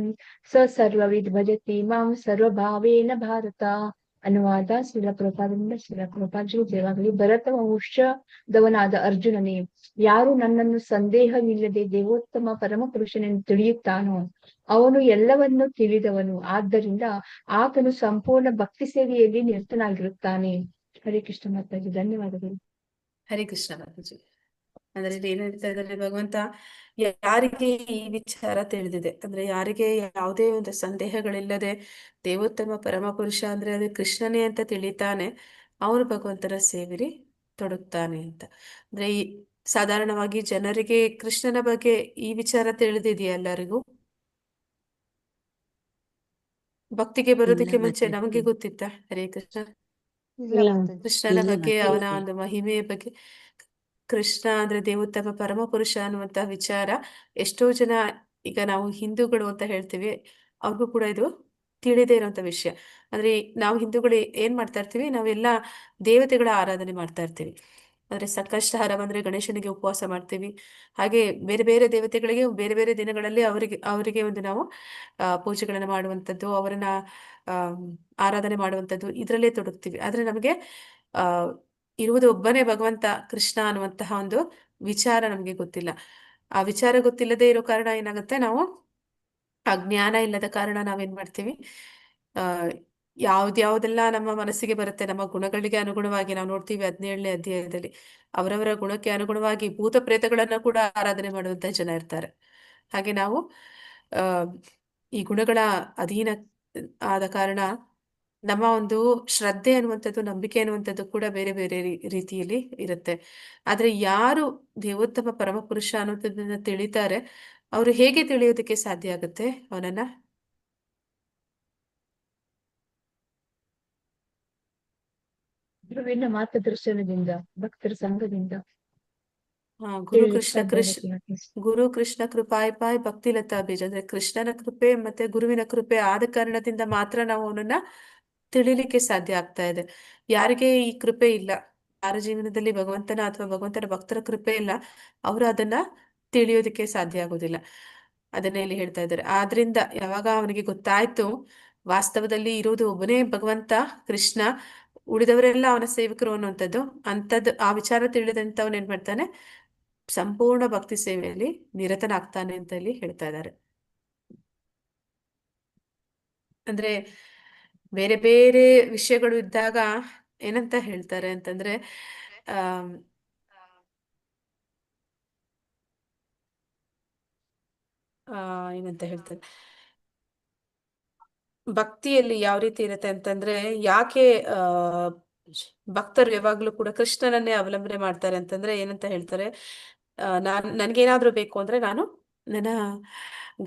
ಸ ಸರ್ವವಿದ್ ಭಜತಿ ಮಾಂ ಸರ್ವಭಾವೇನ ಭಾರತ. ಅನುವಾದ ಶ್ರೀಲ ಪ್ರಭುಪಾದರಿಂದ ಶ್ರೀಲ ಪ್ರಭುಪಾದಜಿ ಜಯವಾಗಲಿ. ಭರತ ವಂಶದವನಾದ ಅರ್ಜುನನೇ, ಯಾರು ನನ್ನನ್ನು ಸಂದೇಹವಿಲ್ಲದೆ ದೇವೋತ್ತಮ ಪರಮ ಪುರುಷನೆಂದು ತಿಳಿಯುತ್ತಾನೋ ಅವನು ಎಲ್ಲವನ್ನೂ ತಿಳಿದವನು. ಆದ್ದರಿಂದ ಆತನು ಸಂಪೂರ್ಣ ಭಕ್ತಿ ಸೇವೆಯಲ್ಲಿ ನಿರತನಾಗಿರುತ್ತಾನೆ. ಹರೇ ಕೃಷ್ಣ ಮಾತಾಜಿ. ಧನ್ಯವಾದಗಳು. ಹರೇ ಕೃಷ್ಣ ಮಾತಾಜಿ. ಅಂದ್ರೆ ಇಲ್ಲಿ ಏನ್ ಹೇಳ್ತಾ ಇದ್ದಾರೆ ಭಗವಂತ, ಯಾರಿಗೆ ಈ ವಿಚಾರ ತಿಳಿದಿದೆ, ಅಂದ್ರೆ ಯಾರಿಗೆ ಯಾವುದೇ ಒಂದು ಸಂದೇಹಗಳಿಲ್ಲದೆ ದೇವೋತ್ತಮ ಪರಮ ಪುರುಷ ಅಂದ್ರೆ ಅದು ಕೃಷ್ಣನೇ ಅಂತ ತಿಳಿತಾನೆ, ಅವನು ಭಗವಂತನ ಸೇವೆಯಲ್ಲಿ ತೊಡಗ್ತಾನೆ ಅಂತ. ಅಂದ್ರೆ ಈ ಸಾಧಾರಣವಾಗಿ ಜನರಿಗೆ ಕೃಷ್ಣನ ಬಗ್ಗೆ ಈ ವಿಚಾರ ತಿಳಿದಿದೆಯಾ ಎಲ್ಲರಿಗೂ? ಭಕ್ತಿಗೆ ಬರೋದಕ್ಕೆ ಮುಂಚೆ ನಮಗೆ ಗೊತ್ತಿತ್ತ ಹರೇ ಕೃಷ್ಣ? ಇಲ್ಲ ಮಾತಾಜಿ. ಕೃಷ್ಣನ ಬಗ್ಗೆ, ಅವನ ಒಂದು ಮಹಿಮೆಯ ಬಗ್ಗೆ, ಕೃಷ್ಣ ಅಂದ್ರೆ ದೇವೋತ್ತಮ ಪರಮ ಪುರುಷ ಅನ್ನುವಂತ ವಿಚಾರ ಎಷ್ಟೋ ಜನ, ಈಗ ನಾವು ಹಿಂದೂಗಳು ಅಂತ ಹೇಳ್ತೀವಿ, ಅವ್ರಿಗೂ ಕೂಡ ಇದು ತಿಳಿದೇ ಇರುವಂತ ವಿಷಯ. ಅಂದ್ರೆ ನಾವು ಹಿಂದೂಗಳು ಏನ್ ಮಾಡ್ತಾ ಇರ್ತೀವಿ, ನಾವೆಲ್ಲ ದೇವತೆಗಳ ಆರಾಧನೆ ಮಾಡ್ತಾ ಇರ್ತೀವಿ. ಅಂದ್ರೆ ಸಂಕಷ್ಟಹಾರ ಬಂದ್ರೆ ಗಣೇಶನಿಗೆ ಉಪವಾಸ ಮಾಡ್ತೀವಿ. ಹಾಗೆ ಬೇರೆ ಬೇರೆ ದೇವತೆಗಳಿಗೆ ಬೇರೆ ಬೇರೆ ದಿನಗಳಲ್ಲಿ ಅವರಿಗೆ ಒಂದು ನಾವು ಪೂಜೆಗಳನ್ನ ಮಾಡುವಂಥದ್ದು, ಅವರನ್ನ ಆರಾಧನೆ ಮಾಡುವಂಥದ್ದು, ಇದರಲ್ಲೇ ತೊಡಗ್ತೀವಿ. ಆದ್ರೆ ನಮಗೆ ಆ ಇರುವುದು ಒಬ್ಬನೇ ಭಗವಂತ ಕೃಷ್ಣ ಅನ್ನುವಂತಹ ಒಂದು ವಿಚಾರ ನಮಗೆ ಗೊತ್ತಿಲ್ಲ. ಆ ವಿಚಾರ ಗೊತ್ತಿಲ್ಲದೆ ಇರೋ ಕಾರಣ ಏನಾಗುತ್ತೆ, ನಾವು ಆ ಜ್ಞಾನ ಇಲ್ಲದ ಕಾರಣ ನಾವೇನ್ ಮಾಡ್ತೀವಿ, ಆ ಯಾವ್ದ್ಯಾವ್ದೆಲ್ಲ ನಮ್ಮ ಮನಸ್ಸಿಗೆ ಬರುತ್ತೆ, ನಮ್ಮ ಗುಣಗಳಿಗೆ ಅನುಗುಣವಾಗಿ ನಾವು ನೋಡ್ತೀವಿ 17ನೇ ಅಧ್ಯಾಯದಲ್ಲಿ ಅವರವರ ಗುಣಕ್ಕೆ ಅನುಗುಣವಾಗಿ ಭೂತ ಪ್ರೇತಗಳನ್ನ ಕೂಡ ಆರಾಧನೆ ಮಾಡುವಂತ ಜನ ಇರ್ತಾರೆ. ಹಾಗೆ ನಾವು ಆ ಈ ಗುಣಗಳ ಅಧೀನ ಆದ ಕಾರಣ ನಮ್ಮ ಒಂದು ಶ್ರದ್ಧೆ ಅನ್ನುವಂಥದ್ದು, ನಂಬಿಕೆ ಅನ್ನುವಂಥದ್ದು ಕೂಡ ಬೇರೆ ಬೇರೆ ರೀತಿಯಲ್ಲಿ ಇರುತ್ತೆ. ಆದ್ರೆ ಯಾರು ದೇವೋತ್ತಮ ಪರಮ ಪುರುಷ ಅನ್ನುವಂಥದ್ದನ್ನ ತಿಳಿತಾರೆ, ಅವರು ಹೇಗೆ ತಿಳಿಯೋದಕ್ಕೆ ಸಾಧ್ಯ ಆಗುತ್ತೆ ಅವನನ್ನ? ಗುರುವಿನ ಮಾರ್ಗದರ್ಶನದಿಂದ, ಭಕ್ತರ ಸಂಘದಿಂದ ಗುರು ಕೃಷ್ಣ ಕೃಪಾಯ್ ಪಾಯ್ ಭಕ್ತಿ ಲತಾ ಬೀಜ. ಅಂದ್ರೆ ಕೃಷ್ಣನ ಕೃಪೆ ಮತ್ತೆ ಗುರುವಿನ ಕೃಪೆ ಆದ ಕಾರಣದಿಂದ ಮಾತ್ರ ನಾವು ಅವನನ್ನ ತಿಳಿಲಿಕ್ಕೆ ಸಾಧ್ಯ ಆಗ್ತಾ ಇದೆ. ಯಾರಿಗೆ ಈ ಕೃಪೆ ಇಲ್ಲ, ಯಾರ ಜೀವನದಲ್ಲಿ ಭಗವಂತನ ಅಥವಾ ಭಗವಂತನ ಭಕ್ತರ ಕೃಪೆ ಇಲ್ಲ, ಅವರು ಅದನ್ನ ತಿಳಿಯೋದಕ್ಕೆ ಸಾಧ್ಯ ಆಗೋದಿಲ್ಲ. ಅದನ್ನ ಇಲ್ಲಿ ಹೇಳ್ತಾ ಇದ್ದಾರೆ. ಆದ್ರಿಂದ ಯಾವಾಗ ಅವನಿಗೆ ಗೊತ್ತಾಯ್ತು ವಾಸ್ತವದಲ್ಲಿ ಇರೋದು ಒಬ್ಬನೇ ಭಗವಂತ ಕೃಷ್ಣ, ಉಳಿದವರೆಲ್ಲ ಅವನ ಸೇವಕರು ಅನ್ನುವಂಥದ್ದು, ಆ ವಿಚಾರ ತಿಳಿದಂತವನ್ ಏನ್ ಮಾಡ್ತಾನೆ, ಸಂಪೂರ್ಣ ಭಕ್ತಿ ಸೇವೆಯಲ್ಲಿ ನಿರತನಾಗ್ತಾನೆ ಅಂತ ಇಲ್ಲಿ ಹೇಳ್ತಾ ಇದ್ದಾರೆ. ಅಂದ್ರೆ ಬೇರೆ ಬೇರೆ ವಿಷಯಗಳು ಇದ್ದಾಗ ಏನಂತ ಹೇಳ್ತಾರೆ ಅಂತಂದ್ರೆ, ಏನಂತ ಹೇಳ್ತಾರೆ, ಭಕ್ತಿಯಲ್ಲಿ ಯಾವ ರೀತಿ ಇರುತ್ತೆ ಅಂತಂದ್ರೆ, ಯಾಕೆ ಭಕ್ತರು ಯಾವಾಗ್ಲೂ ಕೂಡ ಕೃಷ್ಣನನ್ನೇ ಅವಲಂಬನೆ ಮಾಡ್ತಾರೆ ಅಂತಂದ್ರೆ ಏನಂತ ಹೇಳ್ತಾರೆ, ನನ್ಗೇನಾದ್ರೂ ಬೇಕು ಅಂದ್ರೆ ನಾನು ನನ್ನ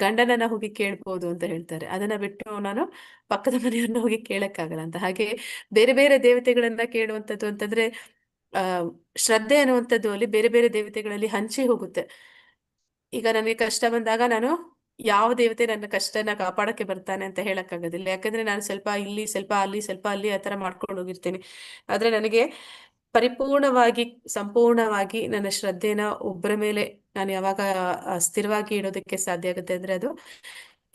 ಗಂಡನನ್ನ ಹೋಗಿ ಕೇಳ್ಬೋದು ಅಂತ ಹೇಳ್ತಾರೆ. ಅದನ್ನ ಬಿಟ್ಟು ನಾನು ಪಕ್ಕದ ಮನೆಯವ್ರನ್ನ ಹೋಗಿ ಕೇಳಕ್ಕಾಗಲ್ಲ ಅಂತ. ಹಾಗೆ ಬೇರೆ ಬೇರೆ ದೇವತೆಗಳನ್ನ ಕೇಳುವಂಥದ್ದು ಅಂತಂದ್ರೆ ಶ್ರದ್ಧೆ ಅನ್ನುವಂಥದ್ದು ಅಲ್ಲಿ ಬೇರೆ ಬೇರೆ ದೇವತೆಗಳಲ್ಲಿ ಹಂಚಿ ಹೋಗುತ್ತೆ. ಈಗ ನನಗೆ ಕಷ್ಟ ಬಂದಾಗ ನಾನು ಯಾವ ದೇವತೆ ನನ್ನ ಕಷ್ಟನ ಕಾಪಾಡಕ್ಕೆ ಬರ್ತಾನೆ ಅಂತ ಹೇಳಕ್ಕಾಗೋದಿಲ್ಲ. ಯಾಕಂದ್ರೆ ನಾನು ಸ್ವಲ್ಪ ಇಲ್ಲಿ ಸ್ವಲ್ಪ ಅಲ್ಲಿ ಸ್ವಲ್ಪ ಅಲ್ಲಿ ಆ ತರ ಮಾಡ್ಕೊಂಡು ಹೋಗಿರ್ತೀನಿ. ಆದ್ರೆ ನನಗೆ ಪರಿಪೂರ್ಣವಾಗಿ ಸಂಪೂರ್ಣವಾಗಿ ನನ್ನ ಶ್ರದ್ಧೆನ ಒಬ್ಬರ ಮೇಲೆ ನಾನು ಯಾವಾಗ ಸ್ಥಿರವಾಗಿ ಇಡೋದಕ್ಕೆ ಸಾಧ್ಯ ಆಗುತ್ತೆ ಅಂದ್ರೆ ಅದು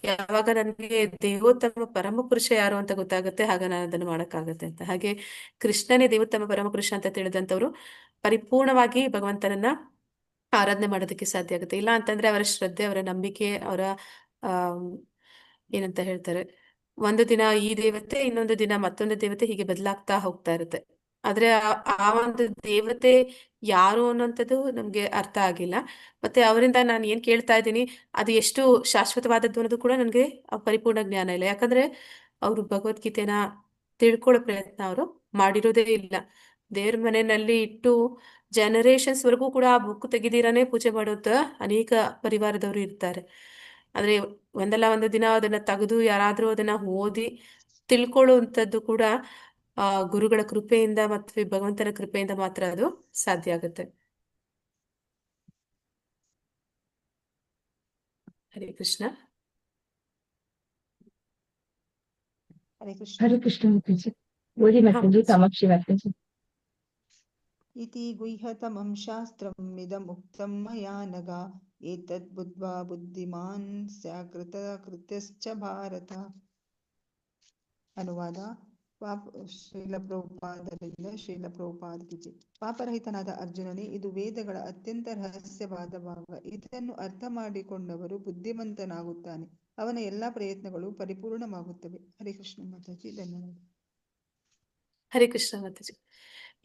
ಯಾವಾಗ ನನಗೆ ದೇವೋತ್ತಮ ಪರಮ ಪುರುಷ ಯಾರು ಅಂತ ಗೊತ್ತಾಗುತ್ತೆ, ಆಗ ನಾನು ಅದನ್ನು ಮಾಡಕ್ಕಾಗತ್ತೆ ಅಂತ. ಹಾಗೆ ಕೃಷ್ಣನೇ ದೇವೋತ್ತಮ ಪರಮ ಪುರುಷ ಅಂತ ತಿಳಿದಂತವ್ರು ಪರಿಪೂರ್ಣವಾಗಿ ಭಗವಂತನನ್ನ ಆರಾಧನೆ ಮಾಡೋದಕ್ಕೆ ಸಾಧ್ಯ ಆಗುತ್ತೆ. ಇಲ್ಲ ಅಂತಂದ್ರೆ ಅವರ ಶ್ರದ್ಧೆ, ಅವರ ನಂಬಿಕೆ, ಅವರ ಆ ಏನಂತ ಹೇಳ್ತಾರೆ, ಒಂದು ದಿನ ಈ ದೇವತೆ, ಇನ್ನೊಂದು ದಿನ ಮತ್ತೊಂದು ದೇವತೆ, ಹೀಗೆ ಬದಲಾಗ್ತಾ ಹೋಗ್ತಾ ಇರುತ್ತೆ. ಆದ್ರೆ ಆ ಒಂದು ದೇವತೆ ಯಾರು ಅನ್ನೋಂಥದ್ದು ನಮ್ಗೆ ಅರ್ಥ ಆಗಿಲ್ಲ. ಮತ್ತೆ ಅವರಿಂದ ನಾನು ಏನ್ ಕೇಳ್ತಾ ಇದ್ದೀನಿ ಅದು ಎಷ್ಟು ಶಾಶ್ವತವಾದದ್ದು ಅನ್ನೋದು ಕೂಡ ನನಗೆ ಪರಿಪೂರ್ಣ ಜ್ಞಾನ ಇಲ್ಲ. ಯಾಕಂದ್ರೆ ಅವರು ಭಗವದ್ಗೀತೆನ ತಿಳ್ಕೊಳ್ಳೋ ಪ್ರಯತ್ನ ಅವರು ಮಾಡಿರೋದೇ ಇಲ್ಲ. ದೇವ್ರ ಮನೆಯಲ್ಲಿ ಇಟ್ಟು ಜನರೇಷನ್ಸ್ ವರೆಗೂ ಕೂಡ ಆ ಬುಕ್ ತೆಗೆದಿರಾನೇ ಪೂಜೆ ಮಾಡೋದ ಅನೇಕ ಪರಿವಾರದವರು ಇರ್ತಾರೆ. ಆದ್ರೆ ಒಂದಲ್ಲ ಒಂದು ದಿನ ಅದನ್ನ ತೆಗೆದು ಯಾರಾದ್ರೂ ಅದನ್ನ ಓದಿ ತಿಳ್ಕೊಳ್ಳುವಂಥದ್ದು ಕೂಡ ಗುರುಗಳ ಕೃಪೆಯಿಂದ ಮತ್ತು ಭಗವಂತನ ಕೃಪೆಯಿಂದ ಮಾತ್ರ ಅದು ಸಾಧ್ಯ ಆಗುತ್ತೆ. ಹರೇ ಕೃಷ್ಣ. ಹರೇ ಕೃಷ್ಣ. ಹರೇ ಕೃಷ್ಣ ಮಾತಾಜಿ. ಓದಿ ಮಾತಾಜಿ, ಕಾಮಾಕ್ಷಿ ಮಾತಾಜಿ. इति गुह्यतमं शास्त्रम् इदमुक्तं मया नघ एतद् बुद्ध्वा बुद्धिमान् स्यात्कृतकृत्यश्च भारत. ಅನುವಾದ ಶ್ರೀಲ ಪ್ರಭುಪಾದರಿಂದ ಶ್ರೀಲ ಪ್ರಭುಪಾದ ಕೀಜೆ. ಪಾಪರಹಿತನಾದ ಅರ್ಜುನನೇ, ಇದು ವೇದಗಳ ಅತ್ಯಂತ ರಹಸ್ಯವಾದ ಭಾಗ. ಇದನ್ನು ಅರ್ಥ ಮಾಡಿಕೊಂಡವರು ಬುದ್ಧಿವಂತನಾಗುತ್ತಾನೆ, ಅವನ ಎಲ್ಲಾ ಪ್ರಯತ್ನಗಳು ಪರಿಪೂರ್ಣವಾಗುತ್ತವೆ. ಹರೇ ಕೃಷ್ಣ ಮಾತಾಜಿ, ಧನ್ಯವಾದ. ಹರೇ ಕೃಷ್ಣ ಮಾತಾಜಿ.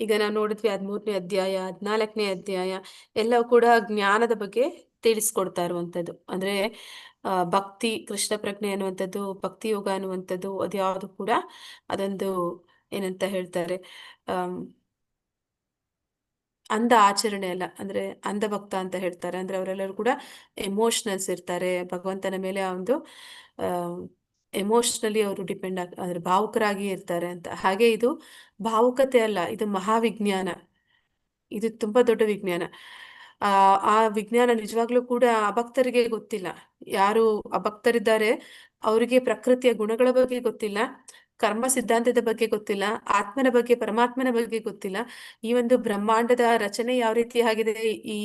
ಈಗ ನಾವು ನೋಡಿದ್ವಿ 13ನೇ ಅಧ್ಯಾಯ, 14ನೇ ಅಧ್ಯಾಯ ಎಲ್ಲವೂ ಕೂಡ ಜ್ಞಾನದ ಬಗ್ಗೆ ತಿಳಿಸ್ಕೊಡ್ತಾ ಇರುವಂಥದ್ದು. ಅಂದ್ರೆ ಭಕ್ತಿ, ಕೃಷ್ಣ ಪ್ರಜ್ಞೆ ಅನ್ನುವಂಥದ್ದು, ಭಕ್ತಿ ಯೋಗ ಅನ್ನುವಂಥದ್ದು ಅದ್ಯಾವುದು ಕೂಡ ಅದೊಂದು ಏನಂತ ಹೇಳ್ತಾರೆ, ಅಂಧ ಆಚರಣೆ ಅಲ್ಲ. ಅಂದ್ರೆ ಅಂಧ ಭಕ್ತ ಅಂತ ಹೇಳ್ತಾರೆ. ಅಂದ್ರೆ ಅವರೆಲ್ಲರೂ ಕೂಡ ಎಮೋಷನಲ್ಸ್ ಇರ್ತಾರೆ. ಭಗವಂತನ ಮೇಲೆ ಆ ಒಂದು ಎಮೋಷನಲಿ ಅವರು ಡಿಪೆಂಡ್ ಅಂದ್ರೆ ಭಾವುಕರಾಗಿ ಇರ್ತಾರೆ ಅಂತ. ಹಾಗೆ ಇದು ಭಾವುಕತೆ ಅಲ್ಲ, ಇದು ಮಹಾವಿಜ್ಞಾನ. ಇದು ತುಂಬಾ ದೊಡ್ಡ ವಿಜ್ಞಾನ. ಆ ವಿಜ್ಞಾನ ನಿಜವಾಗ್ಲೂ ಕೂಡ ಅಭಕ್ತರಿಗೆ ಗೊತ್ತಿಲ್ಲ. ಯಾರು ಅಭಕ್ತರಿದ್ದಾರೆ ಅವರಿಗೆ ಪ್ರಕೃತಿಯ ಗುಣಗಳ ಬಗ್ಗೆ ಗೊತ್ತಿಲ್ಲ, ಕರ್ಮ ಸಿದ್ಧಾಂತದ ಬಗ್ಗೆ ಗೊತ್ತಿಲ್ಲ, ಆತ್ಮನ ಬಗ್ಗೆ, ಪರಮಾತ್ಮನ ಬಗ್ಗೆ ಗೊತ್ತಿಲ್ಲ, ಈ ಒಂದು ಬ್ರಹ್ಮಾಂಡದ ರಚನೆ ಯಾವ ರೀತಿ ಆಗಿದೆ, ಈ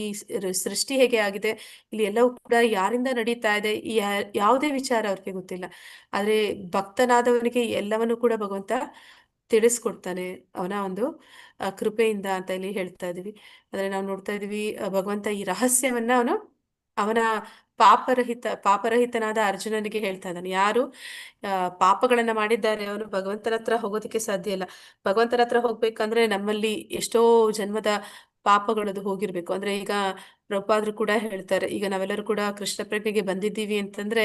ಸೃಷ್ಟಿ ಹೇಗೆ ಆಗಿದೆ, ಇಲ್ಲಿ ಎಲ್ಲವೂ ಕೂಡ ಯಾರಿಂದ ನಡೀತಾ ಇದೆ, ಈ ಯಾವುದೇ ವಿಚಾರ ಅವ್ರಿಗೆ ಗೊತ್ತಿಲ್ಲ. ಆದ್ರೆ ಭಕ್ತನಾದವನಿಗೆ ಎಲ್ಲವನ್ನು ಕೂಡ ಭಗವಂತ ತಿಳಿಸ್ಕೊಡ್ತಾನೆ ಅವನ ಒಂದು ಕೃಪೆಯಿಂದ ಅಂತ ಇಲ್ಲಿ ಹೇಳ್ತಾ ಇದೀವಿ. ಅಂದ್ರೆ ನಾವು ನೋಡ್ತಾ ಇದೀವಿ ಭಗವಂತ ಈ ರಹಸ್ಯವನ್ನ ಅವನ ಪಾಪರಹಿತನಾದ ಅರ್ಜುನನಿಗೆ ಹೇಳ್ತಾ ಇದ್ದಾನೆ. ಯಾರು ಪಾಪಗಳನ್ನ ಮಾಡಿದ್ದಾರೆ ಅವನು ಭಗವಂತನ ಹತ್ರ ಹೋಗೋದಕ್ಕೆ ಸಾಧ್ಯ ಇಲ್ಲ. ಭಗವಂತನ ಹತ್ರ ಹೋಗ್ಬೇಕಂದ್ರೆ ನಮ್ಮಲ್ಲಿ ಎಷ್ಟೋ ಜನ್ಮದ ಪಾಪಗಳದು ಹೋಗಿರ್ಬೇಕು. ಅಂದ್ರೆ ಈಗ ಪ್ರಭುಪಾದ್ರು ಕೂಡ ಹೇಳ್ತಾರೆ, ಈಗ ನಾವೆಲ್ಲರೂ ಕೂಡ ಕೃಷ್ಣ ಪ್ರಜ್ಞೆಗೆ ಬಂದಿದ್ದೀವಿ ಅಂತಂದ್ರೆ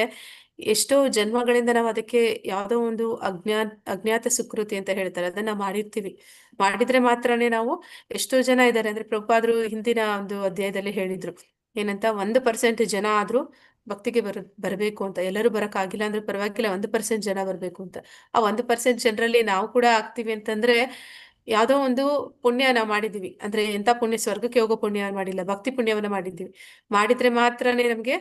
ಎಷ್ಟೋ ಜನ್ಮಗಳಿಂದ ನಾವು ಅದಕ್ಕೆ ಯಾವುದೋ ಒಂದು ಅಜ್ಞಾತ ಸುಕೃತಿ ಅಂತ ಹೇಳ್ತಾರೆ, ಅದನ್ನ ಮಾಡಿರ್ತೀವಿ. ಮಾಡಿದ್ರೆ ಮಾತ್ರನೇ ನಾವು, ಎಷ್ಟೋ ಜನ ಇದ್ದಾರೆ ಅಂದ್ರೆ ಪ್ರಭುಪಾದ್ರು ಹಿಂದಿನ ಒಂದು ಅಧ್ಯಾಯದಲ್ಲಿ ಹೇಳಿದ್ರು ಏನಂತ, 1% ಜನ ಆದ್ರೂ ಭಕ್ತಿಗೆ ಬರಬೇಕು ಅಂತ. ಎಲ್ಲರೂ ಬರಕ್ಕಾಗಿಲ್ಲ ಅಂದ್ರೆ ಪರವಾಗಿಲ್ಲ, 1% ಜನ ಬರ್ಬೇಕು ಅಂತ. ಆ 1% ಜನರಲ್ಲಿ ನಾವು ಕೂಡ ಆಗ್ತೀವಿ ಅಂತಂದ್ರೆ ಯಾವ್ದೋ ಒಂದು ಪುಣ್ಯ ನಾವು ಮಾಡಿದೀವಿ. ಅಂದ್ರೆ ಎಂತ ಪುಣ್ಯ, ಸ್ವರ್ಗಕ್ಕೆ ಹೋಗೋ ಪುಣ್ಯ ಮಾಡಿಲ್ಲ, ಭಕ್ತಿ ಪುಣ್ಯವನ್ನ ಮಾಡಿದ್ದೀವಿ. ಮಾಡಿದ್ರೆ ಮಾತ್ರನೇ ನಮ್ಗೆ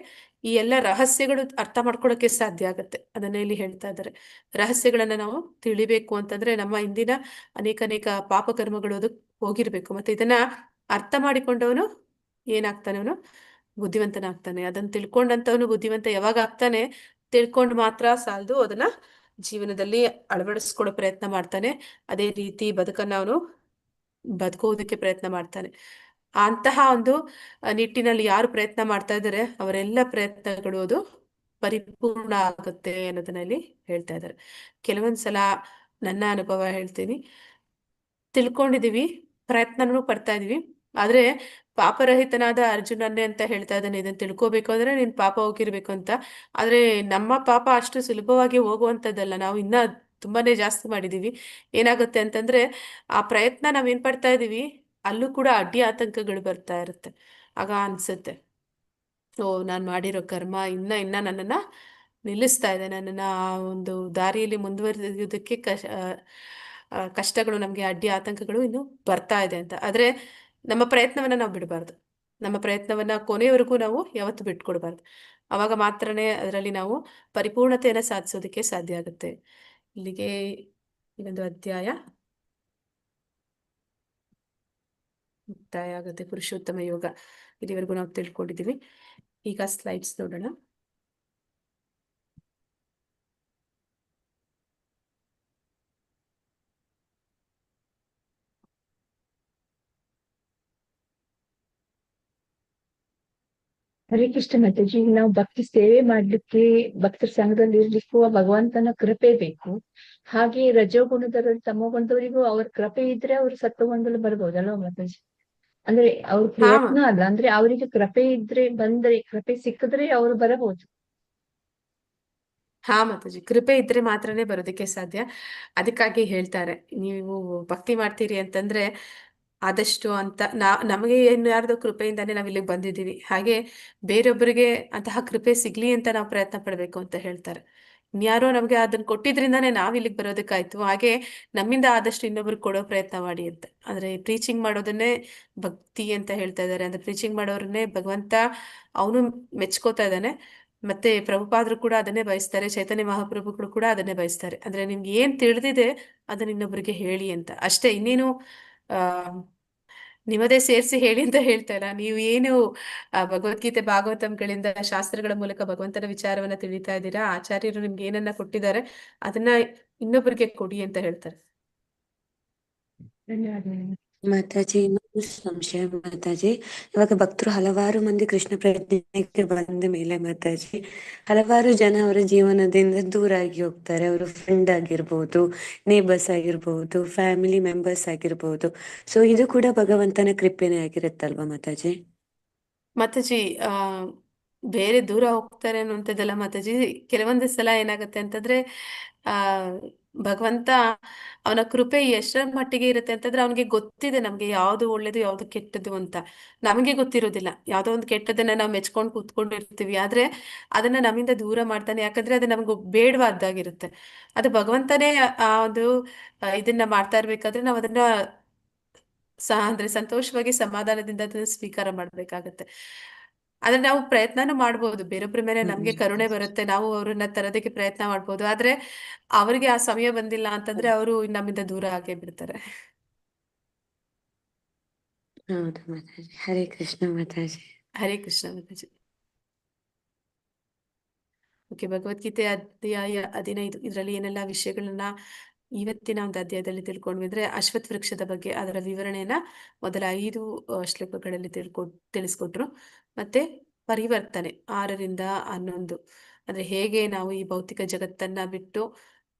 ಈ ಎಲ್ಲ ರಹಸ್ಯಗಳು ಅರ್ಥ ಮಾಡ್ಕೊಳಕ್ಕೆ ಸಾಧ್ಯ ಆಗತ್ತೆ. ಅದನ್ನ ಇಲ್ಲಿ ಹೇಳ್ತಾ ಇದ್ದಾರೆ. ರಹಸ್ಯಗಳನ್ನ ನಾವು ತಿಳಿಬೇಕು ಅಂತಂದ್ರೆ ನಮ್ಮ ಹಿಂದಿನ ಅನೇಕ ಪಾಪ ಕರ್ಮಗಳು ಅದು ಹೋಗಿರ್ಬೇಕು. ಮತ್ತೆ ಇದನ್ನ ಅರ್ಥ ಮಾಡಿಕೊಂಡವನು ಏನಾಗ್ತಾನೆ, ಅವನು ಬುದ್ಧಿವಂತನಾಗ್ತಾನೆ. ಅದನ್ನ ತಿಳ್ಕೊಂಡಂತವನು ಬುದ್ಧಿವಂತ ಯಾವಾಗ ಆಗ್ತಾನೆ, ತಿಳ್ಕೊಂಡು ಮಾತ್ರ ಸಾಲದು, ಅದನ್ನ ಜೀವನದಲ್ಲಿ ಅಳವಡಿಸ್ಕೊಳ್ಳೋ ಪ್ರಯತ್ನ ಮಾಡ್ತಾನೆ. ಅದೇ ರೀತಿ ಬದುಕನ್ನ ಅವನು ಬದುಕೋದಕ್ಕೆ ಪ್ರಯತ್ನ ಮಾಡ್ತಾನೆ. ಅಂತಹ ಒಂದು ನಿಟ್ಟಿನಲ್ಲಿ ಯಾರು ಪ್ರಯತ್ನ ಮಾಡ್ತಾ ಇದ್ದಾರೆ ಅವರೆಲ್ಲ ಪ್ರಯತ್ನಗಳು ಅದು ಪರಿಪೂರ್ಣ ಆಗುತ್ತೆ ಅನ್ನೋದನ್ನ ಇಲ್ಲಿ ಹೇಳ್ತಾ ಇದ್ದಾರೆ. ಕೆಲವೊಂದ್ಸಲ ನನ್ನ ಅನುಭವ ಹೇಳ್ತೀನಿ, ತಿಳ್ಕೊಂಡಿದೀವಿ, ಪ್ರಯತ್ನನೂ ಪಡ್ತಾ ಇದೀವಿ, ಆದ್ರೆ ಪಾಪರಹಿತನಾದ ಅರ್ಜುನನ್ನೇ ಅಂತ ಹೇಳ್ತಾ ಇದ್ದಾನೆ. ಇದನ್ನ ತಿಳ್ಕೊಬೇಕು ಅಂದ್ರೆ ನೀನ್ ಪಾಪ ಹೋಗಿರ್ಬೇಕು ಅಂತ. ಆದ್ರೆ ನಮ್ಮ ಪಾಪ ಅಷ್ಟು ಸುಲಭವಾಗಿ ಹೋಗುವಂಥದ್ದಲ್ಲ, ನಾವು ಇನ್ನ ತುಂಬಾನೇ ಜಾಸ್ತಿ ಮಾಡಿದೀವಿ. ಏನಾಗುತ್ತೆ ಅಂತಂದ್ರೆ ಆ ಪ್ರಯತ್ನ ನಾವೇನ್ ಪಡ್ತಾ ಇದೀವಿ ಅಲ್ಲೂ ಕೂಡ ಅಡ್ಡಿ ಆತಂಕಗಳು ಬರ್ತಾ ಇರುತ್ತೆ. ಆಗ ಅನ್ಸುತ್ತೆ, ಓ ನಾನ್ ಮಾಡಿರೋ ಕರ್ಮ ಇನ್ನ ನನ್ನನ್ನ ನಿಲ್ಲಿಸ್ತಾ ಇದೆ, ನನ್ನನ್ನ ಆ ಒಂದು ದಾರಿಯಲ್ಲಿ ಮುಂದುವರಿಯೋದಕ್ಕೆ ಕಷ್ಟಗಳು, ನಮ್ಗೆ ಅಡ್ಡಿ ಆತಂಕಗಳು ಇನ್ನು ಬರ್ತಾ ಇದೆ ಅಂತ. ಆದ್ರೆ ನಮ್ಮ ಪ್ರಯತ್ನವನ್ನ ನಾವು ಬಿಡಬಾರ್ದು. ನಮ್ಮ ಪ್ರಯತ್ನವನ್ನ ಕೊನೆಯವರೆಗೂ ನಾವು ಯಾವತ್ತು ಬಿಟ್ಕೊಡ್ಬಾರ್ದು. ಅವಾಗ ಮಾತ್ರನೇ ಅದರಲ್ಲಿ ನಾವು ಪರಿಪೂರ್ಣತೆಯನ್ನ ಸಾಧಿಸೋದಕ್ಕೆ ಸಾಧ್ಯ ಆಗುತ್ತೆ. ಇಲ್ಲಿಗೆ ಈ ಒಂದು ಅಧ್ಯಾಯ ಮುಕ್ತಾಯ ಆಗುತ್ತೆ. ಪುರುಷೋತ್ತಮ ಯೋಗ ಇಲ್ಲಿವರೆಗೂ ನಾವು ತಿಳ್ಕೊಂಡಿದ್ದೀವಿ. ಈಗ ಸ್ಲೈಡ್ಸ್ ನೋಡೋಣ. ಹರೇ ಕೃಷ್ಣ ಮಾತಾಜಿ. ನಾವು ಭಕ್ತಿ ಸೇವೆ ಮಾಡ್ಲಿಕ್ಕೆ ಭಕ್ತರ ಸಂಘದಲ್ಲಿ ಇರ್ಲಿಕ್ಕೂ ಆ ಭಗವಂತನ ಕೃಪೆ ಬೇಕು. ಹಾಗೆ ರಜೋಗುಣದವರು ತಮೋಗುಣದವರಿಗೂ ಅವ್ರ ಕೃಪೆ ಇದ್ರೆ ಅವ್ರು ಸತ್ವಗುಣದಲ್ಲಿ ಬರ್ಬೋದಲ್ವಾ ಮಾತಾಜಿ? ಅಂದ್ರೆ ಅವ್ರ ಹಾ ಪ್ರಯತ್ನ ಅಲ್ಲ, ಅಂದ್ರೆ ಅವರಿಗೆ ಕೃಪೆ ಇದ್ರೆ ಬಂದ್ರೆ ಕೃಪೆ ಸಿಕ್ಕಿದ್ರೆ ಅವ್ರು ಬರಬಹುದು. ಹಾ ಮಾತಾಜಿ, ಕೃಪೆ ಇದ್ರೆ ಮಾತ್ರನೇ ಬರೋದಕ್ಕೆ ಸಾಧ್ಯ. ಅದಕ್ಕಾಗಿ ಹೇಳ್ತಾರೆ, ನೀವು ಭಕ್ತಿ ಮಾಡ್ತೀರಿ ಅಂತಂದ್ರೆ ಆದಷ್ಟು ಅಂತ ನಮಗೆ ಯಾರ್ದೋ ಕೃಪೆಯಿಂದಾನೇ ನಾವ್ ಇಲ್ಲಿಗೆ ಬಂದಿದ್ದೀವಿ. ಹಾಗೆ ಬೇರೊಬ್ಬರಿಗೆ ಅಂತಹ ಕೃಪೆ ಸಿಗ್ಲಿ ಅಂತ ನಾವು ಪ್ರಯತ್ನ ಪಡ್ಬೇಕು ಅಂತ ಹೇಳ್ತಾರೆ. ಇನ್ಯಾರೋ ನಮ್ಗೆ ಅದನ್ನ ಕೊಟ್ಟಿದ್ರಿಂದಾನೇ ನಾವ್ ಇಲ್ಲಿಗೆ ಬರೋದಕ್ಕಾಯ್ತು. ಹಾಗೆ ನಮ್ಮಿಂದ ಆದಷ್ಟು ಇನ್ನೊಬ್ರಿಗೆ ಕೊಡೋ ಪ್ರಯತ್ನ ಮಾಡಿ ಅಂತ. ಅಂದ್ರೆ ಪ್ರೀಚಿಂಗ್ ಮಾಡೋದನ್ನೇ ಭಕ್ತಿ ಅಂತ ಹೇಳ್ತಾ ಇದ್ದಾರೆ. ಅಂದ್ರೆ ಪ್ರೀಚಿಂಗ್ ಮಾಡೋರನ್ನೇ ಭಗವಂತ ಅವನು ಮೆಚ್ಕೋತಾ ಇದ್ದಾನೆ. ಮತ್ತೆ ಪ್ರಭುಪಾದರು ಕೂಡ ಅದನ್ನೇ ಬಯಸ್ತಾರೆ, ಚೈತನ್ಯ ಮಹಾಪ್ರಭುಗಳು ಕೂಡ ಅದನ್ನೇ ಬಯಸ್ತಾರೆ. ಅಂದ್ರೆ ನಿಮ್ಗೆ ಏನ್ ತಿಳಿದಿದೆ ಅದನ್ನ ಇನ್ನೊಬ್ಬರಿಗೆ ಹೇಳಿ ಅಂತ ಅಷ್ಟೇ. ಇನ್ನೇನು ಆ ನಿಮ್ಮದೇ ಸೇರಿಸಿ ಹೇಳಿ ಅಂತ ಹೇಳ್ತಾ ಇಲ್ಲ. ನೀವು ಏನು ಭಗವದ್ಗೀತೆ ಭಾಗವತಂಗಳಿಂದ ಶಾಸ್ತ್ರಗಳ ಮೂಲಕ ಭಗವಂತನ ವಿಚಾರವನ್ನ ತಿಳಿತಾ ಇದ್ದೀರಾ, ಆಚಾರ್ಯರು ನಿಮ್ಗೆ ಏನನ್ನ ಕೊಟ್ಟಿದ್ದಾರೆ ಅದನ್ನ ಇನ್ನೊಬ್ಬರಿಗೆ ಕೊಡಿ ಅಂತ ಹೇಳ್ತಾರೆ. ಧನ್ಯವಾದಗಳು. ಮಾತಾಜಿ, ಇನ್ನೊಂದು ಸಂಶಯ ಮಾತಾಜಿ. ಇವಾಗ ಭಕ್ತರು ಹಲವಾರು ಮಂದಿ ಕೃಷ್ಣ ಪ್ರಜ್ಞೆಗೆ ಬಂದ ಮೇಲೆ ಮಾತಾಜಿ, ಹಲವಾರು ಜನ ಅವರ ಜೀವನದಿಂದ ದೂರ ಆಗಿ ಹೋಗ್ತಾರೆ. ಅವರು ಫ್ರೆಂಡ್ ಆಗಿರ್ಬೋದು, ನೇಬರ್ಸ್ ಆಗಿರ್ಬೋದು, ಫ್ಯಾಮಿಲಿ ಮೆಂಬರ್ಸ್ ಆಗಿರ್ಬೋದು. ಸೊ ಇದು ಕೂಡ ಭಗವಂತನ ಕೃಪೆನೇ ಆಗಿರುತ್ತಲ್ವಾ ಮಾತಾಜಿ? ಮಾತಾಜಿ, ಬೇರೆ ದೂರ ಹೋಗ್ತಾರೆ ಅನ್ನುವಂಥದ್ದೆಲ್ಲ ಮಾತಾಜಿ. ಕೆಲವೊಂದು ಸಲ ಏನಾಗುತ್ತೆ ಅಂತಂದ್ರೆ ಆ ಭಗವಂತ ಅವನ ಕೃಪೆ ಎಷ್ಟರ ಮಟ್ಟಿಗೆ ಇರುತ್ತೆ ಅಂತಂದ್ರೆ ಅವನಿಗೆ ಗೊತ್ತಿದೆ ನಮ್ಗೆ ಯಾವ್ದು ಒಳ್ಳೇದು ಯಾವ್ದು ಕೆಟ್ಟದ್ದು ಅಂತ. ನಮಗೆ ಗೊತ್ತಿರೋದಿಲ್ಲ. ಯಾವ್ದೋ ಒಂದು ಕೆಟ್ಟದನ್ನ ನಾವು ಮೆಚ್ಕೊಂಡು ಕೂತ್ಕೊಂಡಿರ್ತೀವಿ, ಆದ್ರೆ ಅದನ್ನ ನಮ್ಮಿಂದ ದೂರ ಮಾಡ್ತಾನೆ. ಯಾಕಂದ್ರೆ ಅದು ನಮ್ಗೆ ಬೇಡವಾದ್ದಾಗಿರುತ್ತೆ. ಅದು ಭಗವಂತನೇ ಆ ಒಂದು ಇದನ್ನ ಮಾಡ್ತಾ ಇರ್ಬೇಕಾದ್ರೆ ನಾವು ಅದನ್ನ ಅಂದ್ರೆ ಸಂತೋಷವಾಗಿ ಸಮಾಧಾನದಿಂದ ಅದನ್ನ ಸ್ವೀಕಾರ ಮಾಡ್ಬೇಕಾಗತ್ತೆ. ಆದ್ರೆ ನಾವು ಪ್ರಯತ್ನನೂ ಮಾಡ್ಬೋದು, ಬೇರೊಬ್ಬರ ಮೇಲೆ ನಮ್ಗೆ ಕರುಣೆ ಬರುತ್ತೆ, ನಾವು ಅವ್ರನ್ನ ತರೋದಕ್ಕೆ ಪ್ರಯತ್ನ ಮಾಡ್ಬೋದು. ಆದ್ರೆ ಅವರಿಗೆ ಆ ಸಮಯ ಬಂದಿಲ್ಲ ಅಂತಂದ್ರೆ ಅವರು ನಮ್ಮಿಂದ ದೂರ ಆಗೇ ಬಿಡ್ತಾರೆ. ಹೌದು ಮಾತಾಜಿ. ಹರೇ ಕೃಷ್ಣ ಮಾತಾಜಿ. ಹರೇ ಕೃಷ್ಣ ಮಾತಾಜಿ. ಓಕೆ, ಭಗವದ್ಗೀತೆ ಅಧ್ಯಾಯ 15 ಇದರಲ್ಲಿ ಏನೆಲ್ಲ ವಿಷಯಗಳನ್ನ ಇವತ್ತಿನ ಒಂದು ಅಧ್ಯಾಯದಲ್ಲಿ ತಿಳ್ಕೊಂಡ್ವಿ ಅಂದ್ರೆ ಅಶ್ವತ್ಥ ವೃಕ್ಷದ ಬಗ್ಗೆ ಅದರ ವಿವರಣೆಯನ್ನ ಮೊದಲ 5 ಶ್ಲೋಕಗಳಲ್ಲಿ ತಿಳಿಸ್ಕೊಟ್ರು. ಮತ್ತೆ ಪರಿವರ್ತನೆ 6ರಿಂದ 11, ಅಂದ್ರೆ ಹೇಗೆ ನಾವು ಈ ಭೌತಿಕ ಜಗತ್ತನ್ನ ಬಿಟ್ಟು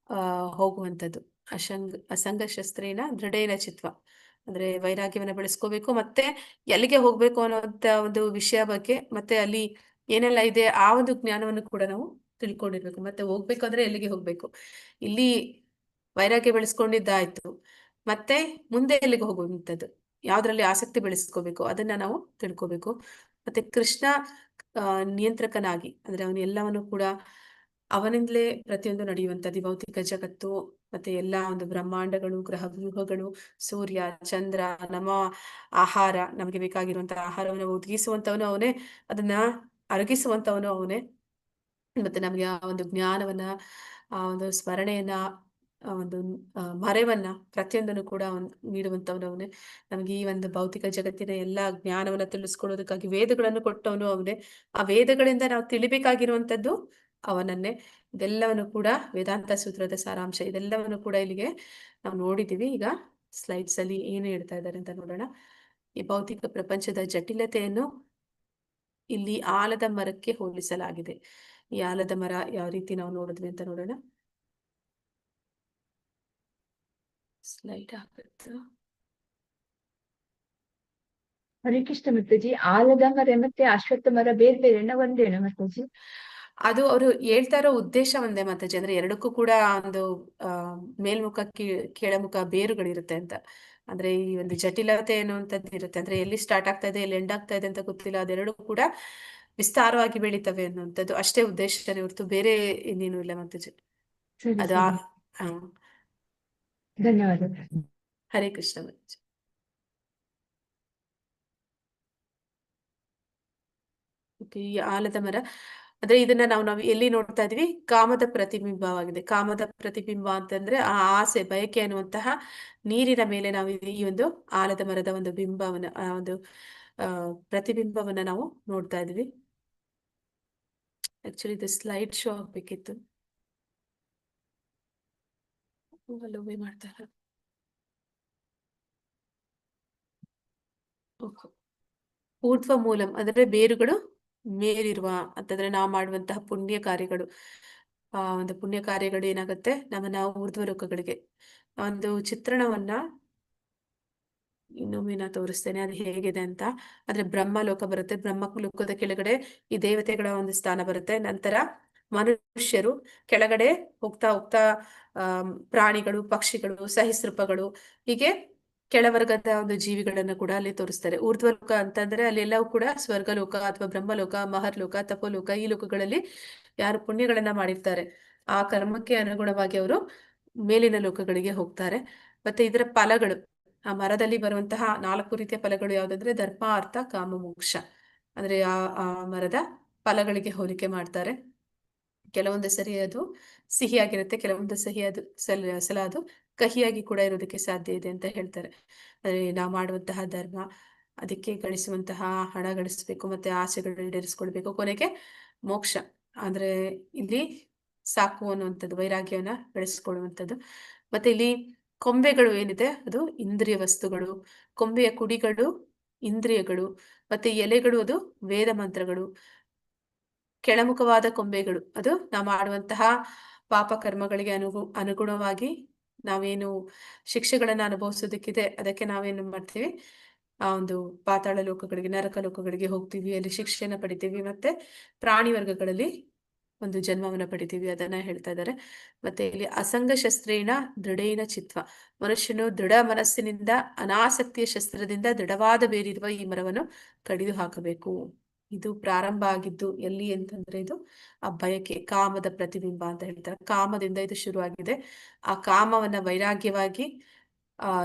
ಹೋಗುವಂಥದ್ದು. ಅಸಂಗ ಶಸ್ತ್ರೇನ ದೃಢೇನ ಚಿತ್ವ, ಅಂದ್ರೆ ವೈರಾಗ್ಯವನ್ನ ಬೆಳೆಸ್ಕೋಬೇಕು. ಮತ್ತೆ ಎಲ್ಲಿಗೆ ಹೋಗ್ಬೇಕು ಅನ್ನೋಂಥ ಒಂದು ವಿಷಯ ಬಗ್ಗೆ, ಮತ್ತೆ ಅಲ್ಲಿ ಏನೆಲ್ಲ ಇದೆ ಆ ಒಂದು ಜ್ಞಾನವನ್ನು ಕೂಡ ನಾವು ತಿಳ್ಕೊಂಡಿರ್ಬೇಕು. ಮತ್ತೆ ಹೋಗ್ಬೇಕಾದ್ರೆ ಎಲ್ಲಿಗೆ ಹೋಗ್ಬೇಕು, ಇಲ್ಲಿ ವೈರಾಗ್ಯ ಬೆಳೆಸ್ಕೊಂಡಿದ್ದಾಯ್ತು, ಮತ್ತೆ ಮುಂದೆ ಎಲ್ಲಿಗೆ ಹೋಗುವಂಥದ್ದು, ಯಾವ್ದ್ರಲ್ಲಿ ಆಸಕ್ತಿ ಬೆಳೆಸ್ಕೋಬೇಕು ಅದನ್ನ ನಾವು ತಿಳ್ಕೋಬೇಕು. ಮತ್ತೆ ಕೃಷ್ಣ ನಿಯಂತ್ರಕನಾಗಿ, ಅಂದ್ರೆ ಅವನು ಎಲ್ಲವನ್ನು ಕೂಡ ಅವನಿಂದಲೇ ಪ್ರತಿಯೊಂದು ನಡೆಯುವಂಥದ್ದು. ಭೌತಿಕ ಜಗತ್ತು ಮತ್ತೆ ಎಲ್ಲಾ ಒಂದು ಬ್ರಹ್ಮಾಂಡಗಳು, ಗ್ರಹ ವ್ಯೂಹಗಳು, ಸೂರ್ಯ ಚಂದ್ರ, ನಮ್ಮ ಆಹಾರ, ನಮಗೆ ಬೇಕಾಗಿರುವಂತಹ ಆಹಾರವನ್ನು ಒದಗಿಸುವಂತವನು ಅವನೇ, ಅದನ್ನ ಅರಗಿಸುವಂತವನು ಅವನೇ. ಮತ್ತೆ ನಮಗೆ ಆ ಒಂದು ಜ್ಞಾನವನ್ನ, ಆ ಒಂದು ಸ್ಮರಣೆಯನ್ನ, ಆ ಒಂದು ಮರೆವನ್ನ ಪ್ರತಿಯೊಂದನ್ನು ಕೂಡ ನೀಡುವಂತವನು ಅವನೇ. ನಮಗೆ ಈ ಒಂದು ಭೌತಿಕ ಜಗತ್ತಿನ ಎಲ್ಲಾ ಜ್ಞಾನವನ್ನ ತಿಳಿಸ್ಕೊಡೋದಕ್ಕಾಗಿ ವೇದಗಳನ್ನು ಕೊಟ್ಟವನು ಅವನೇ. ಆ ವೇದಗಳಿಂದ ನಾವು ತಿಳಿಬೇಕಾಗಿರುವಂತದ್ದು ಅವನನ್ನೇ. ಇದೆಲ್ಲವನ್ನು ಕೂಡ ವೇದಾಂತ ಸೂತ್ರದ ಸಾರಾಂಶ. ಇದೆಲ್ಲವನ್ನು ಕೂಡ ಇಲ್ಲಿಗೆ ನಾವು ನೋಡಿದೀವಿ. ಈಗ ಸ್ಲೈಡ್ಸ್ ಅಲ್ಲಿ ಏನು ಹೇಳ್ತಾ ಇದ್ದಾರೆ ಅಂತ ನೋಡೋಣ. ಈ ಭೌತಿಕ ಪ್ರಪಂಚದ ಜಟಿಲತೆಯನ್ನು ಇಲ್ಲಿ ಆಲದ ಮರಕ್ಕೆ ಹೋಲಿಸಲಾಗಿದೆ. ಈ ಆಲದ ಮರ ಯಾವ ರೀತಿ ನಾವು ನೋಡಿದ್ವಿ ಅಂತ ನೋಡೋಣ. ಸ್ಲೈಡ್ ಆಗುತ್ತೆ. ಹರೇ ಕೃಷ್ಣ ಮಾತಾಜಿ. ಆಲದ ಮರ ಮತ್ತೆ ಅಶ್ವತ್ಥ ಮರ ಬೇರೆ ಬೇರೆನ ಒಂದೇನ ಮಾತಾಜಿ? ಅದು ಅವರು ಹೇಳ್ತಾ ಇರೋ ಉದ್ದೇಶ ಒಂದೇ ಮಾತಾಜಿ. ಅಂದ್ರೆ ಎರಡಕ್ಕೂ ಕೂಡ ಒಂದು ಮೇಲ್ಮುಖ ಕೆಳಮುಖ ಬೇರುಗಳಿರುತ್ತೆ ಅಂತ. ಅಂದ್ರೆ ಈ ಒಂದು ಜಟಿಲತೆ ಅನ್ನುವಂಥದ್ದು ಇರುತ್ತೆ. ಅಂದ್ರೆ ಎಲ್ಲಿ ಸ್ಟಾರ್ಟ್ ಆಗ್ತಾ ಇದೆ ಎಲ್ಲಿ ಎಂಡ್ ಆಗ್ತಾ ಇದೆ ಅಂತ ಗೊತ್ತಿಲ್ಲ. ಅದೆರಡು ಕೂಡ ವಿಸ್ತಾರವಾಗಿ ಬೆಳೀತವೆ ಅನ್ನುವಂಥದ್ದು ಅಷ್ಟೇ ಉದ್ದೇಶನೇ ಹೊರತು ಬೇರೆ ಇನ್ನೇನು ಇಲ್ಲ ಮಾತಾಜಿ. ಸರಿ ಅದು ಸರಿ, ಧನ್ಯವಾದಗಳು. ಹರೇ ಕೃಷ್ಣ ಮಾತಾಜಿ. ಈ ಆಲದ ಮರ ಅಂದ್ರೆ ಇದನ್ನ ನಾವು ಎಲ್ಲಿ ನೋಡ್ತಾ ಇದೀವಿ, ಕಾಮದ ಪ್ರತಿಬಿಂಬವಾಗಿದೆ. ಕಾಮದ ಪ್ರತಿಬಿಂಬ ಅಂತಂದ್ರೆ ಆ ಆಸೆ ಬಯಕೆ ಅನ್ನುವಂತಹ ನೀರಿನ ಮೇಲೆ ನಾವು ಈ ಒಂದು ಆಲದ ಮರದ ಒಂದು ಬಿಂಬವನ್ನ, ಆ ಒಂದು ಪ್ರತಿಬಿಂಬವನ್ನ ನಾವು ನೋಡ್ತಾ ಇದೀವಿ. ಆಕ್ಚುಲಿ ಇದು ಸ್ಲೈಡ್ ಶೋ ಆಗ್ಬೇಕಿತ್ತು, ಅಲ್ಲೋವೇ ಮಾಡ್ತಾರ. ಊರ್ಧ್ವ ಮೂಲಂ ಅಂದ್ರೆ ಬೇರುಗಳು ಮೇಲಿರುವ ಅಂತಂದ್ರೆ ನಾವು ಮಾಡುವಂತಹ ಪುಣ್ಯ ಕಾರ್ಯಗಳು, ಒಂದು ಪುಣ್ಯ ಕಾರ್ಯಗಳು ಏನಾಗುತ್ತೆ ನಮ್ಮನ್ನ ಊರ್ಧ್ವ ಲೋಕಗಳಿಗೆ ಒಂದು ಚಿತ್ರಣವನ್ನ ಇನ್ನೊಮ್ಮೆ ನಾ ತೋರಿಸ್ತೇನೆ ಅದು ಹೇಗಿದೆ ಅಂತ. ಆದ್ರೆ ಬ್ರಹ್ಮ ಲೋಕ ಬರುತ್ತೆ, ಬ್ರಹ್ಮ ಲೋಕದ ಕೆಳಗಡೆ ಈ ದೇವತೆಗಳ ಒಂದು ಸ್ಥಾನ ಬರುತ್ತೆ. ನಂತರ ಮನುಷ್ಯರು ಕೆಳಗಡೆ ಹೋಗ್ತಾ ಹೋಗ್ತಾ ಪ್ರಾಣಿಗಳು, ಪಕ್ಷಿಗಳು, ಸಹಿಸೃಪಗಳು, ಹೀಗೆ ಕೆಳವರ್ಗದ ಒಂದು ಜೀವಿಗಳನ್ನ ಕೂಡ ಅಲ್ಲಿ ತೋರಿಸ್ತಾರೆ. ಊರ್ಧ್ವಲೋಕ ಅಂತಂದ್ರೆ ಅಲ್ಲೆಲ್ಲವೂ ಕೂಡ ಸ್ವರ್ಗಲೋಕ ಅಥವಾ ಬ್ರಹ್ಮಲೋಕ, ಮಹರ್ಲೋಕ, ತಪೋಲೋಕ, ಈ ಲೋಕಗಳಲ್ಲಿ ಯಾರು ಪುಣ್ಯಗಳನ್ನ ಮಾಡಿರ್ತಾರೆ ಆ ಕರ್ಮಕ್ಕೆ ಅನುಗುಣವಾಗಿ ಅವರು ಮೇಲಿನ ಲೋಕಗಳಿಗೆ ಹೋಗ್ತಾರೆ. ಮತ್ತೆ ಇದರ ಫಲಗಳು, ಆ ಮರದಲ್ಲಿ ಬರುವಂತಹ 4 ರೀತಿಯ ಫಲಗಳು ಯಾವ್ದಂದ್ರೆ ಧರ್ಮ, ಅರ್ಥ, ಕಾಮ, ಮೋಕ್ಷ. ಅಂದ್ರೆ ಆ ಮರದ ಫಲಗಳಿಗೆ ಹೋಲಿಕೆ ಮಾಡ್ತಾರೆ. ಕೆಲವೊಂದು ಸರಿ ಅದು ಸಿಹಿಯಾಗಿರುತ್ತೆ, ಕೆಲವೊಂದು ಸಲ ಅದು ಕಹಿಯಾಗಿ ಕೂಡ ಇರೋದಕ್ಕೆ ಸಾಧ್ಯ ಇದೆ ಅಂತ ಹೇಳ್ತಾರೆ. ಅಂದ್ರೆ ನಾವು ಮಾಡುವಂತಹ ಧರ್ಮ, ಅದಕ್ಕೆ ಗಳಿಸುವಂತಹ ಹಣ ಗಳಿಸ್ಬೇಕು, ಮತ್ತೆ ಆಸೆಗಳು ಈಡೇರಿಸ್ಕೊಳ್ಬೇಕು, ಕೊನೆಗೆ ಮೋಕ್ಷ ಅಂದ್ರೆ ಇಲ್ಲಿ ಸಾಕು ಅನ್ನುವಂಥದ್ದು, ವೈರಾಗ್ಯವನ್ನ ಬೆಳೆಸ್ಕೊಳ್ಳುವಂಥದ್ದು. ಮತ್ತೆ ಇಲ್ಲಿ ಕೊಂಬೆಗಳು ಏನಿದೆ ಅದು ಇಂದ್ರಿಯ ವಸ್ತುಗಳು, ಕೊಂಬೆಯ ಕುಡಿಗಳು ಇಂದ್ರಿಯಗಳು, ಮತ್ತೆ ಎಲೆಗಳು ಅದು ವೇದ ಮಂತ್ರಗಳು, ಕೆಳಮುಖವಾದ ಕೊಂಬೆಗಳು ಅದು ನಾವು ಮಾಡುವಂತಹ ಪಾಪ ಕರ್ಮಗಳಿಗೆ ಅನುಗುಣವಾಗಿ ನಾವೇನು ಶಿಕ್ಷೆಗಳನ್ನ ಅನುಭವಿಸೋದಕ್ಕಿದೆ ಅದಕ್ಕೆ ನಾವೇನು ಮಾಡ್ತೀವಿ, ಆ ಒಂದು ಪಾತಾಳ ಲೋಕಗಳಿಗೆ, ನರಕ ಲೋಕಗಳಿಗೆ ಹೋಗ್ತೀವಿ, ಅಲ್ಲಿ ಶಿಕ್ಷೆಯನ್ನ ಪಡಿತೀವಿ, ಮತ್ತೆ ಪ್ರಾಣಿ ವರ್ಗಗಳಲ್ಲಿ ಒಂದು ಜನ್ಮವನ್ನ ಪಡಿತೀವಿ, ಅದನ್ನ ಹೇಳ್ತಾ ಇದ್ದಾರೆ. ಮತ್ತೆ ಇಲ್ಲಿ ಅಸಂಗ ಶಸ್ತ್ರೇಣ ದೃಢೇನ ಚಿತ್ವ, ಮನುಷ್ಯನು ದೃಢ ಮನಸ್ಸಿನಿಂದ ಅನಾಸಕ್ತಿಯ ಶಸ್ತ್ರದಿಂದ ದೃಢವಾದ ಬೇರಿರುವ ಈ ಮರವನ್ನು ಕಡಿದು ಹಾಕಬೇಕು. ಇದು ಪ್ರಾರಂಭ ಆಗಿದ್ದು ಎಲ್ಲಿ ಅಂತಂದ್ರೆ ಇದು ಆ ಬಯಕೆ, ಕಾಮದ ಪ್ರತಿಬಿಂಬ ಅಂತ ಹೇಳ್ತಾರೆ. ಕಾಮದಿಂದ ಇದು ಶುರುವಾಗಿದೆ. ಆ ಕಾಮವನ್ನ ವೈರಾಗ್ಯವಾಗಿ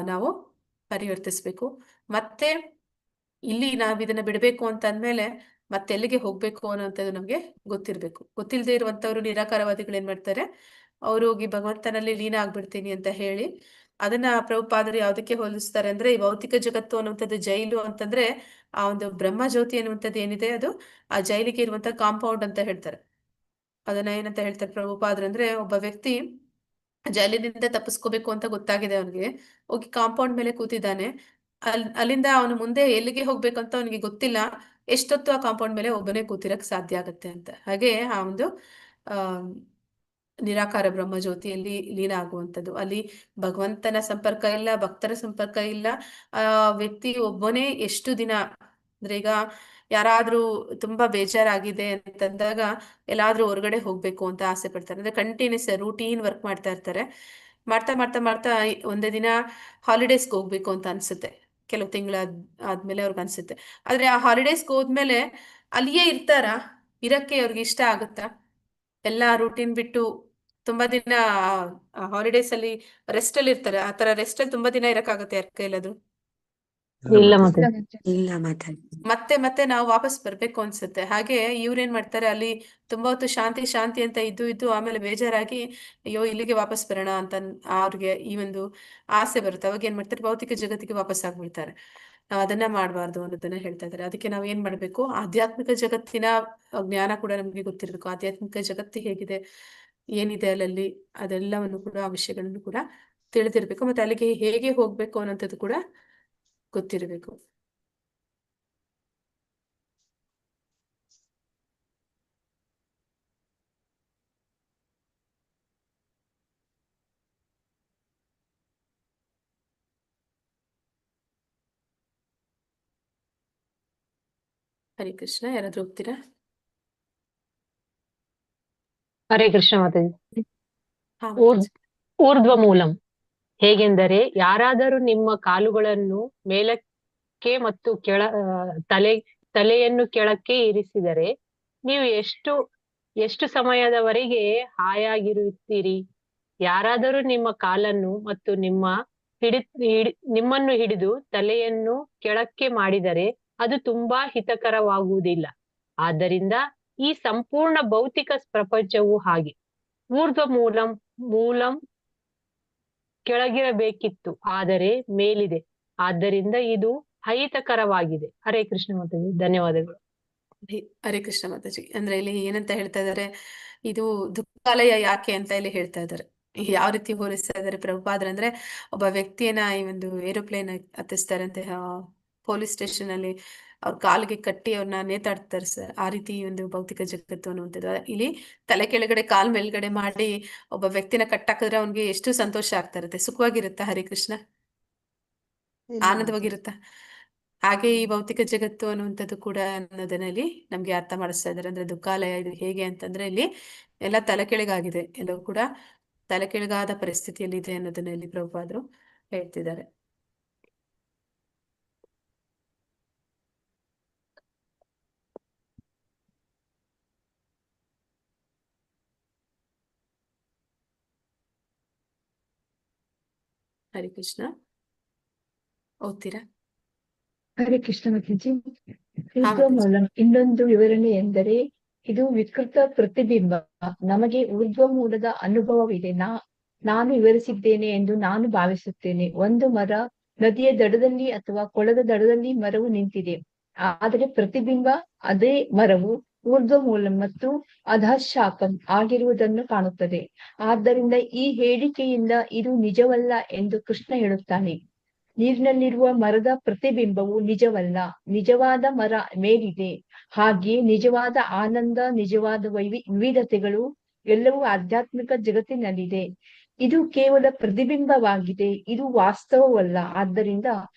ನಾವು ಪರಿವರ್ತಿಸ್ಬೇಕು. ಮತ್ತೆ ಇಲ್ಲಿ ನಾವ್ ಇದನ್ನ ಬಿಡಬೇಕು ಅಂತ ಅಂದ್ಮೇಲೆ ಮತ್ತೆ ಎಲ್ಲಿಗೆ ಹೋಗ್ಬೇಕು ಅನ್ನೋಂಥದ್ದು ನಮ್ಗೆ ಗೊತ್ತಿರ್ಬೇಕು. ಗೊತ್ತಿಲ್ಲದೆ ಇರುವಂತವ್ರು ನಿರಾಕಾರವಾದಿಗಳು ಏನ್ ಮಾಡ್ತಾರೆ, ಅವ್ರು ಹೋಗಿ ಭಗವಂತನಲ್ಲಿ ಲೀನ ಆಗ್ಬಿಡ್ತೀನಿ ಅಂತ ಹೇಳಿ ಅದನ್ನ ಪ್ರಭುಪಾದರು ಯಾವ್ದಕ್ಕೆ ಹೋಲಿಸ್ತಾರೆ ಅಂದ್ರೆ, ಈ ಭೌತಿಕ ಜಗತ್ತು ಅನ್ನುವಂಥದ್ದು ಜೈಲು ಅಂತಂದ್ರೆ ಆ ಒಂದು ಬ್ರಹ್ಮ ಜ್ಯೋತಿ ಅನ್ನುವಂಥದ್ದು ಏನಿದೆ ಅದು ಆ ಜೈಲಿಗೆ ಇರುವಂತ ಕಾಂಪೌಂಡ್ ಅಂತ ಹೇಳ್ತಾರೆ. ಅದನ್ನ ಏನಂತ ಹೇಳ್ತಾರೆ ಪ್ರಭುಪಾದರು ಅಂದ್ರೆ, ಒಬ್ಬ ವ್ಯಕ್ತಿ ಜೈಲಿನಿಂದ ತಪ್ಪಿಸ್ಕೋಬೇಕು ಅಂತ ಗೊತ್ತಾಗಿದೆ ಅವನಿಗೆ, ಹೋಗಿ ಕಾಂಪೌಂಡ್ ಮೇಲೆ ಕೂತಿದ್ದಾನೆ. ಅಲ್ಲಿಂದ ಅವನು ಮುಂದೆ ಎಲ್ಲಿಗೆ ಹೋಗ್ಬೇಕು ಅಂತ ಅವನಿಗೆ ಗೊತ್ತಿಲ್ಲ. ಎಷ್ಟೊತ್ತು ಆ ಕಾಂಪೌಂಡ್ ಮೇಲೆ ಒಬ್ಬನೇ ಕೂತಿರಕ್ ಸಾಧ್ಯ ಆಗತ್ತೆ ಅಂತ. ಹಾಗೆ ಆ ಒಂದು ಆ ನಿರಾಕಾರ ಬ್ರಹ್ಮ ಜ್ಯೋತಿಯಲ್ಲಿ ಲೀನ ಆಗುವಂಥದ್ದು. ಅಲ್ಲಿ ಭಗವಂತನ ಸಂಪರ್ಕ ಇಲ್ಲ, ಭಕ್ತರ ಸಂಪರ್ಕ ಇಲ್ಲ. ಆ ವ್ಯಕ್ತಿ ಒಬ್ಬನೇ ಎಷ್ಟು ದಿನ ಅಂದ್ರೆ, ಈಗ ಯಾರಾದ್ರೂ ತುಂಬಾ ಬೇಜಾರಾಗಿದೆ ಅಂತಂದಾಗ ಎಲ್ಲಾದ್ರೂ ಹೊರಗಡೆ ಹೋಗ್ಬೇಕು ಅಂತ ಆಸೆ ಪಡ್ತಾರೆ. ಅಂದ್ರೆ ಕಂಟಿನ್ಯೂಸ್ ರೂಟೀನ್ ವರ್ಕ್ ಮಾಡ್ತಾ ಇರ್ತಾರೆ. ಮಾಡ್ತಾ ಮಾಡ್ತಾ ಮಾಡ್ತಾ ಒಂದೇ ದಿನ ಹಾಲಿಡೇಸ್ಗೆ ಹೋಗ್ಬೇಕು ಅಂತ ಅನ್ಸುತ್ತೆ. ಕೆಲವು ತಿಂಗಳ ಆದ್ಮೇಲೆ ಅವ್ರಿಗೆ ಅನ್ಸುತ್ತೆ. ಆದ್ರೆ ಆ ಹಾಲಿಡೇಸ್ಗೆ ಹೋದ್ಮೇಲೆ ಅಲ್ಲಿಯೇ ಇರ್ತಾರ, ಇರಕ್ಕೆ ಅವ್ರಿಗೆ ಇಷ್ಟ ಆಗುತ್ತಾ? ಎಲ್ಲಾ ರೂಟೀನ್ ಬಿಟ್ಟು ತುಂಬಾ ದಿನ ಹಾಲಿಡೇಸ್ ಅಲ್ಲಿ ರೆಸ್ಟ್ ಅಲ್ಲಿ ಇರ್ತಾರೆ. ಆ ತರ ರೆಸ್ಟ್ ಅಲ್ಲಿ ತುಂಬಾ ದಿನ ಇರಕ್ಕಾಗತ್ತೆ ಯಾರ ಕೈಲಾದ್ರು? ಇಲ್ಲ ಮತ್ತೆ ಇಲ್ಲ ಮಾತಾಡಿ. ಮತ್ತೆ ಮತ್ತೆ ನಾವು ವಾಪಸ್ ಬರ್ಬೇಕು ಅನ್ಸುತ್ತೆ. ಹಾಗೆ ಇವ್ರೇನ್ ಮಾಡ್ತಾರೆ, ಅಲ್ಲಿ ತುಂಬಾ ಹೊತ್ತು ಶಾಂತಿ ಶಾಂತಿ ಅಂತ ಇದ್ದು ಆಮೇಲೆ ಬೇಜಾರಾಗಿ ಅಯ್ಯೋ ಇಲ್ಲಿಗೆ ವಾಪಸ್ ಬರೋಣ ಅಂತ ಅವ್ರಿಗೆ ಈ ಒಂದು ಆಸೆ ಬರುತ್ತೆ. ಅವಾಗ ಏನ್ ಮಾಡ್ತಾರೆ, ಭೌತಿಕ ಜಗತ್ತಿಗೆ ವಾಪಸ್ ಆಗ್ಬಿಡ್ತಾರೆ. ನಾವು ಅದನ್ನ ಮಾಡಬಾರ್ದು ಅನ್ನೋದನ್ನ ಹೇಳ್ತಾ ಇದ್ದಾರೆ. ಅದಕ್ಕೆ ನಾವ್ ಏನ್ ಮಾಡ್ಬೇಕು, ಆಧ್ಯಾತ್ಮಿಕ ಜಗತ್ತಿನ ಜ್ಞಾನ ಕೂಡ ನಮ್ಗೆ ಗೊತ್ತಿರ್ಬೇಕು. ಆಧ್ಯಾತ್ಮಿಕ ಜಗತ್ತು ಹೇಗಿದೆ, ಏನಿದೆ ಅಲ್ಲಲ್ಲಿ, ಅದೆಲ್ಲವನ್ನು ಕೂಡ ಆ ವಿಷಯಗಳನ್ನು ಕೂಡ ತಿಳಿದಿರ್ಬೇಕು. ಮತ್ತೆ ಅಲ್ಲಿಗೆ ಹೇಗೆ ಹೋಗ್ಬೇಕು ಅನ್ನೋಂಥದ್ದು ಕೂಡ ಗೊತ್ತಿರಬೇಕು. ಹರಿ ಕೃಷ್ಣ. ಯಾರಾದ್ರೂ ಹೋಗ್ತೀರಾ? ಹರೇ ಕೃಷ್ಣ ಮಾತಾಜಿ. ಹಾ ಊರ್ಧ್ವ ಮೂಲಂ ಹೇಗೆಂದರೆ, ಯಾರಾದರೂ ನಿಮ್ಮ ಕಾಲುಗಳನ್ನು ಮೇಲಕ್ಕೆ ಮತ್ತು ತಲೆಯನ್ನು ಕೆಳಕ್ಕೆ ಇರಿಸಿದರೆ ನೀವು ಎಷ್ಟು ಸಮಯದವರೆಗೆ ಹಾಯಾಗಿರುತ್ತೀರಿ? ಯಾರಾದರೂ ನಿಮ್ಮ ಕಾಲನ್ನು ಮತ್ತು ನಿಮ್ಮನ್ನು ಹಿಡಿದು ತಲೆಯನ್ನು ಕೆಳಕ್ಕೆ ಮಾಡಿದರೆ ಅದು ತುಂಬಾ ಹಿತಕರವಾಗುವುದಿಲ್ಲ. ಆದ್ದರಿಂದ ಈ ಸಂಪೂರ್ಣ ಭೌತಿಕ ಪ್ರಪಂಚವು ಹಾಗೆ. ಊರ್ಧ್ವ ಮೂಲಂ ಕೆಳಗಿರಬೇಕಿತ್ತು, ಆದರೆ ಮೇಲಿದೆ. ಆದ್ದರಿಂದ ಇದು ಅಹಿತಕರವಾಗಿದೆ. ಹರೇ ಕೃಷ್ಣ ಮಾತಾಜಿ, ಧನ್ಯವಾದಗಳು. ಹರೇ ಕೃಷ್ಣ ಮಾತಾಜಿ. ಅಂದ್ರೆ ಇಲ್ಲಿ ಏನಂತ ಹೇಳ್ತಾ ಇದಾರೆ, ಇದು ದುಃಖಾಲಯ ಯಾಕೆ ಅಂತ ಇಲ್ಲಿ ಹೇಳ್ತಾ ಇದ್ದಾರೆ. ಯಾವ ರೀತಿ ಹೋಲಿಸ್ತಾ ಇದಾರೆ ಪ್ರಭುಪಾದ್ರ ಅಂದ್ರೆ, ಒಬ್ಬ ವ್ಯಕ್ತಿಯನ್ನ ಈ ಒಂದು ಏರೋಪ್ಲೇನ್ ಹತ್ತಿಸ್ತಾರಂತೆ ಪೊಲೀಸ್ ಸ್ಟೇಷನ್ ಅಲ್ಲಿ. ಅವ್ರ ಕಾಲಿಗೆ ಕಟ್ಟಿ ಅವ್ರನ್ನ ನೇತಾಡ್ತಾರೆ ಸರ್. ಆ ರೀತಿ ಈ ಒಂದು ಭೌತಿಕ ಜಗತ್ತು ಅನ್ನುವಂಥದ್ದು. ಇಲ್ಲಿ ತಲೆ ಕೆಳಗಡೆ ಕಾಲ್ ಮೇಲ್ಗಡೆ ಮಾಡಿ ಒಬ್ಬ ವ್ಯಕ್ತಿನ ಕಟ್ಟಾಕಿದ್ರೆ ಅವ್ನಿಗೆ ಎಷ್ಟು ಸಂತೋಷ ಆಗ್ತಾ ಇರುತ್ತೆ, ಸುಖವಾಗಿರುತ್ತಾ ಹರಿಕೃಷ್ಣ, ಇಲ್ಲ ಮಾತಾಜಿ. ಆನಂದವಾಗಿರುತ್ತಾ? ಹಾಗೆ ಈ ಭೌತಿಕ ಜಗತ್ತು ಅನ್ನುವಂಥದ್ದು ಕೂಡ ಅನ್ನೋದನ್ನಲ್ಲಿ ನಮ್ಗೆ ಅರ್ಥ ಮಾಡಿಸ್ತಾ ಇದ್ದಾರೆ. ಅಂದ್ರೆ ದುಃಖಾಲಯ ಇದು ಹೇಗೆ ಅಂತಂದ್ರೆ ಇಲ್ಲಿ ಎಲ್ಲ ತಲೆ ಕೆಳಗಾಗಿದೆ, ಎಲ್ಲವೂ ಕೂಡ ತಲೆ ಕೆಳಗಾದ ಪರಿಸ್ಥಿತಿಯಲ್ಲಿ ಇದೆ ಅನ್ನೋದನ್ನ ಇಲ್ಲಿ ಪ್ರಭುಪಾದರು ಹೇಳ್ತಿದ್ದಾರೆ. ಹರಿಕೃಷ್ಣ ಓದ್ತೀರಾ? ಹರೇ ಕೃಷ್ಣ ಮಾತಾಜಿ. ಹಾ ಮಾತಾಜಿ. ಇನ್ನೊಂದು ವಿವರಣೆ ಎಂದರೆ ಇದು ವಿಕೃತ ಪ್ರತಿಬಿಂಬ. ನಮಗೆ ಊರ್ಧ್ವ ಮೂಲದ ಅನುಭವವಿದೆ. ನಾನು ವಿವರಿಸಿದ್ದೇನೆ ಎಂದು ನಾನು ಭಾವಿಸುತ್ತೇನೆ. ಒಂದು ಮರ ನದಿಯ ದಡದಲ್ಲಿ ಅಥವಾ ಕೊಳದ ದಡದಲ್ಲಿ ಮರವು ನಿಂತಿದೆ. ಆದರೆ ಪ್ರತಿಬಿಂಬ ಅದೇ ಮರವು ಊರ್ಧ್ವ ಮೂಲ ಮತ್ತು ಅಧಃಶಾಖಂ ಆಗಿರುವುದನ್ನು ಕಾಣುತ್ತದೆ. ಆದ್ದರಿಂದ ಈ ಹೇಳಿಕೆಯಿಂದ ಇದು ನಿಜವಲ್ಲ ಎಂದು ಕೃಷ್ಣ ಹೇಳುತ್ತಾನೆ. ನೀರಿನಲ್ಲಿರುವ ಮರದ ಪ್ರತಿಬಿಂಬವು ನಿಜವಲ್ಲ, ನಿಜವಾದ ಮರ ಮೇಲಿದೆ. ಹಾಗೆಯೇ ನಿಜವಾದ ಆನಂದ, ನಿಜವಾದ ವಿವಿಧತೆಗಳು ಎಲ್ಲವೂ ಆಧ್ಯಾತ್ಮಿಕ ಜಗತ್ತಿನಲ್ಲಿದೆ. ಇದು ಕೇವಲ ಪ್ರತಿಬಿಂಬವಾಗಿದೆ, ಇದು ವಾಸ್ತವವಲ್ಲ. ಆದ್ದರಿಂದ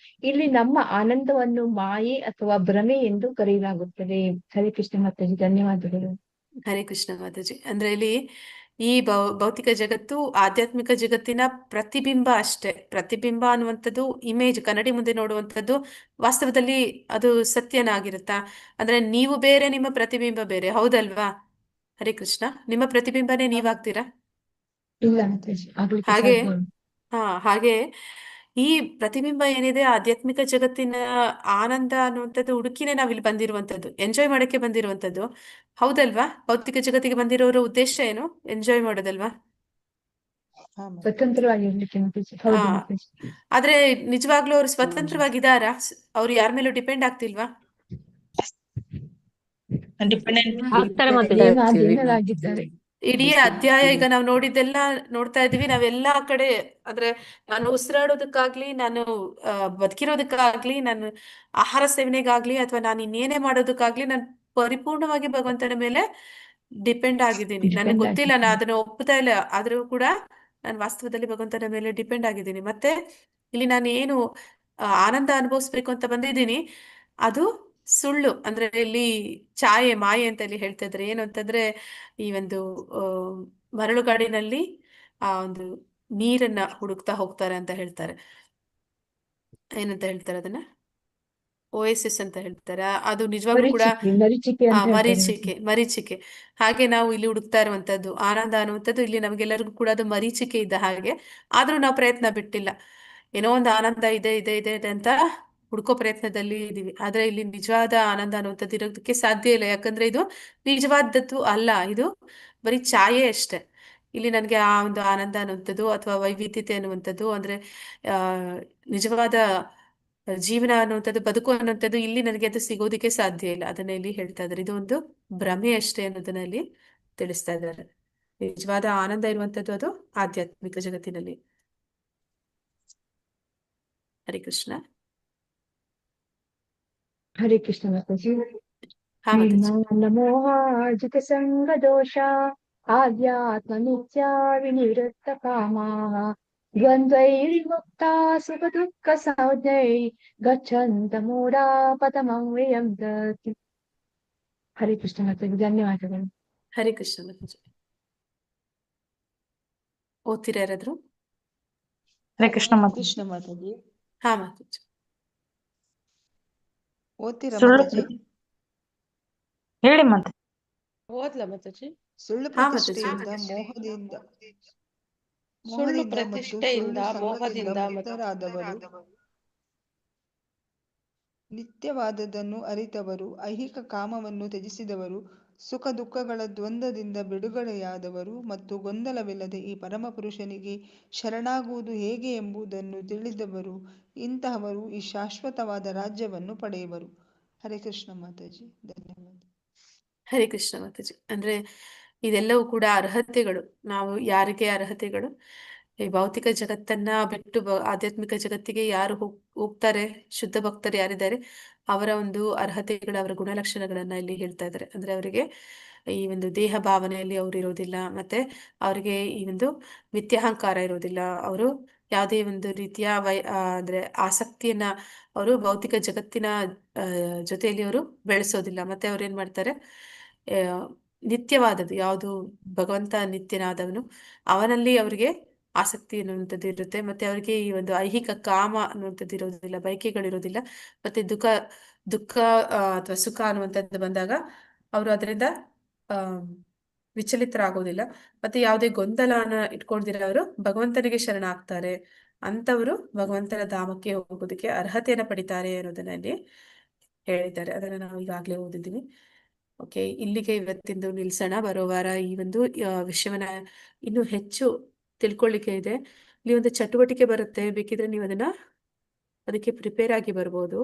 ಇಲ್ಲಿ ನಮ್ಮ ಆನಂದವನ್ನು ಮಾಯೆ ಅಥವಾ ಭ್ರಮೆ ಎಂದು ಕರೆಯಲಾಗುತ್ತದೆ. ಹರೇ ಕೃಷ್ಣ ಮಾತಾಜಿ, ಧನ್ಯವಾದಗಳು. ಹರೇ ಕೃಷ್ಣ ಮಾತಾಜಿ. ಅಂದ್ರೆ ಇಲ್ಲಿ ಈ ಭೌತಿಕ ಜಗತ್ತು ಆಧ್ಯಾತ್ಮಿಕ ಜಗತ್ತಿನ ಪ್ರತಿಬಿಂಬ ಅಷ್ಟೇ. ಪ್ರತಿಬಿಂಬ ಅನ್ನುವಂಥದ್ದು ಇಮೇಜ್, ಕನ್ನಡಿ ಮುಂದೆ ನೋಡುವಂಥದ್ದು. ವಾಸ್ತವದಲ್ಲಿ ಅದು ಸತ್ಯನಾಗಿರುತ್ತಾ? ಅಂದ್ರೆ ನೀವು ಬೇರೆ, ನಿಮ್ಮ ಪ್ರತಿಬಿಂಬ ಬೇರೆ, ಹೌದಲ್ವಾ ಹರೇ ಕೃಷ್ಣ? ನಿಮ್ಮ ಪ್ರತಿಬಿಂಬನೇ ನೀವಾಗ್ತೀರಾ? ಇಲ್ಲ ಮಾತಾಜಿ, ಆಗ್ಲಿಕ್ಕೆ ಹಾಗೆ ಸಾಧ್ಯ ಇಲ್ಲ. ಹಾಗೆ ಈ ಪ್ರತಿಬಿಂಬ ಏನಿದೆ ಆಧ್ಯಾತ್ಮಿಕ ಜಗತ್ತಿನ ಆನಂದ ಅನ್ನುವಂಥದ್ದು ಹುಡುಕಿನೇ ನಾವಿಲ್ಲಿ ಬಂದಿರುವಂಥದ್ದು, ಎಂಜಾಯ್ ಮಾಡಕ್ಕೆ ಬಂದಿರುವಂಥದ್ದು, ಹೌದಲ್ವಾ? ಭೌತಿಕ ಜಗತ್ತಿಗೆ ಬಂದಿರೋರ ಉದ್ದೇಶ ಏನು? ಎಂಜಾಯ್ ಮಾಡೋದಲ್ವಾ? ಹಾ ಮಾತಾಜಿ. ಸ್ವತಂತ್ರವಾಗಿರ್ಲಿಕ್ಕೆ ಮಾತಾಜಿ. ಹೌದು ಹಾ. ಮಾತಾಜಿ. ಆದ್ರೆ ನಿಜವಾಗ್ಲೂ ಅವ್ರು ಸ್ವತಂತ್ರವಾಗಿದ್ದಾರಾ? ಅವ್ರು ಯಾರ ಮೇಲೂ ಡಿಪೆಂಡ್ ಆಗ್ತಿಲ್ವಾ? ಡಿಪೆಂಡೆಂಟ್ ಆಗ್ತಾರೆ ಮಾತಾಜಿ. ನೇಮಾಧೀನರಾಗಿದ್ದಾರೆ. ಇಡೀ ಅಧ್ಯಾಯ ಈಗ ನಾವು ನೋಡಿದ್ದೆಲ್ಲ ನೋಡ್ತಾ ಇದೀವಿ. ನಾವೆಲ್ಲಾ ಕಡೆ ಅಂದ್ರೆ ನಾನು ಉಸಿರಾಡೋದಕ್ಕಾಗ್ಲಿ, ನಾನು ಬದುಕಿರೋದಕ್ಕಾಗ್ಲಿ, ನಾನು ಆಹಾರ ಸೇವನೆಗಾಗ್ಲಿ, ಅಥವಾ ನಾನು ಇನ್ನೇನೇ ಮಾಡೋದಕ್ಕಾಗ್ಲಿ ನಾನು ಪರಿಪೂರ್ಣವಾಗಿ ಭಗವಂತನ ಮೇಲೆ ಡಿಪೆಂಡ್ ಆಗಿದ್ದೀನಿ. ನನಗೆ ಡಿಪೆಂಡ್ ಗೊತ್ತಿಲ್ಲ, ನಾನು ಆಗಿದ್ದಾರೆ. ಅದನ್ನ ಒಪ್ಪುತ್ತಾ ಇಲ್ಲ, ಆದ್ರೂ ಕೂಡ ನಾನು ವಾಸ್ತವದಲ್ಲಿ ಭಗವಂತನ ಮೇಲೆ ಡಿಪೆಂಡ್ ಆಗಿದ್ದೀನಿ. ಮತ್ತೆ ಇಲ್ಲಿ ನಾನು ಏನು ಆನಂದ ಅನುಭವಿಸ್ಬೇಕು ಅಂತ ಬಂದಿದ್ದೀನಿ ಅದು ಸುಳ್ಳು. ಅಂದ್ರೆ ಇಲ್ಲಿ ಛಾಯೆ, ಮಾಯೆ ಅಂತ ಇಲ್ಲಿ ಹೇಳ್ತಾ ಇದ್ದಾರೆ. ಏನು ಅಂತಂದ್ರೆ ಈ ಒಂದು ಆ, ಮರಳುಗಾಡಿನಲ್ಲಿ ಆ ಒಂದು ನೀರನ್ನ ಹುಡುಕ್ತಾ ಹೋಗ್ತಾರೆ ಅಂತ ಹೇಳ್ತಾರೆ. ಏನಂತ ಹೇಳ್ತಾರೆ ಅದನ್ನ? ಓಎಸಿಸ್ ಅಂತ ಹೇಳ್ತಾರೆ. ಅದು ನಿಜವಾಗ್ಲೂ ಕೂಡ ಮರೀಚಿಕೆ ಅಂತ ಹೇಳ್ತಾರೆ ಮರೀಚಿಕೆ, ಮರೀಚಿಕೆ. ಹಾಗೆ ನಾವು ಇಲ್ಲಿ ಹುಡುಕ್ತಾ ಇರುವಂತದ್ದು ಆನಂದ ಅನ್ನುವಂಥದ್ದು ಇಲ್ಲಿ ನಮ್ಗೆಲ್ಲರಿಗೂ ಕೂಡ ಅದು ಮರೀಚಿಕೆ ಇದ್ದ ಹಾಗೆ. ಆದ್ರೂ ನಾವು ಪ್ರಯತ್ನ ಬಿಟ್ಟಿಲ್ಲ. ಏನೋ ಒಂದು ಆನಂದ ಇದೆ ಇದೆ ಇದೆ ಇದೆ ಅಂತ ಹುಡ್ಕೋ ಪ್ರಯತ್ನದಲ್ಲಿ ಇದೀವಿ. ಆದ್ರೆ ಇಲ್ಲಿ ನಿಜವಾದ ಆನಂದ ಅನ್ನುವಂಥದ್ದು ಇರೋದಕ್ಕೆ ಸಾಧ್ಯ ಇಲ್ಲ. ಯಾಕಂದ್ರೆ ಇದು ನಿಜವಾದದ್ದು ಅಲ್ಲ, ಇದು ಬರೀ ಛಾಯೆ ಅಷ್ಟೆ. ಇಲ್ಲಿ ನನಗೆ ಆ ಒಂದು ಆನಂದ ಅನ್ನುವಂಥದ್ದು ಅಥವಾ ವೈವಿಧ್ಯತೆ ಅನ್ನುವಂಥದ್ದು ಅಂದ್ರೆ ಆ ನಿಜವಾದ ಜೀವನ ಅನ್ನುವಂಥದ್ದು, ಬದುಕು ಅನ್ನುವಂಥದ್ದು ಇಲ್ಲಿ ನನಗೆ ಅದು ಸಿಗೋದಿಕ್ಕೆ ಸಾಧ್ಯ ಇಲ್ಲ. ಅದನ್ನ ಇಲ್ಲಿ ಹೇಳ್ತಾ ಇದ್ದಾರೆ. ಇದು ಒಂದು ಭ್ರಮೆ ಅಷ್ಟೇ ಅನ್ನೋದನ್ನ ಇಲ್ಲಿ ತಿಳಿಸ್ತಾ ಇದ್ದಾರೆ. ನಿಜವಾದ ಆನಂದ ಇರುವಂತದ್ದು ಅದು ಆಧ್ಯಾತ್ಮಿಕ ಜಗತ್ತಿನಲ್ಲಿ. ಹರೇ ಕೃಷ್ಣ. ಹರೇ ಕೃಷ್ಣ ಮಾತಾಜಿ. ಹಾ ಮಾತಾಜಿ. ನಿರ್ಮಾಣ ಮೋಹಾಜಿತ ಸಂಗ ದೋಷ ಆಧ್ಯಾತ್ಮ ನಿತ್ಯ ವಿನಿವೃತ್ತ ಕಾಮಾ ದ್ವಂದ್ವೈರ್ಮುಕ್ತಾ ಸುಖ ದುಃಖ ಸಂಜ್ಞೈ ಗಚ್ಚಂತ ಮೂಢಾ ಪತಮಂ ವಿಯಂತಿ. ಹರೇ ಕೃಷ್ಣ ಮಾತಾಜಿ, ಧನ್ಯವಾದಗಳು. ಹರೇ ಕೃಷ್ಣ ಮಾತಾಜಿ. ಓದ್ತೀರಾ ಯಾರಾದ್ರು? ಹರೇ ಕೃಷ್ಣ ಮಾತಾಜಿ. ಕೃಷ್ಣ ಮಾತಾಜಿ. ಹಾ ಮಾತಾಜಿ. ಓದ್ತೀರಾ ಸುಳ್ಳು ಮಾತಾಜಿ? ಹೇಳಿ ಮಾತಾಜಿ. ಓದ್ಲಾ ಮಾತಾಜಿ? ಸುಳ್ಳು ಹಾ ಮಾತಾಜಿ. ಪ್ರತಿಷ್ಠೆಯಿಂದ ಸುಳ್ಳು ಮೋಹದಿಂದ ಮತ್ತು ಪ್ರತಿಷ್ಠೆಯಿಂದ ಸುಳ್ಳು ಮೋಹದಿಂದ ಸಂಗದಿಂದ ಮುಕ್ತರಾದವರು, ನಿತ್ಯವಾದದನ್ನು ಅರಿತವರು, ಐಹಿಕ ಕಾಮವನ್ನು ತ್ಯಜಿಸಿದವರು, ಸುಖ ದುಃಖಗಳ ದ್ವಂದ್ವದಿಂದ ಬಿಡುಗಡೆಯಾದವರು ಮತ್ತು ಗೊಂದಲವಿಲ್ಲದೆ ಈ ಪರಮಪುರುಷನಿಗೆ ಶರಣಾಗುವುದು ಹೇಗೆ ಎಂಬುದನ್ನು ತಿಳಿದವರು, ಇಂತಹವರು ಈ ಶಾಶ್ವತವಾದ ರಾಜ್ಯವನ್ನು ಪಡೆಯುವರು. ಹರೇ ಕೃಷ್ಣ ಮಾತಾಜಿ, ಧನ್ಯವಾದ. ಹರೇ ಕೃಷ್ಣ ಮಾತಾಜಿ. ಅಂದ್ರೆ ಇದೆಲ್ಲವೂ ಕೂಡ ಅರ್ಹತೆಗಳು. ನಾವು ಯಾರಿಗೆ ಅರ್ಹತೆಗಳು? ಈ ಭೌತಿಕ ಜಗತ್ತನ್ನ ಬಿಟ್ಟು ಆಧ್ಯಾತ್ಮಿಕ ಜಗತ್ತಿಗೆ ಯಾರು ಹೋಗ್ತಾರೆ, ಶುದ್ಧ ಭಕ್ತರು ಯಾರಿದ್ದಾರೆ ಅವರ ಒಂದು ಅರ್ಹತೆಗಳ ಅವರ ಗುಣಲಕ್ಷಣಗಳನ್ನ ಇಲ್ಲಿ ಹೇಳ್ತಾ ಇದ್ದಾರೆ. ಅಂದ್ರೆ ಅವರಿಗೆ ಈ ಒಂದು ದೇಹ ಭಾವನೆಯಲ್ಲಿ ಅವರು ಇರೋದಿಲ್ಲ, ಮತ್ತೆ ಅವರಿಗೆ ಈ ಒಂದು ಮಿಥ್ಯಾಹಂಕಾರ ಇರೋದಿಲ್ಲ, ಅವರು ಯಾವುದೇ ಒಂದು ರೀತಿಯ ಅಂದ್ರೆ ಆಸಕ್ತಿಯನ್ನ ಅವರು ಭೌತಿಕ ಜಗತ್ತಿನ ಜೊತೆಯಲ್ಲಿ ಅವರು ಬೆಳೆಸೋದಿಲ್ಲ. ಮತ್ತೆ ಅವ್ರು ಏನ್ ಮಾಡ್ತಾರೆ, ನಿತ್ಯವಾದದ್ದು ಯಾವುದು ಭಗವಂತ ನಿತ್ಯನಾದವನು ಅವನಲ್ಲಿ ಅವರಿಗೆ ಆಸಕ್ತಿ ಅನ್ನುವಂಥದ್ದು ಇರುತ್ತೆ. ಮತ್ತೆ ಅವರಿಗೆ ಈ ಒಂದು ಐಹಿಕ ಕಾಮ ಅನ್ನುವಂಥದ್ದು ಇರೋದಿಲ್ಲ, ಬಯಕೆಗಳಿರೋದಿಲ್ಲ. ಮತ್ತೆ ದುಃಖ ಅಥವಾ ಸುಖ ಅನ್ನುವಂಥದ್ದು ಬಂದಾಗ ಅವರು ಅದರಿಂದ ಆ ವಿಚಲಿತರಾಗೋದಿಲ್ಲ. ಮತ್ತೆ ಯಾವುದೇ ಗೊಂದಲನ ಇಟ್ಕೊಳ್ದಿರ ಅವರು ಭಗವಂತನಿಗೆ ಶರಣಾಗ್ತಾರೆ. ಅಂತವರು ಭಗವಂತನ ಧಾಮಕ್ಕೆ ಹೋಗೋದಕ್ಕೆ ಅರ್ಹತೆಯನ್ನ ಪಡಿತಾರೆ ಅನ್ನೋದನ್ನ ಇಲ್ಲಿ ಹೇಳಿದ್ದಾರೆ. ಅದನ್ನ ನಾವು ಈಗಾಗಲೇ ಓದಿದ್ದೀವಿ. ಓಕೆ, ಇಲ್ಲಿಗೆ ಇವತ್ತಿಂದು ನಿಲ್ಸೋಣ. ಬರೋ ವಾರ ಈ ಒಂದು ವಿಷಯವನ್ನ ಇನ್ನೂ ಹೆಚ್ಚು ತಿಳ್ಕೊಳ್ಳಿಕ್ಕೆ ಇದೆ. ಇಲ್ಲಿ ಒಂದು ಚಟುವಟಿಕೆ ಬರುತ್ತೆ, ಬೇಕಿದ್ರೆ ನೀವು ಅದಕ್ಕೆ ಪ್ರಿಪೇರ್ ಆಗಿ ಬರ್ಬೋದು.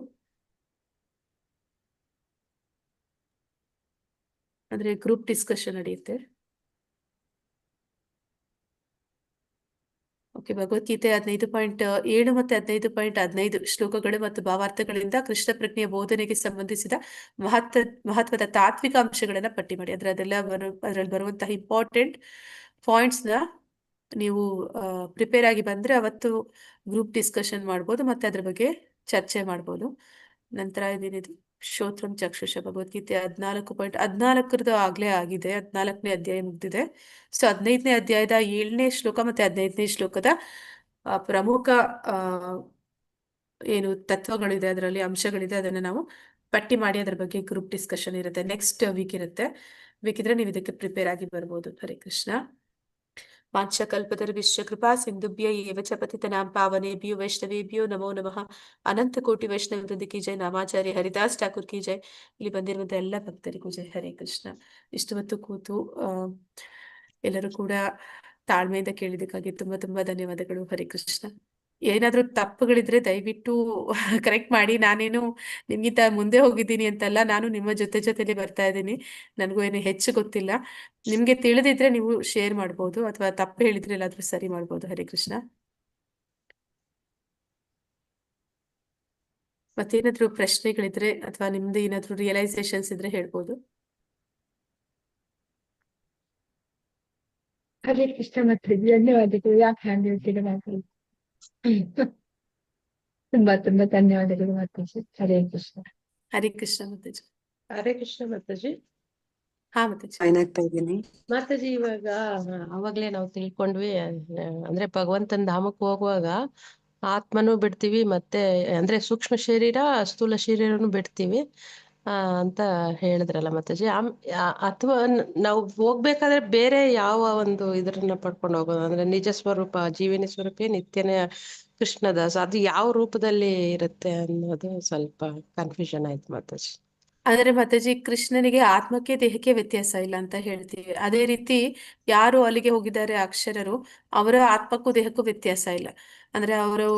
ಅಂದ್ರೆ ಗ್ರೂಪ್ ಡಿಸ್ಕಷನ್ ನಡೆಯುತ್ತೆ. ಓಕೆ, ಭಗವದ್ಗೀತೆ 15.7 ಮತ್ತೆ 15.15 ಶ್ಲೋಕಗಳು ಮತ್ತು ಭಾವಾರ್ಥಗಳಿಂದ ಕೃಷ್ಣ ಪ್ರಜ್ಞೆಯ ಬೋಧನೆಗೆ ಸಂಬಂಧಿಸಿದ ಮಹತ್ವದ ತಾತ್ವಿಕ ಅಂಶಗಳನ್ನ ಪಟ್ಟಿ ಮಾಡಿ. ಅದರಲ್ಲಿ ಬರುವಂತಹ ಇಂಪಾರ್ಟೆಂಟ್ ಪಾಯಿಂಟ್ಸ್ನ ನೀವು ಪ್ರಿಪೇರ್ ಆಗಿ ಬಂದ್ರೆ ಅವತ್ತು ಗ್ರೂಪ್ ಡಿಸ್ಕಷನ್ ಮಾಡ್ಬೋದು, ಮತ್ತೆ ಅದ್ರ ಬಗ್ಗೆ ಚರ್ಚೆ ಮಾಡ್ಬೋದು. ನಂತರ ಇದೇನಿದು ಶ್ರೋತ್ರಂ ಚಕ್ಷುಷ ಭಗವದ್ಗೀತೆ 14.14 ಆಗ್ಲೇ ಆಗಿದೆ. 14ನೇ ಅಧ್ಯಾಯ ಮುಗ್ದಿದೆ. ಸೊ 15ನೇ ಅಧ್ಯಾಯದ 7ನೇ ಶ್ಲೋಕ ಮತ್ತೆ 15ನೇ ಶ್ಲೋಕದ ಪ್ರಮುಖ ಏನು ತತ್ವಗಳಿದೆ, ಅದರಲ್ಲಿ ಅಂಶಗಳಿದೆ, ಅದನ್ನ ನಾವು ಪಟ್ಟಿ ಮಾಡಿ ಅದರ ಬಗ್ಗೆ ಗ್ರೂಪ್ ಡಿಸ್ಕಷನ್ ಇರುತ್ತೆ. ನೆಕ್ಸ್ಟ್ ವೀಕ್ ಇರುತ್ತೆ. ಬೇಕಿದ್ರೆ ನೀವು ಇದಕ್ಕೆ ಪ್ರಿಪೇರ್ ಆಗಿ ಬರ್ಬೋದು. ಹರೇ ಕೃಷ್ಣ. ವಾಂಛಕಲ್ಪತರುಭ್ಯಶ್ಚ ಕೃಪಾ ಸಿಂಧುಭ್ಯ ಏವ ಚ ಪತಿತನಾಂ ಪಾವನೇಭ್ಯೋ ವೈಷ್ಣವೇಭ್ಯೋ ನಮೋ ನಮಃ. ಅನಂತ ಕೋಟಿ ವೈಷ್ಣವ ವೃಂದ ಕಿ ಜೈ. ನಾಮಾಚಾರ್ಯ ಹರಿದಾಸ್ ಠಾಕೂರ್ ಕಿ ಜೈ. ಇಲ್ಲಿ ಬಂದಿರುವಂತ ಎಲ್ಲ ಭಕ್ತರಿಗೂ ಜೈ. ಹರೇ ಕೃಷ್ಣ. ಇಷ್ಟು ಹೊತ್ತು ಕೂತು ಎಲ್ಲರೂ ಕೂಡ ತಾಳ್ಮೆಯಿಂದ ಕೇಳಿದಕ್ಕಾಗಿ ತುಂಬಾ ತುಂಬಾ ಧನ್ಯವಾದಗಳು. ಹರೇ ಕೃಷ್ಣ. ಏನಾದ್ರೂ ತಪ್ಪುಗಳಿದ್ರೆ ದಯವಿಟ್ಟು ಕರೆಕ್ಟ್ ಮಾಡಿ. ನಾನೇನು ನಿಮ್ಗಿಂತ ಮುಂದೆ ಹೋಗಿದ್ದೀನಿ ಅಂತಲ್ಲ, ನಾನು ನಿಮ್ಮ ಜೊತೆಲಿ ಬರ್ತಾ ಇದ್ದೀನಿ. ನನಗೂ ಏನು ಹೆಚ್ಚು ಗೊತ್ತಿಲ್ಲ. ನಿಮ್ಗೆ ತಿಳಿದಿದ್ರೆ ನೀವು ಶೇರ್ ಮಾಡ್ಬೋದು, ಅಥವಾ ತಪ್ಪು ಹೇಳಿದ್ರೆ ಎಲ್ಲಾದ್ರೂ ಸರಿ ಮಾಡ್ಬೋದು. ಹರೇ ಕೃಷ್ಣ. ಮತ್ತೇನಾದ್ರೂ ಪ್ರಶ್ನೆಗಳಿದ್ರೆ ಅಥವಾ ನಿಮ್ದು ಏನಾದ್ರೂ ರಿಯಲೈಸೇಷನ್ಸ್ ಇದ್ರೆ ಹೇಳ್ಬೋದು. ಹರೇ ಕೃಷ್ಣ. ಮತ್ತೆ ಧನ್ಯವಾದಗಳು. ಯಾಕೆ ಹ್ಯಾಂಡ್ ಹೇಳ್ತೀರಾ? ತುಂಬಾ ತುಂಬಾ ಧನ್ಯವಾದಗಳು ಮಾತಾಜಿ. ಹರೇ ಕೃಷ್ಣ. ಹರೇ ಕೃಷ್ಣ ಮಾತಾಜಿ. ಹರೇ ಕೃಷ್ಣ ಮಾತಾಜಿ. ಹಾ ಮಾತಾಜಿ. ಜಾಯ್ನ್ ಆಗ್ತಾ ಇದ್ದೀನಿ ಮಾತಾಜಿ. ಇವಾಗ ಅವಾಗ್ಲೇ ನಾವು ತಿಳ್ಕೊಂಡ್ವಿ, ಅಂದ್ರೆ ಭಗವಂತನ ಧಾಮಕ್ಕೆ ಹೋಗುವಾಗ ಆತ್ಮನೂ ಬಿಡ್ತೀವಿ, ಮತ್ತೆ ಅಂದ್ರೆ ಸೂಕ್ಷ್ಮ ಶರೀರ ಸ್ಥೂಲ ಶರೀರನು ಬಿಡ್ತೀವಿ ಅಂತ ಹೇಳಿದ್ರಲ್ಲ ಮಾತಾಜಿ. ಅಥವಾ ನಾವು ಹೋಗ್ಬೇಕಾದ್ರೆ ಬೇರೆ ಯಾವ ಒಂದು ಇದ್ರನ್ನ ಪಡ್ಕೊಂಡು ಹೋಗೋದು, ಅಂದ್ರೆ ನಿಜ ಸ್ವರೂಪ ಜೀವನ ಸ್ವರೂಪ ನಿತ್ಯನೇ ಕೃಷ್ಣದಾಸ್, ಅದು ಯಾವ ರೂಪದಲ್ಲಿ ಇರುತ್ತೆ ಅನ್ನೋದು ಸ್ವಲ್ಪ ಕನ್ಫ್ಯೂಷನ್ ಆಯ್ತು ಮಾತಾಜಿ. ಅಂದ್ರೆ ಮಾತಾಜಿ, ಕೃಷ್ಣನಿಗೆ ಆತ್ಮಕ್ಕೆ ದೇಹಕ್ಕೆ ವ್ಯತ್ಯಾಸ ಇಲ್ಲ ಅಂತ ಹೇಳ್ತೀವಿ. ಅದೇ ರೀತಿ ಯಾರು ಅಲ್ಲಿಗೆ ಹೋಗಿದ್ದಾರೆ ಅಕ್ಷರರು, ಅವರ ಆತ್ಮಕ್ಕೂ ದೇಹಕ್ಕೂ ವ್ಯತ್ಯಾಸ ಇಲ್ಲ. ಅಂದ್ರೆ ಅವರು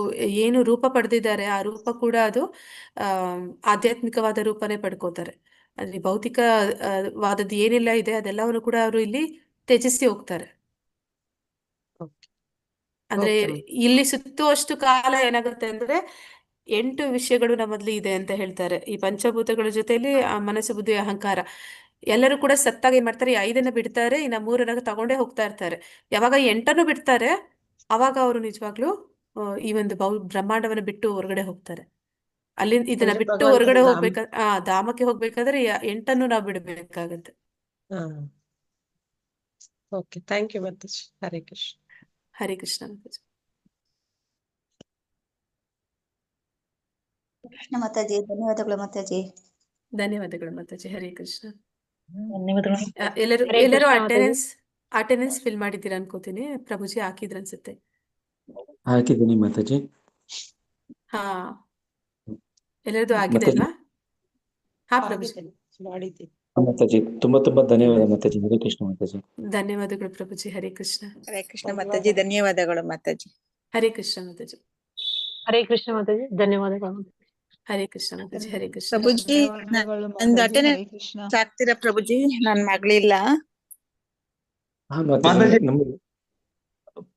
ಏನು ರೂಪ ಪಡೆದಿದ್ದಾರೆ ಆ ರೂಪ ಕೂಡ ಅದು ಆಧ್ಯಾತ್ಮಿಕವಾದ ರೂಪನೇ ಪಡ್ಕೋತಾರೆ. ಅಂದ್ರೆ ಭೌತಿಕ ವಾದದ್ದು ಏನೆಲ್ಲ ಇದೆ ಅದೆಲ್ಲವನ್ನು ಕೂಡ ಅವರು ಇಲ್ಲಿ ತ್ಯಜಿಸಿ ಹೋಗ್ತಾರೆ. ಅಂದ್ರೆ ಇಲ್ಲಿ ಸುತ್ತುವಷ್ಟು ಕಾಲ ಏನಾಗುತ್ತೆ ಅಂದ್ರೆ 8 ವಿಷಯಗಳು ನಮ್ಮಲ್ಲಿ ಇದೆ ಅಂತ ಹೇಳ್ತಾರೆ. ಈ ಪಂಚಭೂತಗಳ ಜೊತೆಲಿ ಆ ಮನಸ್ಸು ಬುದ್ಧಿ ಅಹಂಕಾರ ಎಲ್ಲರೂ ಕೂಡ ಸತ್ತಾಗ ಏನ್ ಮಾಡ್ತಾರೆ, 5 ಬಿಡ್ತಾರೆ, ಇನ್ನ 3 ತಗೊಂಡೇ ಹೋಗ್ತಾ ಇರ್ತಾರೆ. ಯಾವಾಗ 8 ಬಿಡ್ತಾರೆ ಅವಾಗ ಅವರು ನಿಜವಾಗ್ಲೂ ಈ ಒಂದು ಬ್ರಹ್ಮಾಂಡವನ್ನ ಬಿಟ್ಟು ಹೊರಗಡೆ ಹೋಗ್ತಾರೆ. ಅಲ್ಲಿ ಇದನ್ನ ಬಿಟ್ಟು ಹೊರಗಡೆ ಹೋಗ್ಬೇಕಾದ್ರೆ ಧಾಮಕ್ಕೆ ಹೋಗ್ಬೇಕಾದ್ರೆ 8 ನಾವು ಬಿಡಬೇಕಾಗತ್ತೆ. Okay, thank you Mataji. Hare Krishna. Hare Krishna Mataji. Krishna Mataji. ಧನ್ಯವಾದಗಳು ಮಾತಾಜಿ. ಧನ್ಯವಾದಗಳು ಮಾತಾಜಿ. ಹರೇ ಕೃಷ್ಣ. ಧನ್ಯವಾದಗಳು. ಎಲ್ಲರೂ ಅಟೆಂಡೆನ್ಸ್ ಫಿಲ್ ಮಾಡಿದ್ದೀರಾ ಅನ್ಕೋತೀನಿ. ಪ್ರಭುಜಿ ಹಾಕಿದ್ರ ಅನ್ಸುತ್ತೆ. ಹಾಕಿದ್ದೀನಿ ಮಾತಾಜಿ. ಹಾ, ಎಲ್ಲರದು ಆಗಿದೆ ಅಲ್ವಾ? ಹಾ ಪ್ರಭುಜಿ ಮಾಡಿದ್ದೀನಿ ಮಾತಾಜಿ. ತುಂಬಾ ತುಂಬಾ ಧನ್ಯವಾದ ಮಾತಾಜಿ. ಹರೇ ಕೃಷ್ಣ ಮಾತಾಜಿ. ಧನ್ಯವಾದಗಳು ಪ್ರಭುಜಿ. ಹರೇ ಕೃಷ್ಣ. ಹರೇ ಕೃಷ್ಣ ಮಾತಾಜಿ. ಧನ್ಯವಾದಗಳು ಮಾತಾಜಿ. ಹರೇ ಕೃಷ್ಣ ಮಾತಾಜಿ. ಹರೇ ಕೃಷ್ಣ ಮಾತಾಜಿ. ಧನ್ಯವಾದಗಳು. ಹರೇ ಕೃಷ್ಣ ಮಾತಾಜಿ. ಹರೇ ಕೃಷ್ಣ. ಪ್ರಭುಜಿ, ನಂದು ಅಟೆಂಡೆನ್ಸ್ ಆಗ್ತೀರಾ ಪ್ರಭುಜಿ? ನನ್ ಮಗಳಿಲ್ಲ.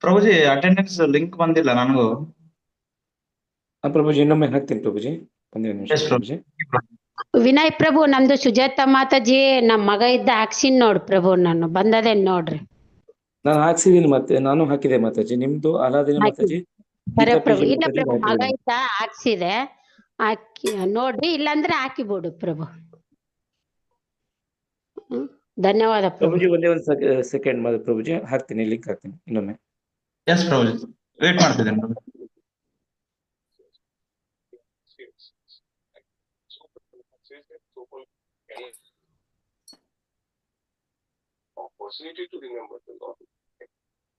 ಪ್ರಭುಜಿ ಅಟೆಂಡೆನ್ಸ್ ಲಿಂಕ್ ಬಂದಿಲ್ಲ ನನಗೂ. ಪ್ರಭುಜಿ ಇನ್ನೊಮ್ಮೆ ಹಾಕ್ತೀನಿ ಪ್ರಭುಜಿ. ಒಂದೇ ನಿಮಿಷ ಎಸ್ ಪ್ರಭುಜಿ. ವಿನಯ್ ಪ್ರಭು, ನಮ್ದು ಸುಜಾತ ಮಾತಾಜಿ ನಮ್ ಮಗ ಇದ್ದ ಹಾಕ್ಸಿನ್ ನೋಡ್ ಪ್ರಭು, ನಾನು ಬಂದದೇನ್ ನೋಡ್ರಿ. ನಾನು ಹಾಕ್ಸಿದೀನಿ, ಮತ್ತೆ ನಾನು ಹಾಕಿದೆ ಮಾತಾಜಿ. ನಿಮ್ದು ಆರಾಧನೆ ಮಾತಾಜಿ, ಸರಿ ಗೀತಾ ಪ್ರಭು. ಪೂಜೆ ಇಲ್ಲ ಮಾತಾಜಿ ಪ್ರಭು, ಮಗ ಹಾಕಿದ್ದೀನಿ. ಇದ್ದ ಹಾಕ್ಸಿದೆ, ಹಾಕಿ ನೋಡ್ರಿ, ಇಲ್ಲಾಂದ್ರೆ ಹಾಕಿ ಬಿಡು ಪ್ರಭು. ಧನ್ಯವಾದ ಪ್ರಭು. ಪ್ರಭುಜಿ ಒಂದೇ ಒಂದು ಸೆಕೆಂಡ್ ಪ್ರಭುಜಿ, ಹಾಕ್ತೀನಿ, ಲಿಂಕ್ ಹಾಕ್ತೀನಿ ಇನ್ನೊಮ್ಮೆ. ಎಸ್ ಪ್ರಭುಜಿ, ವೇಟ್ ಮಾಡ್ತಿದ್ದೇನೆ ಪ್ರಭು. Opportunity to remember the Lord.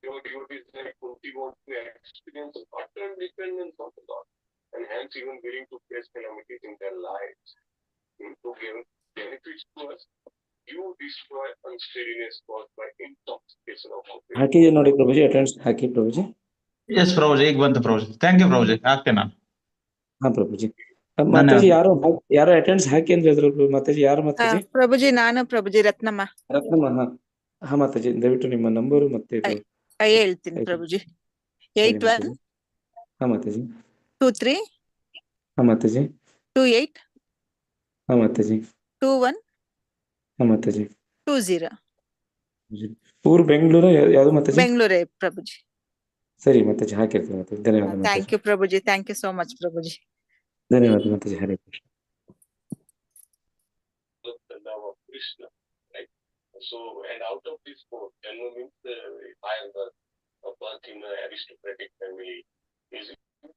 Your devotees like Kunti want to experience utter dependence on the Lord, and hence even willing to face calamities in their lives. To give benefits to us, you destroy unsteadiness caused by intoxication of faith. ಹಾಕಿದೆ ನೋಡಿ ಪ್ರಭುಜಿ, attends ಹಾಕಿ ಪ್ರಭುಜಿ. S ಪ್ರಭುಜಿ, ಈಗ ಬಂತು ಪ್ರಭುಜಿ. Thank you ಪ್ರಭುಜಿ, ಹಾಕ್ತೇನೆ ನಾನು. ಹಾ ಪ್ರಭುಜಿ. ಮಾತಾಜಿ ಯಾರು attends ಹಾಕಿ ಅಂದ್ರೆ ಇದ್ರು ಮಾತಾಜಿ, ಯಾರು ಮಾತಾಜಿ? ಪ್ರಭುಜಿ, ನಾನು ಪ್ರಭುಜಿ, ರತ್ನಮ್ಮ. ರತ್ನಮ್ಮ, ಹಾ ಮಾತಾಜಿ, ದಯವಿಟ್ಟು ನಿಮ್ಮ ನಂಬರು ಮತ್ತೆ ಹೇಳ್ತೀನಿ ಪ್ರಭುಜಿ. 81 ಹಾ ಮಾತಾಜಿ 23 ಹಾ ಮಾತಾಜಿ 28 ಹಾ ಮಾತಾಜಿ 21 ಹಾ ಮಾತಾಜಿ 20. ಊರು ಬೆಂಗಳೂರು ಯಾವ್ದು ಮಾತಾಜಿ? ಬೆಂಗಳೂರೇ ಪ್ರಭುಜಿ. ಸರಿ ಮಾತಾಜಿ, ಹಾಕಿರ್ತೀನಿ ಮಾತಾಜಿ. ಧನ್ಯವಾದ thank you Prabhuji, thank you so much Prabhuji. ಧನ್ಯವಾದ Mataji. Hare Krishna. The love of Krishna, right? So, and out of this four, Janma means higher birth, a birth in an aristocratic family is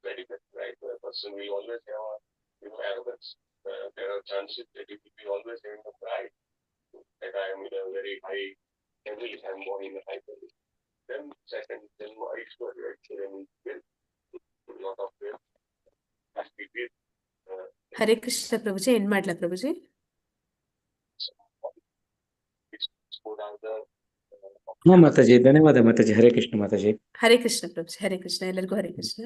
very bad, right? A person will always have a, arrogance. There are chances that if we always having a pride that I am in a very high family, I am born in a high family. Then second, Janma Aishwarya, actually, a lot of wealth has to be. Hare Krishna ಪ್ರಭುಜಿ, ಏನ್ ಮಾಡ್ಲಾ ಪ್ರಭುಜಿ? ಹಾ ಮಾತಾಜಿ, ಧನ್ಯವಾದ ಮಾತಾಜಿ. ಹರೇ ಕೃಷ್ಣ ಮಾತಾಜಿ. ಹರೇ ಕೃಷ್ಣ ಪ್ರಭುಜಿ, ಹರೇ ಕೃಷ್ಣ. ಎಲ್ಲರಿಗೂ ಹರೇ ಕೃಷ್ಣ.